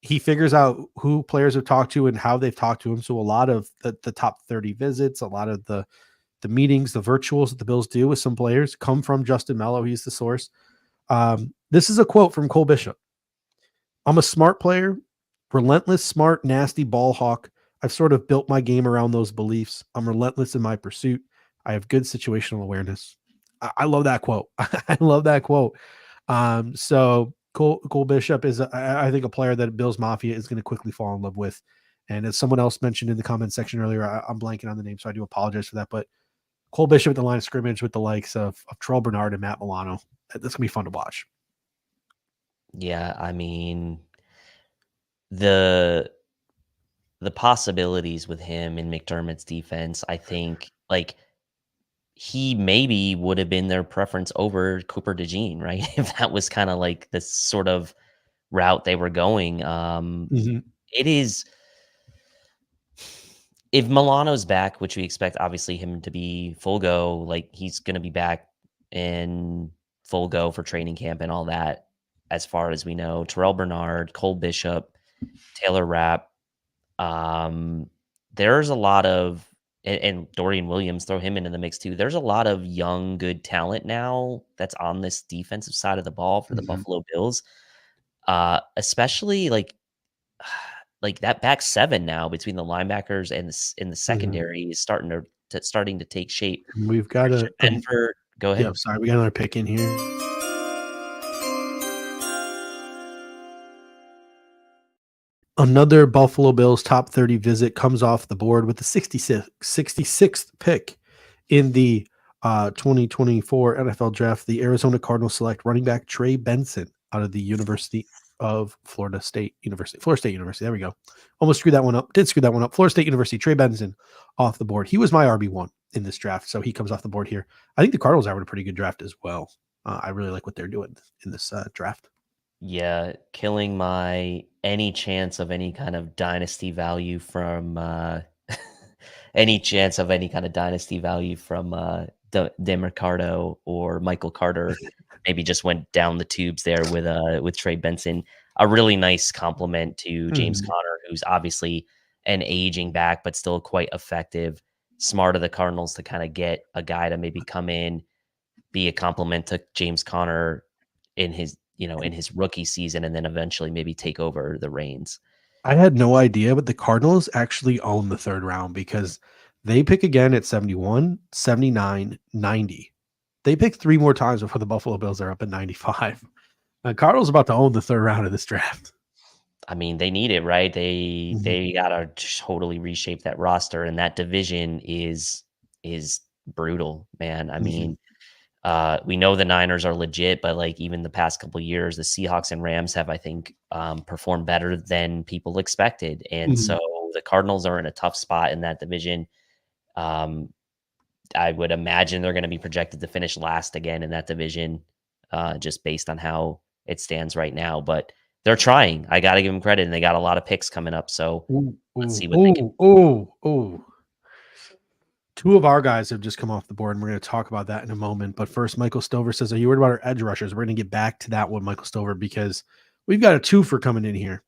Speaker 1: He figures out who players have talked to and how they've talked to him. So a lot of the top 30 visits, a lot of the meetings, the virtuals that the Bills do with some players come from Justin Mello. He's the source. This is a quote from Cole Bishop. "I'm a smart player, relentless, smart, nasty ball hawk. I've sort of built my game around those beliefs. I'm relentless in my pursuit. I have good situational awareness." I love that quote. I love that quote. So Cole Bishop is, I think, a player that Bills Mafia is going to quickly fall in love with. And as someone else mentioned in the comment section earlier, I'm blanking on the name, so I do apologize for that. But Cole Bishop at the line of scrimmage with the likes of Terrell Bernard and Matt Milano, that's going to be fun to watch.
Speaker 2: Yeah, I mean, the possibilities with him in McDermott's defense, I think, like, he maybe would have been their preference over Cooper DeJean, right? If that was kind of like the sort of route they were going. It is, if Milano's back, which we expect obviously him to be full go, like he's going to be back in full go for training camp and all that, as far as we know. Terrell Bernard, Cole Bishop, Taylor Rapp. There's a lot of, and Dorian Williams, throw him into the mix too. There's a lot of young, good talent now that's on this defensive side of the ball for the Buffalo Bills. Especially like that back seven now between the linebackers and in the secondary is starting to take shape.
Speaker 1: We've got
Speaker 2: Denver. Go ahead.
Speaker 1: Yeah, sorry, we got another pick in here. Another Buffalo Bills top 30 visit comes off the board with the 66th pick in the 2024 NFL Draft. The Arizona Cardinals select running back Trey Benson out of the University of Florida State University. There we go. Almost screwed that one up. Did screw that one up. Florida State University, Trey Benson off the board. He was my RB1 in this draft. So he comes off the board here. I think the Cardinals are having a pretty good draft as well. I really like what they're doing in this draft.
Speaker 2: Yeah, killing my any chance of any kind of dynasty value from any chance of any kind of dynasty value from DeMarcado or Michael Carter. Maybe just went down the tubes there with Trey Benson. A really nice compliment to James Conner, who's obviously an aging back, but still quite effective. Smart of the Cardinals to kind of get a guy to maybe come in, be a compliment to James Conner in his rookie season, and then eventually maybe take over the reins.
Speaker 1: I had no idea, but the Cardinals actually own the third round because they pick again at 71, 79, 90. They pick 3 more times before the Buffalo Bills are up at 95. The Cardinals about to own the third round of this draft.
Speaker 2: I mean, they need it, right? They gotta totally reshape that roster, and that division is brutal, man. I mean, we know the Niners are legit, but like even the past couple of years, the Seahawks and Rams have, I think, performed better than people expected, and so the Cardinals are in a tough spot in that division. I would imagine they're going to be projected to finish last again in that division, just based on how it stands right now. But they're trying. I got to give them credit, and they got a lot of picks coming up. So let's see what they can.
Speaker 1: Oh. 2 of our guys have just come off the board, and we're going to talk about that in a moment. But first, Michael Stover says, are you worried about our edge rushers? We're going to get back to that one, Michael Stover, because we've got a 2-fer coming in here.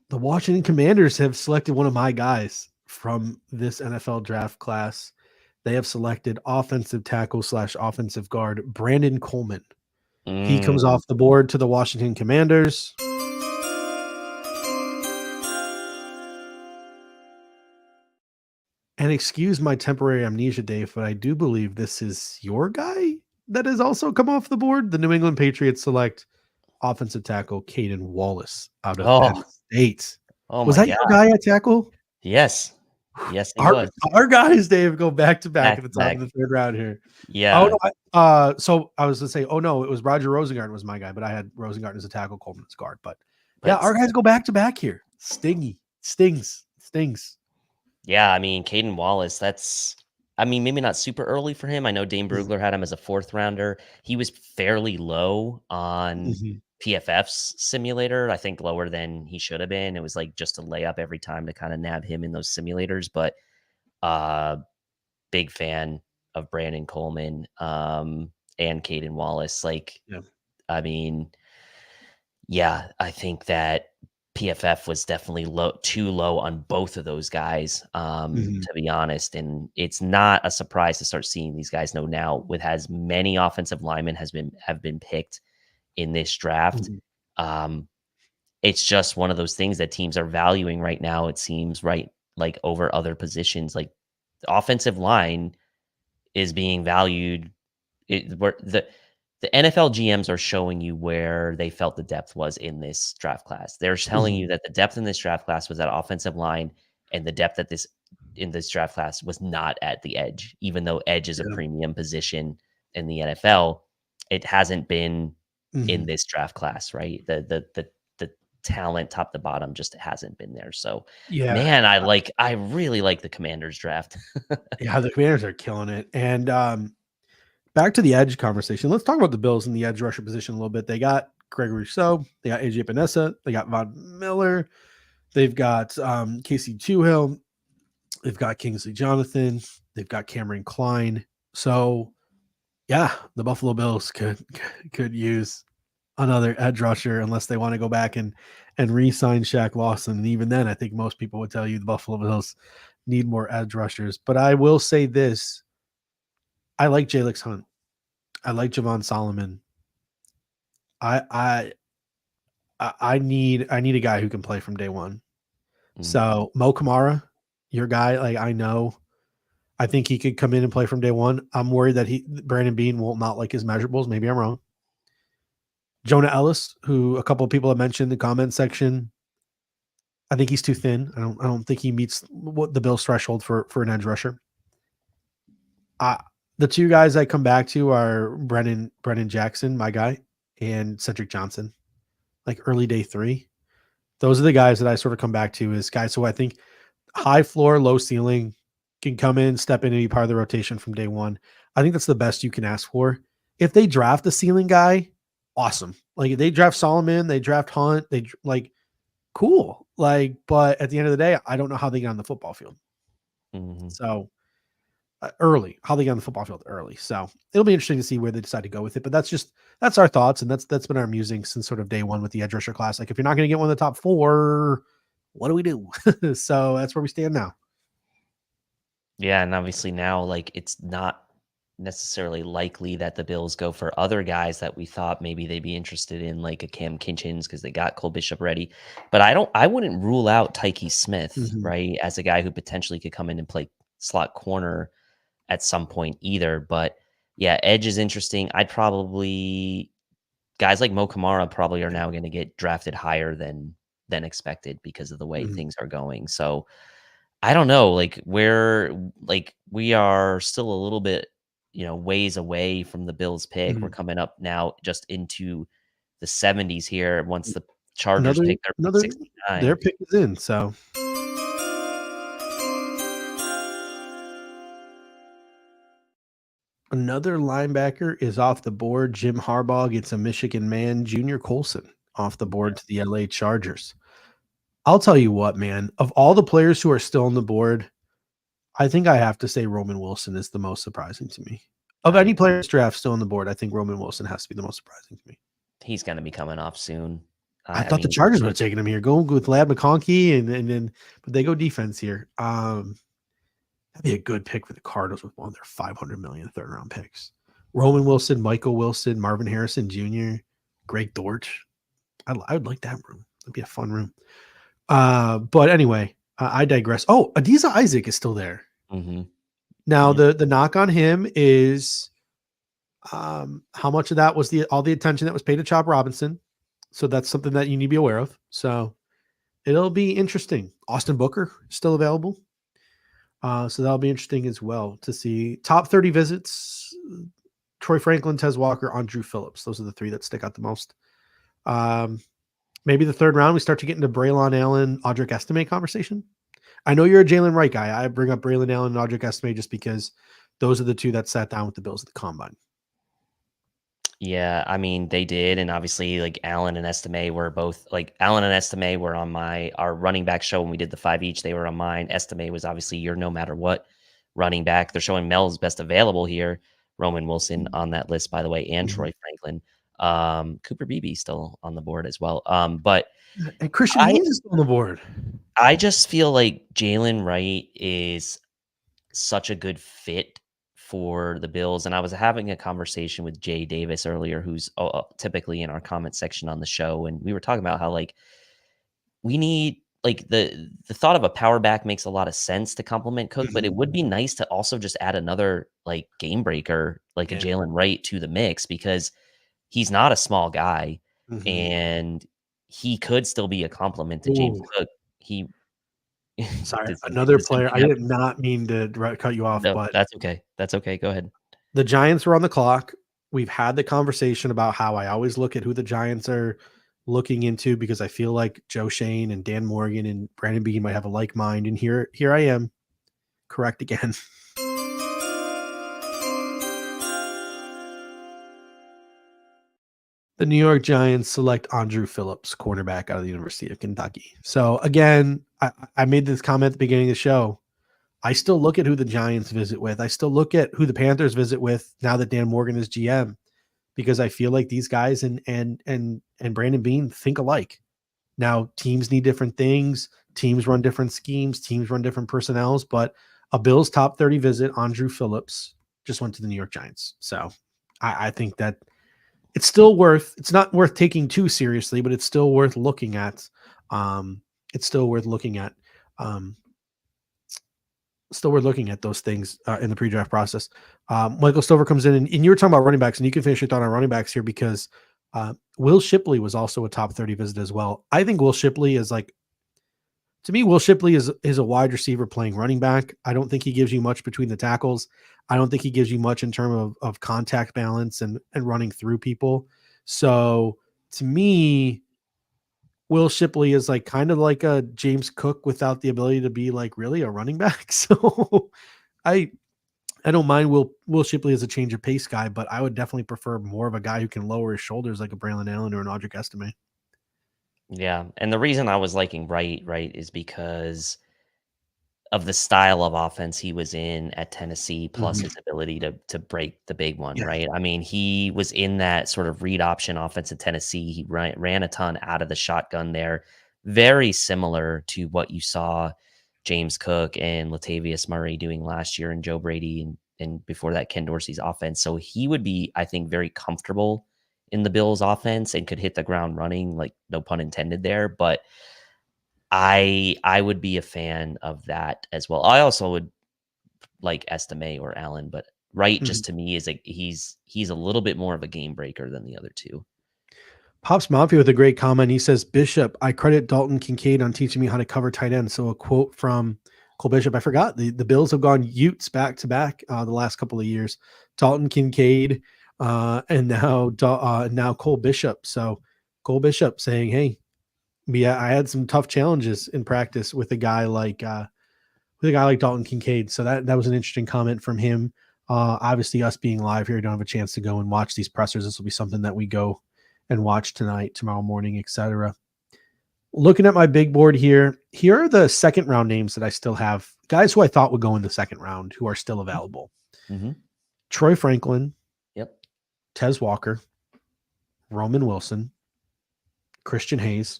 Speaker 1: The Washington Commanders have selected one of my guys from this NFL draft class. They have selected offensive tackle / offensive guard Brandon Coleman. He comes off the board to the Washington Commanders. And excuse my temporary amnesia, Dave, but I do believe this is your guy that has also come off the board. The New England Patriots select offensive tackle Caden Wallace out of Penn State.
Speaker 2: Oh,
Speaker 1: was that your guy at tackle?
Speaker 2: Yes. Yes, he was.
Speaker 1: Our guys, Dave, go back to back at the top of the third round here.
Speaker 2: Yeah.
Speaker 1: Oh, no, so I was going to say, oh, no, it was Roger Rosengarten was my guy, but I had Rosengarten as a tackle, Coleman as guard. But yeah, our guys go back to back here. Stings.
Speaker 2: Yeah, I mean, Caden Wallace, maybe not super early for him. I know Dane Brugler had him as a 4th rounder. He was fairly low on PFF's simulator, I think lower than he should have been. It was like just a layup every time to kind of nab him in those simulators. But big fan of Brandon Coleman and Caden Wallace. I mean, yeah, I think that PFF was definitely too low on both of those guys, to be honest. And it's not a surprise to start seeing these guys now with as many offensive linemen have been picked in this draft. It's just one of those things that teams are valuing right now. It seems right, like over other positions, like the offensive line is being valued. The NFL GMs are showing you where they felt the depth was in this draft class. They're telling you that the depth in this draft class was at offensive line, and the depth in this draft class was not at the edge. Even though edge is a premium position in the NFL, it hasn't been in this draft class, right? The talent top to bottom just hasn't been there. So man, I really like the Commanders draft.
Speaker 1: Yeah, the Commanders are killing it. And back to the edge conversation. Let's talk about the Bills in the edge rusher position a little bit. They got Gregory So, they got AJ Panessa, they got Von Miller, they've got Casey Toohill, they've got Kingsley Jonathan, they've got Cameron Klein. So yeah, the Buffalo Bills could use another edge rusher unless they want to go back and re-sign Shaq Lawson. And even then, I think most people would tell you the Buffalo Bills need more edge rushers. But I will say this. I like Jalix Hunt. I like Javon Solomon. I need a guy who can play from day one. So Mo Kamara, your guy, I think he could come in and play from day one. I'm worried that Brandon Beane will not like his measurables. Maybe I'm wrong. Jonah Ellis, who a couple of people have mentioned in the comment section, I think he's too thin. I don't think he meets what the Bills threshold for an edge rusher. The 2 guys I come back to are Brennan Jackson, my guy, and Cedric Johnson, like early day 3. Those are the guys that I sort of come back to as guys who I think high floor, low ceiling, can come in, step in and be part of the rotation from day one. I think that's the best you can ask for. If they draft a ceiling guy, awesome. Like if they draft Solomon, they draft Hunt, they like cool. Like, but at the end of the day, I don't know how they get on the football field.
Speaker 2: Mhm.
Speaker 1: So early, how they get on the football field early. So it'll be interesting to see where they decide to go with it. But that's our thoughts, and that's been our musings since sort of day one with the edge rusher class. Like if you're not going to get one of the top 4, what do we do? So that's where we stand now.
Speaker 2: Yeah, and obviously now, like, it's not necessarily likely that the Bills go for other guys that we thought maybe they'd be interested in, like a Cam Kinchins, because they got Cole Bishop ready. But I wouldn't rule out Tyke Smith,
Speaker 1: Mhm.
Speaker 2: right, as a guy who potentially could come in and play slot corner at some point either. But yeah, edge is interesting. I'd probably guys like Mo Kamara probably are now going to get drafted higher than expected because of the way
Speaker 1: Mhm.
Speaker 2: things are going. So I don't know, like we are still a little bit, ways away from the Bills pick. We're
Speaker 1: Mhm.
Speaker 2: coming up now just into the 70s here once the Chargers
Speaker 1: Another
Speaker 2: pick their pick
Speaker 1: another
Speaker 2: 69.
Speaker 1: their pick is in. So another linebacker is off the board. Jim Harbaugh gets a Michigan man, Junior Colson, off the board to the LA Chargers. I'll tell you what, man, of all the players who are still on the board, I think I have to say Roman Wilson is the most surprising to me. Of
Speaker 2: I
Speaker 1: any
Speaker 2: agree.
Speaker 1: players draft still on the board, I think Roman Wilson has to be the most surprising to me.
Speaker 2: He's going to be coming off soon.
Speaker 1: I
Speaker 2: I
Speaker 1: thought the
Speaker 2: mean,
Speaker 1: Chargers would have taken him here. Go with Lad McConkey and then but they go defense here. That'd be a good pick for the Cardinals with one of their 500 million third round picks. Roman Wilson, Michael Wilson, Marvin Harrison Jr., Greg Dortch. I would like that room. It'd be a fun room. But anyway, I digress. Oh, Adiza Isaac is still there.
Speaker 2: mhm.
Speaker 1: Now
Speaker 2: Yeah.
Speaker 1: the knock on him is how much of that was all the attention that was paid to Chop Robinson. So that's something that you need to be aware of. So it'll be interesting. Austin Booker still available. So that'll be interesting as well to see top 30 visits. Troy Franklin, Tez Walker, Andrew Phillips. Those are the 3 that stick out the most. Maybe the 3rd round, we start to get into Braylon Allen, Audric Estime conversation. I know you're a Jalen Wright guy. I bring up Braylon Allen and Audric Estime just because those are the 2 that sat down with the Bills at the combine.
Speaker 2: Yeah, I mean, they did, and obviously, like Allen and Estime were both like Allen and Estime were on our running back show when we did the 5 each. They were on mine. Estime was obviously your no matter what running back. They're showing Mel's best available here. Roman Wilson on that list, by the way, and
Speaker 1: Mhm.
Speaker 2: Troy Franklin. Cooper Beebe still on the board as well. But
Speaker 1: And Christian
Speaker 2: I
Speaker 1: Haynes is on the board.
Speaker 2: I just feel like Jalen Wright is such a good fit for the Bills. And I was having a conversation with Jay Davis earlier, who's typically in our comment section on the show. And we were talking about how like we need like the thought of a power back makes a lot of sense to complement Cook, but it would be nice to also just add another like game breaker, like a
Speaker 1: Yeah.
Speaker 2: Jalen Wright to the mix because he's not a small guy
Speaker 1: Mhm.
Speaker 2: and he could still be a complement to James
Speaker 1: Ooh.
Speaker 2: Cook. He
Speaker 1: Sorry,
Speaker 2: does
Speaker 1: another
Speaker 2: does
Speaker 1: player. I
Speaker 2: something
Speaker 1: did not mean to cut you off,
Speaker 2: no,
Speaker 1: but
Speaker 2: that's okay. That's okay. Go ahead.
Speaker 1: the Giants are on the clock. We've had the conversation about how I always look at who the Giants are looking into because I feel like Joe Shane and Dan Morgan and Brandon Beane might have a like mind. And here I am, correct again. The New York Giants select Andrew Phillips, cornerback out of the University of Kentucky. So again, I made this comment at the beginning of the show. I still look at who the Giants visit with. I still look at who the Panthers visit with now that Dan Morgan is GM, because I feel like these guys and Brandon Beane think alike. Now teams need different things. Teams run different schemes. Teams run different personnels. But a Bills top 30 visit, Andrew Phillips just went to the New York Giants. So I think that it's still it's not worth taking too seriously, but it's still worth looking at. It's still worth looking at. Still we're looking at those things in the pre-draft process. Michael Stover comes in, and you were talking about running backs, and you can finish your thought on running backs here because Will Shipley was also a top 30 visit as well. I think Will Shipley is to me, Will Shipley is a wide receiver playing running back. I don't think he gives you much between the tackles. I don't think he gives you much in terms of contact balance and running through people. So to me, Will Shipley is like kind of like a James Cook without the ability to be like really a running back. So I don't mind Will Shipley as a change of pace guy, but I would definitely prefer more of a guy who can lower his shoulders like a Braylon Allen or an Audric Estime.
Speaker 2: Yeah, and the reason I was liking Wright, is because of the style of offense he was in at Tennessee, plus his ability to break the big one,
Speaker 1: Yeah.
Speaker 2: right? I mean, he was in that sort of read option offense in Tennessee. He ran a ton out of the shotgun there, very similar to what you saw James Cook and Latavius Murray doing last year, and Joe Brady, and before that Ken Dorsey's offense. So he would be, I think, very comfortable in the Bills' offense and could hit the ground running, like no pun intended there, but I would be a fan of that as well. I also would like Estime or Allen, but Wright just to me is like he's a little bit more of a game breaker than the other two.
Speaker 1: Pops Mafia with a great comment. He says, Bishop, I credit Dalton Kincaid on teaching me how to cover tight end. So a quote from Cole Bishop. I forgot the Bills have gone Utes back to back the last couple of years. Dalton Kincaid and now Cole Bishop. So Cole Bishop saying, hey, I had some tough challenges in practice with a guy like Dalton Kincaid. So that was an interesting comment from him. Obviously, us being live here, don't have a chance to go and watch these pressers. This will be something that we go and watch tonight, tomorrow morning, etc. Looking at my big board here are the second round names that I still have. Guys who I thought would go in the second round who are still available.
Speaker 2: Mm-hmm.
Speaker 1: Troy Franklin.
Speaker 2: Yep.
Speaker 1: Tez Walker. Roman Wilson. Christian Hayes.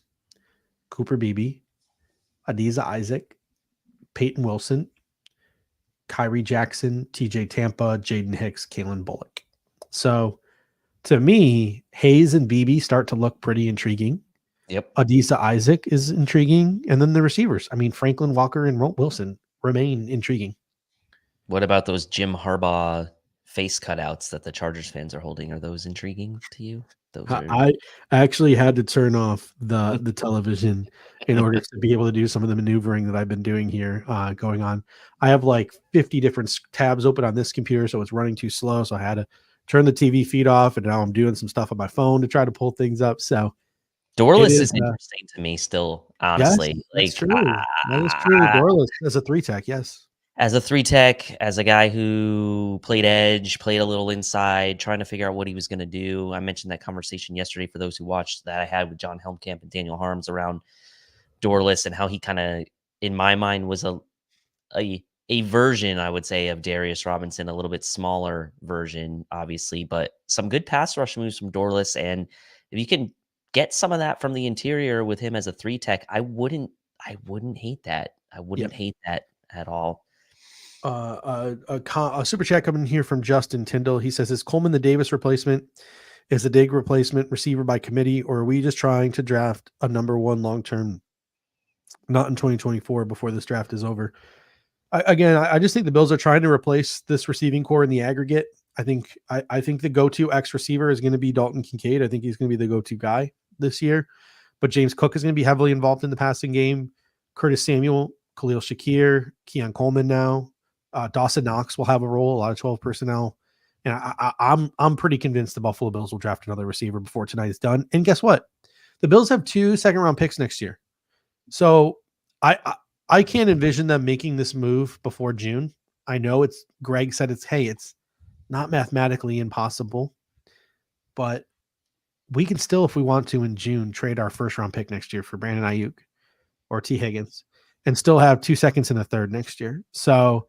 Speaker 1: Cooper Beebe. Adiza Isaac. Peyton Wilson. Kyrie Jackson. TJ Tampa. Jaden Hicks. Kalen Bullock. So to me, Hayes and Beebe start to look pretty intriguing.
Speaker 2: Yep.
Speaker 1: Adisa Isaac is intriguing. And then the receivers. I mean, Franklin, Walker, and Wilson remain intriguing.
Speaker 2: What about those Jim Harbaugh face cutouts that the Chargers fans are holding? Are those intriguing to you? Those are...
Speaker 1: I actually had to turn off the television in order to be able to do some of the maneuvering that I've been doing here going on. I have like 50 different tabs open on this computer, so it's running too slow. So I had to turn the TV feed off, and now I'm doing some stuff on my phone to try to pull things up. So
Speaker 2: Dorless is interesting to me still, honestly.
Speaker 1: Yes, that's true. That is true. Dorless as a 3-tech, yes.
Speaker 2: As a 3-tech, as a guy who played edge, played a little inside, trying to figure out what he was going to do. I mentioned that conversation yesterday for those who watched that I had with John Helmkamp and Daniel Harms around Dorless and how he kind of, in my mind, was a version, I would say, of Darius Robinson, a little bit smaller version, obviously, but some good pass rush moves from Dorless. And if you can get some of that from the interior with him as a 3-tech, I wouldn't hate that. I wouldn't hate that at all.
Speaker 1: A super chat coming here from Justin Tyndall. He says, is Coleman the Davis replacement? Is the Digg replacement receiver by committee, or are we just trying to draft a number one long-term, not in 2024 before this draft is over? I just think the Bills are trying to replace this receiving core in the aggregate. I think the go-to X receiver is going to be Dalton Kincaid. I think he's going to be the go-to guy this year, but James Cook is going to be heavily involved in the passing game. Curtis Samuel, Khalil Shakir, Keon Coleman now. Dawson Knox will have a role, a lot of 12 personnel. And I'm pretty convinced the Buffalo Bills will draft another receiver before tonight is done. And guess what? The Bills have 2 second-round picks next year. So I can't envision them making this move before June. I know Greg said it's not mathematically impossible, but we can still, if we want to in June, trade our first-round pick next year for Brandon Ayuk or T. Higgins and still have 2 seconds and a third next year. So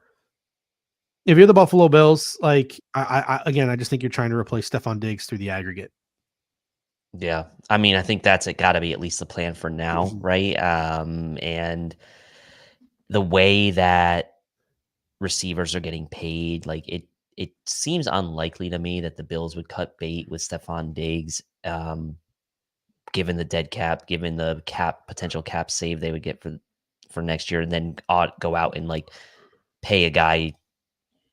Speaker 1: if you're the Buffalo Bills, like I just think you're trying to replace Stephon Diggs through the aggregate.
Speaker 2: Yeah. I mean, I think that's got to be at least the plan for now, right? And the way that receivers are getting paid, like it seems unlikely to me that the Bills would cut bait with Stephon Diggs, given the dead cap, given the potential cap save they would get for next year, and then go out and like pay a guy,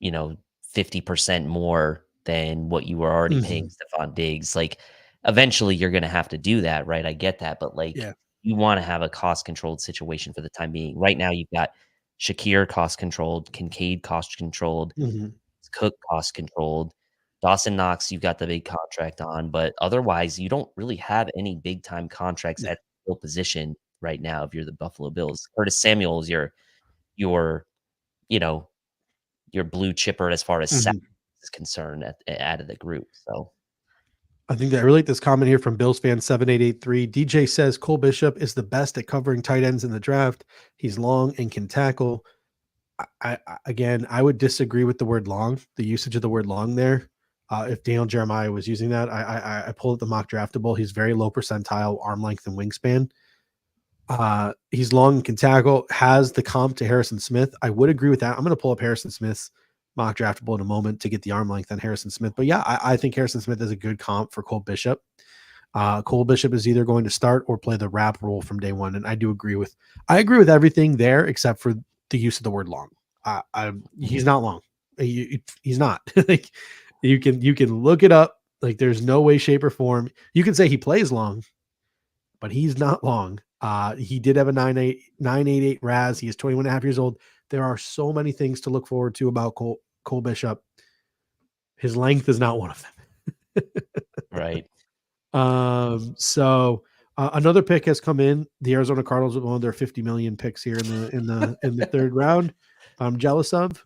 Speaker 2: 50% more than what you were already paying Stephon Diggs. Like eventually you're going to have to do that, right? I get that, but you want to have a cost controlled situation for the time being. Right now you've got Shakir cost controlled, Kincaid cost controlled, Cook cost controlled, Dawson Knox, you've got the big contract on, but otherwise you don't really have any big time contracts at ideal position right now if you're the Buffalo Bills. Curtis Samuel is your you know, your blue chipper as far as sack is concerned out of the group. So
Speaker 1: I think that I relate this comment here from Bills fan 7883. DJ says Cole Bishop is the best at covering tight ends in the draft. He's long and can tackle. Again, I would disagree with the word long, the usage of the word long there. If Daniel Jeremiah was using that, I pulled up the mock draftable. He's very low percentile arm length and wingspan. He's long and can tackle, has the comp to Harrison Smith. I would agree with that. I'm going to pull up Harrison Smith's mock draftable in a moment to get the arm length on Harrison Smith. But yeah, I think Harrison Smith is a good comp for Cole Bishop. Cole Bishop is either going to start or play the wrap role from day one. And I agree with everything there except for the use of the word long. He's not long. He's not. Like you can look it up. Like there's no way, shape, or form. You can say he plays long, but he's not long. He did have a 988 RAS. He is 21 and a half years old. There are so many things to look forward to about Cole Bishop. His length is not one of them.
Speaker 2: right.
Speaker 1: So another pick has come in. The Arizona Cardinals with one of their 50 million picks here in the third round. I'm jealous of.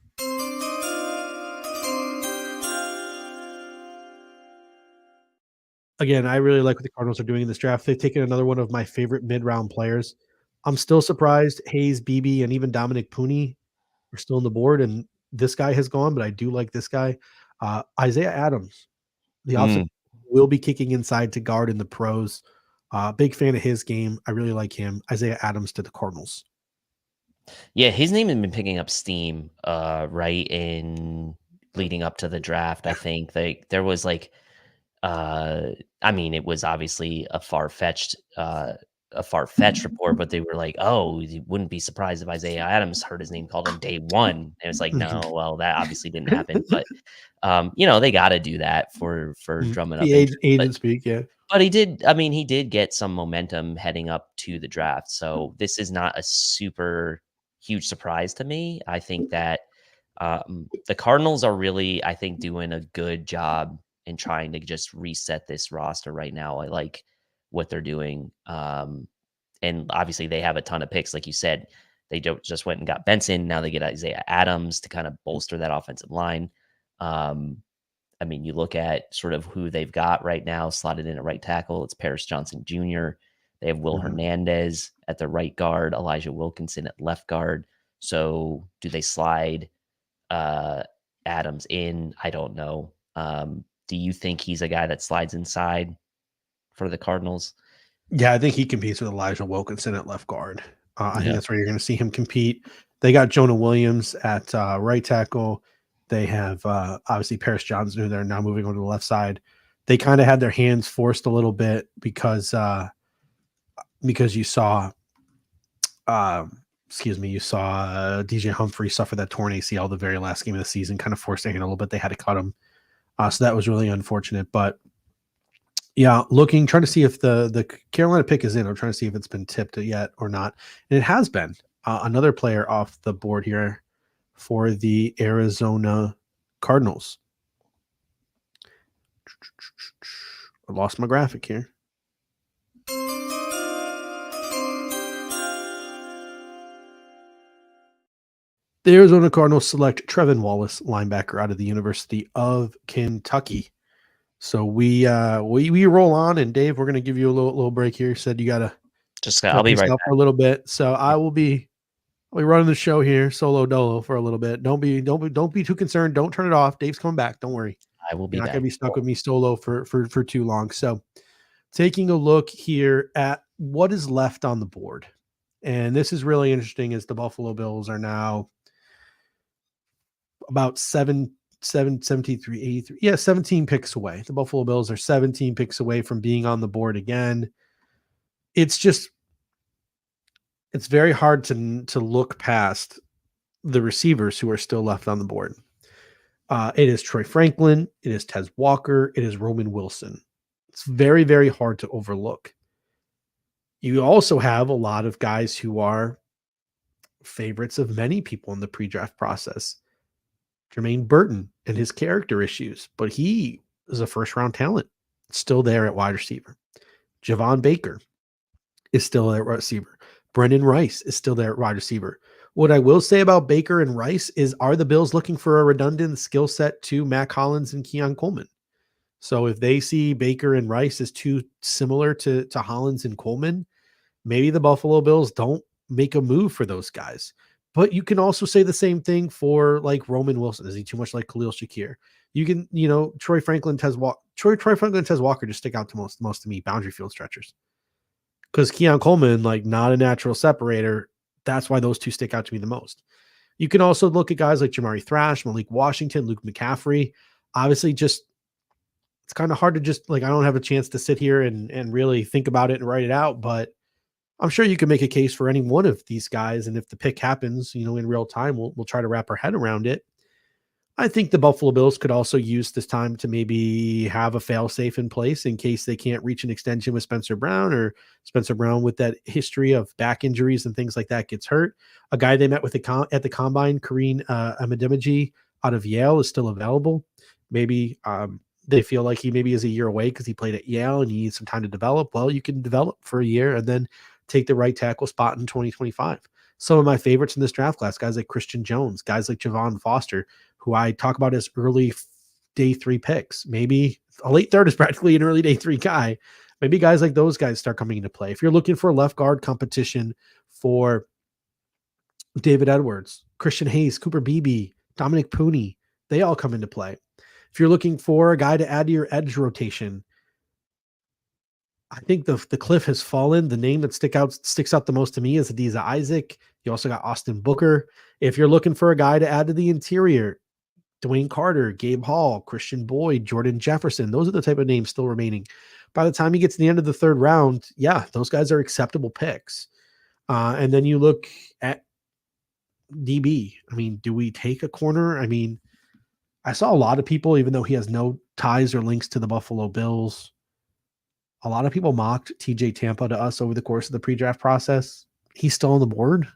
Speaker 1: Again, I really like what the Cardinals are doing in this draft. They've taken another one of my favorite mid-round players. I'm still surprised Hayes, Beebe, and even Dominic Pooney are still on the board, and this guy has gone, but I do like this guy. Isaiah Adams, the offensive will be kicking inside to guard in the pros. Big fan of his game. I really like him. Isaiah Adams to the Cardinals.
Speaker 2: Yeah, his name has been picking up steam, right in leading up to the draft. I think there was like, I mean, it was obviously a far-fetched report, but they were like, oh, you wouldn't be surprised if Isaiah Adams heard his name called on day one. And it's like, no, well, that obviously didn't happen. But they got to do that for drumming up
Speaker 1: the agent speak, yeah.
Speaker 2: But he did get some momentum heading up to the draft. So this is not a super huge surprise to me. I think that the Cardinals are really, I think, doing a good job in trying to just reset this roster right now. I like what they're doing. And obviously they have a ton of picks. Like you said, they just went and got Benson. Now they get Isaiah Adams to kind of bolster that offensive line. I mean, you look at sort of who they've got right now slotted in at right tackle. It's Paris Johnson Jr. They have Will Hernandez at the right guard, Elijah Wilkinson at left guard. So do they slide Adams in? I don't know. Do you think he's a guy that slides inside for the Cardinals?
Speaker 1: Yeah, I think he competes with Elijah Wilkinson at left guard. I think that's where you're going to see him compete. They got Jonah Williams at right tackle. They have obviously Paris Johnson, who they're now moving on to the left side. They kind of had their hands forced a little bit because you saw, DJ Humphrey suffer that torn ACL the very last game of the season, kind of forced their hand a little bit. They had to cut him. So that was really unfortunate. But yeah, trying to see if the Carolina pick is in. I'm trying to see if it's been tipped yet or not. And it has been. Another player off the board here for the Arizona Cardinals. I lost my graphic here. The Arizona Cardinals select Trevin Wallace, linebacker out of the University of Kentucky. So we roll on, and Dave, we're going to give you a little break here. You said you got to
Speaker 2: I'll be right back
Speaker 1: for a little bit. So I'll be running the show here, solo dolo, for a little bit. Don't be too concerned. Don't turn it off. Dave's coming back. Don't worry.
Speaker 2: I will be
Speaker 1: You're not
Speaker 2: back.
Speaker 1: going to be stuck with me solo for too long. So taking a look here at what is left on the board. And this is really interesting as the Buffalo Bills are now about 73, 83. Yeah, 17 picks away. The Buffalo Bills are 17 picks away from being on the board again. It's very hard to look past the receivers who are still left on the board. It is Troy Franklin. It is Tez Walker. It is Roman Wilson. It's very, very hard to overlook. You also have a lot of guys who are favorites of many people in the pre-draft process. Jermaine Burton and his character issues, but he is a first-round talent. Still there at wide receiver. Javon Baker is still at receiver. Brendan Rice is still there at wide receiver. What I will say about Baker and Rice is, are the Bills looking for a redundant skill set to Matt Collins and Keon Coleman? So if they see Baker and Rice as too similar to Hollins and Coleman, maybe the Buffalo Bills don't make a move for those guys. But you can also say the same thing for like Roman Wilson. Is he too much like Khalil Shakir? You can, Troy Franklin, Tez Walker just stick out to most to me, boundary field stretchers. Because Keon Coleman, like, not a natural separator. That's why those two stick out to me the most. You can also look at guys like Jamari Thrash, Malik Washington, Luke McCaffrey. Obviously, just it's kind of hard to just, like, I don't have a chance to sit here and really think about it and write it out, but I'm sure you can make a case for any one of these guys. And if the pick happens, in real time, we'll try to wrap our head around it. I think the Buffalo Bills could also use this time to maybe have a fail-safe in place in case they can't reach an extension with Spencer Brown, or Spencer Brown, with that history of back injuries and things like that, gets hurt. A guy they met with at the combine, Kareem Amadimiji out of Yale, is still available. Maybe they feel like he maybe is a year away because he played at Yale and he needs some time to develop. Well, you can develop for a year and then take the right tackle spot in 2025. Some of my favorites in this draft class, guys like Christian Jones, guys like Javon Foster, who I talk about as early day 3 picks. Maybe a late third is practically an early day 3 guy. Maybe guys like those guys start coming into play. If you're looking for left guard competition for David Edwards, Christian Hayes, Cooper Beebe, Dominic Pooney, they all come into play. If you're looking for a guy to add to your edge rotation, I think the cliff has fallen. The name that sticks out the most to me is Adiza Isaac. You also got Austin Booker. If you're looking for a guy to add to the interior, Dwayne Carter, Gabe Hall, Christian Boyd, Jordan Jefferson, those are the type of names still remaining. By the time you get to the end of the 3rd round, yeah, those guys are acceptable picks. And then you look at DB. I mean, do we take a corner? I mean, I saw a lot of people, even though he has no ties or links to the Buffalo Bills, a lot of people mocked TJ Tampa to us over the course of the pre-draft process. He's still on the board.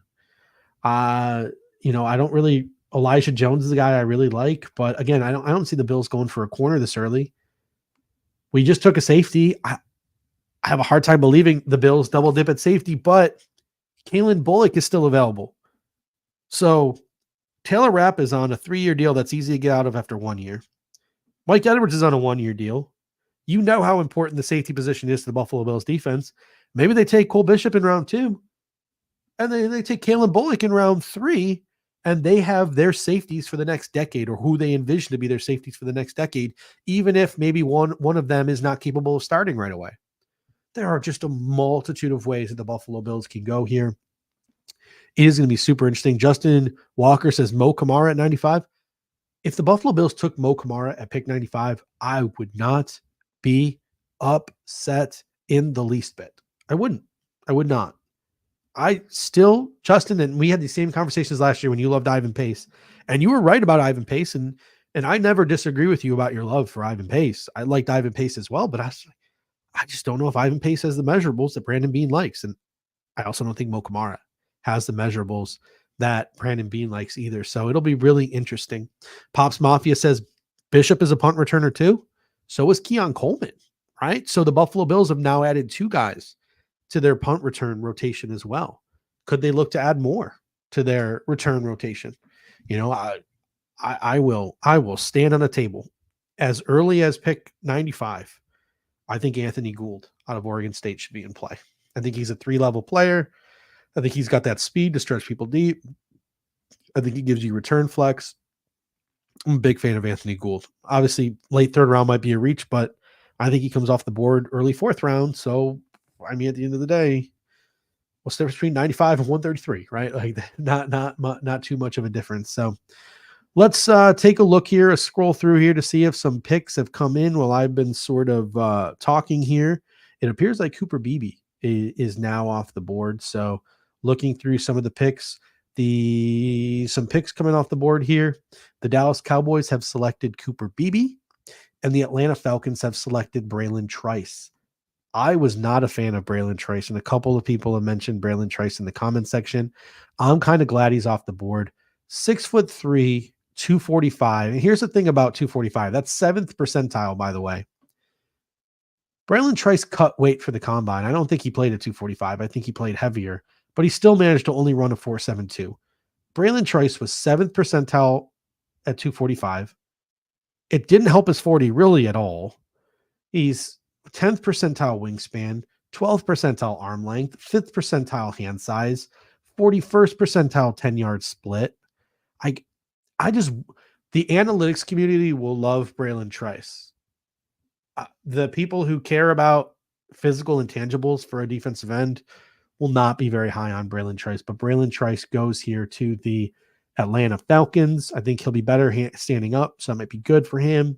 Speaker 1: I don't really, Elijah Jones is a guy I really like, but again, I don't see the Bills going for a corner this early. We just took a safety. I have a hard time believing the Bills double dip at safety, but Kalen Bullock is still available. So Taylor Rapp is on a 3-year deal that's easy to get out of after 1 year. Mike Edwards is on a 1-year deal. You know how important the safety position is to the Buffalo Bills defense. Maybe they take Cole Bishop in round 2, and they take Kalen Bullock in round 3, and they have their safeties for the next decade, or who they envision to be their safeties for the next decade, even if maybe one of them is not capable of starting right away. There are just a multitude of ways that the Buffalo Bills can go here. It is going to be super interesting. Justin Walker says Mo Kamara at 95. If the Buffalo Bills took Mo Kamara at pick 95, I would not be upset in the least bit. I would not. I still, Justin, and we had the same conversations last year when you loved Ivan Pace, and you were right about Ivan Pace, and I never disagree with you about your love for Ivan Pace. I liked Ivan Pace as well, but I just don't know if Ivan Pace has the measurables that Brandon Beane likes, and I also don't think Mo Kamara has the measurables that Brandon Beane likes either. So it'll be really interesting. Pops Mafia says Bishop is a punt returner too. So is Keon Coleman, right? So the Buffalo Bills have now added 2 guys to their punt return rotation as well. Could they look to add more to their return rotation? I will stand on a table as early as pick 95. I think Anthony Gould out of Oregon State should be in play. I think he's a 3-level player. I think he's got that speed to stretch people deep. I think he gives you return flex. I'm a big fan of Anthony Gould. Obviously, late 3rd round might be a reach, but I think he comes off the board early 4th round. So, I mean, at the end of the day, what's the difference between 95 and 133, right? Like, not too much of a difference. So let's take a look here, scroll through here to see if some picks have come in while I've been sort of talking here. It appears like Cooper Beebe is now off the board. So looking through some of the picks, some picks coming off the board here. The Dallas Cowboys have selected Cooper Beebe, and the Atlanta Falcons have selected Braylon Trice. I was not a fan of Braylon Trice, and a couple of people have mentioned Braylon Trice in the comment section. I'm kind of glad he's off the board. 6'3", 245. And here's the thing about 245. That's 7th percentile, by the way. Braylon Trice cut weight for the combine. I don't think he played at 245. I think he played heavier, but he still managed to only run a 4.72. Braylon Trice was 7th percentile at 245. It didn't help his 40 really at all. He's 10th percentile wingspan, 12th percentile arm length, 5th percentile hand size, 41st percentile 10-yard split. I just, the analytics community will love Braylon Trice. The people who care about physical intangibles for a defensive end will not be very high on Braylon Trice, but Braylon Trice goes here to the Atlanta Falcons. I think he'll be better standing up, so that might be good for him.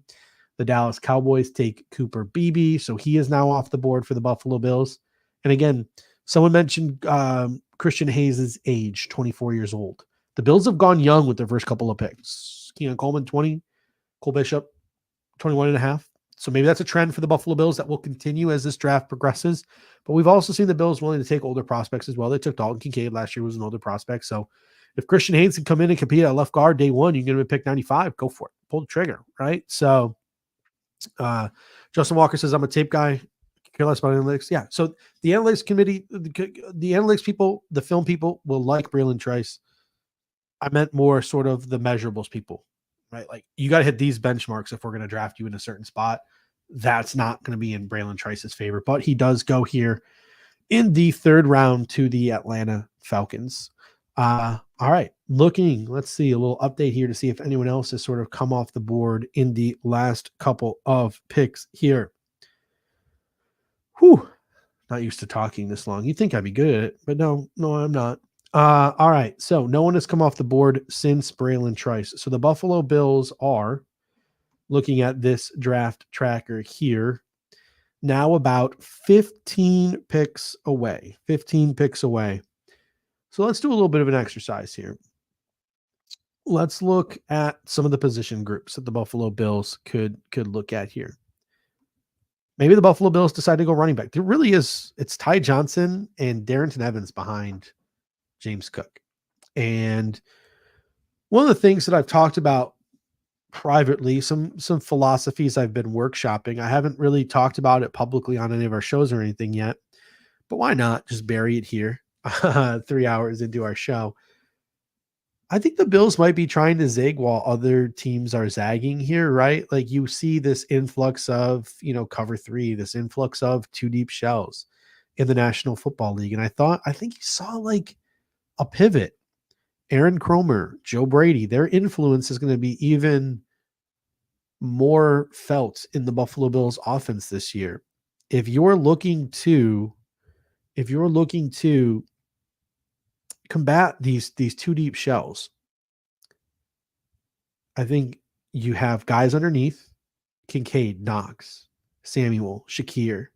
Speaker 1: The Dallas Cowboys take Cooper Beebe, so he is now off the board for the Buffalo Bills. And again, someone mentioned Christian Hayes' age, 24 years old. The Bills have gone young with their first couple of picks. Keon Coleman, 20. Cole Bishop, 21 and a half. So maybe that's a trend for the Buffalo Bills that will continue as this draft progresses. But we've also seen the Bills willing to take older prospects as well. They took Dalton Kincaid last year, was an older prospect. So if Christian Hayes can come in and compete at left guard day one, you can get him at pick 95, go for it. Pull the trigger, right? So Justin Walker says, I'm a tape guy. Care less about analytics. Yeah. So the analytics committee, the analytics people, the film people will like Braylon Trice. I meant more sort of the measurables people, right? Like you got to hit these benchmarks if we're going to draft you in a certain spot. That's not going to be in Braylon Trice's favor, but he does go here in the 3rd round to the Atlanta Falcons. All right. Let's see a little update here to see if anyone else has sort of come off the board in the last couple of picks here. Whew. Not used to talking this long. You'd think I'd be good at it, but no, I'm not. All right. So no one has come off the board since Braylon Trice. So the Buffalo Bills are looking at this draft tracker here now about 15 picks away. So let's do a little bit of an exercise here. Let's look at some of the position groups that the Buffalo Bills could look at here. Maybe the Buffalo Bills decide to go running back. There really is, it's Ty Johnson and Darrington Evans behind James Cook. And one of the things that I've talked about privately, some philosophies I've been workshopping. I haven't really talked about it publicly on any of our shows or anything yet, but why not just bury it here 3 hours into our show? I think the Bills might be trying to zig while other teams are zagging here, right? Like you see this influx of, cover 3, this influx of 2 deep shells in the National Football League. And I think you saw like a pivot. Aaron Cromer, Joe Brady, their influence is going to be even more felt in the Buffalo Bills offense this year. If you're looking to combat these 2 deep shells, I think you have guys underneath: Kincaid, Knox, Samuel, Shakir.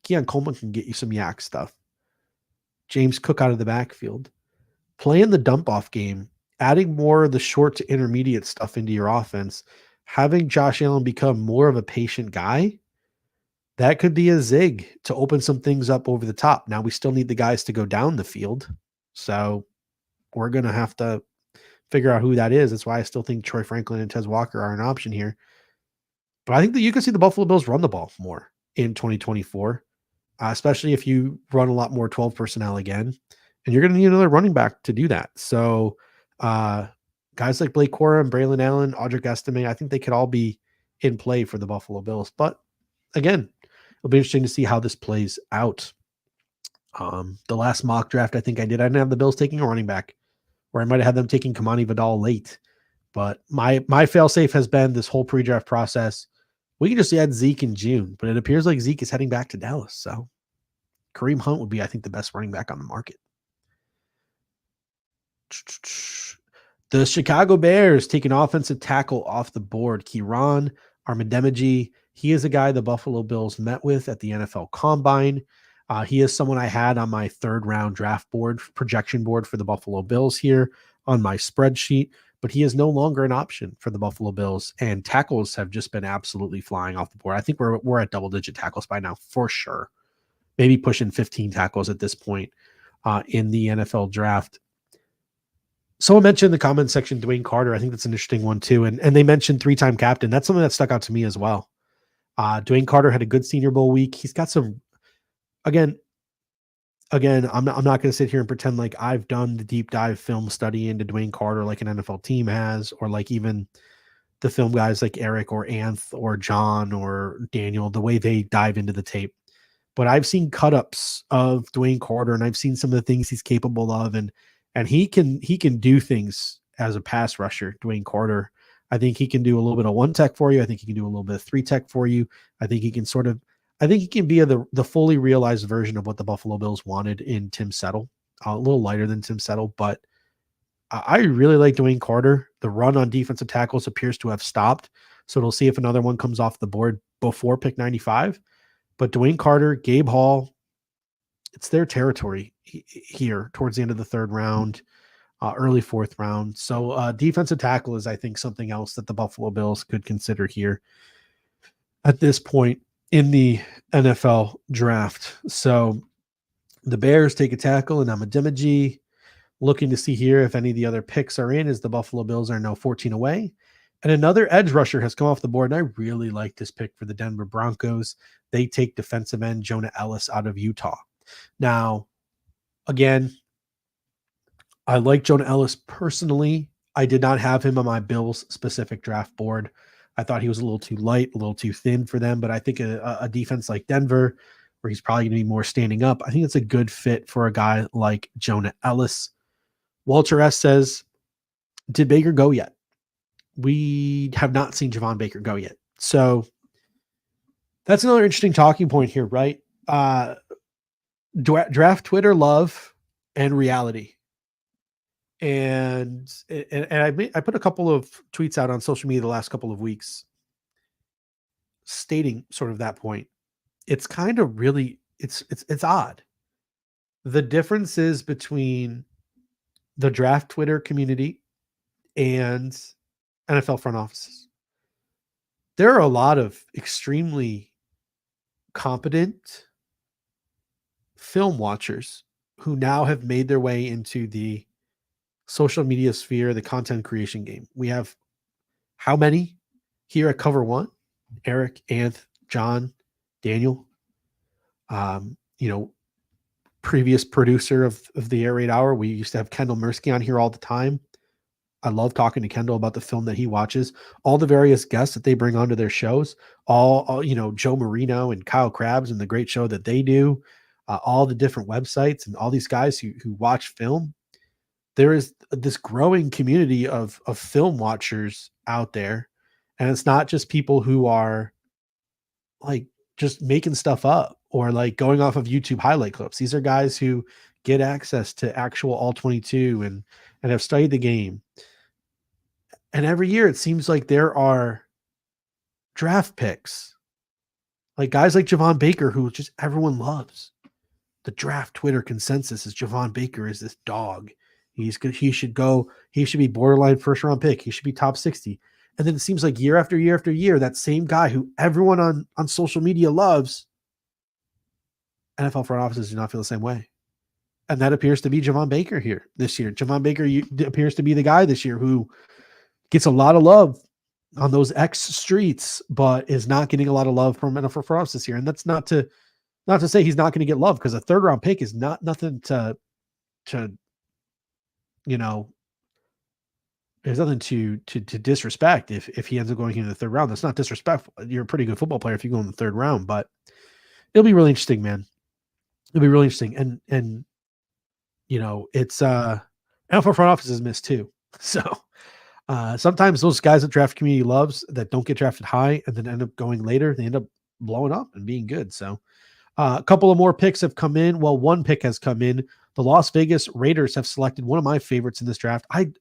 Speaker 1: Keon Coleman can get you some yak stuff. James Cook out of the backfield. Playing the dump-off game, adding more of the short to intermediate stuff into your offense, having Josh Allen become more of a patient guy, that could be a zig to open some things up over the top. Now, we still need the guys to go down the field, so we're going to have to figure out who that is. That's why I still think Troy Franklin and Tez Walker are an option here. But I think that you can see the Buffalo Bills run the ball more in 2024, especially if you run a lot more 12 personnel again. And you're going to need another running back to do that. So guys like Blake Cora and Braylon Allen, Audric Estime, I think they could all be in play for the Buffalo Bills. But again, it'll be interesting to see how this plays out. The last mock draft I didn't have the Bills taking a running back, or I might have had them taking Kamani Vidal late. But my fail-safe has been this whole pre-draft process. We can just add Zeke in June, but it appears like Zeke is heading back to Dallas. So Kareem Hunt would be, I think, the best running back on the market. The Chicago Bears take an offensive tackle off the board. Kieran Armademaji. He is a guy the Buffalo Bills met with at the NFL Combine. He is someone I had on my 3rd round draft board, projection board for the Buffalo Bills here on my spreadsheet, but he is no longer an option for the Buffalo Bills, and tackles have just been absolutely flying off the board. I think we're at double-digit tackles by now for sure. Maybe pushing 15 tackles at this point in the NFL draft. Someone mentioned in the comment section Dwayne Carter. I think that's an interesting one too. And they mentioned 3-time captain. That's something that stuck out to me as well. Dwayne Carter had a good Senior Bowl week. He's got some, again, I'm not going to sit here and pretend like I've done the deep dive film study into Dwayne Carter like an NFL team has, or like even the film guys like Eric or Anth or John or Daniel, the way they dive into the tape. But I've seen cut-ups of Dwayne Carter, and I've seen some of the things he's capable of, and he can do things as a pass rusher. Dwayne Carter, I think he can do a little bit of one tech for you. I think he can do a little bit of three tech for you. I think he can be the fully realized version of what the Buffalo Bills wanted in Tim Settle. A little lighter than Tim Settle, but I really like Dwayne Carter. The run on defensive tackles appears to have stopped, so we'll see if another one comes off the board before pick 95. But Dwayne Carter, Gabe Hall, it's their territory here towards the end of the third round, early fourth round. So defensive tackle is, I think, something else that the Buffalo Bills could consider here at this point in the NFL draft. So the Bears take a tackle, and Amadimiji. Looking to see here if any of the other picks are in, as the Buffalo Bills are now 14 away. And another edge rusher has come off the board, and I really like this pick for the Denver Broncos. They take defensive end Jonah Ellis out of Utah. Now, again, I like Jonah Ellis personally. I did not have him on my Bills specific draft board. I thought he was a little too light, a little too thin for them, but I think a defense like Denver, where he's probably going to be more standing up, I think it's a good fit for a guy like Jonah Ellis. Walter S. says, did Baker go yet? We have not seen Javon Baker go yet. So that's another interesting talking point here, right? Draft Twitter love and reality. And I put a couple of tweets out on social media the last couple of weeks stating sort of that point. It's kind of really, it's odd. The differences between the draft Twitter community and NFL front offices. There are a lot of extremely competent film watchers who now have made their way into the social media sphere, the content creation game. We have how many here at Cover One? Eric, Anth, John, Daniel, previous producer of the Air Raid Hour. We used to have Kendall Mirsky on here all the time. I love talking to Kendall about the film that he watches. All the various guests that they bring onto their shows, all Joe Marino and Kyle Krabs and the great show that they do, all the different websites and all these guys who watch film. There is this growing community of film watchers out there, and it's not just people who are like just making stuff up or like going off of YouTube highlight clips. These are guys who get access to actual all 22 and have studied the game. And every year it seems like there are draft picks, like guys like Javon Baker, who just everyone loves. The draft Twitter consensus is Javon Baker is this dog. He's good. He should be borderline first round pick. He should be top 60. And then it seems like year after year after year, that same guy who everyone on social media loves, NFL front offices do not feel the same way. And that appears to be Javon Baker here this year. Javon Baker appears to be the guy this year who gets a lot of love on those X streets, but is not getting a lot of love from NFL front office this year. And that's not to say he's not going to get love, because a third round pick is nothing to there's nothing to disrespect if he ends up going into the third round. That's not disrespectful. You're a pretty good football player if you go in the third round, but it'll be really interesting, man. It'll be really interesting. And it's NFL front offices miss too. So sometimes those guys that draft community loves that don't get drafted high and then end up going later, they end up blowing up and being good. So a couple of more picks have come in. Well, one pick has come in. The Las Vegas Raiders have selected one of my favorites in this draft. I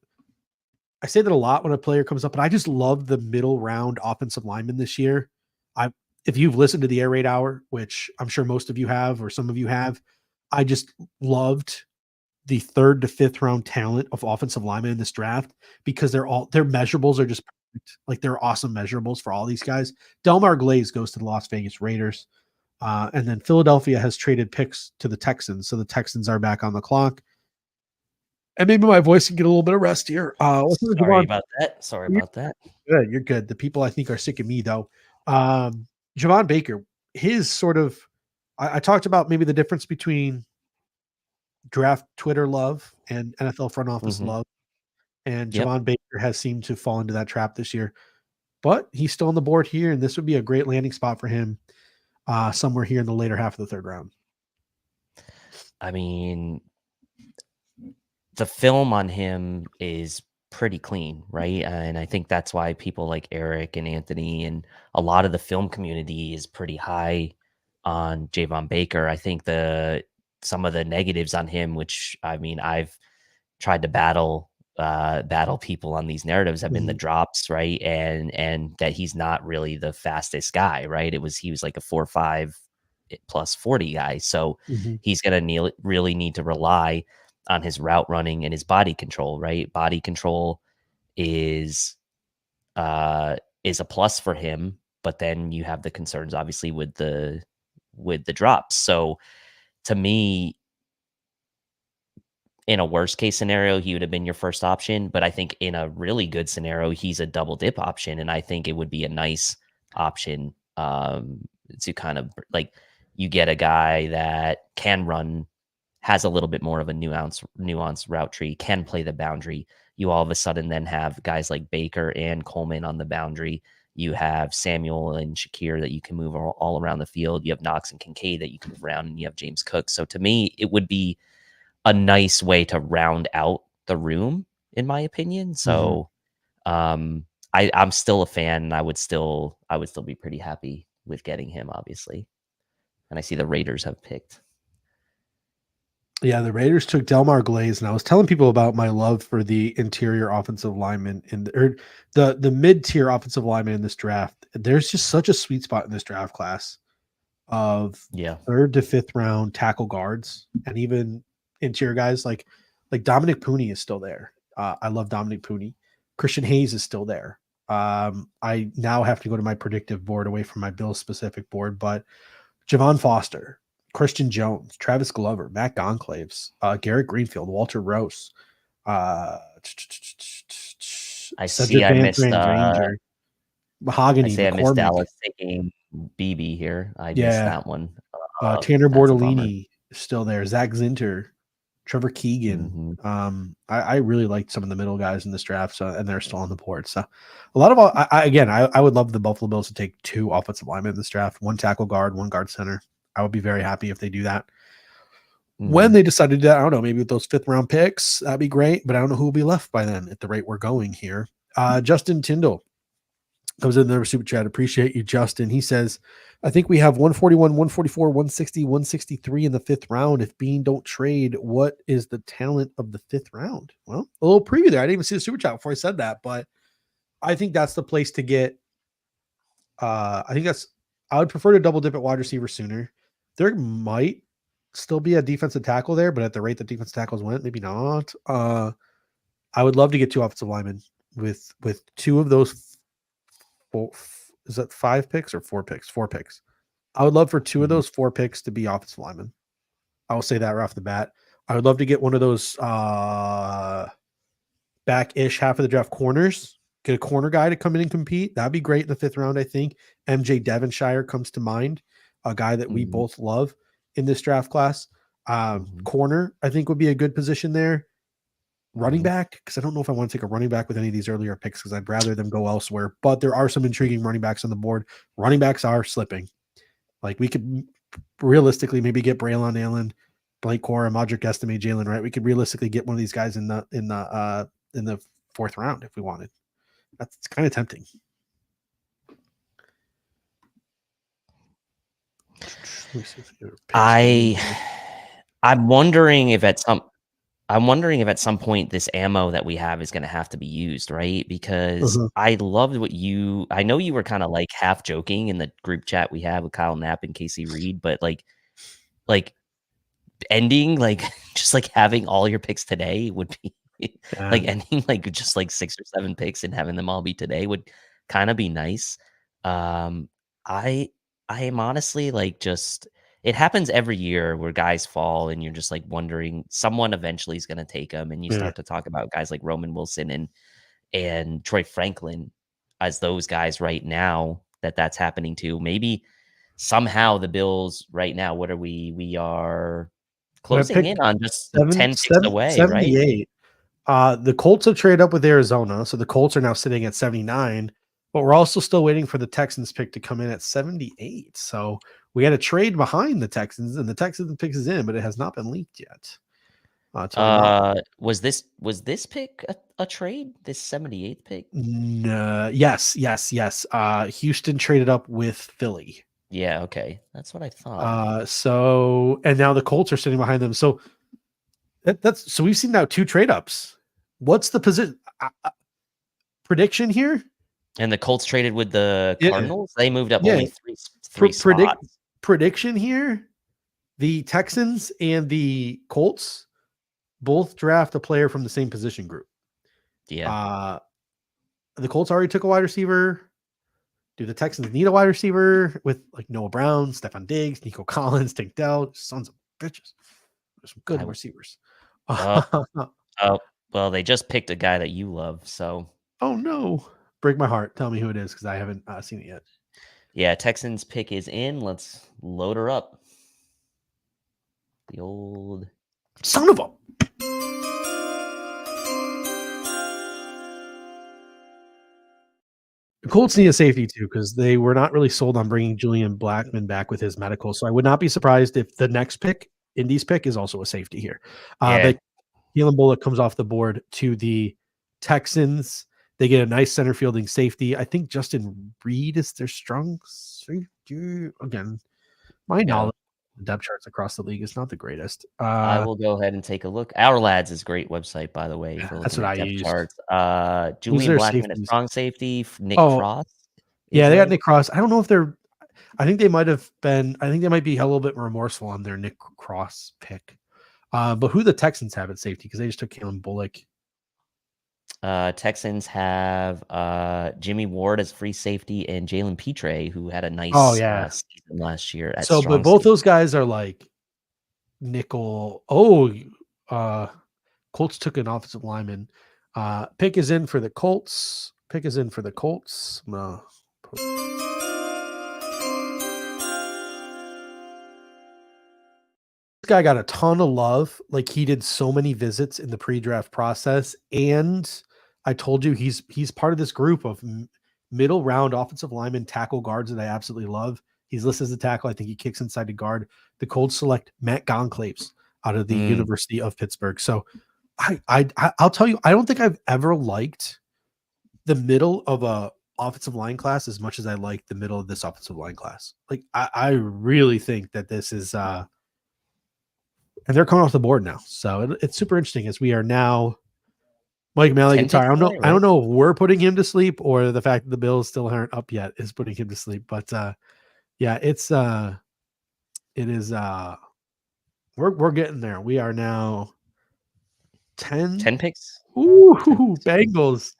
Speaker 1: say that a lot when a player comes up, but I just love the middle round offensive lineman this year. If you've listened to the Air Raid Hour, which I'm sure most of you have, or some of you have, I just loved the third to fifth round talent of offensive linemen in this draft, because their measurables are just perfect. Like, they're awesome measurables for all these guys. Delmar Glaze goes to the Las Vegas Raiders. And then Philadelphia has traded picks to the Texans. So the Texans are back on the clock. And maybe my voice can get a little bit of rest here.
Speaker 2: Sorry about that.
Speaker 1: Good. You're good. The people I think are sick of me, though. Javon Baker, his sort of, I talked about maybe the difference between draft Twitter love and NFL front office
Speaker 2: Mhm.
Speaker 1: love. And
Speaker 2: Yep.
Speaker 1: Javon Baker has seemed to fall into that trap this year. But he's still on the board here, and this would be a great landing spot for him somewhere here in the later half of the third round.
Speaker 2: I mean, the film on him is pretty clean, right? And I think that's why people like Eric and Anthony and a lot of the film community is pretty high on Javon Baker. I think some of the negatives on him, which I mean, I've tried to battle people on these narratives, have been the drops, right? And that he's not really the fastest guy, right? He was like a 4.5 plus 40 guy. So he's gonna really need to rely on his route running and his body control, right? Body control is a plus for him, but then you have the concerns obviously with the drops. So to me, in a worst case scenario, he would have been your first option, but I think in a really good scenario, he's a double dip option, and I think it would be a nice option to kind of like you get a guy that can run, has a little bit more of a nuanced route tree, can play the boundary. You all of a sudden then have guys like Baker and Coleman on the boundary. You have Samuel and Shakir that you can move all around the field. You have Knox and Kincaid that you can move around, and you have James Cook. So to me, it would be a nice way to round out the room, in my opinion. So I'm still a fan, and I would still be pretty happy with getting him, obviously. And I see the Raiders have picked.
Speaker 1: Yeah, the Raiders took Delmar Glaze, and I was telling people about my love for the interior offensive lineman the mid-tier offensive lineman in this draft. There's just such a sweet spot in this draft class of third to fifth round tackle guards and even interior guys like Dominic Pooney is still there. I love Dominic Pooney. Christian Hayes is still there. I now have to go to my predictive board away from my Bills specific board, but Javon Foster, Christian Jones, Travis Glover, Matt Gonclaves, Garrett Greenfield, Walter Rose,
Speaker 2: Cedric
Speaker 1: Van
Speaker 2: missed
Speaker 1: Granger, Mahogany,
Speaker 2: I missed
Speaker 1: McCormick.
Speaker 2: Dallas taking BB here. I missed that one.
Speaker 1: Tanner Bortolini is still there. Zach Zinter, Trevor Keegan. I really liked some of the middle guys in this draft, and they're still on the board. So a lot of I would love the Buffalo Bills to take 2 offensive linemen in this draft, 1 tackle guard, 1 guard center. I would be very happy if they do that. When they decided to do that, I don't know, maybe with those 5th round picks, that'd be great, but I don't know who will be left by then at the rate we're going here. Justin Tyndall comes in there, super chat. Appreciate you, Justin. He says, I think we have 141, 144, 160, 163 in the 5th round. If Beane don't trade, what is the talent of the 5th round? Well, a little preview there. I didn't even see the super chat before I said that, but I think that's the place to get. I would prefer to double dip at wide receiver sooner. There might still be a defensive tackle there, but at the rate that defensive tackles went, maybe not. I would love to get 2 offensive linemen with 2 of those. Is that 5 picks or 4 picks? 4 picks. I would love for 2 of those 4 picks to be offensive linemen. I will say that right off the bat. I would love to get one of those back-ish half of the draft corners. Get a corner guy to come in and compete. That'd be great in the 5th round, I think. MJ Devonshire comes to mind, a guy that we both love in this draft class. Corner, I think, would be a good position there. Running back, because I don't know if I want to take a running back with any of these earlier picks because I'd rather them go elsewhere. But there are some intriguing running backs on the board. Running backs are slipping. Like we could realistically maybe get Braylon Allen, Blake Cora, Modric Estime, Jalen Wright. We could realistically get one of these guys in the 4th round if we wanted. That's kind of tempting.
Speaker 2: I'm wondering if at some point this ammo that we have is going to have to be used, right? Because I loved I know you were kind of like half joking in the group chat we have with Kyle Knapp and Casey Reed, but like ending, like just like having all your picks today would be like ending like just like 6 or 7 picks and having them all be today would kind of be nice. I am honestly like just it happens every year where guys fall and you're just like wondering someone eventually is going to take them, and you start to talk about guys like Roman Wilson and Troy Franklin as those guys right now that's happening to. Maybe somehow the Bills right now, what are we? We are closing in on just 10 picks away, right?
Speaker 1: 78. The Colts have traded up with Arizona, so the Colts are now sitting at 79, but we're also still waiting for the Texans pick to come in at 78. So we had a trade behind the Texans, and the Texans pick is in, but it has not been leaked yet.
Speaker 2: Was this pick a trade? This 78th pick?
Speaker 1: No, yes. Houston traded up with Philly.
Speaker 2: Yeah, okay. That's what I thought.
Speaker 1: So and now the Colts are sitting behind them. So that's so we've seen now 2 trade ups. What's the position prediction here?
Speaker 2: And the Colts traded with the Cardinals. They moved up
Speaker 1: Yeah.
Speaker 2: only three spots.
Speaker 1: Prediction here: the Texans and the Colts both draft a player from the same position group.
Speaker 2: Yeah.
Speaker 1: The Colts already took a wide receiver. Do the Texans need a wide receiver with like Noah Brown, Stephon Diggs, Nico Collins, Tank Dell? Sons of bitches. There's some good receivers.
Speaker 2: Well, they just picked a guy that you love, so.
Speaker 1: Oh no! Break my heart. Tell me who it is because I haven't seen it yet.
Speaker 2: Yeah, Texans pick is in. Let's load her up. The old
Speaker 1: son of a. The Colts need a safety too because they were not really sold on bringing Julian Blackmon back with his medical. So I would not be surprised if the next pick, Indy's pick, is also a safety here. But Keelan Bullock comes off the board to the Texans. They get a nice center fielding safety. I think Justin Reed is their strong safety. Again, my knowledge of depth charts across the league is not the greatest.
Speaker 2: I will go ahead and take a look. Our Lads is a great website, by the way, for looking
Speaker 1: that's what
Speaker 2: at
Speaker 1: I
Speaker 2: depth
Speaker 1: used.
Speaker 2: charts. Julian Blackmon, a strong safety. Nick Cross.
Speaker 1: Yeah, they got Nick Cross. I don't know if they're. I think they might have been. I think they might be a little bit remorseful on their Nick Cross pick. But who the Texans have at safety because they just took Keelan Bullock.
Speaker 2: Texans have Jimmy Ward as free safety and Jalen Petre, who had a nice season last year.
Speaker 1: But both those guys are like nickel. Colts took an offensive lineman. Pick is in for the Colts. No. This guy got a ton of love. Like he did so many visits in the pre-draft process, and I told you he's part of this group of middle round offensive lineman tackle guards that I absolutely love. He's listed as a tackle. I think he kicks inside to guard. The Colts select Matt Goncalves out of the University of Pittsburgh. So I'll tell you, I don't think I've ever liked the middle of a offensive line class as much as I like the middle of this offensive line class. Like I really think that this is and they're coming off the board now. So it's super interesting as we are now Mike Malley guitar. I don't know if we're putting him to sleep or the fact that the Bills still aren't up yet is putting him to sleep. But yeah, it is we're getting there. We are now 10
Speaker 2: picks.
Speaker 1: Ooh, Bengals.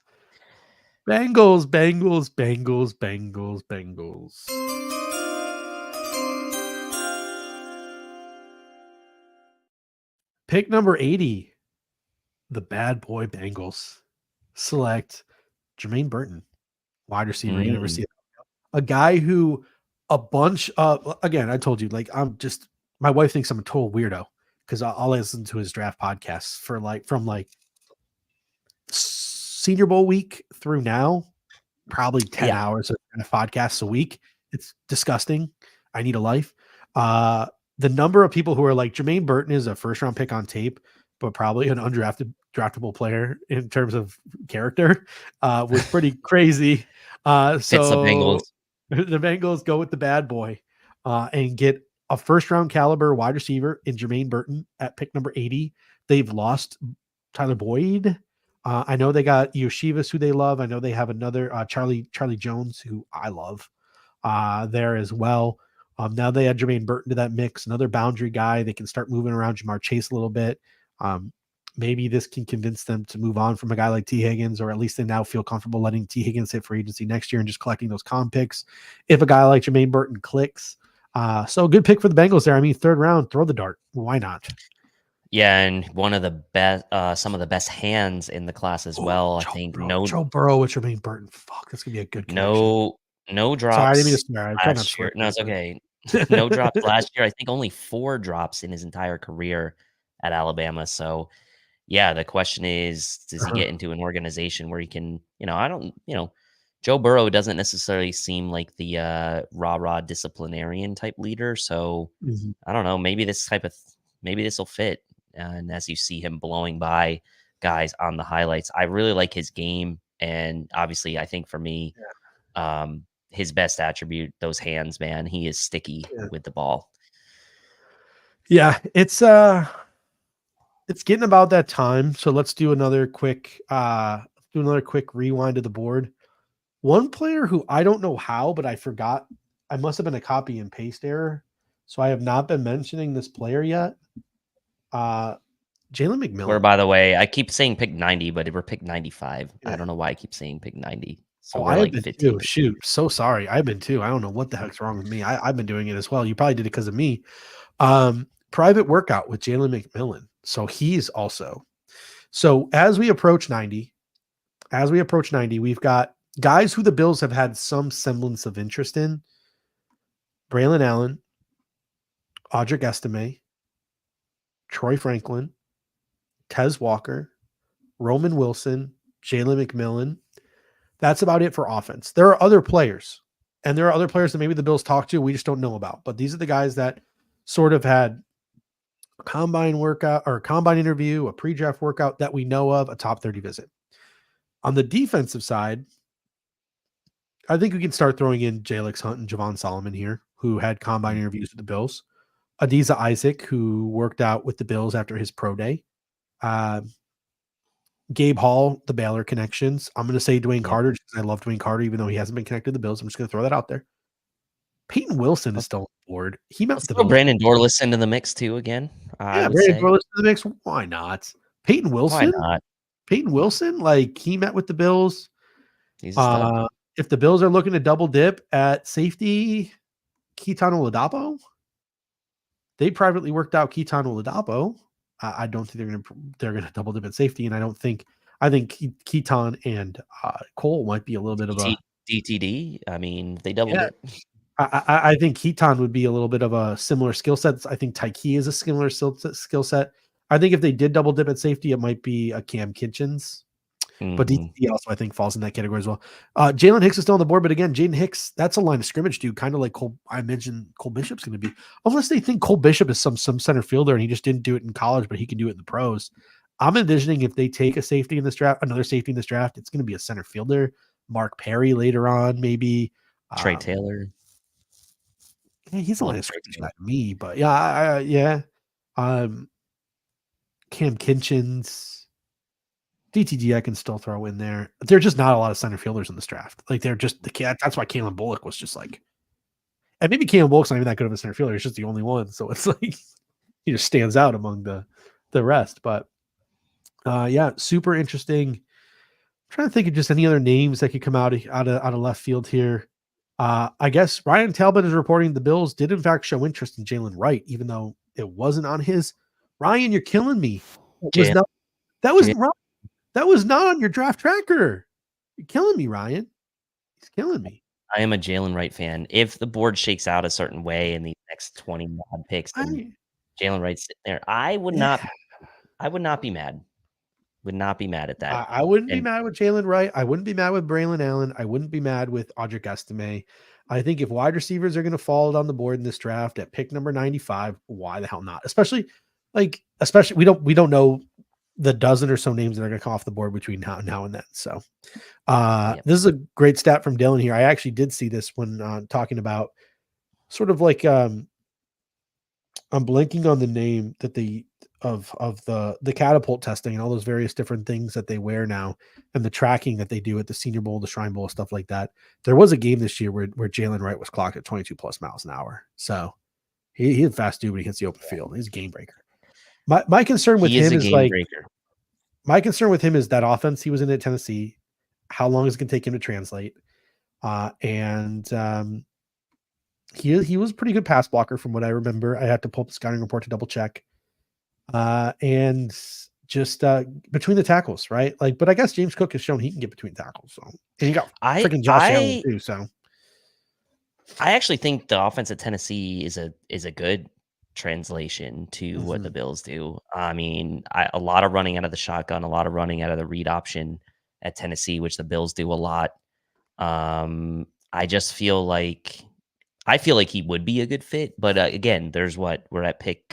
Speaker 1: Pick number 80. The bad boy Bengals select Jermaine Burton, wide receiver, University. A guy who a bunch of, again, I told you, like, my wife thinks I'm a total weirdo because I'll listen to his draft podcasts from Senior Bowl week through now, probably 10 hours of podcasts a week. It's disgusting. I need a life. The number of people who are like, Jermaine Burton is a first round pick on tape, but probably an draftable player in terms of character, was pretty crazy. So the Bengals go with the bad boy and get a first round caliber wide receiver in Jermaine Burton at pick number 80. They've lost Tyler Boyd. I know they got Yoshivas, who they love. I know they have another Charlie Jones, who I love there as well. Now they add Jermaine Burton to that mix, another boundary guy. They can start moving around Jamar Chase a little bit. Maybe this can convince them to move on from a guy like T. Higgins, or at least they now feel comfortable letting T. Higgins hit for agency next year and just collecting those comp picks if a guy like Jermaine Burton clicks. So good pick for the Bengals there. I mean, third round, throw the dart. Why not?
Speaker 2: Yeah, and one of the best, some of the best hands in the class as well. I think
Speaker 1: Joe Burrow with Jermaine Burton. Fuck, that's gonna be a good connection.
Speaker 2: No
Speaker 1: Sorry, I didn't mean to
Speaker 2: drops
Speaker 1: swear. I'm trying not to
Speaker 2: last
Speaker 1: swear.
Speaker 2: year. No, it's okay. No drops last year. I think only 4 drops in his entire career at Alabama. So, yeah, the question is, does he
Speaker 1: Uh-huh.
Speaker 2: get into an organization where he can, Joe Burrow doesn't necessarily seem like the rah-rah disciplinarian type leader. So,
Speaker 1: Mhm.
Speaker 2: I don't know. Maybe maybe this will fit. And as you see him blowing by guys on the highlights, I really like his game. And obviously, I think for me, his best attribute, those hands, man, he is sticky
Speaker 1: Yeah.
Speaker 2: with the ball.
Speaker 1: Yeah, it's getting about that time. So let's do another quick rewind to the board. One player who I don't know how, but I forgot. I must have been a copy and paste error. So I have not been mentioning this player yet. Jalen McMillan.
Speaker 2: Where, by the way, I keep saying pick 90, but we're pick 95.
Speaker 1: Yeah.
Speaker 2: I don't know why I keep saying pick 90. So
Speaker 1: Oh,
Speaker 2: we're
Speaker 1: I have
Speaker 2: like
Speaker 1: been
Speaker 2: 15.
Speaker 1: too. Shoot. So sorry. I've been too. I don't know what the heck's wrong with me. I've been doing it as well. You probably did it because of me. Private workout with Jalen McMillan. So he's also. So as we approach 90, we've got guys who the Bills have had some semblance of interest in. Braylon Allen, Audric Estime, Troy Franklin, Tez Walker, Roman Wilson, Jalen McMillan. That's about it for offense. There are other players, and there are other players that maybe the Bills talk to, we just don't know about. But these are the guys that sort of had a combine workout or a combine interview, a pre-draft workout that we know of, a top 30 visit. On the defensive side, I think we can start throwing in Jalix Hunt and Javon Solomon here, who had combine interviews with the Bills. Adiza Isaac, who worked out with the Bills after his pro day. Gabe Hall, the Baylor connections. I'm going to say Dwayne Carter, just because I love Dwayne Carter, even though he hasn't been connected to the Bills. I'm just going to throw that out there. Peyton Wilson is still on board. He met
Speaker 2: Let's
Speaker 1: with the
Speaker 2: throw
Speaker 1: Bills.
Speaker 2: Brandon Dorless into the mix too again. I would
Speaker 1: Brandon
Speaker 2: say.
Speaker 1: Dorless to the mix. Why not? Peyton Wilson?
Speaker 2: Why not?
Speaker 1: Peyton Wilson, like he met with the Bills.
Speaker 2: He's a stud.
Speaker 1: If the Bills are looking to double dip at safety, Keaton Oladapo, they privately worked out Keaton Oladapo. I don't think they're gonna double dip at safety, and I think Keaton and Cole might be a little bit of a
Speaker 2: DTD. I mean, they doubled it.
Speaker 1: I think Keaton would be a little bit of a similar skill set. I think Tyke is a similar skill set. I think if they did double dip at safety, it might be a Cam Kitchens. But DTD also, I think, falls in that category as well. Jalen Hicks is still on the board, but again, Jaden Hicks, that's a line of scrimmage dude, kind of like I mentioned Cole Bishop's going to be. Unless they think Cole Bishop is some center fielder and he just didn't do it in college, but he can do it in the pros. I'm envisioning if they take a safety in this draft, another safety in this draft, it's going to be a center fielder. Mark Perry later on, maybe.
Speaker 2: Trey Taylor.
Speaker 1: Yeah, he's a line of scrimmage guy to me, but yeah. Cam Kitchens. DTG I can still throw in there. There's just not a lot of center fielders in this draft. Like they're just that's why Kalen Bullock was just like, and maybe Kalen Bullock's not even that good of a center fielder. He's just the only one. So it's like he just stands out among the rest. But yeah, super interesting. I'm trying to think of just any other names that could come out of left field here. I guess Ryan Talbot is reporting the Bills did in fact show interest in Jalen Wright, even though it wasn't on his. Ryan, you're killing me. That was not on your draft tracker. You're killing me, Ryan. He's killing me.
Speaker 2: I am a Jalen Wright fan. If the board shakes out a certain way in the next 20 odd picks, and Jalen Wright's sitting there, I would not be mad. Would not be mad at that.
Speaker 1: I wouldn't be mad with Jalen Wright. I wouldn't be mad with Braylon Allen. I wouldn't be mad with Audric Estime. I think if wide receivers are going to fall down the board in this draft at pick number 95, why the hell not? Especially we don't know the dozen or so names that are going to come off the board between now and then. So this is a great stat from Dylan here. I actually did see this when talking about sort of like I'm blanking on the name that of the catapult testing and all those various different things that they wear now and the tracking that they do at the Senior Bowl, the Shrine Bowl, stuff like that. There was a game this year where Jalen Wright was clocked at 22 plus miles an hour. So he's a fast dude when he hits the open field. He's a game breaker. My concern with him is my concern with him is that offense he was in at Tennessee. How long is it going to take him to translate? He was a pretty good pass blocker from what I remember. I had to pull up the scouting report to double check. And just between the tackles, right? But I guess James Cook has shown he can get between tackles. So and he got freaking Josh Allen too. So
Speaker 2: I actually think the offense at Tennessee is a good translation to what the Bills do. I mean, a lot of running out of the shotgun, a lot of running out of the read option at Tennessee, which the Bills do a lot. I just feel like he would be a good fit, but again, there's we're at pick.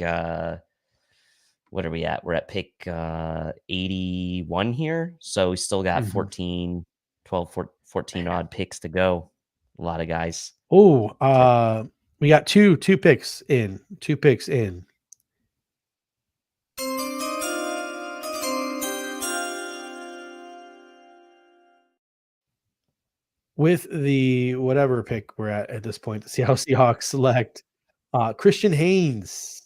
Speaker 2: What are we at? We're at pick 81 here, so we still got 14, 12, 14 odd picks to go. A lot of guys.
Speaker 1: Oh, we got two picks in. With the whatever pick we're at this point, the Seattle Seahawks select Christian Haynes.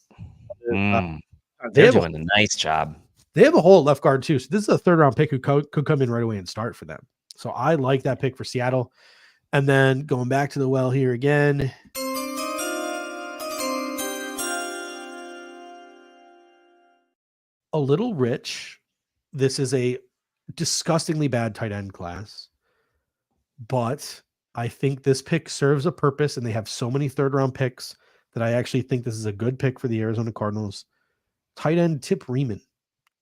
Speaker 2: They're doing a nice job.
Speaker 1: They have a hole at left guard too. So this is a third round pick who could come in right away and start for them. So I like that pick for Seattle. And then going back to the well here again. A little rich. This is a disgustingly bad tight end class. But I think this pick serves a purpose, and they have so many third round picks that I actually think this is a good pick for the Arizona Cardinals. Tight end Tip Riemann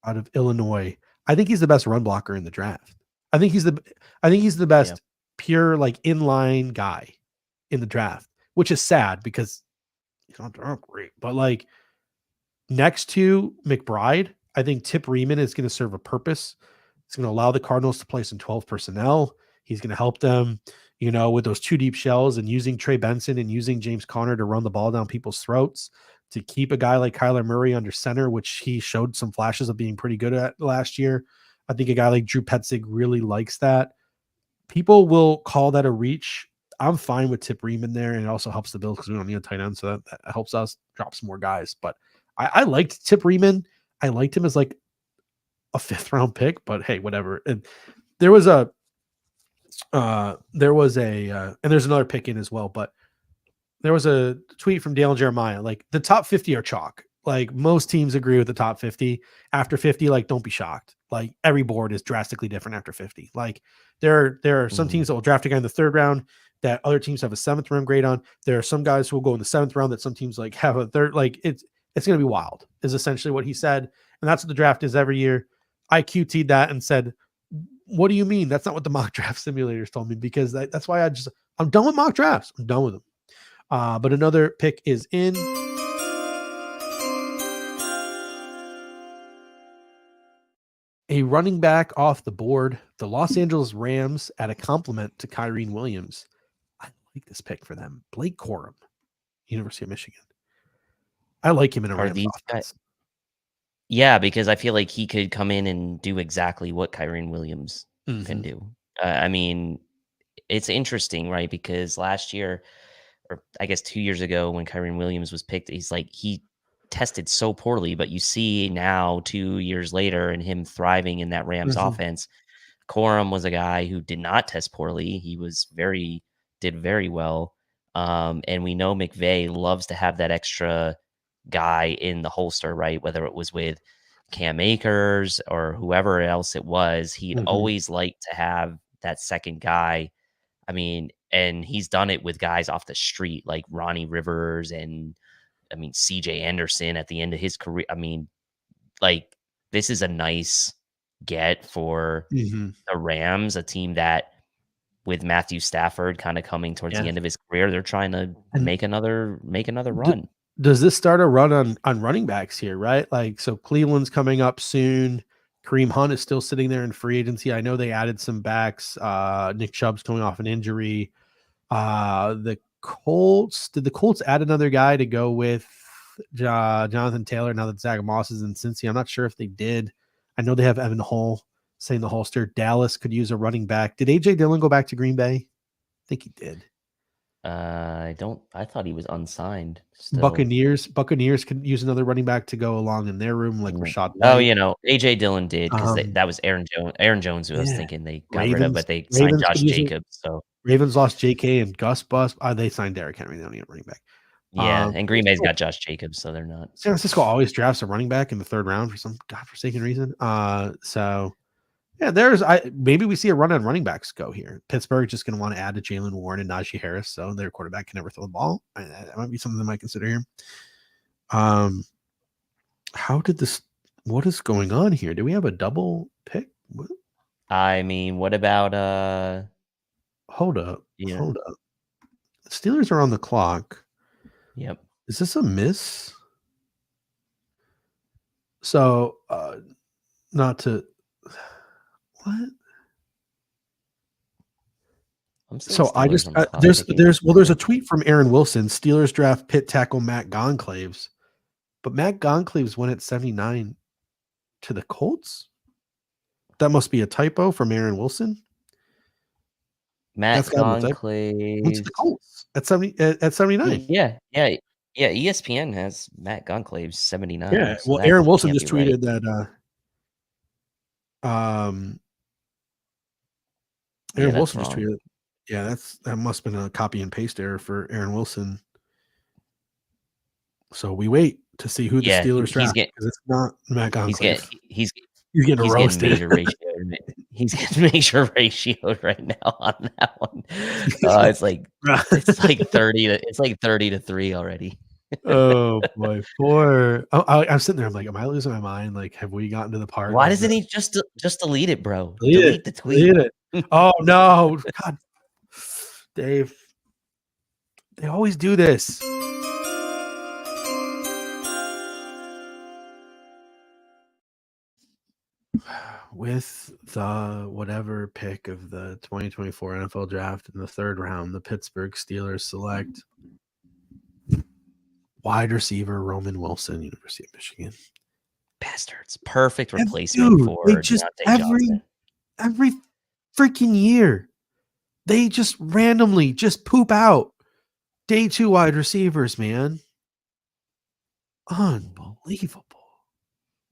Speaker 1: out of Illinois. I think he's the best run blocker in the draft. I think he's the best pure like inline guy in the draft, which is sad because he's not great. But like next to McBride, I think Tip Riemann is going to serve a purpose. It's going to allow the Cardinals to play some 12 personnel. He's going to help them, with those two deep shells and using Trey Benson and using James Conner to run the ball down people's throats, to keep a guy like Kyler Murray under center, which he showed some flashes of being pretty good at last year. I think a guy like Drew Petzig really likes that. People will call that a reach. I'm fine with Tip Riemann there, and it also helps the Bills because we don't need a tight end, so that helps us drop some more guys. But I liked Tip Riemann. I liked him as like a 5th round pick, but hey, whatever. And there was and there's another pick in as well, but there was a tweet from Dale Jeremiah, like the top 50 are chalk. Like most teams agree with the top 50. After 50, like don't be shocked. Like every board is drastically different after 50. Like there are some teams that will draft a guy in the 3rd round that other teams have a 7th round grade on. There are some guys who will go in the 7th round that some teams like have a 3rd. Like it's going to be wild is essentially what he said. And that's what the draft is every year. I QT'd that and said, what do you mean? That's not what the mock draft simulators told me, because that's why I'm done with mock drafts. I'm done with them. But another pick is in. A running back off the board, the Los Angeles Rams at a compliment to Kyrene Williams. I like this pick for them. Blake Corum, University of Michigan. I like him in a Rams offense.
Speaker 2: Yeah, because I feel like he could come in and do exactly what Kyrene Williams can do. I mean, it's interesting, right? Because last year, or I guess 2 years ago when Kyrene Williams was picked, he tested so poorly, but you see now 2 years later and him thriving in that Rams offense. Corum was a guy who did not test poorly. He did very well. And we know McVay loves to have that extra guy in the holster, right? Whether it was with Cam Akers or whoever else it was, he'd always like to have that second guy. I mean, and he's done it with guys off the street like Ronnie Rivers and CJ Anderson at the end of his career. I mean, like this is a nice get for the Rams, a team that with Matthew Stafford kind of coming towards the end of his career, they're trying to make another run.
Speaker 1: Does this start a run on running backs here, right? Like, so Cleveland's coming up soon. Kareem Hunt is still sitting there in free agency. I know they added some backs. Nick Chubb's coming off an injury. The Colts, did the Colts add another guy to go with Jonathan Taylor now that Zach Moss is in Cincy? I'm not sure if they did. I know they have Evan Hull saying the holster. Dallas could use a running back. Did AJ Dillon go back to Green Bay? I think he did.
Speaker 2: I thought he was unsigned still.
Speaker 1: Buccaneers could use another running back to go along in their room, like Rashad.
Speaker 2: Oh, AJ Dillon did, because that was Aaron Jones. Aaron Jones, who I was thinking they got rid of, but they signed Josh Jacobs. So
Speaker 1: Ravens lost JK and Gus Bus. They signed Derrick Henry. They don't need a running back.
Speaker 2: Yeah, and Green Bay's got Josh Jacobs, so they're not. San
Speaker 1: Francisco always drafts a running back in the 3rd round for some godforsaken reason. So Yeah, maybe we see a run on running backs go here. Pittsburgh just going to want to add to Jalen Warren and Najee Harris, so their quarterback can never throw the ball. That might be something I might consider here. What is going on here? Do we have a double pick? What?
Speaker 2: I mean, what about
Speaker 1: Hold up.
Speaker 2: yeah.
Speaker 1: Hold up. The Steelers are on the clock.
Speaker 2: Yep.
Speaker 1: Is this a miss? So not to what? So I just there's a tweet from Aaron Wilson. Steelers draft Pitt tackle Matt Goncalves, but Matt Goncalves went at 79 to the Colts. That must be a typo from Aaron Wilson.
Speaker 2: Matt Goncalves
Speaker 1: went to the Colts at 79.
Speaker 2: Yeah. ESPN has Matt Goncalves 79.
Speaker 1: Yeah.
Speaker 2: So
Speaker 1: Well, Aaron Wilson just tweeted that. Aaron Wilson just tweeted. Yeah, that must have been a copy and paste error for Aaron Wilson. So we wait to see who the Steelers draft because it's not Matt Goncalves.
Speaker 2: He's
Speaker 1: getting roasted.
Speaker 2: He's getting major ratioed right now on that one. It's like 30 to 3 already.
Speaker 1: Oh boy, I'm sitting there. I'm like, am I losing my mind? Like, have we gotten to the part?
Speaker 2: Why doesn't he just delete it, bro?
Speaker 1: Delete the tweet. Delete it. Oh no, God, Dave. They always do this. With the whatever pick of the 2024 NFL draft in the third round, the Pittsburgh Steelers select wide receiver Roman Wilson, University of Michigan.
Speaker 2: Bastards. Perfect replacement for Deontay
Speaker 1: every freaking year. They just randomly just poop out day 2 wide receivers, man. Unbelievable.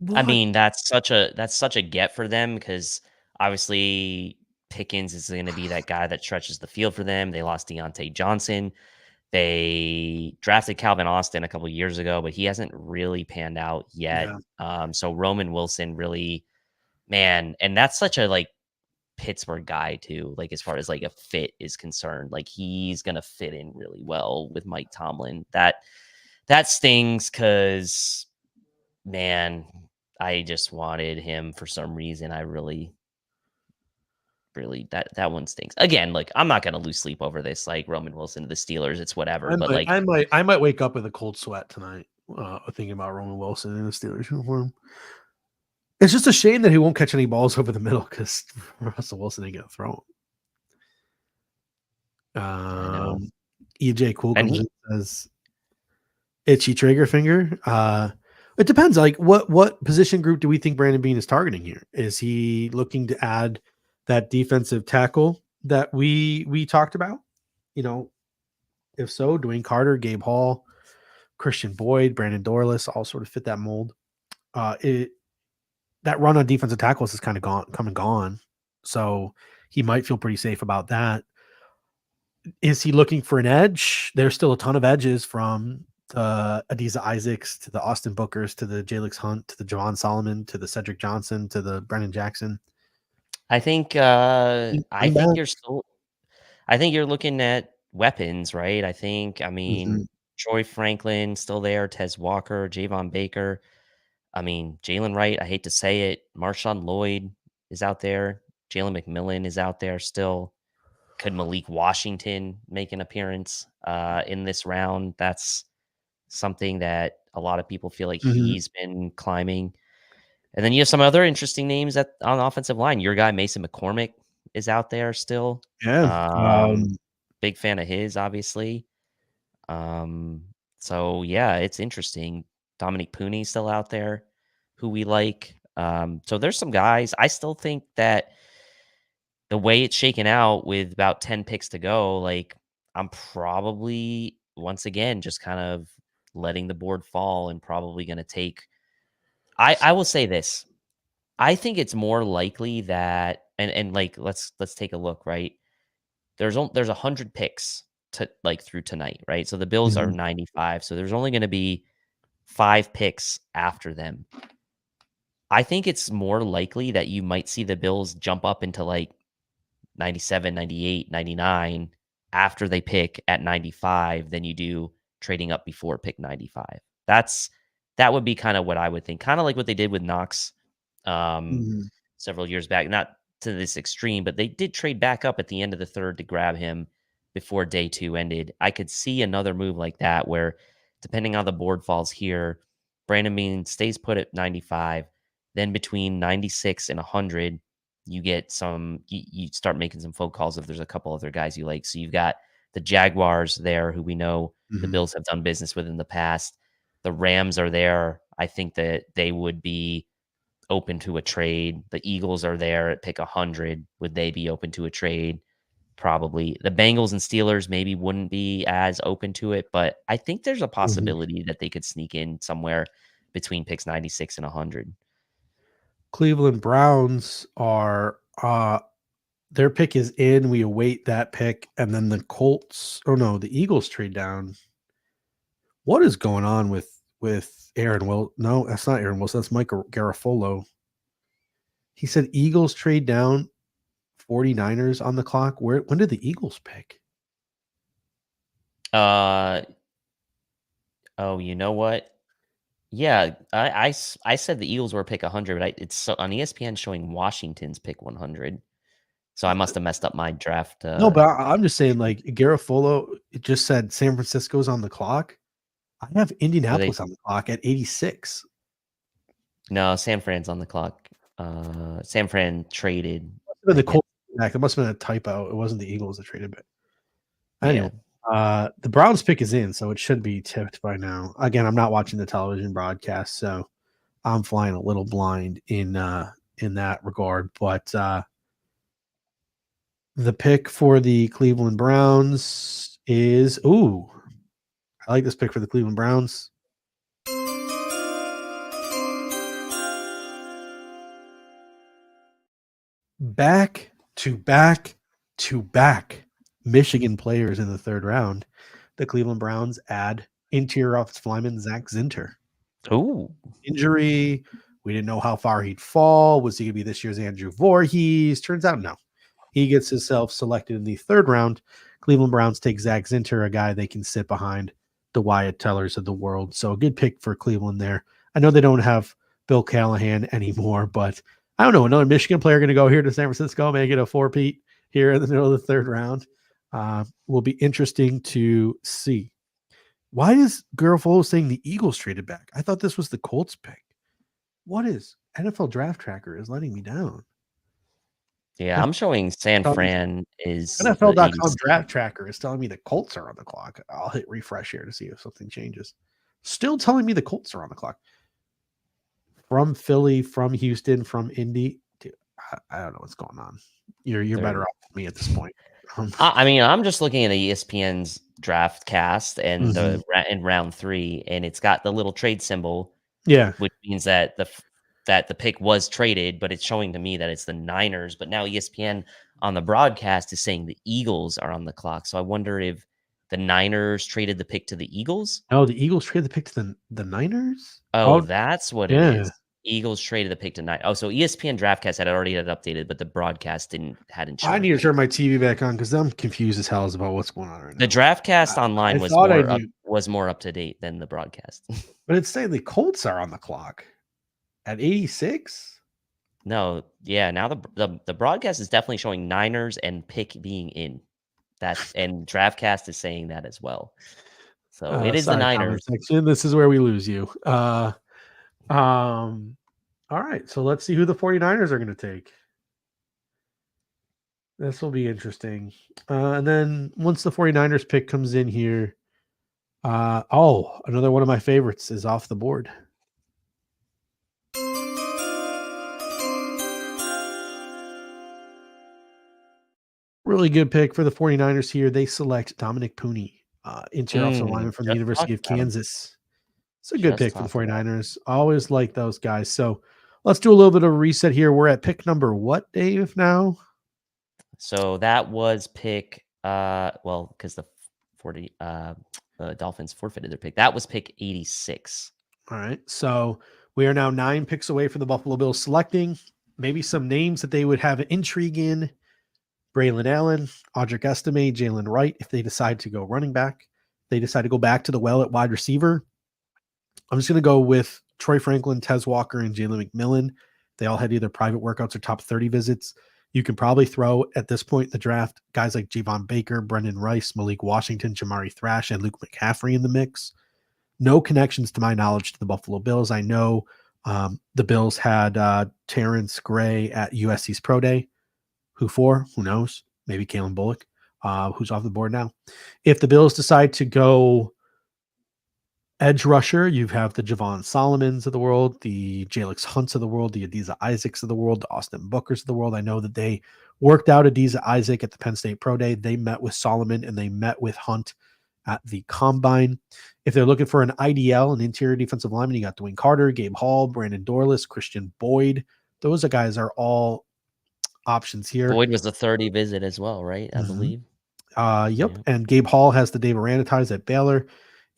Speaker 2: What? I mean, that's such a get for them because obviously Pickens is going to be that guy that stretches the field for them. They lost Deontay Johnson. They drafted Calvin Austin a couple of years ago, but he hasn't really panned out yet. Yeah. So Roman Wilson really, man, and that's such a Pittsburgh guy too. As far as a fit is concerned, he's gonna fit in really well with Mike Tomlin. That stings because, man, I just wanted him for some reason. I really that one stinks. Again, I'm not gonna lose sleep over this. Roman Wilson to the Steelers, it's whatever.
Speaker 1: I might wake up with a cold sweat tonight thinking about Roman Wilson in a Steelers uniform. It's just a shame that he won't catch any balls over the middle because Russell Wilson ain't gonna throw him. EJ Cool comes in and says itchy trigger finger. It depends. What position group do we think Brandon Beane is targeting here? Is he looking to add that defensive tackle that we talked about? If so, Dwayne Carter, Gabe Hall, Christian Boyd, Brandon Dorlus all sort of fit that mold. That run on defensive tackles is kind of come and gone. So he might feel pretty safe about that. Is he looking for an edge? There's still a ton of edges from the Adiza Isaacs to the Austin Bookers to the Jalix Hunt to the Javon Solomon to the Cedric Johnson to the Brennan Jackson.
Speaker 2: I think you're looking at weapons, right? Troy Franklin still there, Tez Walker, Javon Baker. Jalen Wright, I hate to say it, Marshawn Lloyd is out there. Jalen McMillan is out there still. Could Malik Washington make an appearance in this round? That's something that a lot of people feel like he's been climbing. And then you have some other interesting names on the offensive line. Your guy, Mason McCormick, is out there still.
Speaker 1: Yeah.
Speaker 2: Big fan of his, obviously. So, yeah, it's interesting. Dominic Pooney still out there, who we like. So there's some guys. I still think that the way it's shaken out with about 10 picks to go, I'm probably, once again, just kind of letting the board fall and probably going to take. I will say this. I think it's more likely that, and let's take a look, right? There's 100 picks through tonight, right? So the Bills are 95. So there's only going to be 5 picks after them. I think it's more likely that you might see the Bills jump up into like 97, 98, 99 after they pick at 95 than you do trading up before pick 95. That would be kind of what I would think. Kind of like what they did with Knox
Speaker 1: Mhm.
Speaker 2: several years back. Not to this extreme, but they did trade back up at the end of the third to grab him before day 2 ended. I could see another move like that where, depending on the board falls here, Brandon Beane stays put at 95. Then between 96 and 100, you get you start making some phone calls if there's a couple other guys you like. So you've got the Jaguars there, who we know the
Speaker 1: Mhm.
Speaker 2: Bills have done business with in the past. The Rams are there. I think that they would be open to a trade. The Eagles are there at pick 100. Would they be open to a trade? Probably. The Bengals and Steelers maybe wouldn't be as open to it, but I think there's a
Speaker 1: Mhm.
Speaker 2: possibility that they could sneak in somewhere between picks 96 and 100.
Speaker 1: Cleveland Browns are their pick is in. We await that pick, and then the Colts. Oh no, the Eagles trade down. What is going on with Aaron Will? No, that's not Aaron Wilson. That's Mike Garafolo. He said Eagles trade down, 49ers on the clock. When did the Eagles pick?
Speaker 2: Oh, you know what? Yeah, I said the Eagles were pick 100, but it's on ESPN showing Washington's pick 100. So I must have messed up my draft.
Speaker 1: No, but I'm just saying, like Garafolo, it just said San Francisco's on the clock. I have Indianapolis on the clock at 86.
Speaker 2: No, San Fran's on the clock. San Fran traded.
Speaker 1: The Colts back. It must have been a typo. It wasn't the Eagles that traded back. Anyway, the Browns pick is in, so it should be tipped by now. Again, I'm not watching the television broadcast, so I'm flying a little blind in that regard. But the pick for the Cleveland Browns is I like this pick for the Cleveland Browns. Back to back to back Michigan players in the third round. The Cleveland Browns add interior offensive lineman Zach Zinter.
Speaker 2: Ooh.
Speaker 1: Injury. We didn't know how far he'd fall. Was he going to be this year's Andrew Voorhees? Turns out no. He gets himself selected in the third round. Cleveland Browns take Zach Zinter, a guy they can sit behind, the Wyatt Tellers of the world. So a good pick for Cleveland there. I know they don't have Bill Callahan anymore, but I don't know. Another Michigan player going to go here to San Francisco, make it a four-peat here in the middle of the third round. Will be interesting to see. Why is Garofalo saying the Eagles traded back? I thought this was the Colts pick. What is NFL Draft Tracker is letting me down?
Speaker 2: Yeah, I'm showing San Fran is
Speaker 1: NFL.com Draft Tracker is telling me the Colts are on the clock. I'll hit refresh here to see if something changes. Still telling me the Colts are on the clock. From Philly, from Houston, from Indy. Dude, I don't know what's going on. You're better off than me at this point.
Speaker 2: I mean, I'm just looking at the ESPN's draft cast and in round 3, and it's got the little trade symbol.
Speaker 1: Yeah,
Speaker 2: which means that the pick was traded, but it's showing to me that it's the Niners. But now ESPN on the broadcast is saying the Eagles are on the clock. So I wonder if the Niners traded the pick to the Eagles.
Speaker 1: Oh, the Eagles traded the pick to the Niners?
Speaker 2: Oh, that's what it is. Eagles traded the pick to Niners. Oh, so ESPN Draftcast had updated, but the broadcast hadn't shown.
Speaker 1: I need to turn my TV back on because I'm confused as hell about what's going on right now.
Speaker 2: The Draftcast online was more up to date than the broadcast.
Speaker 1: But it's saying the Colts are on the clock at 86.
Speaker 2: No, yeah. Now the broadcast is definitely showing Niners and pick being in. And Draftcast is saying that as well. So it is the Niners.
Speaker 1: Section. This is where we lose you. All right, so let's see who the 49ers are going to take. This will be interesting. And then once the 49ers pick comes in here, another one of my favorites is off the board. Really good pick for the 49ers here. They select Dominic Pooney, interior offensive lineman from the University of Kansas. It's a good pick for the 49ers. Always like those guys. So let's do a little bit of a reset here. We're at pick number what, Dave, now?
Speaker 2: So that was pick, because the Dolphins forfeited their pick. That was pick 86.
Speaker 1: All right. So We are now 9 picks away from the Buffalo Bills selecting maybe some names that they would have intrigue in. Braylon Allen, Audric Estime, Jalen Wright, if they decide to go running back. They decide to go back to the well at wide receiver. I'm just going to go with Troy Franklin, Tez Walker, and Jalen McMillan. They all had either private workouts or top 30 visits. You can probably throw, at this point in the draft, guys like Javon Baker, Brendan Rice, Malik Washington, Jamari Thrash, and Luke McCaffrey in the mix. No connections to my knowledge to the Buffalo Bills. I know the Bills had Terrence Gray at USC's Pro Day. Who for? Who knows? Maybe Kalen Bullock, who's off the board now. If the Bills decide to go edge rusher, you have the Javon Solomons of the world, the Jalix Hunts of the world, the Adiza Isaacs of the world, the Austin Bookers of the world. I know that they worked out Adiza Isaac at the Penn State Pro Day. They met with Solomon and they met with Hunt at the Combine. If they're looking for an IDL, an interior defensive lineman, you got Dwayne Carter, Gabe Hall, Brandon Dorless, Christian Boyd. Those guys are all options here.
Speaker 2: Boyd was the 30 visit as well, right? I believe.
Speaker 1: Yep.
Speaker 2: Yeah.
Speaker 1: And Gabe Hall has the Dave Aranda ties at Baylor.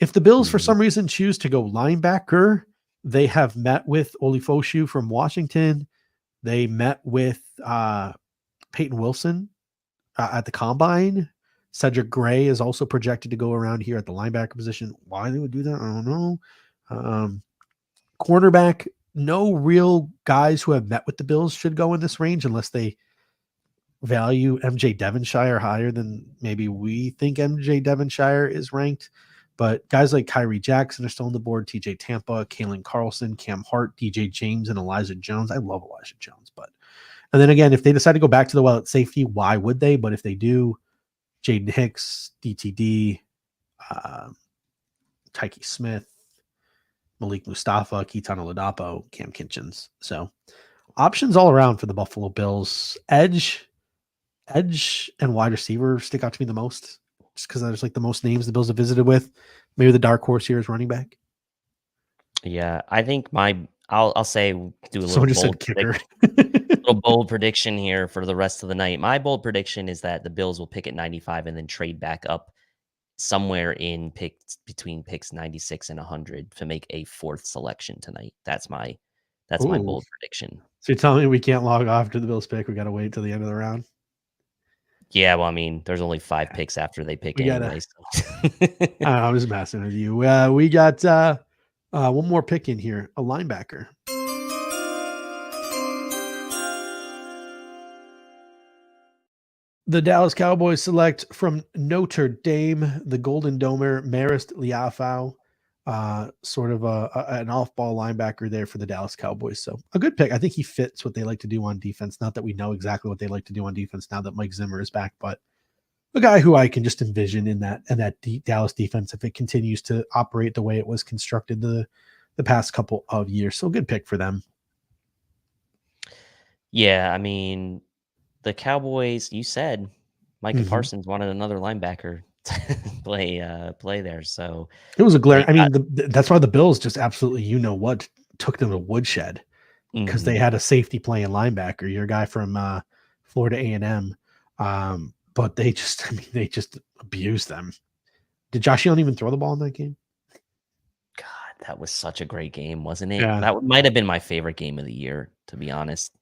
Speaker 1: If the Bills, for some reason, choose to go linebacker, they have met with Olifoshu from Washington. They met with Peyton Wilson at the Combine. Cedric Gray is also projected to go around here at the linebacker position. Why they would do that, I don't know. Cornerback, no real guys who have met with the Bills should go in this range unless they value MJ Devonshire higher than maybe we think MJ Devonshire is ranked. But guys like Kyrie Jackson are still on the board, TJ Tampa, Kalen Carlson, Cam Hart, DJ James, and Elijah Jones. I love Elijah Jones. And then again, if they decide to go back to the well at safety, why would they? But if they do, Jaden Hicks, DTD, Tyke Smith, Malik Mustafa, Keaton Oladapo, Cam Kitchens. So options all around for the Buffalo Bills. Edge and wide receiver stick out to me the most, just because there's like the most names the Bills have visited with. Maybe the dark horse here is running back.
Speaker 2: Yeah, I think I'll say do a little
Speaker 1: Someone just
Speaker 2: bold
Speaker 1: said kicker.
Speaker 2: little bold prediction here for the rest of the night. My bold prediction is that the Bills will pick at 95 and then trade back up somewhere in between picks 96 and 100 to make a 4th selection tonight. That's my bold prediction.
Speaker 1: So you're telling me we can't log off to the Bills pick? We got to wait till the end of the round.
Speaker 2: Yeah, well, I mean, there's only 5 picks after they pick anyway.
Speaker 1: I'm just messing with you. We got one more pick in here, a linebacker. The Dallas Cowboys select from Notre Dame the Golden Domer, Marist Liafau, sort of an off-ball linebacker there for the Dallas Cowboys. So a good pick. I think he fits what they like to do on defense. Not that we know exactly what they like to do on defense now that Mike Zimmer is back, but a guy who I can just envision in that Dallas defense if it continues to operate the way it was constructed the past couple of years. So good pick for them.
Speaker 2: Yeah, I mean, the Cowboys, you said Micah Parsons wanted another linebacker to play there. So
Speaker 1: it was a glare. I mean, that's why the Bills just absolutely, took them to woodshed because they had a safety playing linebacker, your guy from Florida A&M. But they just abused them. Did Josh Allen even throw the ball in that game?
Speaker 2: God, that was such a great game, wasn't it?
Speaker 1: Yeah.
Speaker 2: That might have been my favorite game of the year, to be honest.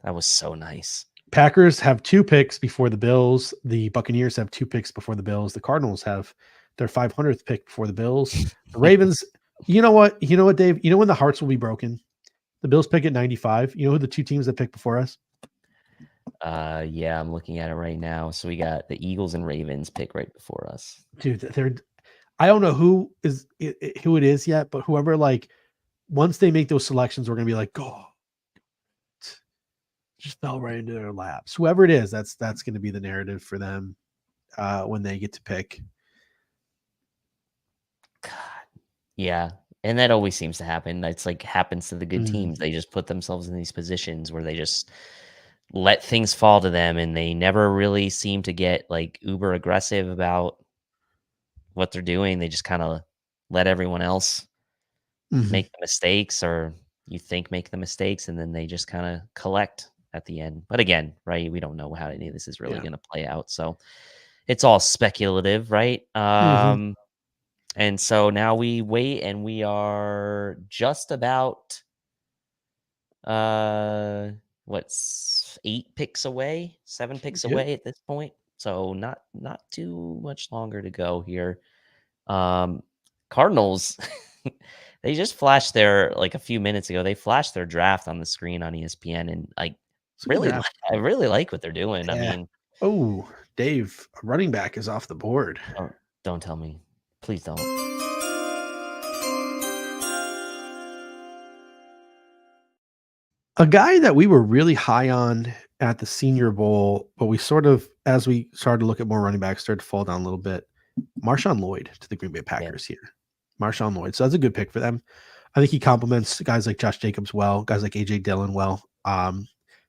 Speaker 2: That was so nice.
Speaker 1: Packers have 2 picks before the Bills. The Buccaneers have 2 picks before the Bills. The Cardinals have their 500th pick before the Bills. The Ravens, you know what, Dave? You know when the hearts will be broken? The Bills pick at 95. You know who the 2 teams that picked before us?
Speaker 2: Yeah, I'm looking at it right now. So we got the Eagles and Ravens pick right before us.
Speaker 1: Dude, I don't know who it is yet, but whoever, like, once they make those selections, we're gonna be like, oh, just fell right into their laps. Whoever it is, that's going to be the narrative for them when they get to pick.
Speaker 2: God, yeah, and that always seems to happen. It's like happens to the good teams. They just put themselves in these positions where they just let things fall to them, and they never really seem to get like uber aggressive about what they're doing. They just kind of let everyone else make the mistakes, or you think make the mistakes, and then they just kind of collect at the end. But again, right, we don't know how any of this is really going to play out, so it's all speculative, right? And so now we wait, and we are just about What's 8 picks away, 7 picks
Speaker 1: Yep.
Speaker 2: away at this point. So not too much longer to go here. Cardinals, they just flashed their like a few minutes ago. They flashed their draft on the screen on ESPN, and
Speaker 1: It's a good draft.
Speaker 2: I really like what they're doing. I
Speaker 1: Yeah.
Speaker 2: mean,
Speaker 1: Oh, Dave, a running back is off the board.
Speaker 2: don't tell me, please don't.
Speaker 1: A guy that we were really high on at the Senior Bowl, but we sort of, as we started to look at more running backs, started to fall down a little bit. Marshawn Lloyd to the Green Bay Packers here. Marshawn Lloyd. So that's a good pick for them. I think he complements guys like Josh Jacobs well, guys like AJ Dillon well.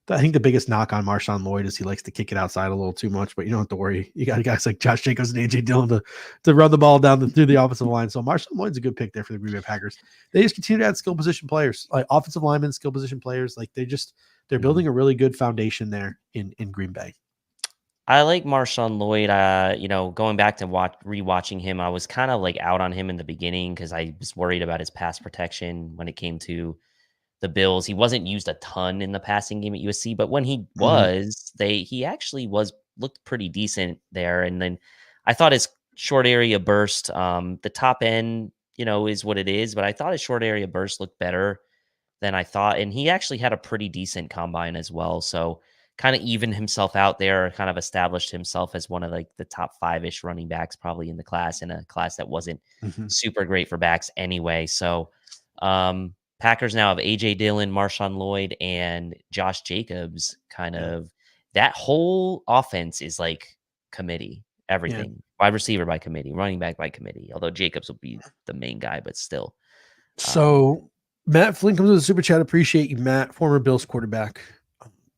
Speaker 1: I think the biggest knock on Marshawn Lloyd is he likes to kick it outside a little too much, but you don't have to worry. You got guys like Josh Jacobs and AJ Dillon to run the ball down through the offensive line. So Marshawn Lloyd's a good pick there for the Green Bay Packers. They just continue to add skill position players, like offensive linemen, skill position players. Like they're building a really good foundation there in Green Bay.
Speaker 2: I like Marshawn Lloyd. Going back to rewatching him, I was kind of like out on him in the beginning because I was worried about his pass protection when it came to the Bills. He wasn't used a ton in the passing game at USC, but when he was, he actually looked pretty decent there. And then I thought his short area burst, the top end, is what it is, but I thought his short area burst looked better than I thought. And he actually had a pretty decent combine as well. So kind of evened himself out there, kind of established himself as one of like the top 5-ish running backs probably in the class, in a class that wasn't super great for backs anyway. So Packers now have AJ Dillon, Marshawn Lloyd, and Josh Jacobs. Kind of that whole offense is like committee, everything. Wide receiver by committee, running back by committee. Although Jacobs will be the main guy, but still.
Speaker 1: So Matt Flynn comes with a super chat. Appreciate you, Matt. Former Bills quarterback,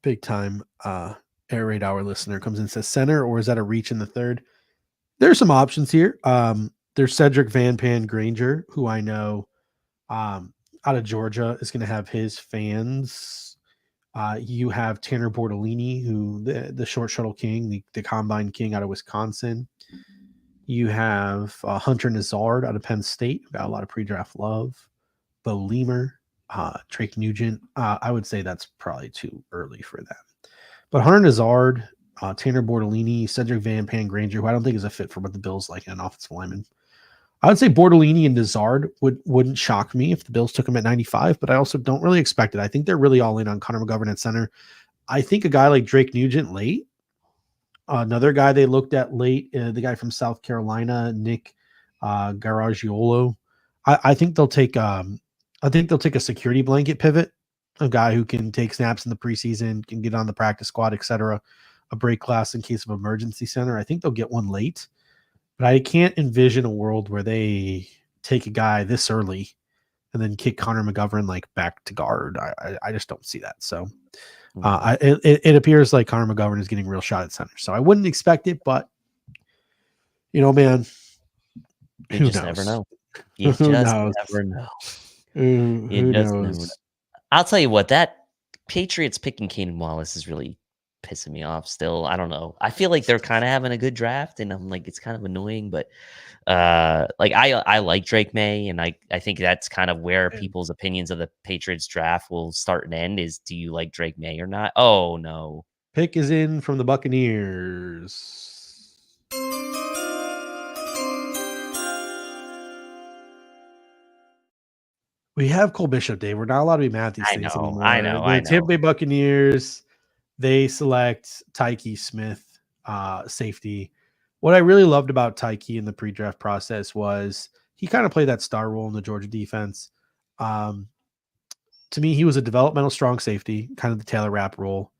Speaker 1: big time Air Raid Hour listener, comes in and says center, or is that a reach in the third? There's some options here. There's Cedric Van Pan Granger, who I know out of Georgia is going to have his fans. You have Tanner Bortolini, who the short shuttle king, the combine king out of Wisconsin. You have Hunter Nazard out of Penn State, who got a lot of pre-draft love. Bo Leamer, Drake Nugent. I would say that's probably too early for them. But Hunter Nazard, Tanner Bortolini, Cedric Van Pan Granger, who I don't think is a fit for what the Bills like in an offensive lineman. I would say Bortolini and Nazard wouldn't shock me if the Bills took him at 95, but I also don't really expect it. I think they're really all in on Connor McGovern at center. I think a guy like Drake Nugent late. Another guy they looked at late, the guy from South Carolina, Nick Garaggiolo. I think they'll take a security blanket pivot, a guy who can take snaps in the preseason, can get on the practice squad, etc. A break class in case of emergency center. I think they'll get one late. But I can't envision a world where they take a guy this early and then kick Connor McGovern like back to guard. I just don't see that. So it appears like Connor McGovern is getting a real shot at center. So I wouldn't expect it, but man,
Speaker 2: you just never know. You just never know.
Speaker 1: Who knows?
Speaker 2: I'll tell you what, that Patriots picking Keenan Wallace is really pissing me off still. I don't know. I feel like they're kind of having a good draft, and I'm like, it's kind of annoying, but I like Drake May, and I think that's kind of where people's opinions of the Patriots draft will start and end is, do you like Drake May or not? Oh no.
Speaker 1: Pick is in from the Buccaneers. We have Cole Bishop, Dave. We're not allowed to be mad at these things anymore.
Speaker 2: I know.
Speaker 1: The Tampa Bay Buccaneers, they select Tyke Smith, safety. What I really loved about Tyke in the pre-draft process was he kind of played that star role in the Georgia defense. To me, he was a developmental strong safety, kind of the Taylor Rapp role.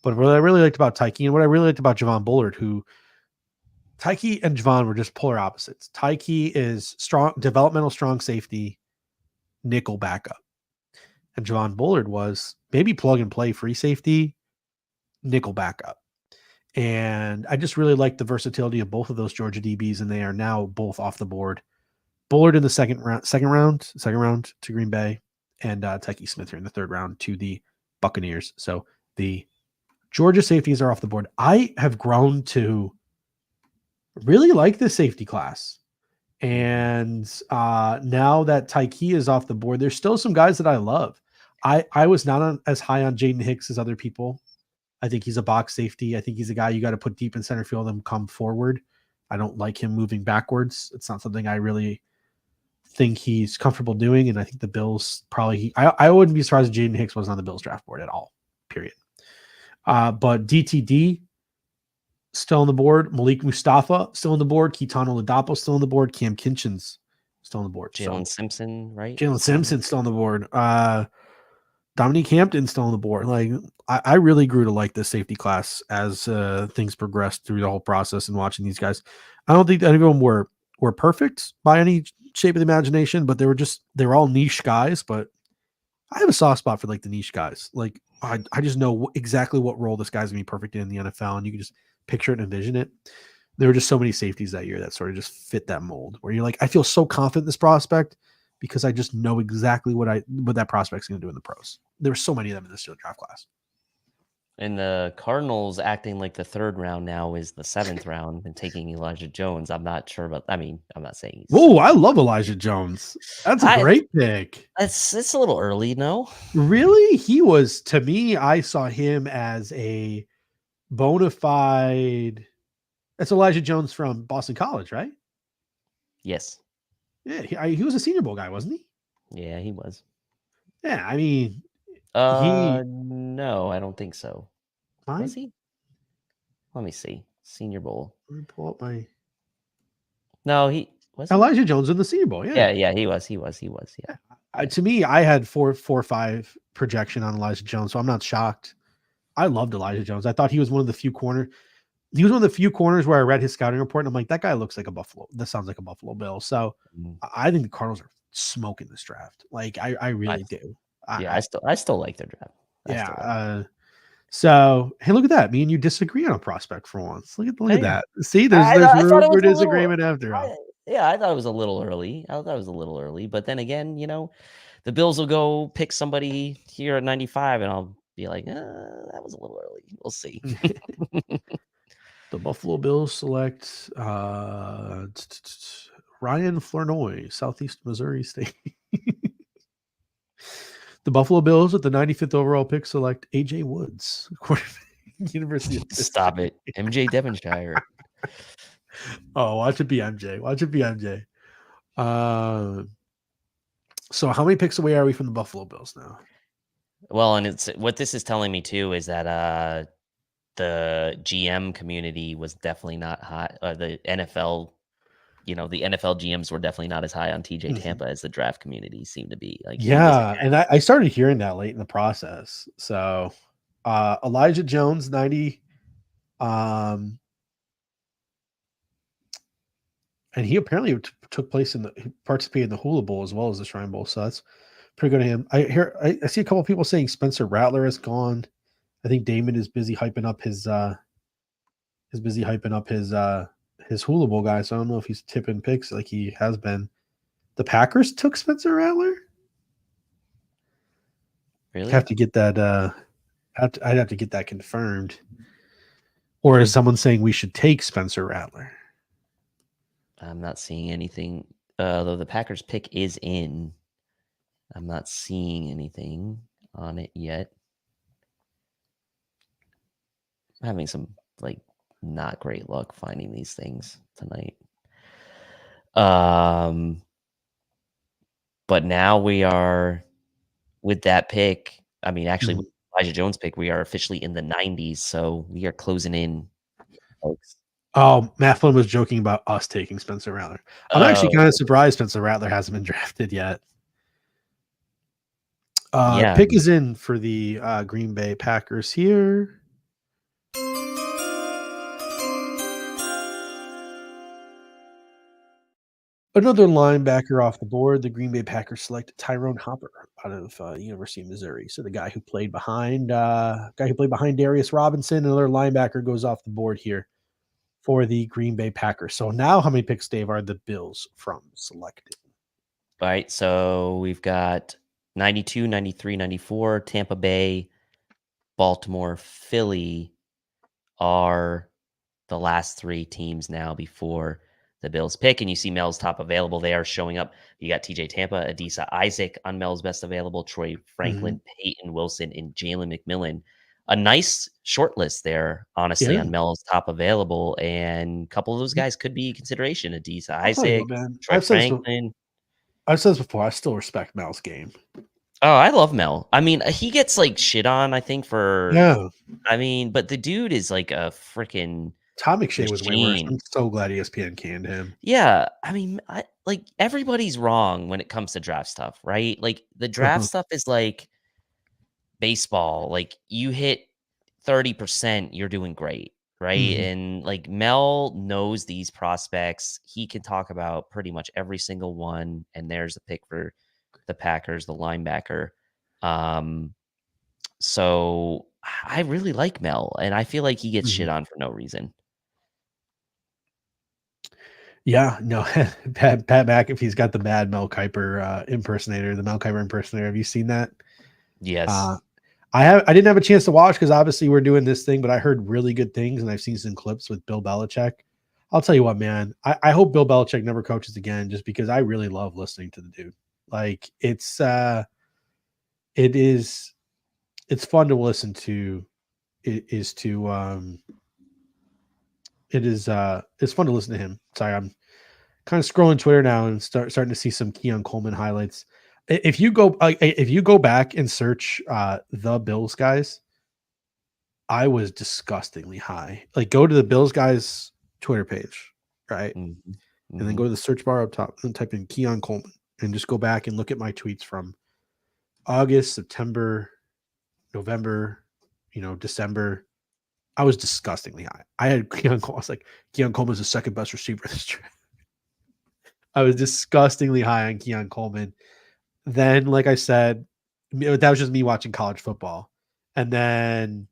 Speaker 1: But what I really liked about Tyke and what I really liked about Javon Bullard, who Tyke and Javon were just polar opposites. Tyke is strong, developmental strong safety, nickel backup. And Javon Bullard was maybe plug and play free safety, nickel backup. And I just really like the versatility of both of those Georgia DBs, and they are now both off the board. Bullard in the second round to Green Bay, and Tyke Smith here in the third round to the Buccaneers. So the Georgia safeties are off the board. I have grown to really like this safety class. And now that Tyke is off the board, there's still some guys that I love. I was not as high on Jaden Hicks as other people. I think he's a box safety. I think he's a guy you got to put deep in center field and come forward. I don't like him moving backwards. It's not something I really think he's comfortable doing. And I think the Bills probably, I wouldn't be surprised if Jaden Hicks wasn't on the Bills draft board at all, period. But DTD still on the board. Malik Mustafa still on the board. Keaton Oladapo still on the board. Cam Kinchen's still on the board.
Speaker 2: Jalen Simpson, right?
Speaker 1: Jalen Simpson's still on the board. Dominique Hampton's still on the board. Like I really grew to like this safety class as things progressed through the whole process and watching these guys. I don't think any of them were perfect by any shape of the imagination, but they were all niche guys. But I have a soft spot for like the niche guys. Like I just know exactly what role this guy's gonna be perfect in the NFL, and you can just picture it and envision it. There were just so many safeties that year that sort of just fit that mold where you're like, I feel so confident in this prospect because I just know exactly what that prospect's going to do in the pros. There were so many of them in this draft class.
Speaker 2: And the Cardinals acting like the third round now is the seventh round and taking Elijah Jones. I'm not sure about. I mean, I'm not saying.
Speaker 1: Whoa, I love Elijah Jones. That's a great pick.
Speaker 2: It's a little early, no?
Speaker 1: Really? He was, to me, I saw him as a bona fide. That's Elijah Jones from Boston College, right?
Speaker 2: Yes.
Speaker 1: Yeah, he was a Senior Bowl guy, wasn't he?
Speaker 2: Yeah, he was.
Speaker 1: Yeah, I mean,
Speaker 2: no, I don't think so.
Speaker 1: fine.
Speaker 2: Was he? Let me see. Senior Bowl.
Speaker 1: Let me pull up my.
Speaker 2: No, he was.
Speaker 1: Elijah Jones in the Senior Bowl.
Speaker 2: Yeah, he was. Yeah.
Speaker 1: To me, I had 4.5 projection on Elijah Jones, so I'm not shocked. I loved Elijah Jones. I thought he was one of the few corners. He was one of the few corners where I read his scouting report, and I'm like, that guy looks like a Buffalo. That sounds like a Buffalo Bill. So I think the Cardinals are smoking this draft. Like I really do.
Speaker 2: I still like their draft.
Speaker 1: So hey, look at that. Me and you disagree on a prospect for once. Look at that. See, there's room for disagreement after all.
Speaker 2: I thought it was a little early. But then again, the Bills will go pick somebody here at 95, and I'll be like, that was a little early. We'll see.
Speaker 1: The Buffalo Bills select Ryan Flournoy, Southeast Missouri State. The Buffalo Bills at the 95th overall pick select AJ Woods, University of Pittsburgh.
Speaker 2: Stop it. MJ Devonshire.
Speaker 1: Oh, watch it be MJ. So how many picks away are we from the Buffalo Bills now?
Speaker 2: Well, and it's what this is telling me too is that the GM community was definitely not high. The NFL, the NFL GMs were definitely not as high on TJ Tampa as the draft community seemed to be. Like,
Speaker 1: yeah, and I started hearing that late in the process. So Elijah Jones, 90. And he apparently took place he participated in the Hula Bowl as well as the Shrine Bowl. So that's pretty good of him. I see a couple of people saying Spencer Rattler is gone. I think Damon is busy hyping up his Hula Bowl guy. So I don't know if he's tipping picks like he has been. The Packers took Spencer Rattler.
Speaker 2: Really?
Speaker 1: Have to get that. I'd have to get that confirmed. Or is someone saying we should take Spencer Rattler?
Speaker 2: I'm not seeing anything. Though the Packers pick is in. I'm not seeing anything on it yet. I'm having some not great luck finding these things tonight. But now we are with that pick. I mean, actually, with Elijah Jones pick, we are officially in the 90s, so we are closing in, folks.
Speaker 1: Oh, Matt Flynn was joking about us taking Spencer Rattler. I'm actually kind of surprised Spencer Rattler hasn't been drafted yet. Pick is in for the Green Bay Packers here. Another linebacker off the board. The Green Bay Packers select Tyrone Hopper out of University of Missouri. So the guy who played behind Darius Robinson, another linebacker goes off the board here for the Green Bay Packers. So now how many picks, Dave, are the Bills from selecting?
Speaker 2: All right, so we've got 92, 93, 94, Tampa Bay, Baltimore, Philly are the last three teams now before the Bills pick, and you see Mel's top available there showing up. You got TJ Tampa, Adisa Isaac on Mel's best available, Troy Franklin, Peyton Wilson, and Jalen McMillan. A nice short list there, honestly,
Speaker 1: Yeah.
Speaker 2: on Mel's top available, and a couple of those guys could be consideration. Adisa
Speaker 1: I'll tell you
Speaker 2: Isaac,
Speaker 1: what, man.
Speaker 2: Troy Franklin.
Speaker 1: I've said this before. I still respect Mel's game.
Speaker 2: Oh, I love Mel. I mean, he gets like shit on, I think, for I mean, but the dude is like a freaking
Speaker 1: Tom McShay was way worse.
Speaker 2: machine.
Speaker 1: I'm so glad ESPN canned him.
Speaker 2: Yeah, I mean, like everybody's wrong when it comes to draft stuff, right? Like the draft stuff is like baseball. Like you hit 30%, you're doing great, right? And like Mel knows these prospects. He can talk about pretty much every single one. And there's a pick for the Packers, the linebacker. So I really like Mel, and I feel like he gets shit on for no reason.
Speaker 1: Yeah, no, Pat McAfee's got the bad Mel Kiper impersonator, the Mel Kiper impersonator. Have you seen that?
Speaker 2: Yes.
Speaker 1: I didn't have a chance to watch because obviously we're doing this thing, but I heard really good things, and I've seen some clips with Bill Belichick. I'll tell you what, man, I hope Bill Belichick never coaches again, just because I really love listening to the dude. Like it's fun to listen to. It's fun to listen to him. Sorry, I'm kind of scrolling Twitter now and starting to see some Keon Coleman highlights. If you go back and search the Bills guys, I was disgustingly high. Like go to the Bills guys Twitter page, right? And then go to the search bar up top and type in Keon Coleman and just go back and look at my tweets from August, September, November, December. I was disgustingly high. I had Keon Coleman. I was like, Keon Coleman's the second best receiver in this draft. I was disgustingly high on Keon Coleman. Then, like I said, that was just me watching college football. And then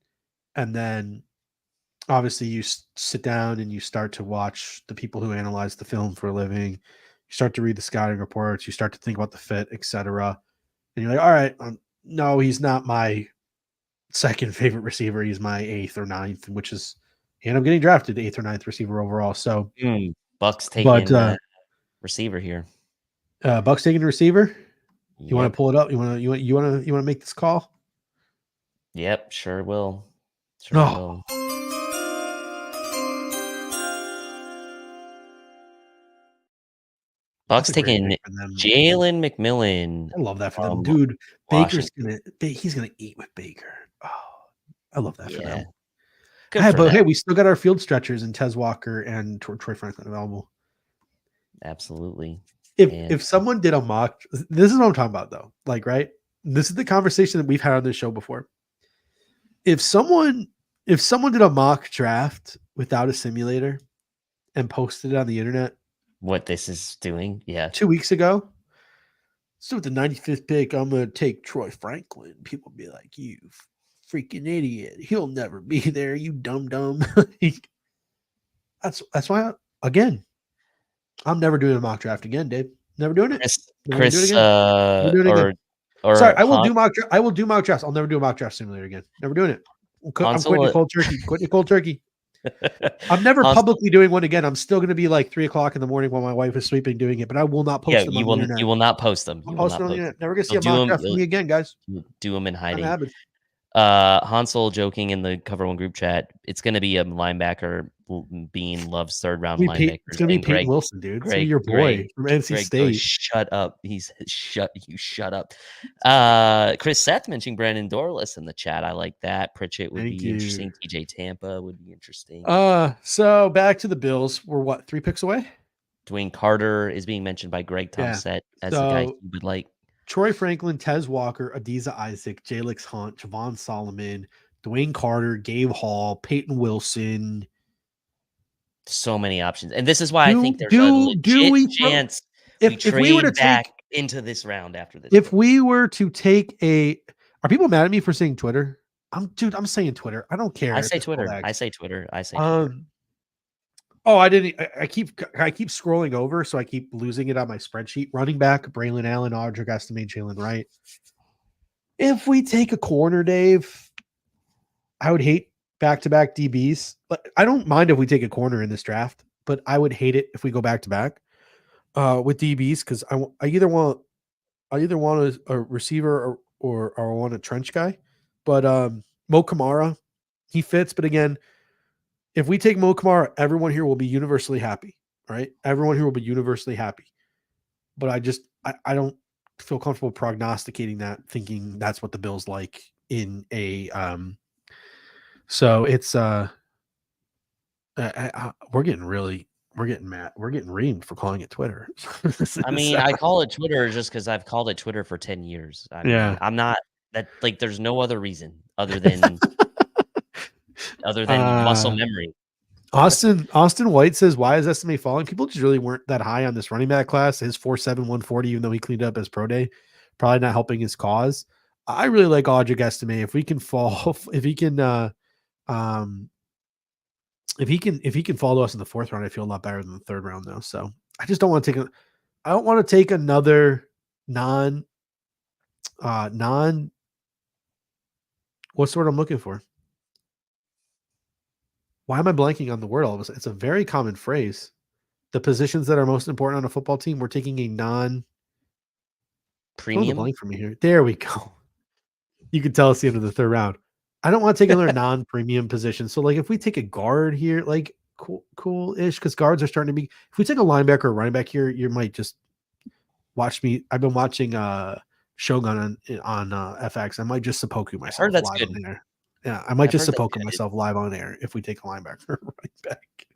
Speaker 1: obviously you sit down and you start to watch the people who analyze the film for a living. You start to read the scouting reports. You start to think about the fit, etc. And you're like, all right, no, he's not my second favorite receiver. He's my 8th or 9th, which is, and I'm getting drafted 8th or 9th receiver overall. So
Speaker 2: Bucks taking receiver here.
Speaker 1: Bucks taking a receiver. You
Speaker 2: Yep.
Speaker 1: want to pull it up? You want to make this call?
Speaker 2: Yep, sure will. Will. Bucks taking Jalen McMillan.
Speaker 1: I love that for them, dude. Baker's he's gonna eat with Baker. Oh, I love that for them. Hey, we still got our field stretchers and Tez Walker and Troy Franklin available.
Speaker 2: Absolutely.
Speaker 1: If someone did a mock, this is what I'm talking about though. Like, right? This is the conversation that we've had on this show before. If someone did a mock draft without a simulator and posted it on the internet,
Speaker 2: what this is doing,
Speaker 1: 2 weeks ago. So with the 95th pick, I'm gonna take Troy Franklin. People be like, "You freaking idiot! He'll never be there. You dumb." That's why. Again, I'm never doing a mock draft again, Dave. Never doing it.
Speaker 2: Chris,
Speaker 1: sorry, I will do mock drafts. I'll never do a mock draft simulator again. Never doing it. I'm quitting cold turkey. Quitting cold turkey. I'm never publicly doing one again. I'm still going to be like 3:00 in the morning while my wife is sleeping doing it, but I will not post them.
Speaker 2: You will not post them.
Speaker 1: Never going to see a mock draft from me again, guys.
Speaker 2: Do them in hiding. Hansel joking in the Cover One group chat. It's going to be a linebacker. Beane loves third round linebackers.
Speaker 1: It's going to be Peyton Wilson, dude. It's your boy from NC State.
Speaker 2: Shut up. Shut up. Chris Seth mentioning Brandon Dorless in the chat. I like that. Pritchett would be interesting. TJ Tampa would be interesting.
Speaker 1: So back to the Bills. We're what, 3 picks away?
Speaker 2: Dwayne Carter is being mentioned by Greg Thompson as the guy he would like.
Speaker 1: Troy Franklin, Tez Walker, Adisa Isaac, Jalix Hunt, Javon Solomon, Dwayne Carter, Gabe Hall, Peyton Wilson.
Speaker 2: So many options. And this is why I think there's a legit chance we trade back into this round after this.
Speaker 1: If we were to take are people mad at me for saying Twitter? I'm saying Twitter. I don't care.
Speaker 2: I say Twitter.
Speaker 1: Oh, I didn't. I keep scrolling over, so I keep losing it on my spreadsheet. Running back: Braylon Allen, Audric Estime, Jalen Wright. If we take a corner, Dave, I would hate back-to-back DBs. But I don't mind if we take a corner in this draft. but I would hate it if we go back to back with DBs because I either want a receiver or I want a trench guy. But Mo Kamara, he fits. But again, if we take Mo Kamara, everyone here will be universally happy, right? Everyone here will be universally happy. But I don't feel comfortable prognosticating that, thinking that's what the Bills like in a so it's we're getting mad. We're getting reamed for calling it Twitter.
Speaker 2: I mean, I call it Twitter just because I've called it Twitter for 10 years. I mean,
Speaker 1: Yeah.
Speaker 2: I'm not that like there's no other reason other than muscle memory.
Speaker 1: Austin White says, why is SMA falling? People just really weren't that high on this running back class. His 4.7, 140, even though he cleaned up his pro day, probably not helping his cause. I really like Audric Estime. If we can fall, if he can fall to us in the fourth round, I feel a lot better than the third round though. So I just don't want to take another non what's the word I'm looking for? Why am I blanking on the word all of a sudden? It's a very common phrase. The positions that are most important on a football team, we're taking a
Speaker 2: premium
Speaker 1: blank for me here. There we go. You can tell it's the end of the third round. I don't want to take another non-premium position. So like if we take a guard here, like cool-ish, because guards are starting to be. If we take a linebacker or running back here, you might just watch me. I've been watching Shogun on FX. I might just seppuku myself.
Speaker 2: I heard that's
Speaker 1: live
Speaker 2: good.
Speaker 1: on air. Yeah, I might just seppuku myself live on air if we take a linebacker or running back.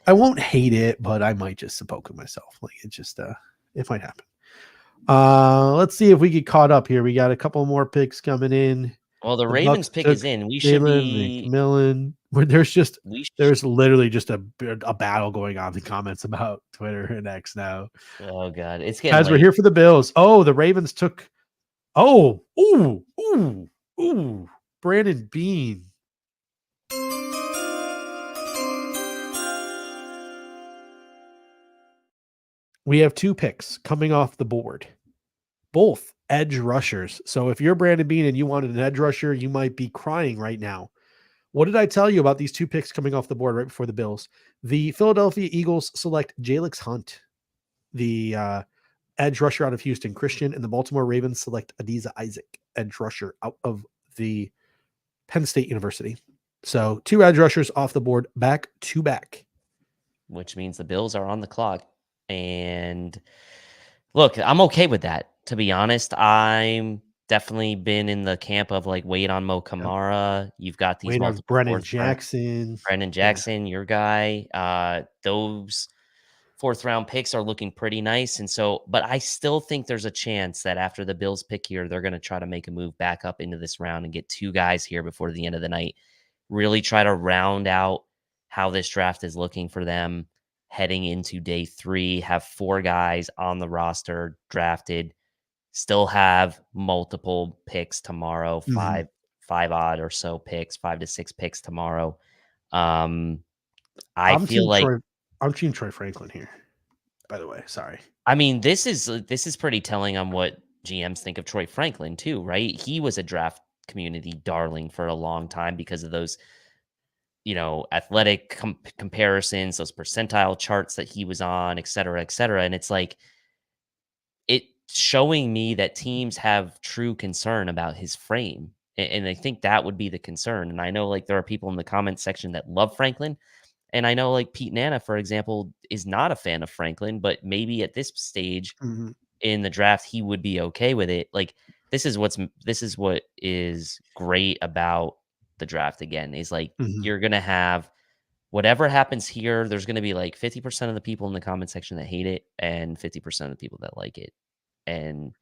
Speaker 1: I won't hate it, but I might just seppuku myself. Like it just it might happen. Let's see if we get caught up here. We got a couple more picks coming in.
Speaker 2: Well, the Ravens pick is in. We should be
Speaker 1: McMillan. Where there's literally just a battle going on in the comments about Twitter and X now.
Speaker 2: Oh god, it's getting
Speaker 1: guys. We're here for the Bills. Oh, the Ravens took. Oh, ooh, Brandon Beane. We have 2 picks coming off the board, both edge rushers. So if you're Brandon Beane and you wanted an edge rusher, you might be crying right now. What did I tell you about these 2 picks coming off the board right before the Bills? The Philadelphia Eagles select Jalix Hunt, the edge rusher out of Houston Christian, and the Baltimore Ravens select Adiza Isaac, edge rusher out of the Penn State University. So 2 edge rushers off the board back to back.
Speaker 2: Which means the Bills are on the clock. And look, I'm okay with that. To be honest, I'm definitely been in the camp of like wait on Mo Kamara. You've got these multiple
Speaker 1: Brennan Jackson,
Speaker 2: your guy. Those 4th round picks are looking pretty nice. And so, but I still think there's a chance that after the Bills pick here, they're going to try to make a move back up into this round and get 2 guys here before the end of the night. Really try to round out how this draft is looking for them heading into day 3, have 4 guys on the roster drafted, still have multiple picks tomorrow, 5 odd or so picks, 5 to 6 picks tomorrow. I'm
Speaker 1: Team Troy Franklin here, by the way. Sorry.
Speaker 2: I mean, this is pretty telling on what GMs think of Troy Franklin too, right? He was a draft community darling for a long time because of those athletic comparisons, those percentile charts that he was on, et cetera, et cetera. And it's like, it showing me that teams have true concern about his frame. And I think that would be the concern. And I know like there are people in the comment section that love Franklin. And I know like Pete Nana, for example, is not a fan of Franklin, but maybe at this stage in the draft, he would be okay with it. Like this is what is great about the draft again, is like you're going to have whatever happens here. There's going to be like 50% of the people in the comment section that hate it and 50% of the people that like it. And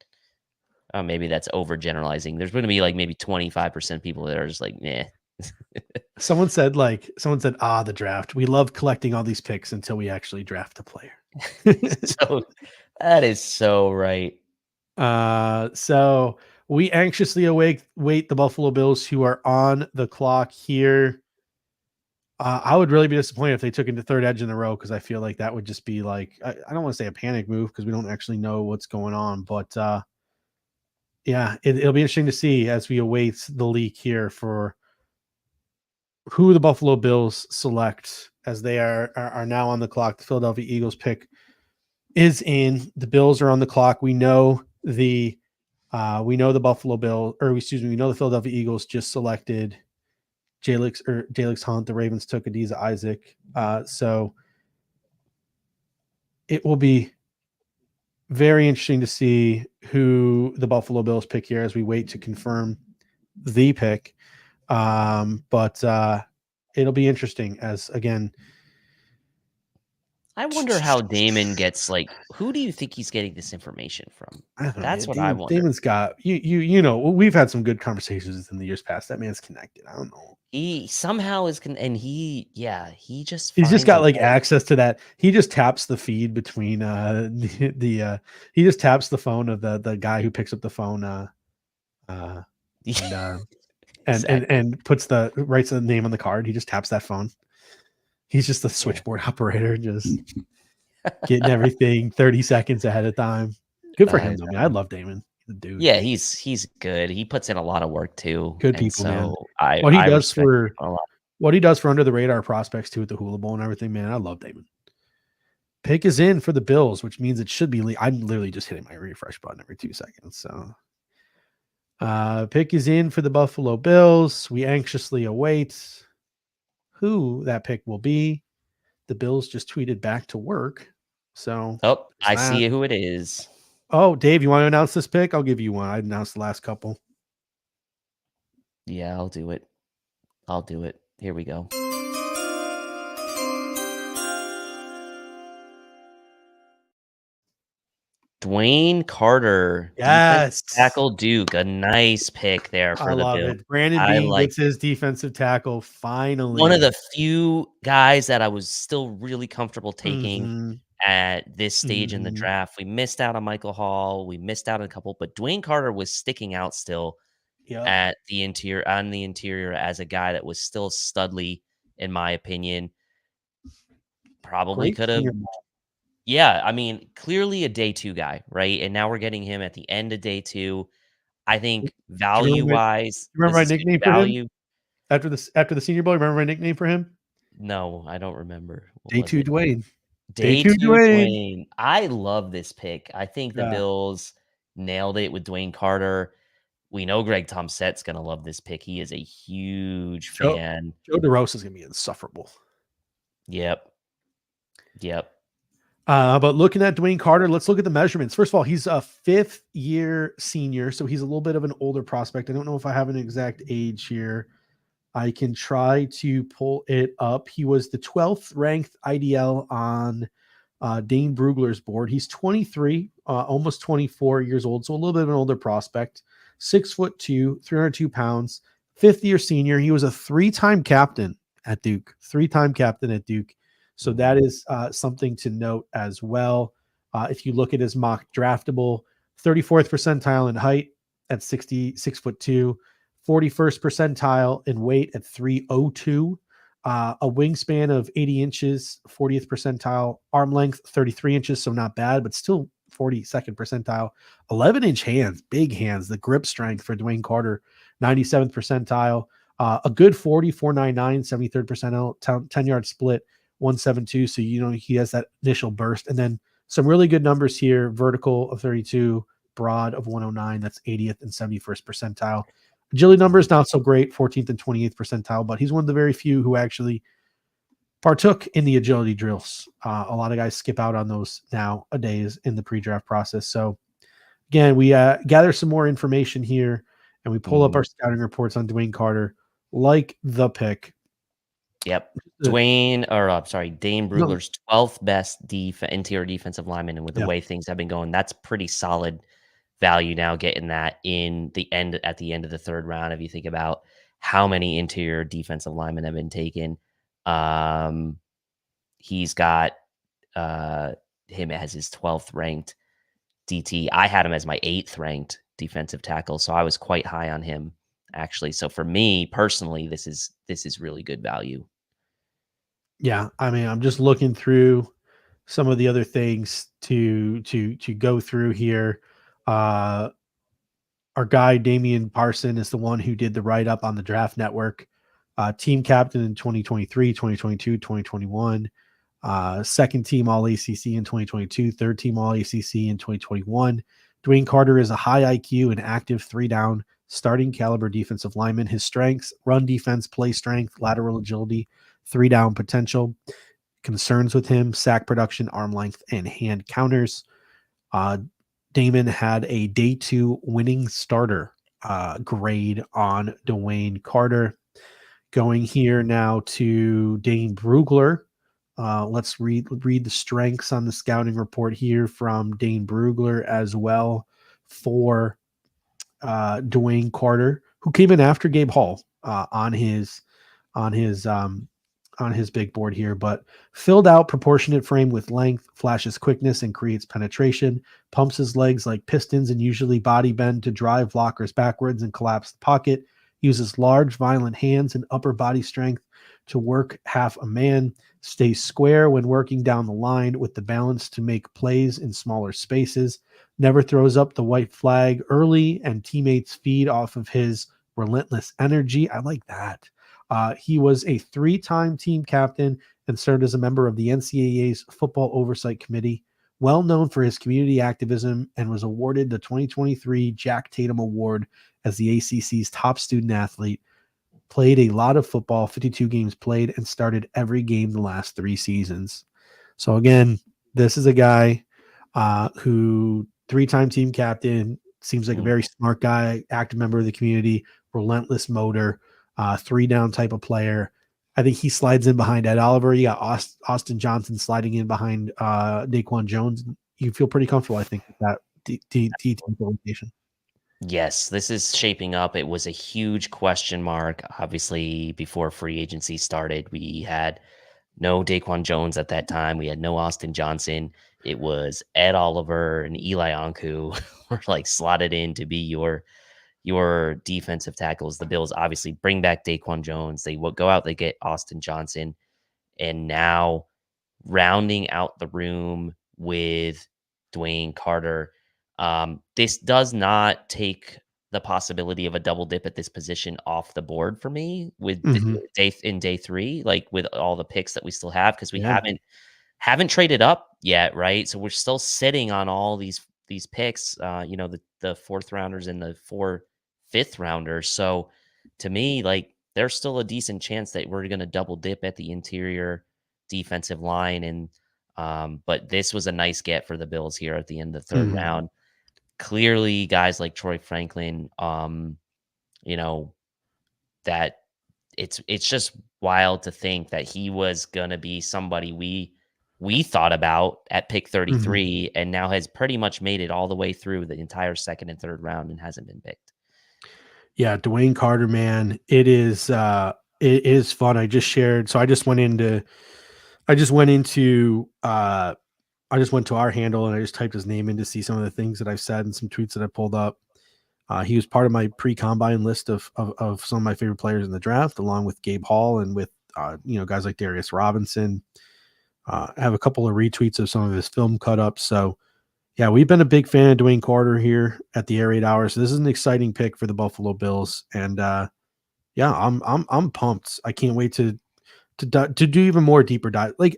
Speaker 2: maybe that's overgeneralizing. There's going to be like maybe 25% people that are just like, nah.
Speaker 1: Someone said, the draft. We love collecting all these picks until we actually draft a player.
Speaker 2: So that is so right.
Speaker 1: So we anxiously wait the Buffalo Bills, who are on the clock here. I would really be disappointed if they took into 3rd edge in a row, because I feel like that would just be like, I don't want to say a panic move because we don't actually know what's going on, but yeah, it'll be interesting to see as we await the leak here for who the Buffalo Bills select as they are now on the clock. The Philadelphia Eagles pick is in. The Bills are on the clock. We know the Buffalo Bill, or excuse me, we know the Philadelphia Eagles just selected Jalix Hunt. The Ravens took Adiza Isaac. So it will be very interesting to see who the Buffalo Bills pick here as we wait to confirm the pick. But it'll be interesting as, again,
Speaker 2: I wonder how Damon gets, like, who do you think he's getting this information from?
Speaker 1: I don't know.
Speaker 2: That's what I wonder.
Speaker 1: Damon's got you know, we've had some good conversations in the years past. That man's connected. I don't know.
Speaker 2: He somehow is and he
Speaker 1: he's just
Speaker 2: finds
Speaker 1: got
Speaker 2: a
Speaker 1: like
Speaker 2: way.
Speaker 1: access to that. He just taps the feed between he just taps the phone of the guy who picks up the phone and puts writes the name on the card. He just taps that phone. He's just the switchboard operator, just getting everything 30 seconds ahead of time. Good for him, though. I mean, I love Damon. The dude.
Speaker 2: Yeah, he's good. He puts in a lot of work too.
Speaker 1: Good people, man.
Speaker 2: I
Speaker 1: what he
Speaker 2: I
Speaker 1: does
Speaker 2: respect
Speaker 1: for
Speaker 2: him a lot.
Speaker 1: what he does for under the radar prospects too, with the Hula Bowl and everything, man. I love Damon. Pick is in for the Bills, which means it should be. I'm literally just hitting my refresh button every 2 seconds. So, pick is in for the Buffalo Bills. We anxiously await who that pick will be. The Bills just tweeted back to work. So,
Speaker 2: I see who it is.
Speaker 1: Oh, Dave, you want to announce this pick? I'll give you one. I announced the last couple.
Speaker 2: Yeah, I'll do it. Here we go. Dwayne Carter,
Speaker 1: yes,
Speaker 2: tackle Duke, a nice pick there for the Bills.
Speaker 1: It. Brandon Beane gets his defensive tackle finally.
Speaker 2: One of the few guys that I was still really comfortable taking at this stage in the draft. We missed out on Michael Hall. We missed out on a couple, but Dwayne Carter was sticking out still at the interior as a guy that was still studly, in my opinion. Probably could have. Yeah, I mean, clearly a day 2 guy, right? And now we're getting him at the end of day 2. I think value-wise,
Speaker 1: remember my nickname for him after the Senior Bowl? Remember my nickname for him?
Speaker 2: No, I don't remember.
Speaker 1: Day 2 Dwayne.
Speaker 2: Day 2 Dwayne. I love this pick. I think the Bills nailed it with Dwayne Carter. We know Greg Tomset's going to love this pick. He is a huge fan.
Speaker 1: Joe DeRosa is going to be insufferable.
Speaker 2: Yep.
Speaker 1: But looking at Dwayne Carter, let's look at the measurements. First of all, he's a 5th-year senior, so he's a little bit of an older prospect. I don't know if I have an exact age here. I can try to pull it up. He was the 12th ranked IDL on Dane Brugler's board. He's 23, almost 24 years old, so a little bit of an older prospect. 6'2", 302 pounds, 5th-year senior. He was a 3-time captain at Duke. So that is something to note as well. If you look at his mock draftable, 34th percentile in height at 6'2", 41st percentile in weight at 302, a wingspan of 80 inches, 40th percentile, arm length 33 inches, so not bad, but still 42nd percentile, 11-inch hands, big hands, the grip strength for Dwayne Carter, 97th percentile, a good 40, 499, 73rd percentile, 10-yard split, 172. So, he has that initial burst. And then some really good numbers here, vertical of 32, broad of 109. That's 80th and 71st percentile. Agility numbers, not so great, 14th and 28th percentile, but he's one of the very few who actually partook in the agility drills. A lot of guys skip out on those nowadays in the pre-draft process. So, again, we gather some more information here, and we pull up our scouting reports on Dwayne Carter, like the pick.
Speaker 2: Yep. Dane Brugler's 12th best interior defensive lineman. And with the way things have been going, that's pretty solid value now, getting that at the end of the 3rd round. If you think about how many interior defensive linemen have been taken, he's got him as his 12th ranked DT. I had him as my 8th ranked defensive tackle, so I was quite high on him, actually. So for me personally, this is really good value.
Speaker 1: Yeah, I mean, I'm just looking through some of the other things to go through here. Our guy Damian Parson is the one who did the write-up on the Draft Network Team captain in 2023, 2022, 2021. Second team All ACC in 2022, third team All ACC in 2021. Dwayne Carter is a high IQ and active 3-down starting caliber defensive lineman. His strengths: run defense, play strength, lateral agility, 3-down potential. Concerns with him: sack production, arm length, and hand counters. Damon had a day 2 winning starter grade on Dwayne Carter. Going here now to Dane Brugler. Let's read the strengths on the scouting report here from Dane Brugler as well for Dwayne Carter, who came in after Gabe Hall on his big board here, but filled out proportionate frame with length, flashes quickness and creates penetration, pumps his legs like pistons and usually body bend to drive blockers backwards and collapse the pocket, uses large violent hands and upper body strength to work half a man, stays square when working down the line with the balance to make plays in smaller spaces, never throws up the white flag early, and teammates feed off of his relentless energy. I like that. He was a 3-time team captain and served as a member of the NCAA's Football Oversight Committee, well known for his community activism, and was awarded the 2023 Jack Tatum Award as the ACC's top student athlete. Played a lot of football, 52 games played, and started every game the last 3 seasons. So again, this is a guy who 3-time team captain, seems like a very smart guy, active member of the community, relentless motor, 3-down type of player. I think he slides in behind Ed Oliver. You got Austin Johnson sliding in behind Daquan Jones. You feel pretty comfortable, I think, with that team rotation.
Speaker 2: Yes, this is shaping up. It was a huge question mark. Obviously, before free agency started, we had no Daquan Jones at that time. We had no Austin Johnson. It was Ed Oliver and Eli Anku were like slotted in to be your defensive tackles. The Bills obviously bring back Daquan Jones. They will go out, they get Austin Johnson, and now rounding out the room with Dwayne Carter. This does not take the possibility of a double dip at this position off the board for me with day 3, like with all the picks that we still have, because we haven't traded up yet, right? So we're still sitting on all these picks, the 4th rounders and the 4 5th rounders. So to me, like, there's still a decent chance that we're going to double dip at the interior defensive line. And but this was a nice get for the Bills here at the end of the 3rd round. Clearly, guys like Troy Franklin, that it's just wild to think that he was gonna be somebody we thought about at pick 33 and now has pretty much made it all the way through the entire 2nd and 3rd round and hasn't been picked.
Speaker 1: Yeah, Dwayne Carter, man, it is fun. I just went to our handle and I just typed his name in to see some of the things that I've said and some tweets that I pulled up. He was part of my pre-combine list of some of my favorite players in the draft, along with Gabe Hall and with guys like Darius Robinson. I have a couple of retweets of some of his film cut-ups. So yeah, we've been a big fan of Dwayne Carter here at the Air 8 Hour. So this is an exciting pick for the Buffalo Bills, and I'm pumped. I can't wait to do even more deeper dive. Like,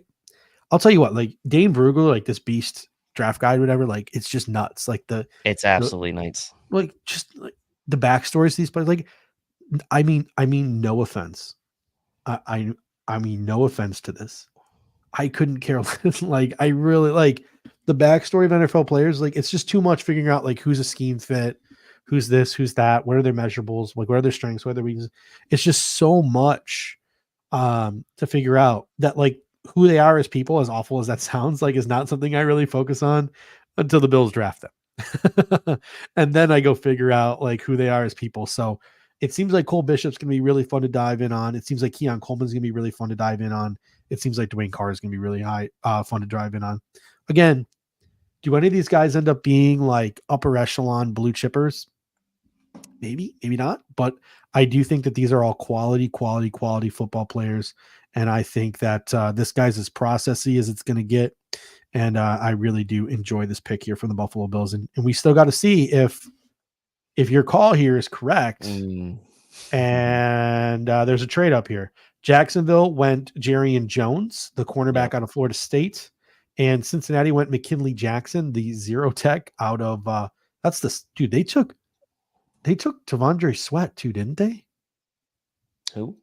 Speaker 1: I'll tell you what, like Dane Brugler, like this beast draft guide, whatever, like it's just nuts. Like
Speaker 2: it's absolutely nuts.
Speaker 1: Like just like the backstories of these players. Like, I mean, no offense. I mean, no offense to this. I couldn't care less. Like, I really like the backstory of NFL players. Like, it's just too much figuring out like who's a scheme fit, who's this, who's that, what are their measurables, like what are their strengths, what are their weaknesses. It's just so much to figure out that like who they are as people, as awful as that sounds, like is not something I really focus on until the Bills draft them. And then I go figure out like who they are as people. So it seems like Cole Bishop's going to be really fun to dive in on. It seems like Keon Coleman's going to be really fun to dive in on. It seems like Dwayne Carter is going to be really fun to drive in on. Again, do any of these guys end up being like upper echelon blue chippers? Maybe, maybe not. But I do think that these are all quality football players. And I think that this guy's as processy as it's going to get. And I really do enjoy this pick here from the Buffalo Bills. And we still got to see if your call here is correct. And there's a trade up here. Jacksonville went Jerrion Jones, the cornerback out of Florida State, and Cincinnati went McKinley Jackson, the zero tech out of that's the dude. They took Tavondre Sweat too, didn't they?
Speaker 2: Who?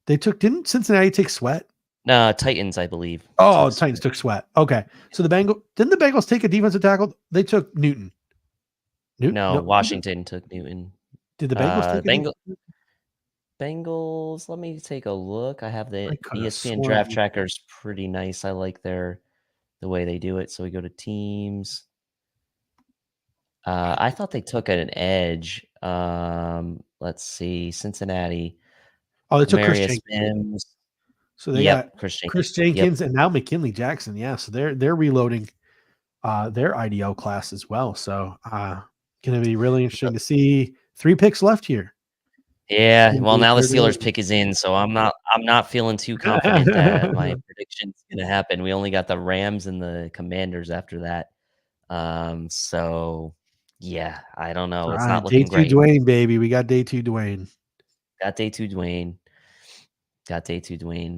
Speaker 1: Didn't Cincinnati take Sweat?
Speaker 2: No, Titans, I believe.
Speaker 1: Oh, Titans took Sweat. Okay. So didn't the Bengals take a defensive tackle? They took Newton.
Speaker 2: No, Washington took Newton.
Speaker 1: Did the Bengals take
Speaker 2: Bengals, let me take a look. I have the ESPN draft trackers pretty nice. I like the way they do it. So we go to teams. I thought they took an edge. Let's see, Cincinnati.
Speaker 1: Oh, they took
Speaker 2: Marius
Speaker 1: Chris Jenkins.
Speaker 2: Mims.
Speaker 1: So they got Chris Jenkins and now McKinley Jackson. Yeah, so they're reloading their IDL class as well. So going to be really interesting to see 3 picks left here.
Speaker 2: Yeah, well, now the Steelers pick is in, so I'm not feeling too confident that my prediction's going to happen. We only got the Rams and the Commanders after that. So yeah, I don't know. It's not looking great.
Speaker 1: Day 2 Dwayne, baby. We got day 2 Dwayne.
Speaker 2: Got day 2 Dwayne.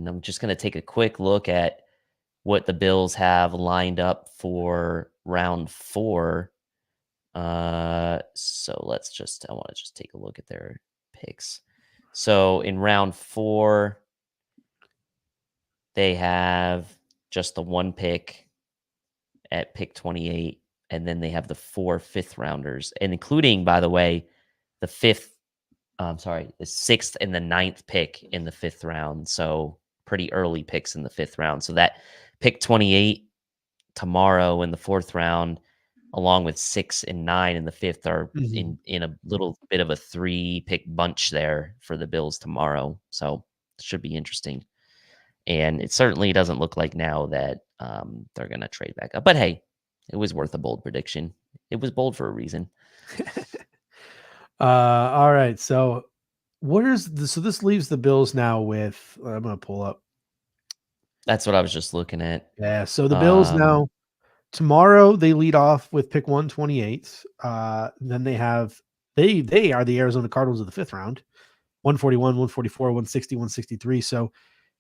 Speaker 2: I'm just going to take a quick look at what the Bills have lined up for round 4. So I want to just take a look at their picks. So in round 4, they have just the 1 pick at pick 28, and then they have the 4 fifth rounders, and including, by the way, the 6th and the 9th pick in the 5th round. So pretty early picks in the 5th round. So that pick 28 tomorrow in the 4th round, along with 6 and 9 in the 5th, are in a little bit of a 3-pick bunch there for the Bills tomorrow. So it should be interesting. And it certainly doesn't look like now that they're going to trade back up. But hey, it was worth a bold prediction. It was bold for a reason.
Speaker 1: All right. So this leaves the Bills now with, I'm going to pull up.
Speaker 2: That's what I was just looking at.
Speaker 1: Yeah. So the Bills now, tomorrow they lead off with pick 128. Then they are the Arizona Cardinals of the 5th round, 141, 144, 160, 163. So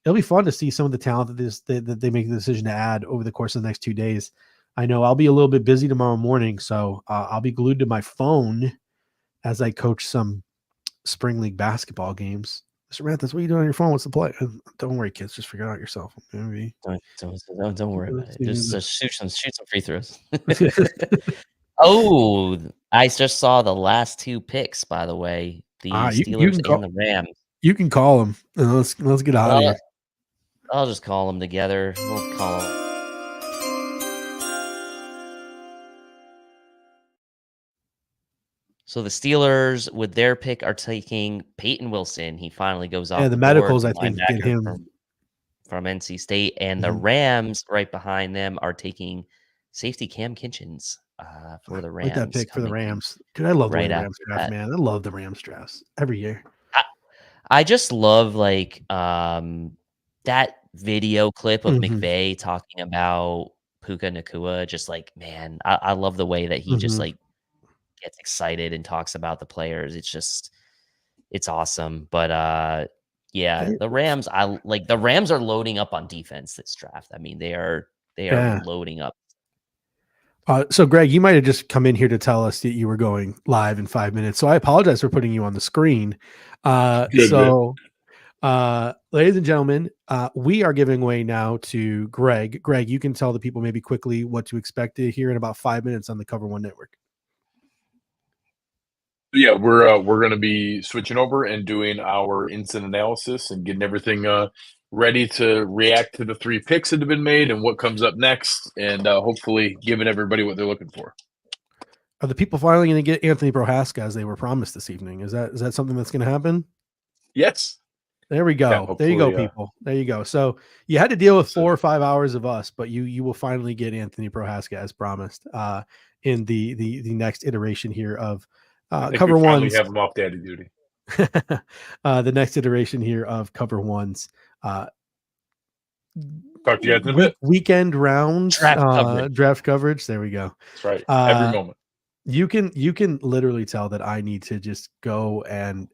Speaker 1: it'll be fun to see some of the talent that they make the decision to add over the course of the next 2 days. I know I'll be a little bit busy tomorrow morning, so I'll be glued to my phone as I coach some spring league basketball games. Mr. Mathis, what are you doing on your phone? What's the play? Don't worry, kids. Just figure it out yourself. Maybe.
Speaker 2: Don't worry about it. Just shoot some free throws. Oh, I just saw the last 2 picks, by the way. The Steelers and the Rams.
Speaker 1: You can call them. Let's get out of here.
Speaker 2: I'll just call them together. We'll call them. So the Steelers, with their pick, are taking Peyton Wilson. He finally goes off.
Speaker 1: Yeah, the medicals, I think, get him
Speaker 2: from NC State. And the Rams, right behind them, are taking safety Cam Kitchens for the Rams.
Speaker 1: I like that pick for the Rams. Dude, I love the Rams draft, man. I love the Rams drafts every year.
Speaker 2: I just love that video clip of McVay talking about Puka Nacua. Just like, man, I love the way that he just gets excited and talks about the players. It's awesome. But the Rams, the Rams are loading up on defense this draft. I mean, they are loading up.
Speaker 1: So Greg, you might have just come in here to tell us that you were going live in 5 minutes. So I apologize for putting you on the screen. Ladies and gentlemen, we are giving away now to Greg. Greg, you can tell the people maybe quickly what to expect to hear in about 5 minutes on the Cover One Network.
Speaker 5: Yeah, we're going to be switching over and doing our instant analysis and getting everything ready to react to the 3 picks that have been made and what comes up next, and hopefully giving everybody what they're looking for.
Speaker 1: Are the people finally going to get Anthony Prohaska as they were promised this evening? Is that something that's going to happen?
Speaker 5: Yes.
Speaker 1: There we go.
Speaker 5: Yeah,
Speaker 1: there you go, people. There you go. So you had to deal with 4 or 5 hours of us, but you will finally get Anthony Prohaska as promised in the next iteration here of Cover Ones.
Speaker 5: Have him off daddy duty.
Speaker 1: The next iteration here of Cover Ones.
Speaker 5: Talk to you guys in a bit.
Speaker 1: Weekend rounds, draft coverage. There we go.
Speaker 5: That's right. Every moment.
Speaker 1: You can literally tell that I need to just go and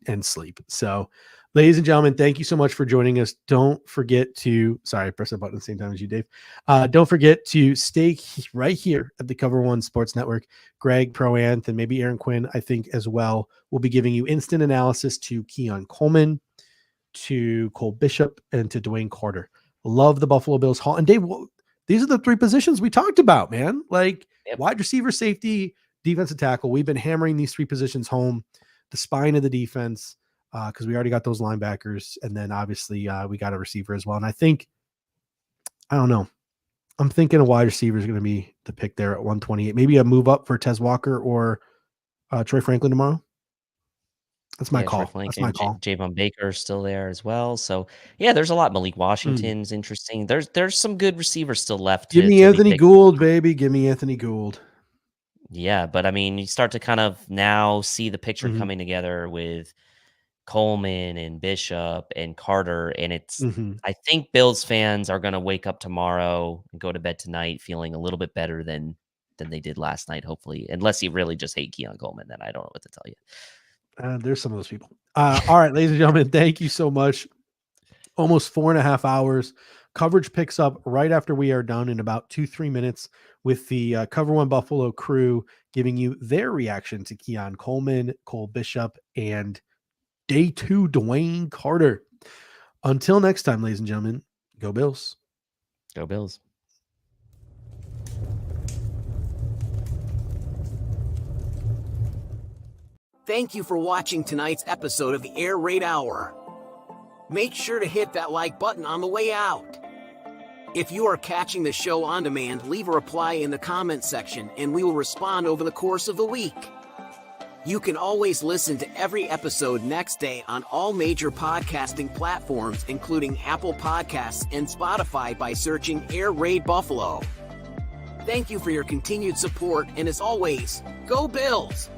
Speaker 1: and sleep. So, ladies and gentlemen, thank you so much for joining us. Don't forget to, sorry, I pressed the button at the same time as you, Dave. Don't forget to stay right here at the Cover One Sports Network. Greg, Pro-Anth, and maybe Aaron Quinn, I think as well, will be giving you instant analysis to Keon Coleman, to Cole Bishop, and to Dwayne Carter. Love the Buffalo Bills. And Dave, these are the three positions we talked about, man. Like wide receiver, safety, defensive tackle. We've been hammering these three positions home, the spine of the defense, because we already got those linebackers. And then obviously we got a receiver as well. And I think, I don't know, I'm thinking a wide receiver is going to be the pick there at 128. Maybe a move up for Tez Walker or Troy Franklin tomorrow. That's my call. That's my call.
Speaker 2: Javon Baker is still there as well. So yeah, there's a lot. Malik Washington's interesting. There's some good receivers still left.
Speaker 1: Give me Anthony Gould, baby. Give me Anthony Gould.
Speaker 2: Yeah, but I mean, you start to kind of now see the picture coming together with Coleman and Bishop and Carter, and it's. I think Bills fans are going to wake up tomorrow and go to bed tonight feeling a little bit better than they did last night. Hopefully, unless you really just hate Keon Coleman, then I don't know what to tell you.
Speaker 1: There's some of those people. All right, ladies and gentlemen, thank you so much. Almost 4.5 hours. Coverage picks up right after we are done in about 2-3 minutes with the Cover One Buffalo crew giving you their reaction to Keon Coleman, Cole Bishop, and Day 2 Dwayne Carter. Until next time, ladies and gentlemen, go Bills.
Speaker 2: Go Bills.
Speaker 6: Thank you for watching tonight's episode of the Air Raid Hour. Make sure to hit that like button on the way out. If you are catching the show on demand, leave a reply in the comment section and we will respond over the course of the week. You can always listen to every episode next day on all major podcasting platforms, including Apple Podcasts and Spotify, by searching Air Raid Buffalo. Thank you for your continued support, and as always, go Bills!